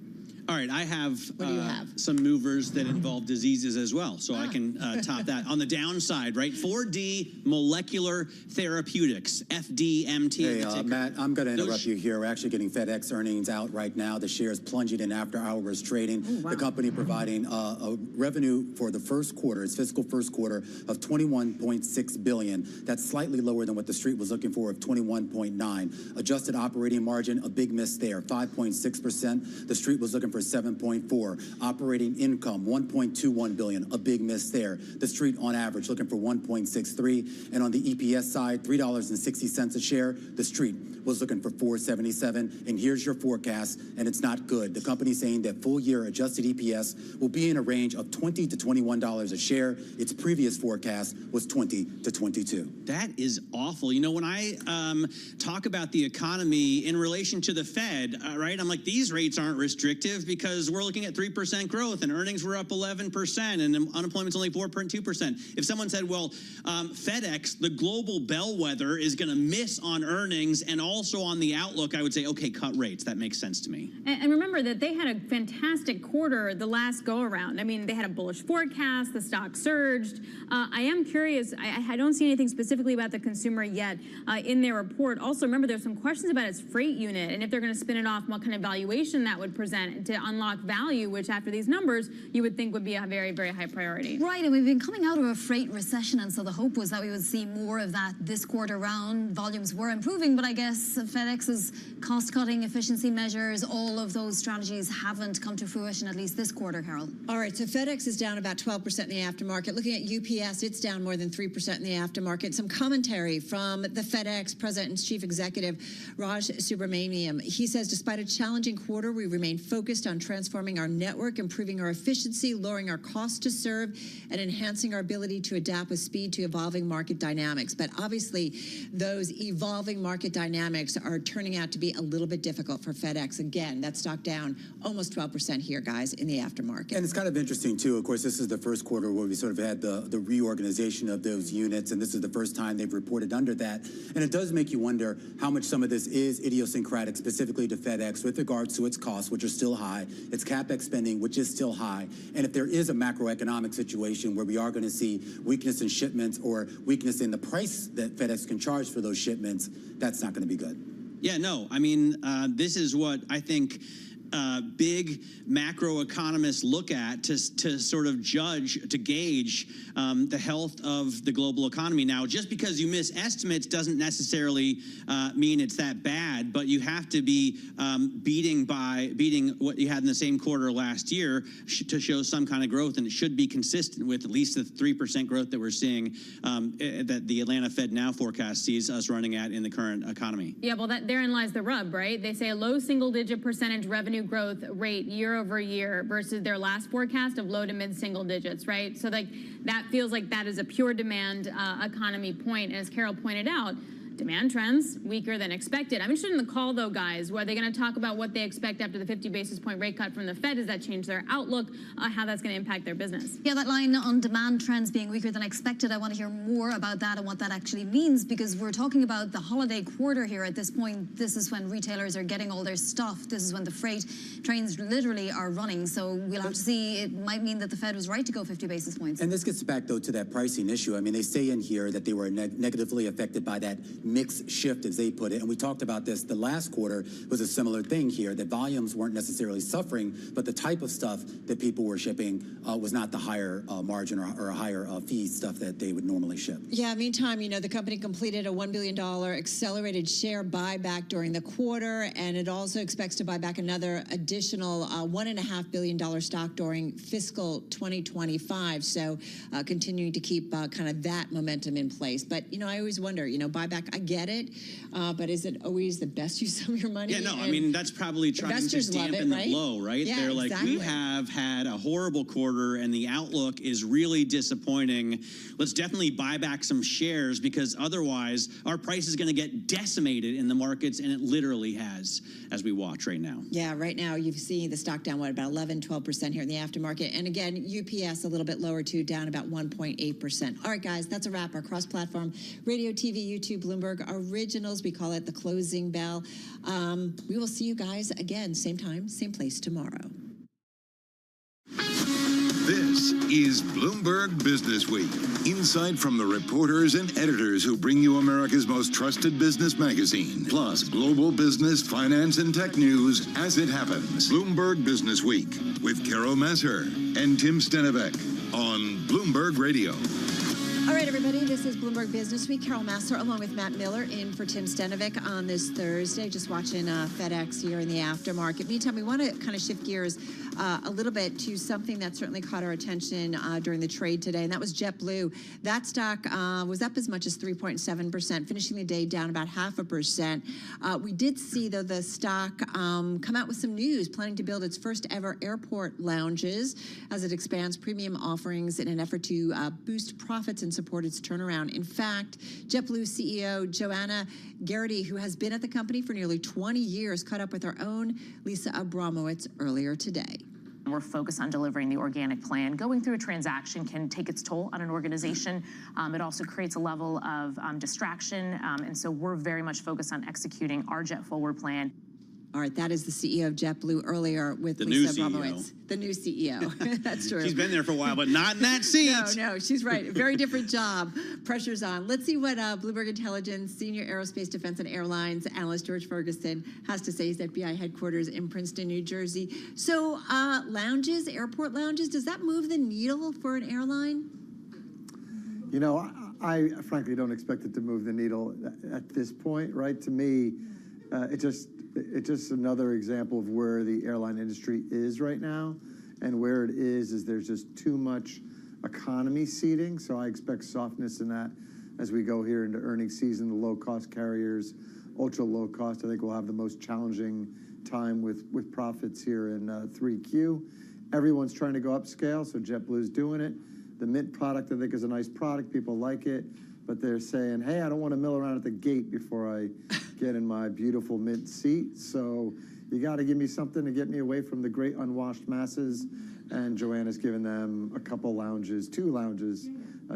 All right, I have, What do you have? some movers that involve diseases as well, so I can top that. On the downside, right, 4D Molecular Therapeutics, FDMT. Hey, Matt, I'm going to interrupt you here. We're actually getting FedEx earnings out right now. The shares plunging in after hours trading. The company providing a revenue for the first quarter, its fiscal first quarter, of $21.6 billion. That's slightly lower than what the street was looking for of 21.9. Adjusted operating margin, a big miss there, 5.6%. The street was looking for 7.4. Operating income, $1.21 billion, a big miss there. The street on average looking for 1.63. And on the EPS side, $3.60 a share. The street was looking for 4.77. And here's your forecast, and it's not good. The company's saying that full year adjusted EPS will be in a range of $20 to $21 a share. Its previous forecast was 20 to 22. That is awful. When I talk about the economy in relation to the Fed, right, I'm like, these rates aren't restrictive because we're looking at 3% growth and earnings were up 11% and unemployment's only 4.2%. If someone said, well, FedEx, the global bellwether, is going to miss on earnings and also on the outlook, I would say, okay, cut rates. That makes sense to me. And remember that they had a fantastic quarter the last go around. I mean, they had a bullish forecast, the stock surged. I am curious, I don't see anything specifically about the consumer yet in their report. Also, remember, there's some questions about its freight unit and if they're going to spin it off, what kind of valuation that would present. unlock value, which after these numbers, you would think would be a very, very high priority. Right, and we've been coming out of a freight recession, and so the hope was that we would see more of that this quarter round. Volumes were improving, but I guess FedEx's cost-cutting, efficiency measures, all of those strategies haven't come to fruition, at least this quarter, Carol. All right, so FedEx is down about 12% in the aftermarket. Looking at UPS, it's down more than 3% in the aftermarket. Some commentary from the FedEx President and Chief Executive, Raj Subramaniam. He says, despite a challenging quarter, we remain focused on transforming our network, improving our efficiency, lowering our cost to serve, and enhancing our ability to adapt with speed to evolving market dynamics. But obviously, those evolving market dynamics are turning out to be a little bit difficult for FedEx. Again, that stock down almost 12% here, guys, in the aftermarket. And it's kind of interesting, too. Of course, this is the first quarter where we sort of had the reorganization of those units, and this is the first time they've reported under that. And it does make you wonder how much some of this is idiosyncratic, specifically to FedEx, with regards to its costs, which are still high, its CapEx spending, which is still high. And if there is a macroeconomic situation where we are going to see weakness in shipments or weakness in the price that FedEx can charge for those shipments, that's not going to be good. Yeah, no, I mean, this is what I think big macroeconomists look at to sort of gauge the health of the global economy. Now, just because you miss estimates doesn't necessarily mean it's that bad, but you have to be beating what you had in the same quarter last year to show some kind of growth, and it should be consistent with at least the 3% growth that we're seeing that the Atlanta Fed Now forecast sees us running at in the current economy. Yeah, well, therein lies the rub, right? They say a low single-digit percentage revenue growth rate year over year versus their last forecast of low to mid single digits, right? So like that feels like that is a pure demand economy point. As Carol pointed out, demand trends weaker than expected. I'm interested in the call, though, guys. Are they going to talk about what they expect after the 50 basis point rate cut from the Fed? Does that change their outlook? How that's going to impact their business? Yeah, that line on demand trends being weaker than expected, I want to hear more about that and what that actually means, because we're talking about the holiday quarter here at this point. This is when retailers are getting all their stuff. This is when the freight trains literally are running. So we'll have to see. It might mean that the Fed was right to go 50 basis points. And this gets back, though, to that pricing issue. I mean, they say in here that they were negatively affected by that mix shift, as they put it. And we talked about this. The last quarter was a similar thing here, that volumes weren't necessarily suffering, but the type of stuff that people were shipping was not the higher margin or a higher fee stuff that they would normally ship. Yeah, meantime, you know, the company completed a $1 billion accelerated share buyback during the quarter, and it also expects to buy back another additional $1.5 billion stock during fiscal 2025. So continuing to keep kind of that momentum in place. But, you know, I always wonder, you know, buyback, I get it, but is it always the best use of your money? Yeah, no, I mean, that's probably trying to dampen the blow, right? Yeah, They're like, exactly. we have had a horrible quarter and the outlook is really disappointing. Let's definitely buy back some shares, because otherwise our price is going to get decimated in the markets, and it literally has, as we watch right now. Yeah, right now you've seen the stock down, what, about 11-12% here in the aftermarket. And again, UPS a little bit lower too, down about 1.8%. All right, guys, that's a wrap. Our cross-platform radio, TV, YouTube, Bloomberg Originals. We call it the closing bell. We will see you guys again, same time, same place tomorrow. This is Bloomberg Business Week. Insight from the reporters and editors who bring you America's most trusted business magazine. Plus, global business, finance, and tech news as it happens. Bloomberg Business Week with Carol Masser and Tim Stenivek on Bloomberg Radio. All right, everybody, this is Bloomberg Business Week. Carol Masser along with Matt Miller in for Tim Stenivek on this Thursday. Just watching FedEx here in the aftermarket. Meantime, we want to kind of shift gears a little bit to something that certainly caught our attention during the trade today, and that was JetBlue. That stock was up as much as 3.7%, finishing the day down about 0.5%. We did see, though, the stock come out with some news, planning to build its first ever airport lounges as it expands premium offerings in an effort to boost profits and support its turnaround. In fact, JetBlue CEO Joanna Garrity, who has been at the company for nearly 20 years, caught up with our own Lisa Abramowitz earlier today. We're focused on delivering the organic plan. Going through a transaction can take its toll on an organization. It also creates a level of distraction, and so we're very much focused on executing our Jet Forward plan. All right, that is the CEO of JetBlue earlier with The Lisa new CEO. Abramowitz. The new CEO. That's true. She's been there for a while, but not in that seat. No, she's right. Very different job. Pressure's on. Let's see what Bloomberg Intelligence Senior Aerospace, Defense, and Airlines analyst George Ferguson has to say. He's at BI headquarters in Princeton, New Jersey. So lounges, airport lounges, does that move the needle for an airline? You know, I frankly don't expect it to move the needle at this point, right? To me, it's just another example of where the airline industry is right now, and where it is there's just too much economy seating. So I expect softness in that as we go here into earnings season. The low-cost carriers, ultra low cost, I think will have the most challenging time with profits here in 3Q. Everyone's trying to go upscale, so JetBlue's doing it. The Mint product, I think, is a nice product. People like it, but they're saying, hey, I don't want to mill around at the gate before I get in my beautiful Mint seat. So you got to give me something to get me away from the great unwashed masses. And Joanna's given them a couple lounges, 2 lounges,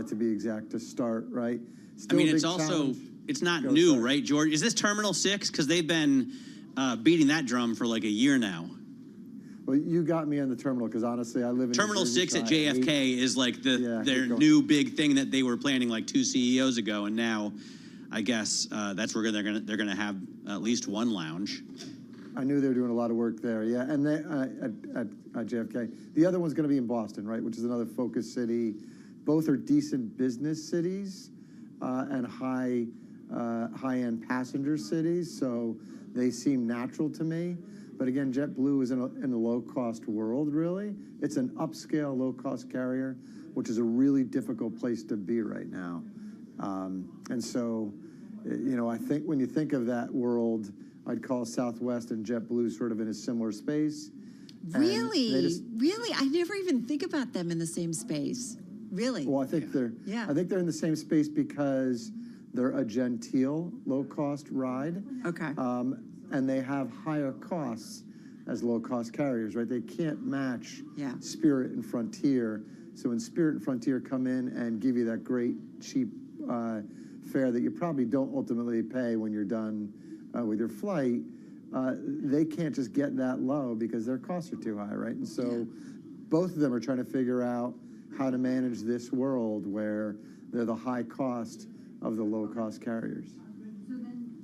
to be exact, to start, right? Still I mean, a it's big also, challenge. it's not new, right, George? Is this Terminal 6? Because they've been beating that drum for like a year now. Well, you got me on the terminal because honestly, I live in Terminal New Jersey, 6 at so I hate- JFK is like their keep going. new big thing that they were planning like 2 CEOs ago, and now, I guess that's where they're gonna have at least one lounge. I knew they were doing a lot of work there, yeah. And they, at JFK. The other one's going to be in Boston, right, which is another focus city. Both are decent business cities and high-end passenger cities, so they seem natural to me. But again, JetBlue is in a low-cost world, really. It's an upscale low-cost carrier, which is a really difficult place to be right now. And so, you know, I think when you think of that world, I'd call Southwest and JetBlue sort of in a similar space. Really? Really? I never even think about them in the same space. Really? Well, I think I think they're in the same space because they're a genteel, low-cost ride. Okay. And they have higher costs as low-cost carriers, right? They can't match Spirit and Frontier. So when Spirit and Frontier come in and give you that great, cheap fare that you probably don't ultimately pay when you're done with your flight, they can't just get that low because their costs are too high, right? And so both of them are trying to figure out how to manage this world where they're the high cost of the low-cost carriers.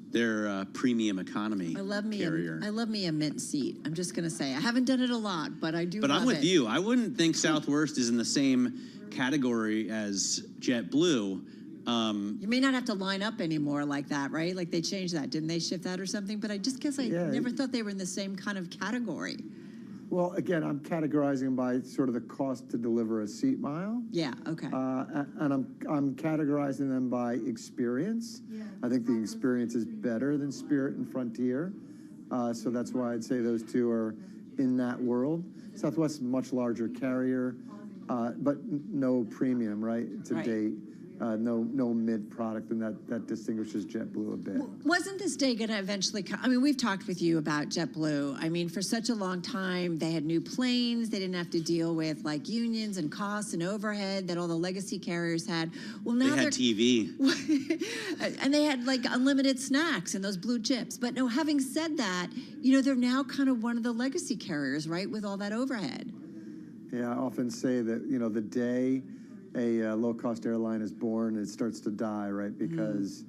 They're premium economy carrier. I love me a Mint seat. I'm just going to say. I haven't done it a lot, but I do But love I'm with it. you. I wouldn't think Southwest is in the same category as JetBlue. You may not have to line up anymore like that, right? Like they changed that. Didn't they shift that or something? But I just guess I never thought they were in the same kind of category. Well, again, I'm categorizing them by sort of the cost to deliver a seat mile. Yeah, okay. And I'm categorizing them by experience. I think the experience is better than Spirit and Frontier. So that's why I'd say those two are in that world. Southwest is a much larger carrier, but no premium, right, to date. No mid product, and that distinguishes JetBlue a bit. Wasn't this day going to eventually come? I mean, we've talked with you about JetBlue. I mean, for such a long time, they had new planes. They didn't have to deal with like unions and costs and overhead that all the legacy carriers had. Well, now they had TV. And they had like unlimited snacks and those blue chips. But no, having said that, you know, they're now kind of one of the legacy carriers, right, with all that overhead. Yeah, I often say that, you know, the day a low-cost airline is born, it starts to die, right? Because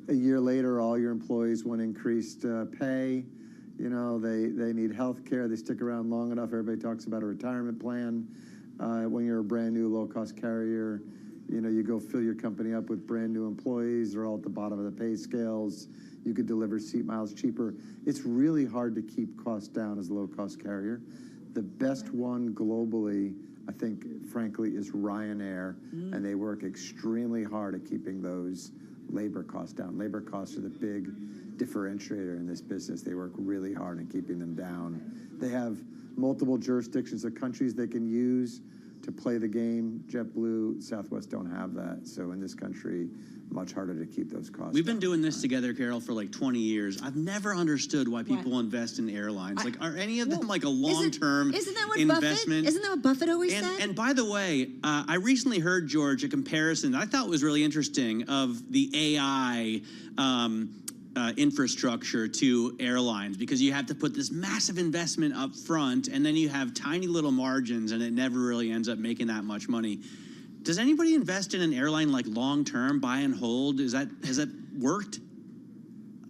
a year later, all your employees want increased pay. You know, they need health care. They stick around long enough. Everybody talks about a retirement plan. When you're a brand new low-cost carrier, you know, you go fill your company up with brand new employees. They're all at the bottom of the pay scales. You could deliver seat miles cheaper. It's really hard to keep costs down as a low-cost carrier. The best one globally, I think, frankly, is Ryanair, and they work extremely hard at keeping those labor costs down. Labor costs are the big differentiator in this business. They work really hard at keeping them down. They have multiple jurisdictions of countries they can use to play the game. JetBlue, Southwest don't have that. So in this country, much harder to keep those costs We've been doing this together, Carol, for like 20 years. I've never understood why people invest in airlines. Like, are any of them like a long-term investment? Isn't that what Buffett always said? And by the way, I recently heard, George, a comparison that I thought was really interesting of the AI infrastructure to airlines, because you have to put this massive investment up front and then you have tiny little margins and it never really ends up making that much money. Does anybody invest in an airline like long term, buy and hold? Has that worked?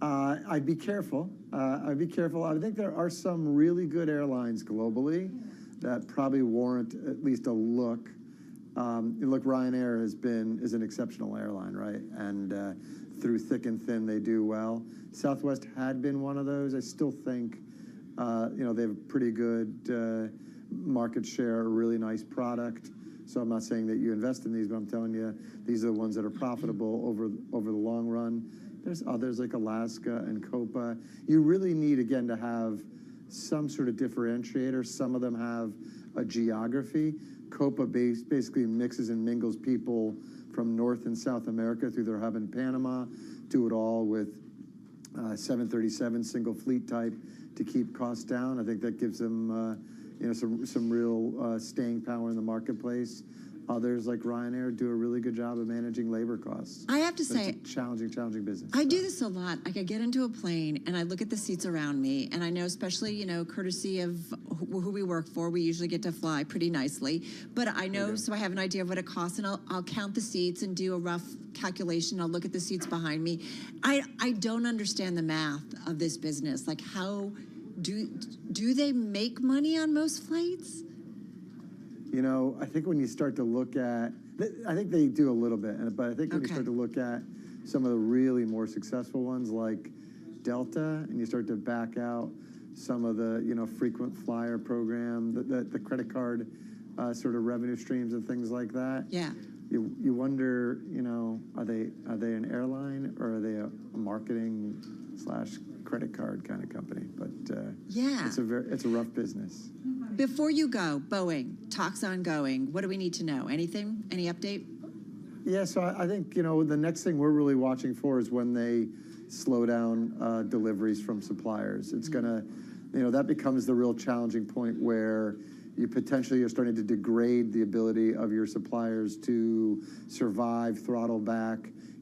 I'd be careful. I'd be careful. I think there are some really good airlines globally that probably warrant at least a look. Look, Ryanair is an exceptional airline, right? And through thick and thin, they do well. Southwest had been one of those. I still think, they have a pretty good market share, a really nice product. So I'm not saying that you invest in these, but I'm telling you, these are the ones that are profitable over the long run. There's others like Alaska and Copa. You really need, again, to have some sort of differentiator. Some of them have a geography. Copa basically mixes and mingles people from North and South America through their hub in Panama, do it all with 737 single fleet type to keep costs down. I think that gives them some real staying power in the marketplace. Others, like Ryanair, do a really good job of managing labor costs. I have to But say, it's a challenging business. I do this a lot. Like, I get into a plane and I look at the seats around me, and I know, especially, courtesy of who we work for, we usually get to fly pretty nicely. But I know, so I have an idea of what it costs, and I'll count the seats and do a rough calculation. I'll look at the seats behind me. I don't understand the math of this business. Like, how do they make money on most flights? I think when you start to look at, I think they do a little bit, but I think when you start to look at some of the really more successful ones like Delta, and you start to back out some of the, frequent flyer program, the credit card sort of revenue streams and things like that. Yeah. You wonder, are they an airline or are they a marketing / credit card kind of company? But yeah, it's a rough business. Before you go, Boeing, talks ongoing. What do we need to know? Anything? Any update? Yeah, so I think, the next thing we're really watching for is when they slow down deliveries from suppliers. It's going to, that becomes the real challenging point where you potentially are starting to degrade the ability of your suppliers to survive, throttle back,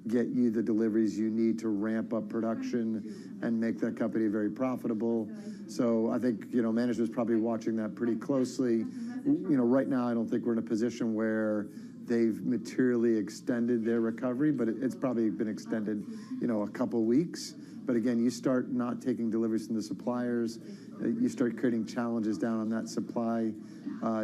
get you the deliveries you need to ramp up production and make that company very profitable. So I think, management's probably watching that pretty closely. Right now, I don't think we're in a position where they've materially extended their recovery, but it's probably been extended, a couple weeks. But again, you start not taking deliveries from the suppliers, you start creating challenges down on that supply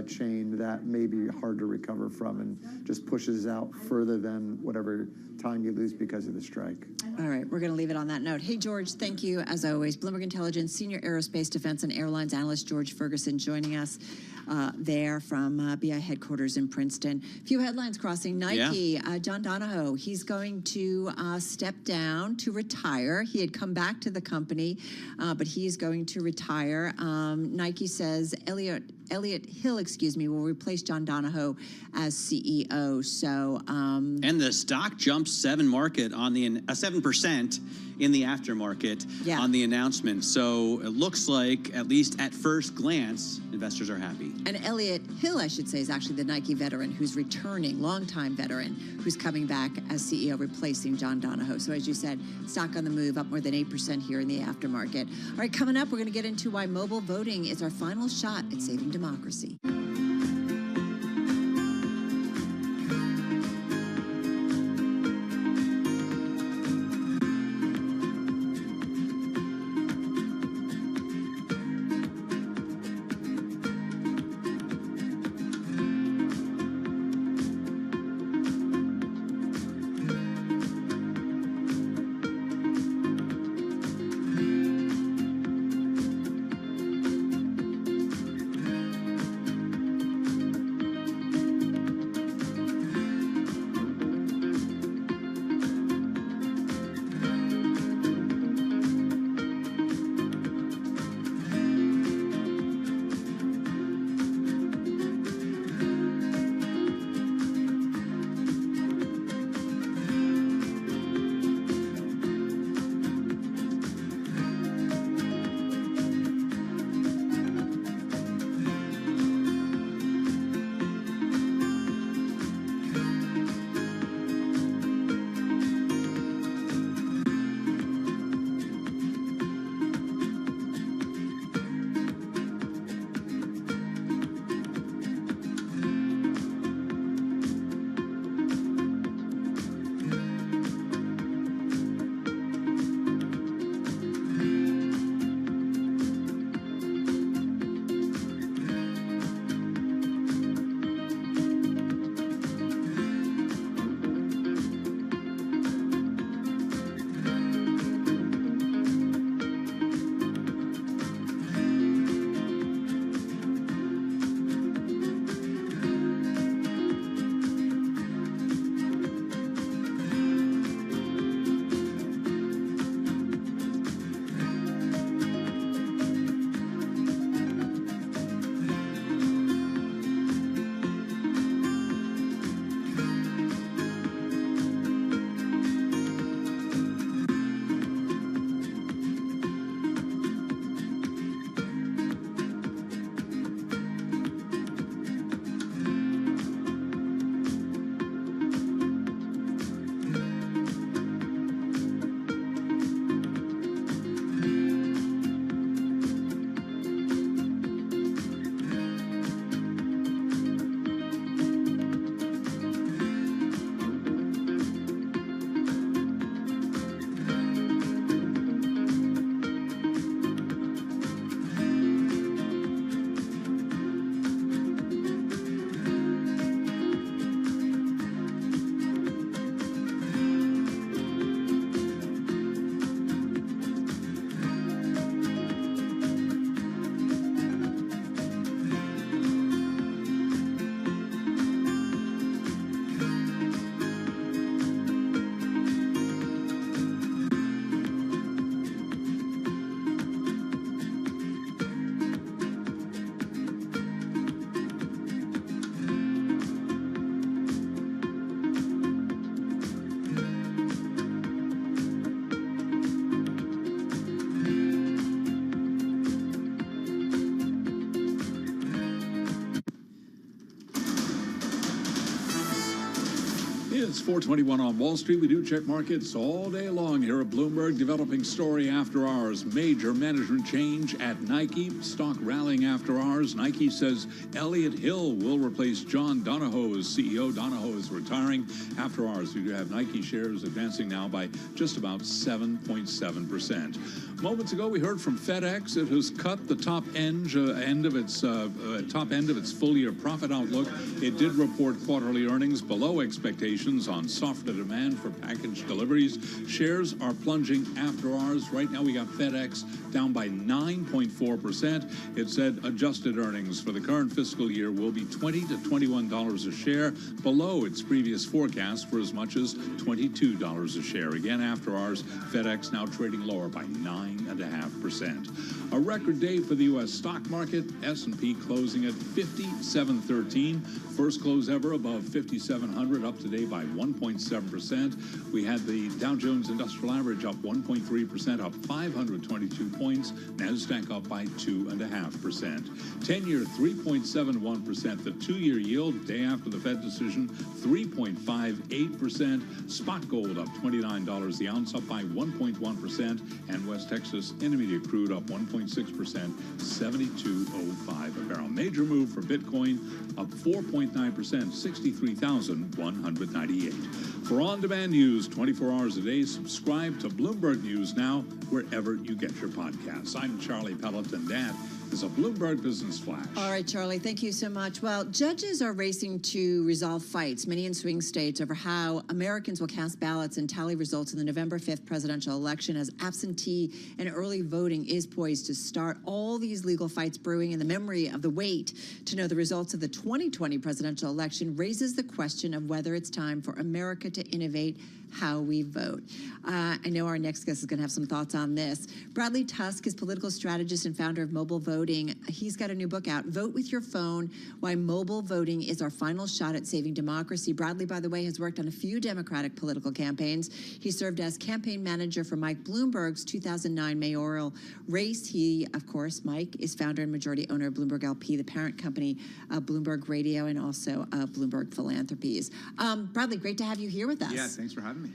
chain that may be hard to recover from and just pushes out further than whatever time you lose because of the strike. All right, we're going to leave it on that note. Hey, George, thank you, as always. Bloomberg Intelligence Senior Aerospace, Defense, and Airlines Analyst George Ferguson joining us there from BI headquarters in Princeton. A few headlines crossing. Nike, John Donahoe, he's going to step down to retire. He had come back to the company, but he's going to retire. Nike says Elliot Hill, will replace John Donahoe as CEO. So, and the stock jumped 7% in the aftermarket on the announcement. So it looks like, at least at first glance, investors are happy. And Elliot Hill, I should say, is actually the Nike veteran who's returning, longtime veteran, who's coming back as CEO, replacing John Donahoe. So as you said, stock on the move, up more than 8% here in the aftermarket. All right, coming up, we're going to get into why mobile voting is our final shot at saving democracy. It's 4:21 on Wall Street. We do check markets all day long here at Bloomberg. Developing story after hours. Major management change at Nike. Stock rallying after hours. Nike says Elliott Hill will replace John Donahoe as CEO. Donahoe is retiring. After hours, we do have Nike shares advancing now by just about 7.7%. Moments ago, we heard from FedEx. It has cut the top end of its full-year profit outlook. It did report quarterly earnings below expectations on softer demand for package deliveries. Shares are plunging after hours. Right now, we got FedEx down by 9.4%. It said adjusted earnings for the current fiscal year will be $20 to $21 a share, below its previous forecast for as much as $22 a share. Again, after hours, FedEx now trading lower by 9.5%. A record day for the U.S. stock market. S&P closing at 5713. First close ever above 5,700, up today by 1.7%. We had the Dow Jones Industrial Average up 1.3%, up 522 points. NASDAQ up by 2.5%. 10-year 3.71%. The 2-year yield, day after the Fed decision, 3.58%. Spot gold up $29 the ounce, up by 1.1%. And West Texas Intermediate crude up 1.6%, 72.05 a barrel. Major move for Bitcoin, up 4.9%, 63,198. For on-demand news 24 hours a day, subscribe to Bloomberg News Now wherever you get your podcasts. I'm Charlie Pelleton. That is a Bloomberg Business Flash. All right, Charlie, thank you so much. Well, judges are racing to resolve fights, many in swing states, over how Americans will cast ballots and tally results in the November 5th presidential election, as absentee and early voting is poised to start. All these legal fights brewing in the memory of the wait to know the results of the 2020 presidential election raises the question of whether it's time for America to innovate how we vote. I know our next guest is going to have some thoughts on this. Bradley Tusk is political strategist and founder of Mobile Voting. He's got a new book out, Vote with Your Phone, Why Mobile Voting is Our Final Shot at Saving Democracy. Bradley, by the way, has worked on a few Democratic political campaigns. He served as campaign manager for Mike Bloomberg's 2009 mayoral race. He, of course, Mike, is founder and majority owner of Bloomberg LP, the parent company of Bloomberg Radio and also of Bloomberg Philanthropies. Bradley, great to have you here with us. Yeah, thanks for having me.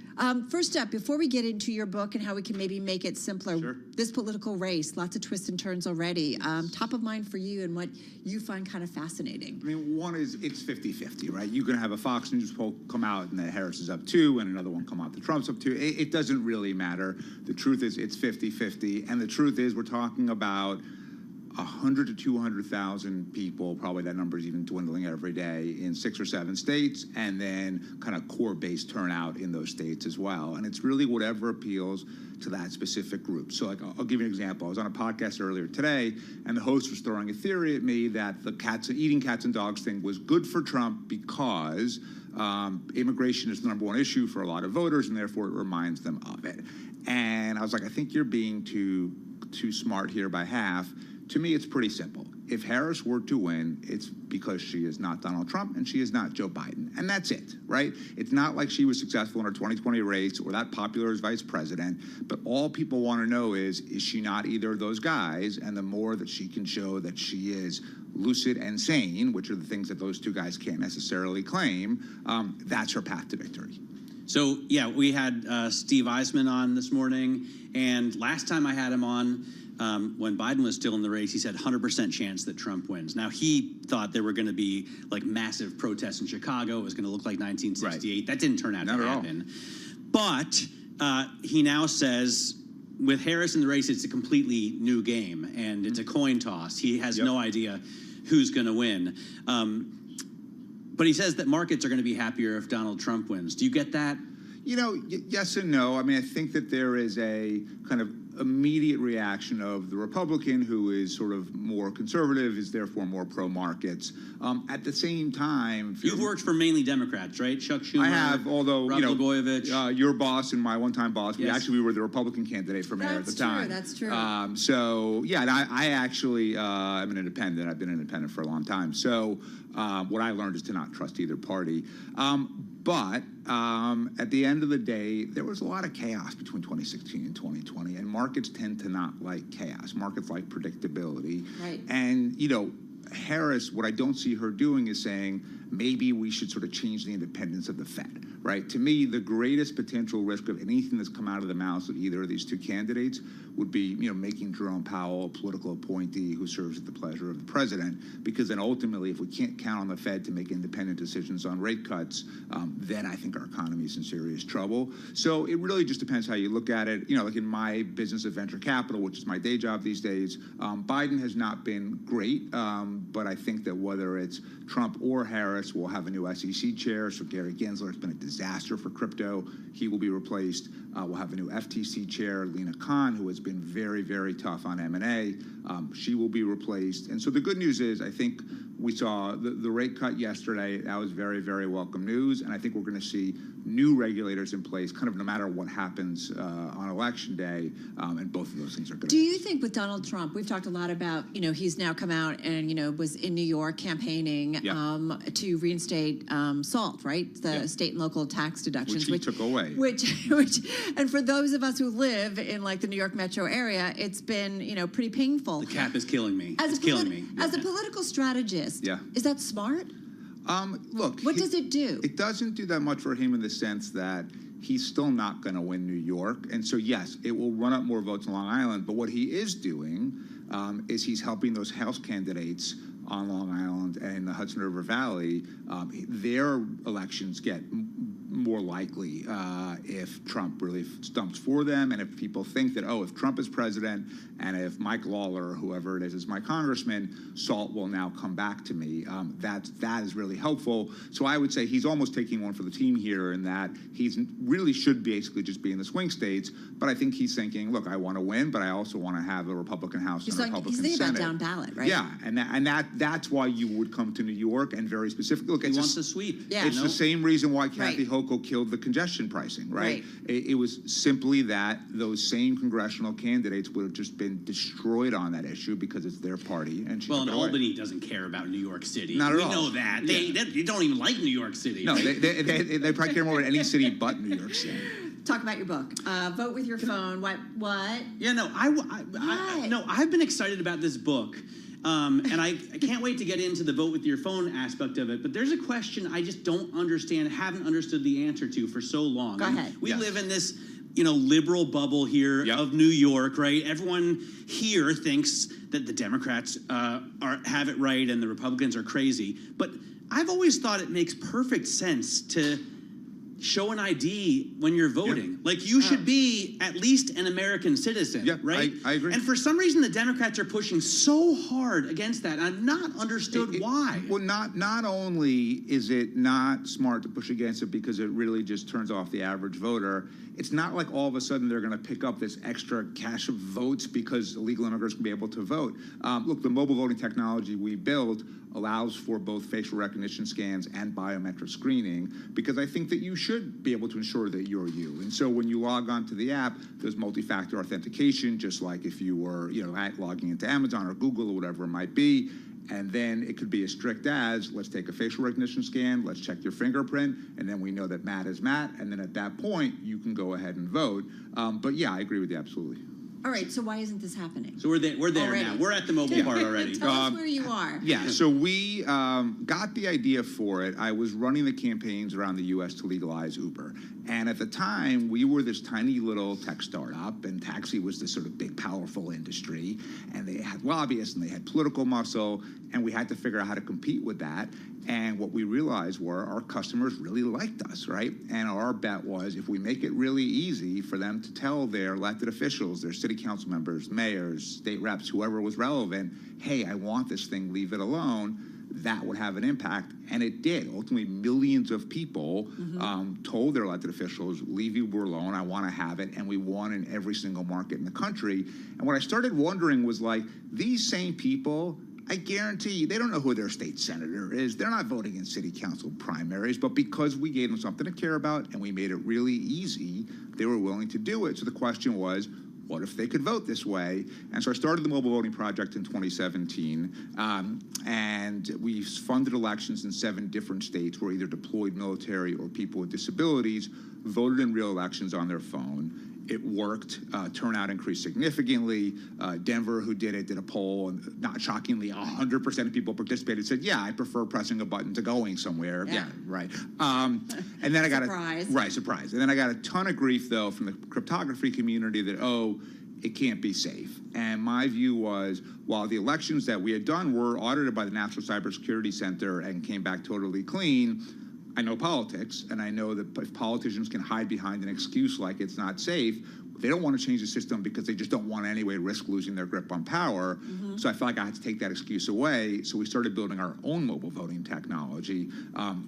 First up, before we get into your book and how we can maybe make it simpler, Sure. This political race, lots of twists and turns already. Top of mind for you and what you find kind of fascinating. I mean, one is it's 50-50, right? You can have a Fox News poll come out and that Harris is up 2 and another one come out that Trump's up 2. It doesn't really matter. The truth is it's 50-50. And the truth is we're talking about 100 to 200,000 people, probably that number is even dwindling every day, in 6 or 7 states, and then kind of core-based turnout in those states as well. And it's really whatever appeals to that specific group. So like, I'll give you an example. I was on a podcast earlier today, and the host was throwing a theory at me that the eating cats and dogs thing was good for Trump because immigration is the #1 issue for a lot of voters, and therefore it reminds them of it. And I was like, I think you're being too smart here by half. To me, it's pretty simple. If Harris were to win, it's because she is not Donald Trump and she is not Joe Biden. And that's it, right? It's not like she was successful in her 2020 race or that popular as vice president. But all people want to know is she not either of those guys? And the more that she can show that she is lucid and sane, which are the things that those two guys can't necessarily claim, that's her path to victory. So, yeah, we had Steve Eisman on this morning. And last time I had him on, when Biden was still in the race, he said 100% chance that Trump wins. Now, he thought there were going to be like massive protests in Chicago. It was going to look like 1968. Right. That didn't turn out to happen. But he now says with Harris in the race, it's a completely new game and it's a coin toss. He has no idea who's going to win. But he says that markets are going to be happier if Donald Trump wins. Do you get that? You know, yes and no. I mean, I think that there is a kind of immediate reaction of the Republican who is sort of more conservative, is therefore more pro-markets. At the same time... You've worked for mainly Democrats, right? Chuck Schumer, I have, although, Rod Blagojevich. Your boss and my one-time boss, we were the Republican candidate for mayor at the time. That's true. So, yeah, and I actually am an independent. I've been an independent for a long time. So what I learned is to not trust either party. But at the end of the day, there was a lot of chaos between 2016 and 2020, and markets tend to not like chaos. Markets like predictability. Right. And, you know, Harris, what I don't see her doing is saying, maybe we should sort of change the independence of the Fed, right? To me, the greatest potential risk of anything that's come out of the mouths of either of these two candidates would be, making Jerome Powell a political appointee who serves at the pleasure of the president, because then ultimately, if we can't count on the Fed to make independent decisions on rate cuts, then I think our economy is in serious trouble. So it really just depends how you look at it. Like in my business of venture capital, which is my day job these days, Biden has not been great, but I think that whether it's Trump or Harris, we'll have a new SEC chair. So Gary Gensler has been a disaster for crypto. He will be replaced. We'll have a new FTC chair, Lena Khan, who has been very, very tough on M&A. She will be replaced. And so the good news is, I think we saw the rate cut yesterday. That was very, very welcome news. And I think we're going to see new regulators in place, kind of no matter what happens on election day. And both of those things are good. Do you think with Donald Trump, we've talked a lot about, he's now come out and, was in New York campaigning to reinstate SALT, right? The state and local tax deductions. Which he took away. Which, and for those of us who live in like the New York metro area, it's been, pretty painful. The cap is killing me. As it's killing me. As a political strategist, is that smart? Look, what does it do? It doesn't do that much for him in the sense that he's still not going to win New York. And so, yes, it will run up more votes on Long Island. But what he is doing is he's helping those House candidates on Long Island and the Hudson River Valley. Their elections get more likely if Trump really stumps for them, and if people think that, if Trump is president and if Mike Lawler or whoever it is my congressman, SALT will now come back to me. That is really helpful. So I would say he's almost taking one for the team here in that he's really should basically just be in the swing states, but I think he's thinking, look, I want to win, but I also want to have a Republican House and a Republican Senate. He's thinking about down ballot, right? Yeah, and that's why you would come to New York, and very specifically, look, he wants a sweep. Yeah, it's the same reason why Kathy Hochul killed the congestion pricing, right? It was simply that those same congressional candidates would have just been destroyed on that issue because it's their party. And and Albany doesn't care about New York City. Not at all. We know that. They don't even like New York City. No, they probably care more about any city but New York City. Talk about your book. Vote with your phone. What? Yeah, no, I've been excited about this book. And I can't wait to get into the vote with your phone aspect of it. But there's a question I just don't understand, haven't understood the answer to for so long. Go ahead. We live in this, liberal bubble here of New York, right? Everyone here thinks that the Democrats have it right and the Republicans are crazy. But I've always thought it makes perfect sense to show an ID when you're voting. Like, you should be at least an American citizen, right? I agree. And for some reason, the Democrats are pushing so hard against that. I've not understood why. Well, not only is it not smart to push against it because it really just turns off the average voter, it's not like all of a sudden they're going to pick up this extra cache of votes because illegal immigrants can be able to vote. Look, the mobile voting technology we built allows for both facial recognition scans and biometric screening, because I think that you should be able to ensure that you're you. And so when you log onto the app, there's multi-factor authentication, just like if you were, logging into Amazon or Google or whatever it might be. And then it could be as strict as, let's take a facial recognition scan, let's check your fingerprint, and then we know that Matt is Matt, and then at that point, you can go ahead and vote. But yeah, I agree with you absolutely. All right, so why isn't this happening? So we're there now. We're at the mobile part already. Tell us where you are. Yeah, so we got the idea for it. I was running the campaigns around the U.S. to legalize Uber. And at the time, we were this tiny little tech startup, and taxi was this sort of big, powerful industry. And they had lobbyists, and they had political muscle, and we had to figure out how to compete with that. And what we realized were our customers really liked us, right? And our bet was, if we make it really easy for them to tell their elected officials, their city council members, mayors, state reps, whoever was relevant, hey, I want this thing, leave it alone, that would have an impact. And it did. Ultimately, millions of people told their elected officials, leave Uber alone, I want to have it. And we won in every single market in the country. And what I started wondering was, like, these same people, I guarantee you, they don't know who their state senator is. They're not voting in city council primaries, but because we gave them something to care about and we made it really easy, they were willing to do it. So the question was, what if they could vote this way? And so I started the Mobile Voting Project in 2017, and we funded elections in 7 different states where either deployed military or people with disabilities voted in real elections on their phone. It worked. Turnout increased significantly. Denver, who did it, did a poll, and not shockingly, 100% of people participated. Said, "Yeah, I prefer pressing a button to going somewhere." Yeah, right. And then I got surprise. And then I got a ton of grief though from the cryptography community that it can't be safe. And my view was, while the elections that we had done were audited by the National Cybersecurity Center and came back totally clean, I know politics, and I know that if politicians can hide behind an excuse like it's not safe, they don't want to change the system because they just don't want to anyway risk losing their grip on power. So I felt like I had to take that excuse away. So we started building our own mobile voting technology,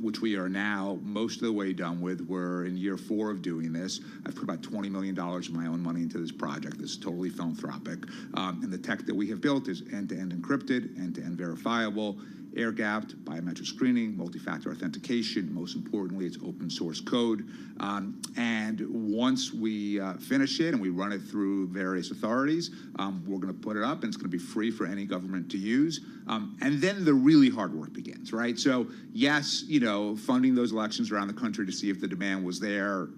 which we are now most of the way done with. We're in year 4 of doing this. I've put about $20 million of my own money into this project. This is totally philanthropic. And the tech that we have built is end-to-end encrypted, end-to-end verifiable, air-gapped, biometric screening, multi-factor authentication. Most importantly, it's open source code. And once we finish it and we run it through various authorities, we're going to put it up, and it's going to be free for any government to use. And then the really hard work begins, right? So yes, funding those elections around the country to see if the demand was there,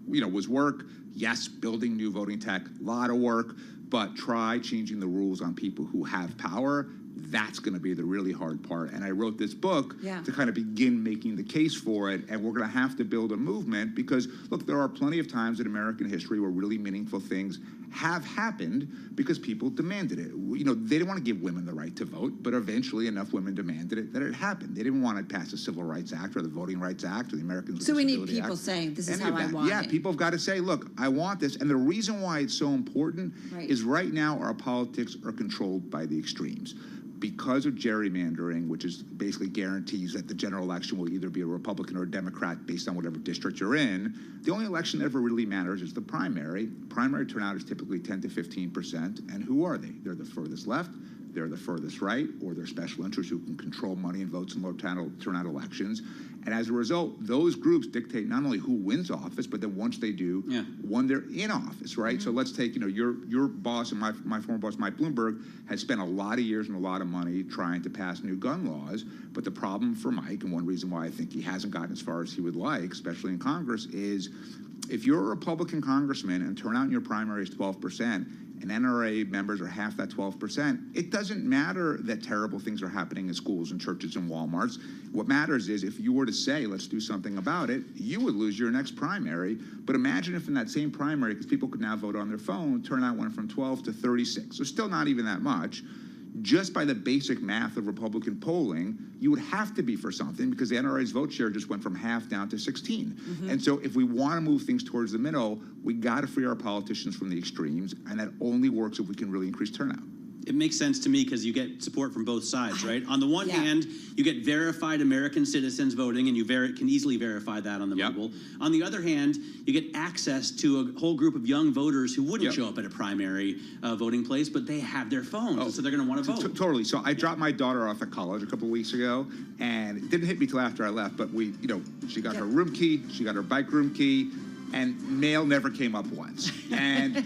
was work. Yes, building new voting tech, a lot of work, but try changing the rules on people who have power. That's going to be the really hard part. And I wrote this book to kind of begin making the case for it. And we're going to have to build a movement because, look, there are plenty of times in American history where really meaningful things have happened because people demanded it. They didn't want to give women the right to vote, but eventually enough women demanded it that it happened. They didn't want to pass the Civil Rights Act or the Voting Rights Act or the Americans with So we Disability need people Act. saying, this is Any how of I that. want Yeah, it. people have got to say, look, I want this. And the reason why it's so important is right now our politics are controlled by the extremes. Because of gerrymandering, which is basically guarantees that the general election will either be a Republican or a Democrat based on whatever district you're in, the only election that ever really matters is the primary. Primary turnout is typically 10 to 15%. And who are they? They're the furthest left, they're the furthest right, or they're special interests who can control money and votes in low turnout elections. And as a result, those groups dictate not only who wins office, but then once they do, when they're in office, right? So let's take, your boss and my former boss, Mike Bloomberg, has spent a lot of years and a lot of money trying to pass new gun laws. But the problem for Mike, and one reason why I think he hasn't gotten as far as he would like, especially in Congress, is if you're a Republican congressman and turnout in your primary is 12%, and NRA members are half that 12%, it doesn't matter that terrible things are happening in schools and churches and Walmarts. What matters is if you were to say, let's do something about it, you would lose your next primary. But imagine if in that same primary, because people could now vote on their phone, turnout went from 12 to 36. So still not even that much. Just by the basic math of Republican polling, you would have to be for something because the NRA's vote share just went from half down to 16. And so if we want to move things towards the middle, we got to free our politicians from the extremes, and that only works if we can really increase turnout. It makes sense to me because you get support from both sides, right? On the one hand, you get verified American citizens voting, and you can easily verify that on the mobile. On the other hand, you get access to a whole group of young voters who wouldn't show up at a primary voting place, but they have their phones, so they're going to want to vote. Totally. So I dropped my daughter off at college a couple of weeks ago, and it didn't hit me till after I left, but she got her room key, she got her bike room key, and mail never came up once. And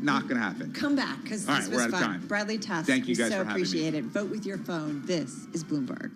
not going to happen. Come back, because this was we're out fun. of time. Bradley Tusk, Thank you guys so for having me. appreciate it. Vote with your phone. This is Bloomberg.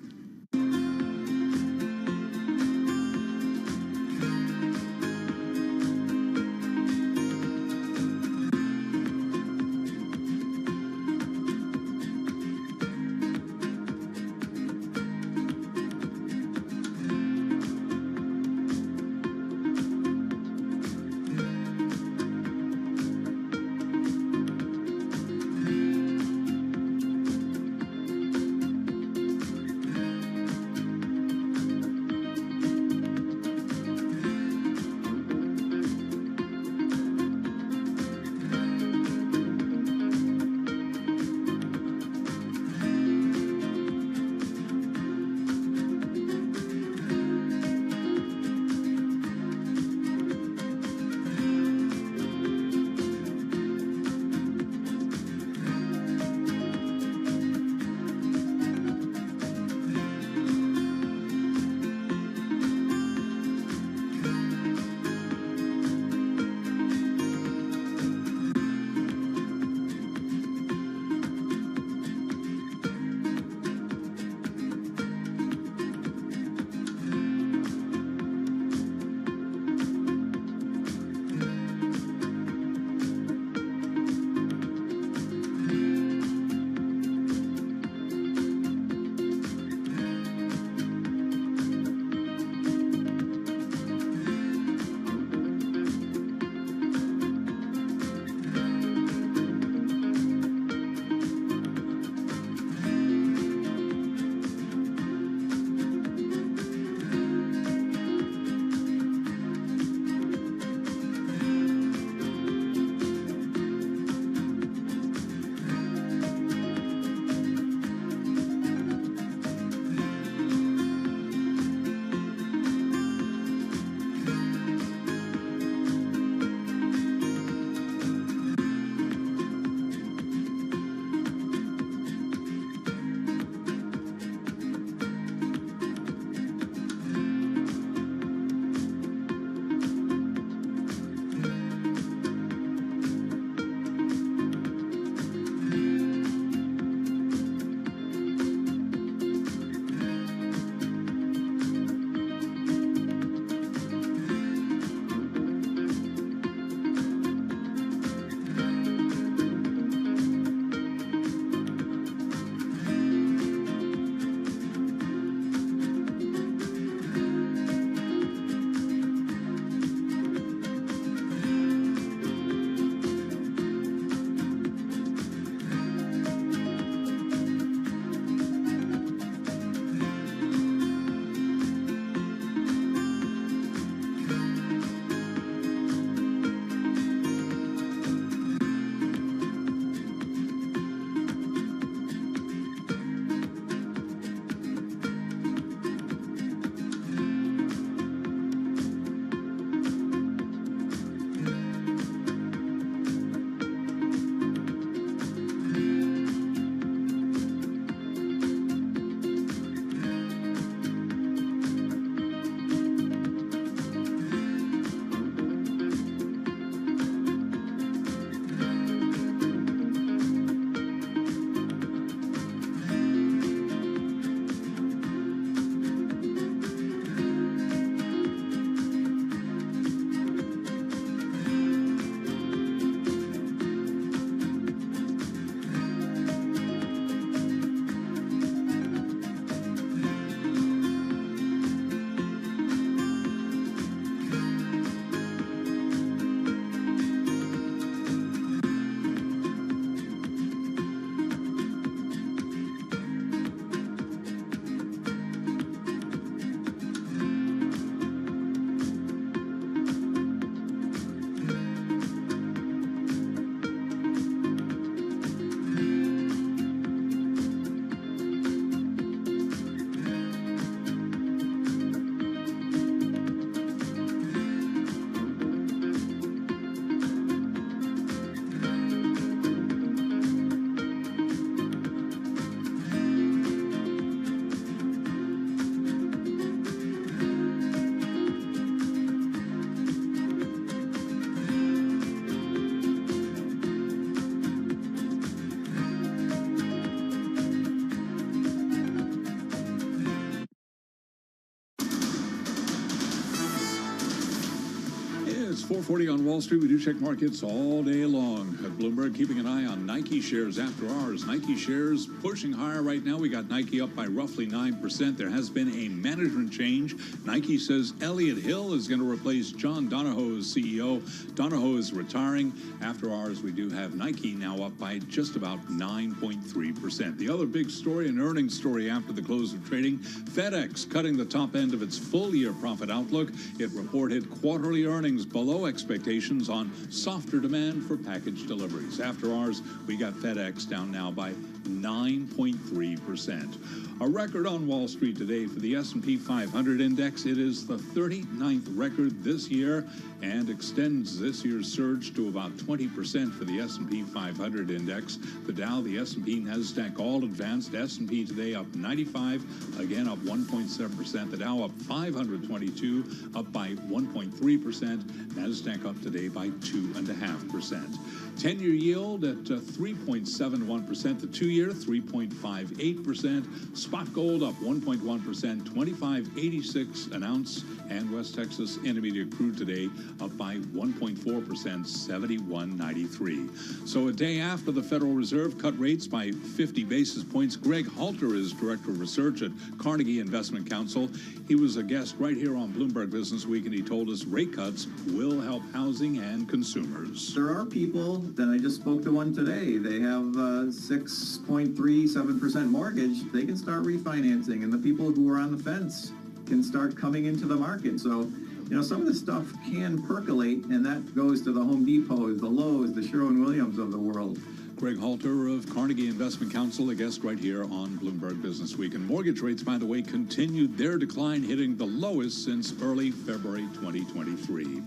4:40 on Wall Street. We do check markets all day long. At Bloomberg, keeping an eye on Nike shares after hours. Nike shares pushing higher right now. We got Nike up by roughly 9%. There has been a management change. Nike says Elliott Hill is going to replace John Donahoe as CEO. Donahoe is retiring. After hours, we do have Nike now up by just about 9.3%. The other big story, an earnings story after the close of trading, FedEx cutting the top end of its full-year profit outlook. It reported quarterly earnings below expectations on softer demand for package deliveries. After hours, we got FedEx down now by 9.3%. A record on Wall Street today for the S&P 500 index. It is the 39th record this year and extends this year's surge to about 20% for the S&P 500 index. The Dow, the S&P, NASDAQ all advanced. S&P today up 95, again up 1.7%. The Dow up 522, up by 1.3%. NASDAQ up today by 2.5%. 10-year yield at 3.71%. The 2-year 3.58%. Spot gold up 1.1%, 25.86 an ounce. And West Texas Intermediate crude today up by 1.4%, 71.93. So a day after the Federal Reserve cut rates by 50 basis points, Greg Halter is Director of Research at Carnegie Investment Council. He was a guest right here on Bloomberg Business Week, and he told us rate cuts will help housing and consumers. There are people that I just spoke to one today. They have 6.37% mortgage. They can start refinancing, and the people who are on the fence can start coming into the market. So, you know, some of this stuff can percolate, and that goes to the Home Depots, the Lowe's, the Sherwin-Williams of the world. Greg Halter of Carnegie Investment Council, a guest right here on Bloomberg Business Week. And mortgage rates, by the way, continued their decline, hitting the lowest since early February 2023.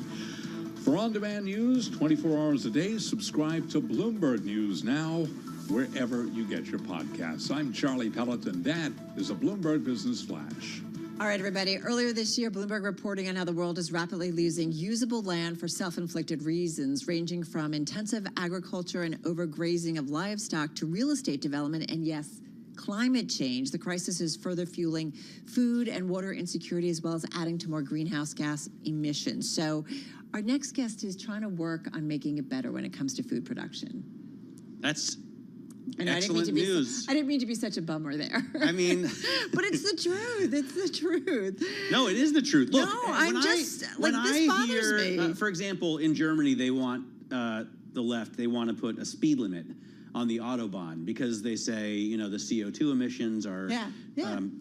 For on-demand news, 24 hours a day, subscribe to Bloomberg News Now, wherever you get your podcasts. I'm Charlie Pellet, and that is a Bloomberg Business Flash. All right, everybody. Earlier this year, Bloomberg reporting on how the world is rapidly losing usable land for self-inflicted reasons, ranging from intensive agriculture and overgrazing of livestock to real estate development and, yes, climate change. The crisis is further fueling food and water insecurity, as well as adding to more greenhouse gas emissions. So our next guest is trying to work on making it better when it comes to food production. That's And excellent news. I didn't mean to be such a bummer there. I mean, but it's the truth. It's the truth. No, it is the truth. Look, no, I'm just like this bothers me. For example, in Germany, they want the left. They want to put a speed limit on the Autobahn because they say, you know, the CO2 emissions are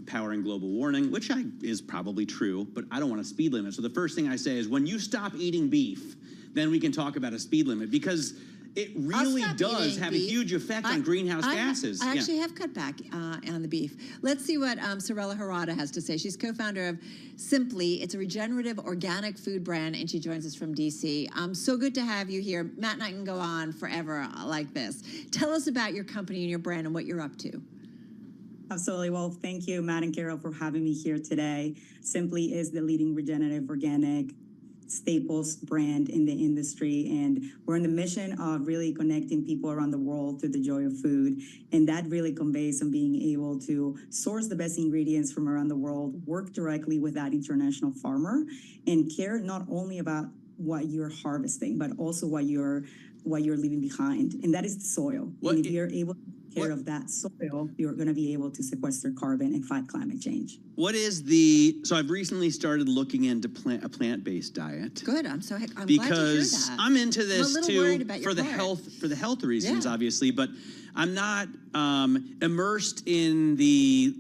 powering global warming, which is probably true. But I don't want a speed limit. So the first thing I say is, when you stop eating beef, then we can talk about a speed limit, because it really does have a huge effect on greenhouse gases. I actually have cut back on the beef. Let's see what Sorella Harada has to say. She's co-founder of Simply. It's a regenerative organic food brand, and she joins us from DC. So good to have you here. Matt and I can go on forever like this. Tell us about your company and your brand and what you're up to. Absolutely. Well, thank you, Matt and Carol, for having me here today. Simply is the leading regenerative organic staples brand in the industry, and we're on the mission of really connecting people around the world through the joy of food, and that really conveys on being able to source the best ingredients from around the world, work directly with that international farmer, and care not only about what you're harvesting but also what you're leaving behind, and that is the soil. And if you're able to take care of that soil, you're going to be able to sequester carbon and fight climate change. What is so I've recently started looking into a plant-based diet. Good. I'm glad to hear because that. I'm into this I'm a little too worried about your for the heart. health reasons, obviously, but I'm not immersed in the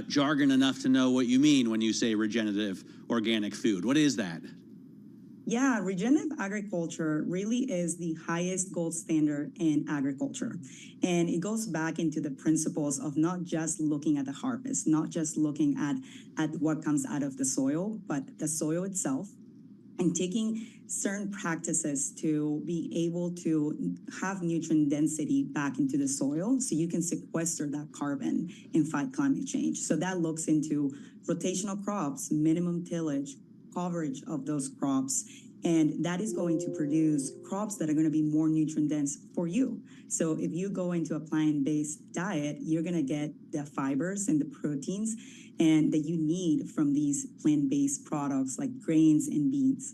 jargon enough to know what you mean when you say regenerative organic food. What is that? Yeah, regenerative agriculture really is the highest gold standard in agriculture. And it goes back into the principles of not just looking at the harvest, not just looking at what comes out of the soil, but the soil itself, and taking certain practices to be able to have nutrient density back into the soil so you can sequester that carbon and fight climate change. So that looks into rotational crops, minimum tillage, coverage of those crops, and that is going to produce crops that are going to be more nutrient dense for you. So if you go into a plant-based diet, you're going to get the fibers and the proteins and that you need from these plant-based products like grains and beans.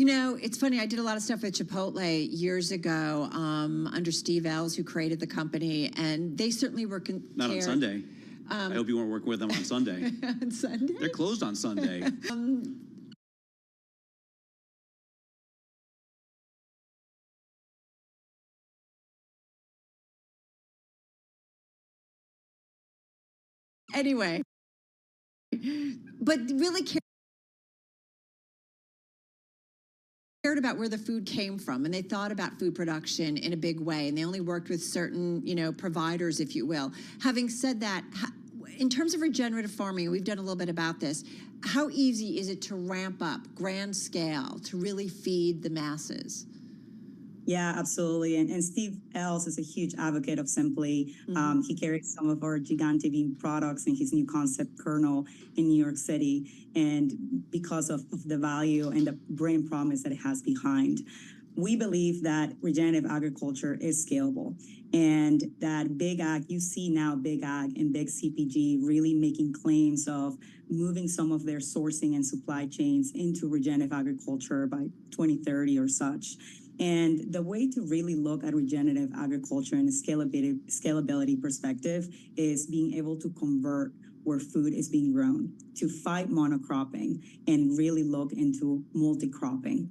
You know, it's funny. I did a lot of stuff with Chipotle years ago under Steve Ells, who created the company, and they certainly were Not on Sunday. I hope you weren't working with them on Sunday. On Sunday? They're closed on Sunday. Anyway, but really cared about where the food came from, and they thought about food production in a big way, and they only worked with certain, providers, if you will. Having said that, in terms of regenerative farming, we've done a little bit about this. How easy is it to ramp up grand scale to really feed the masses? Yeah, absolutely. And Steve Ells is a huge advocate of Simply. He carries some of our Gigante bean products in his new concept kernel in New York City. And because of the value and the brand promise that it has behind, we believe that regenerative agriculture is scalable, and that big ag, you see now big ag and big CPG really making claims of moving some of their sourcing and supply chains into regenerative agriculture by 2030 or such. And the way to really look at regenerative agriculture and a scalability perspective is being able to convert where food is being grown, to fight monocropping and really look into multi-cropping.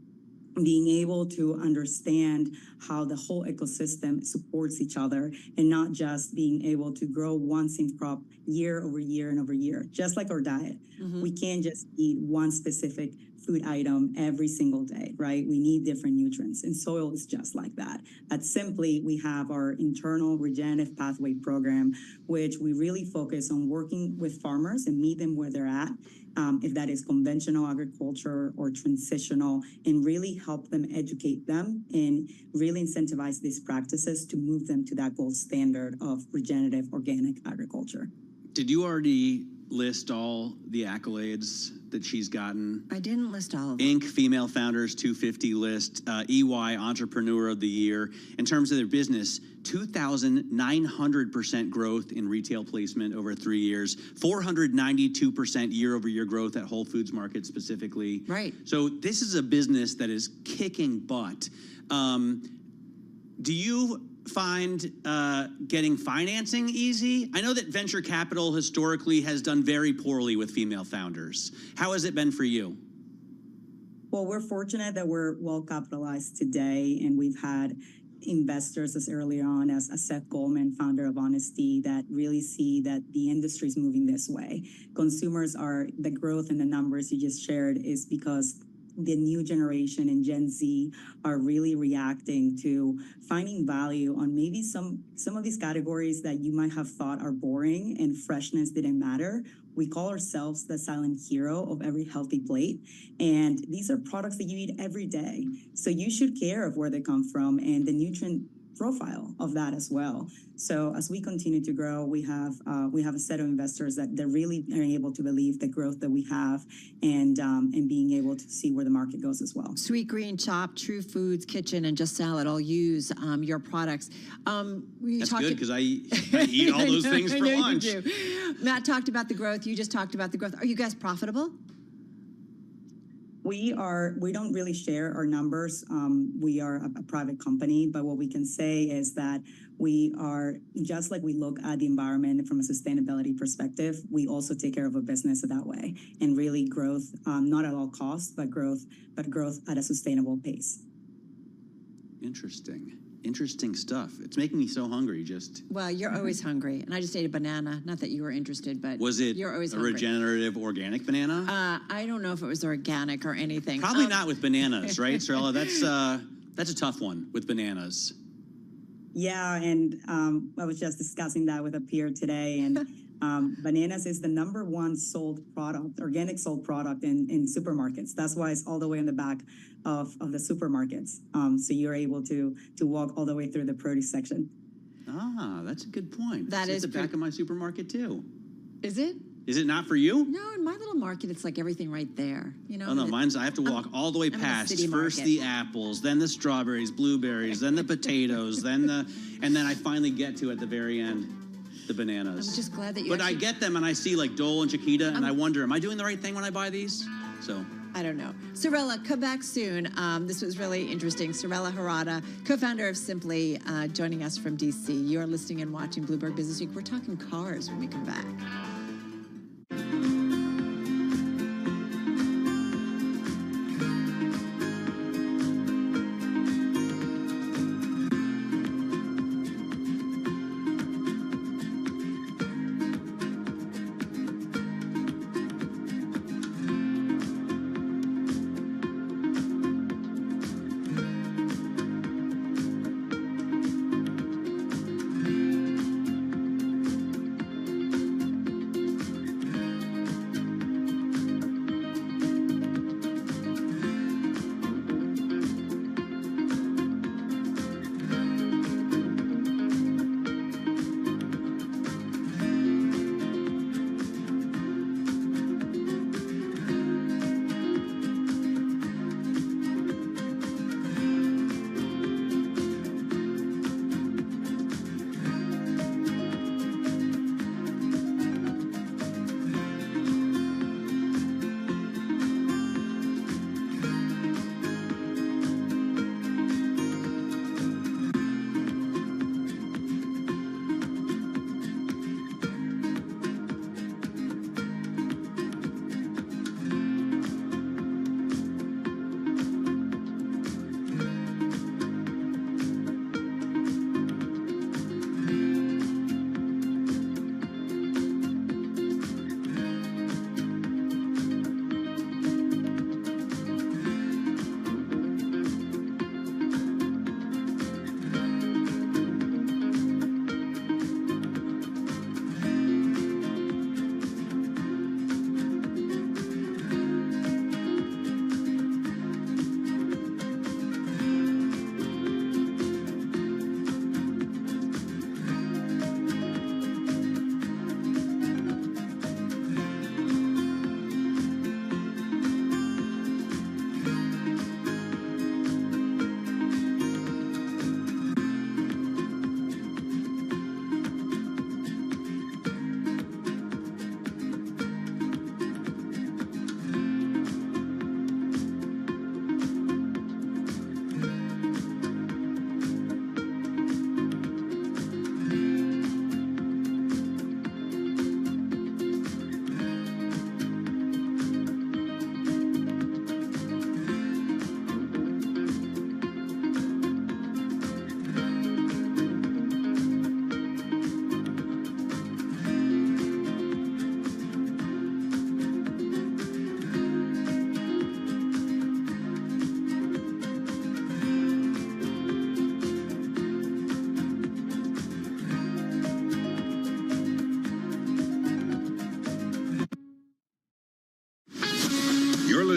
Being able to understand how the whole ecosystem supports each other, and not just being able to grow one same crop year over year and over year, just like our diet. We can't just eat one specific food item every single day, right? We need different nutrients, and soil is just like that. At Simply, we have our internal regenerative pathway program, which we really focus on working with farmers and meet them where they're at, if that is conventional agriculture or transitional, and really help them, educate them, and really incentivize these practices to move them to that gold standard of regenerative organic agriculture. Did you already list all the accolades that she's gotten? I didn't list all of them. Inc. Female Founders 250 list, EY Entrepreneur of the Year. In terms of their business, 2,900% growth in retail placement over 3 years, 492% year-over-year growth at Whole Foods Market specifically. Right. So this is a business that is kicking butt. Do you find getting financing easy? I know that venture capital historically has done very poorly with female founders. How has it been for you? Well, we're fortunate that we're well capitalized today, and we've had investors as early on as Seth Goldman, founder of Honesty, that really see that the industry is moving this way. Consumers are, the growth in the numbers you just shared is because the new generation and Gen Z are really reacting to finding value on maybe some of these categories that you might have thought are boring and freshness didn't matter. We call ourselves the silent hero of every healthy plate. And these are products that you eat every day. So you should care of where they come from and the nutrient profile of that as well. So as we continue to grow, we have a set of investors that they really are able to believe the growth that we have, and being able to see where the market goes as well. Sweet Green Shop, True Foods Kitchen, and Just Salad all use your products. That's good, because I eat all those things for lunch. You do. Matt talked about the growth. You just talked about the growth. Are you guys profitable? We don't really share our numbers. We are a private company, but what we can say is that we are, just like we look at the environment from a sustainability perspective, we also take care of a business that way, and really growth, not at all costs, but growth at a sustainable pace. Interesting stuff. It's making me so hungry just. Well, you're always hungry, and I just ate a banana. Not that you were interested, but was it you're always a hungry. Regenerative organic banana? I don't know if it was organic or anything. Probably not with bananas, right, Sorella? That's a tough one with bananas. Yeah, and I was just discussing that with a peer today, and bananas is the #1 sold product, organic sold product in supermarkets. That's why it's all the way in the back of the supermarkets. So you're able to walk all the way through the produce section. Ah, that's a good point. That is at the back of my supermarket too. Is it? Is it not for you? No, in my little market, it's like everything right there. You know. Oh no, I have to walk all the way past. First the apples, then the strawberries, blueberries, then the potatoes, and then I finally get to at the very end the bananas. I'm just glad that you. But I get them and I see like Dole and Chiquita, and I wonder, am I doing the right thing when I buy these? So. I don't know. Sorella, come back soon. This was really interesting. Sorella Harada, co-founder of Simply, joining us from DC. You're listening and watching Bloomberg Business Week. We're talking cars when we come back.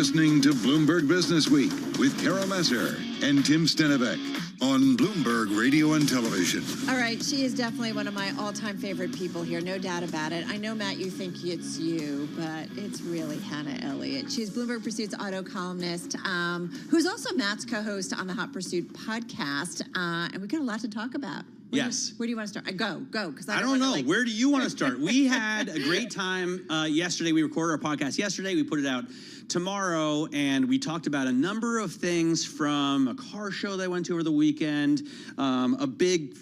listening to Bloomberg Business Week with Carol Messer and Tim Stenevec on Bloomberg Radio and Television. All right, she is definitely one of my all-time favorite people here, no doubt about it. I know, Matt, you think it's you, but it's really Hannah Elliott. She's Bloomberg Pursuit's auto columnist, who's also Matt's co-host on the Hot Pursuit podcast, and we got a lot to talk about. Where do you want to start? Go, because I don't know. Where do you want to start? We had a great time yesterday. We recorded our podcast yesterday. We put it out tomorrow, and we talked about a number of things, from a car show that I went to over the weekend, a big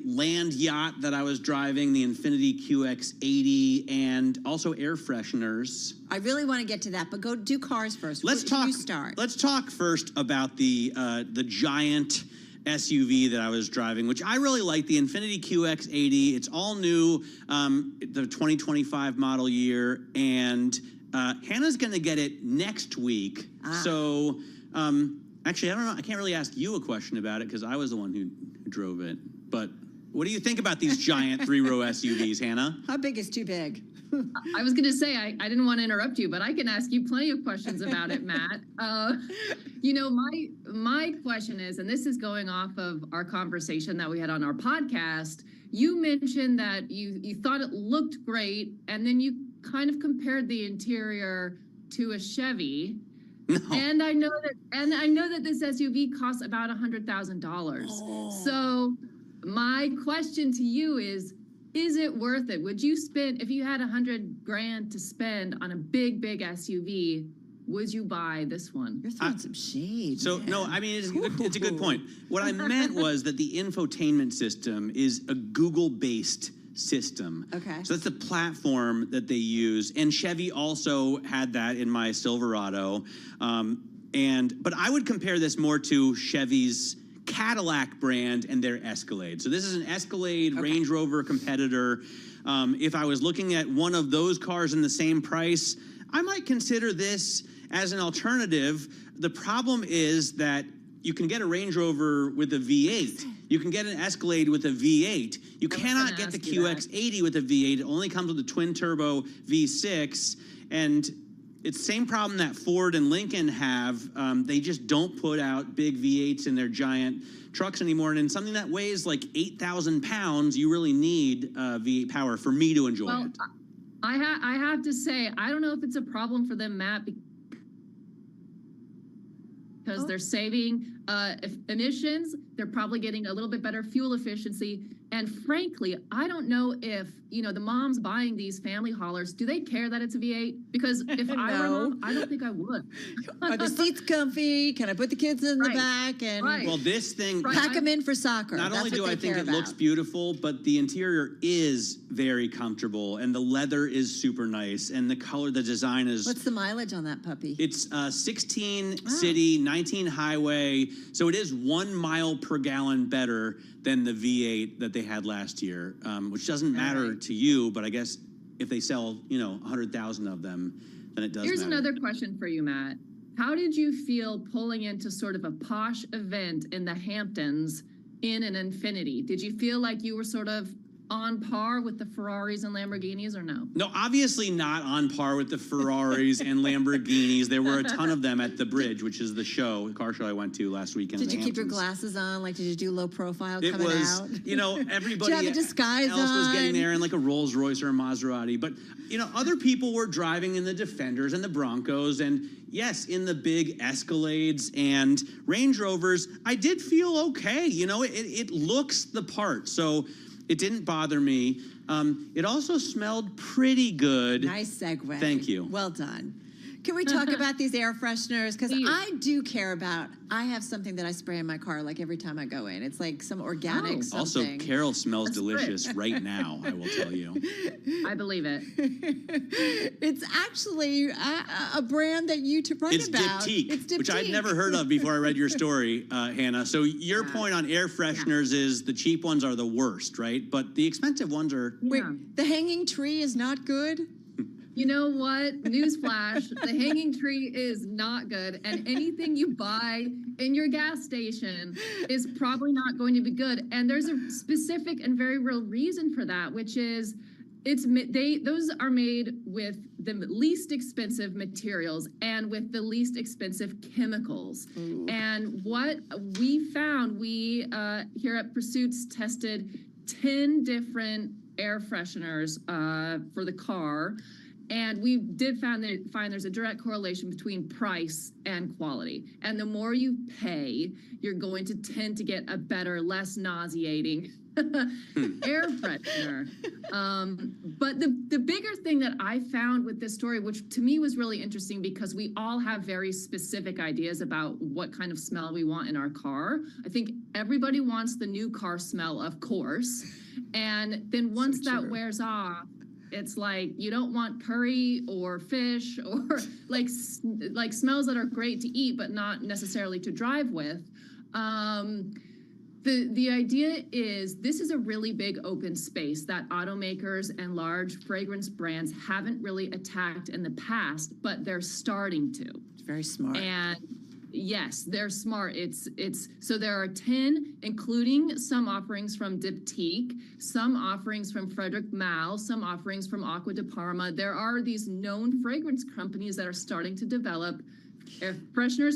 land yacht that I was driving, the Infiniti QX80, and also air fresheners. I really want to get to that, but go do cars first. Let's talk first about the giant SUV that I was driving, which I really like, the Infiniti QX80. It's all new, the 2025 model year, and Hannah's going to get it next week. So actually, I don't know. I can't really ask you a question about it because I was the one who drove it. But what do you think about these giant three-row SUVs, Hannah? How big is too big? I was going to say, I didn't want to interrupt you, but I can ask you plenty of questions about it, Matt. My question is, and this is going off of our conversation that we had on our podcast, you mentioned that you thought it looked great, and then you kind of compared the interior to a Chevy. No. And I know that this SUV costs about $100,000. Oh. So my question to you is it worth it? Would you spend, if you had $100,000 to spend on a big SUV, would you buy this one? You're throwing some shade. So no, I mean it's a good point. What I meant was that the infotainment system is a Google-based system. Okay. So that's the platform that they use, and Chevy also had that in my Silverado. But I would compare this more to Chevy's Cadillac brand and their Escalade. So this is an Escalade Range Rover competitor. If I was looking at one of those cars in the same price, I might consider this as an alternative. The problem is that you can get a Range Rover with a V8. You can get an Escalade with a V8. You cannot get the QX80 with a V8. It only comes with a twin-turbo V6. And it's the same problem that Ford and Lincoln have. They just don't put out big V8s in their giant trucks anymore. And in something that weighs like 8,000 pounds, you really need V8 power for me to enjoy it. I have to say, I don't know if it's a problem for them, Matt, because they're saving emissions. They're probably getting a little bit better fuel efficiency. And frankly, I don't know if, the moms buying these family haulers, do they care that it's a V8? Because if I were a mom, I don't think I would. Are the seats comfy? Can I put the kids in the back? And Well, this thing... pack them in for soccer. Not only That's do what I they think care it about. looks beautiful, but the interior is very comfortable, and the leather is super nice, and the color, the design is... What's the mileage on that puppy? It's 16 city, 19 highway, so it is 1 mile per gallon better than the V8 that they had last year, which doesn't matter to you, but I guess if they sell, 100,000 of them, then it does Here's matter. another question for you, Matt. How did you feel pulling into sort of a posh event in the Hamptons in an Infiniti? Did you feel like you were sort of on par with the Ferraris and Lamborghinis, or no? No, obviously not on par with the Ferraris and Lamborghinis. There were a ton of them at the Bridge, which is the car show I went to last weekend. Did you keep your glasses on? Like, did you do low profile It coming was, out? Everybody Did you have a disguise else was getting on? there in like a Rolls Royce or a Maserati. But, other people were driving in the Defenders and the Broncos. And yes, in the big Escalades and Range Rovers, I did feel okay. It looks the part. So it didn't bother me. It also smelled pretty good. Nice segue. Thank you. Well done. Can we talk about these air fresheners? Because I do care about, I have something that I spray in my car like every time I go in. It's like some organic something. Also, Carol smells delicious right now, I will tell you. I believe it. It's actually a brand that you write It's about. Diptyque, It's Diptyque. which I'd never heard of before I read your story, Hannah. So your point on air fresheners is the cheap ones are the worst, right? But the expensive ones are... Wait, the hanging tree is not good? You know what? Newsflash, the hanging tree is not good, and anything you buy in your gas station is probably not going to be good. And there's a specific and very real reason for that, which is those are made with the least expensive materials and with the least expensive chemicals. Ooh. And what we found, we here at Pursuits tested 10 different air fresheners for the car. And we did find there's a direct correlation between price and quality. And the more you pay, you're going to tend to get a better, less nauseating air freshener. But the bigger thing that I found with this story, which to me was really interesting because we all have very specific ideas about what kind of smell we want in our car. I think everybody wants the new car smell, of course. And then once that wears off, it's like you don't want curry or fish or like smells that are great to eat but not necessarily to drive with. The idea is this is a really big open space that automakers and large fragrance brands haven't really attacked in the past, but they're starting to. It's very smart. And yes, they're smart. So there are 10, including some offerings from Diptyque, some offerings from Frederic Malle, some offerings from Acqua di Parma. There are these known fragrance companies that are starting to develop air fresheners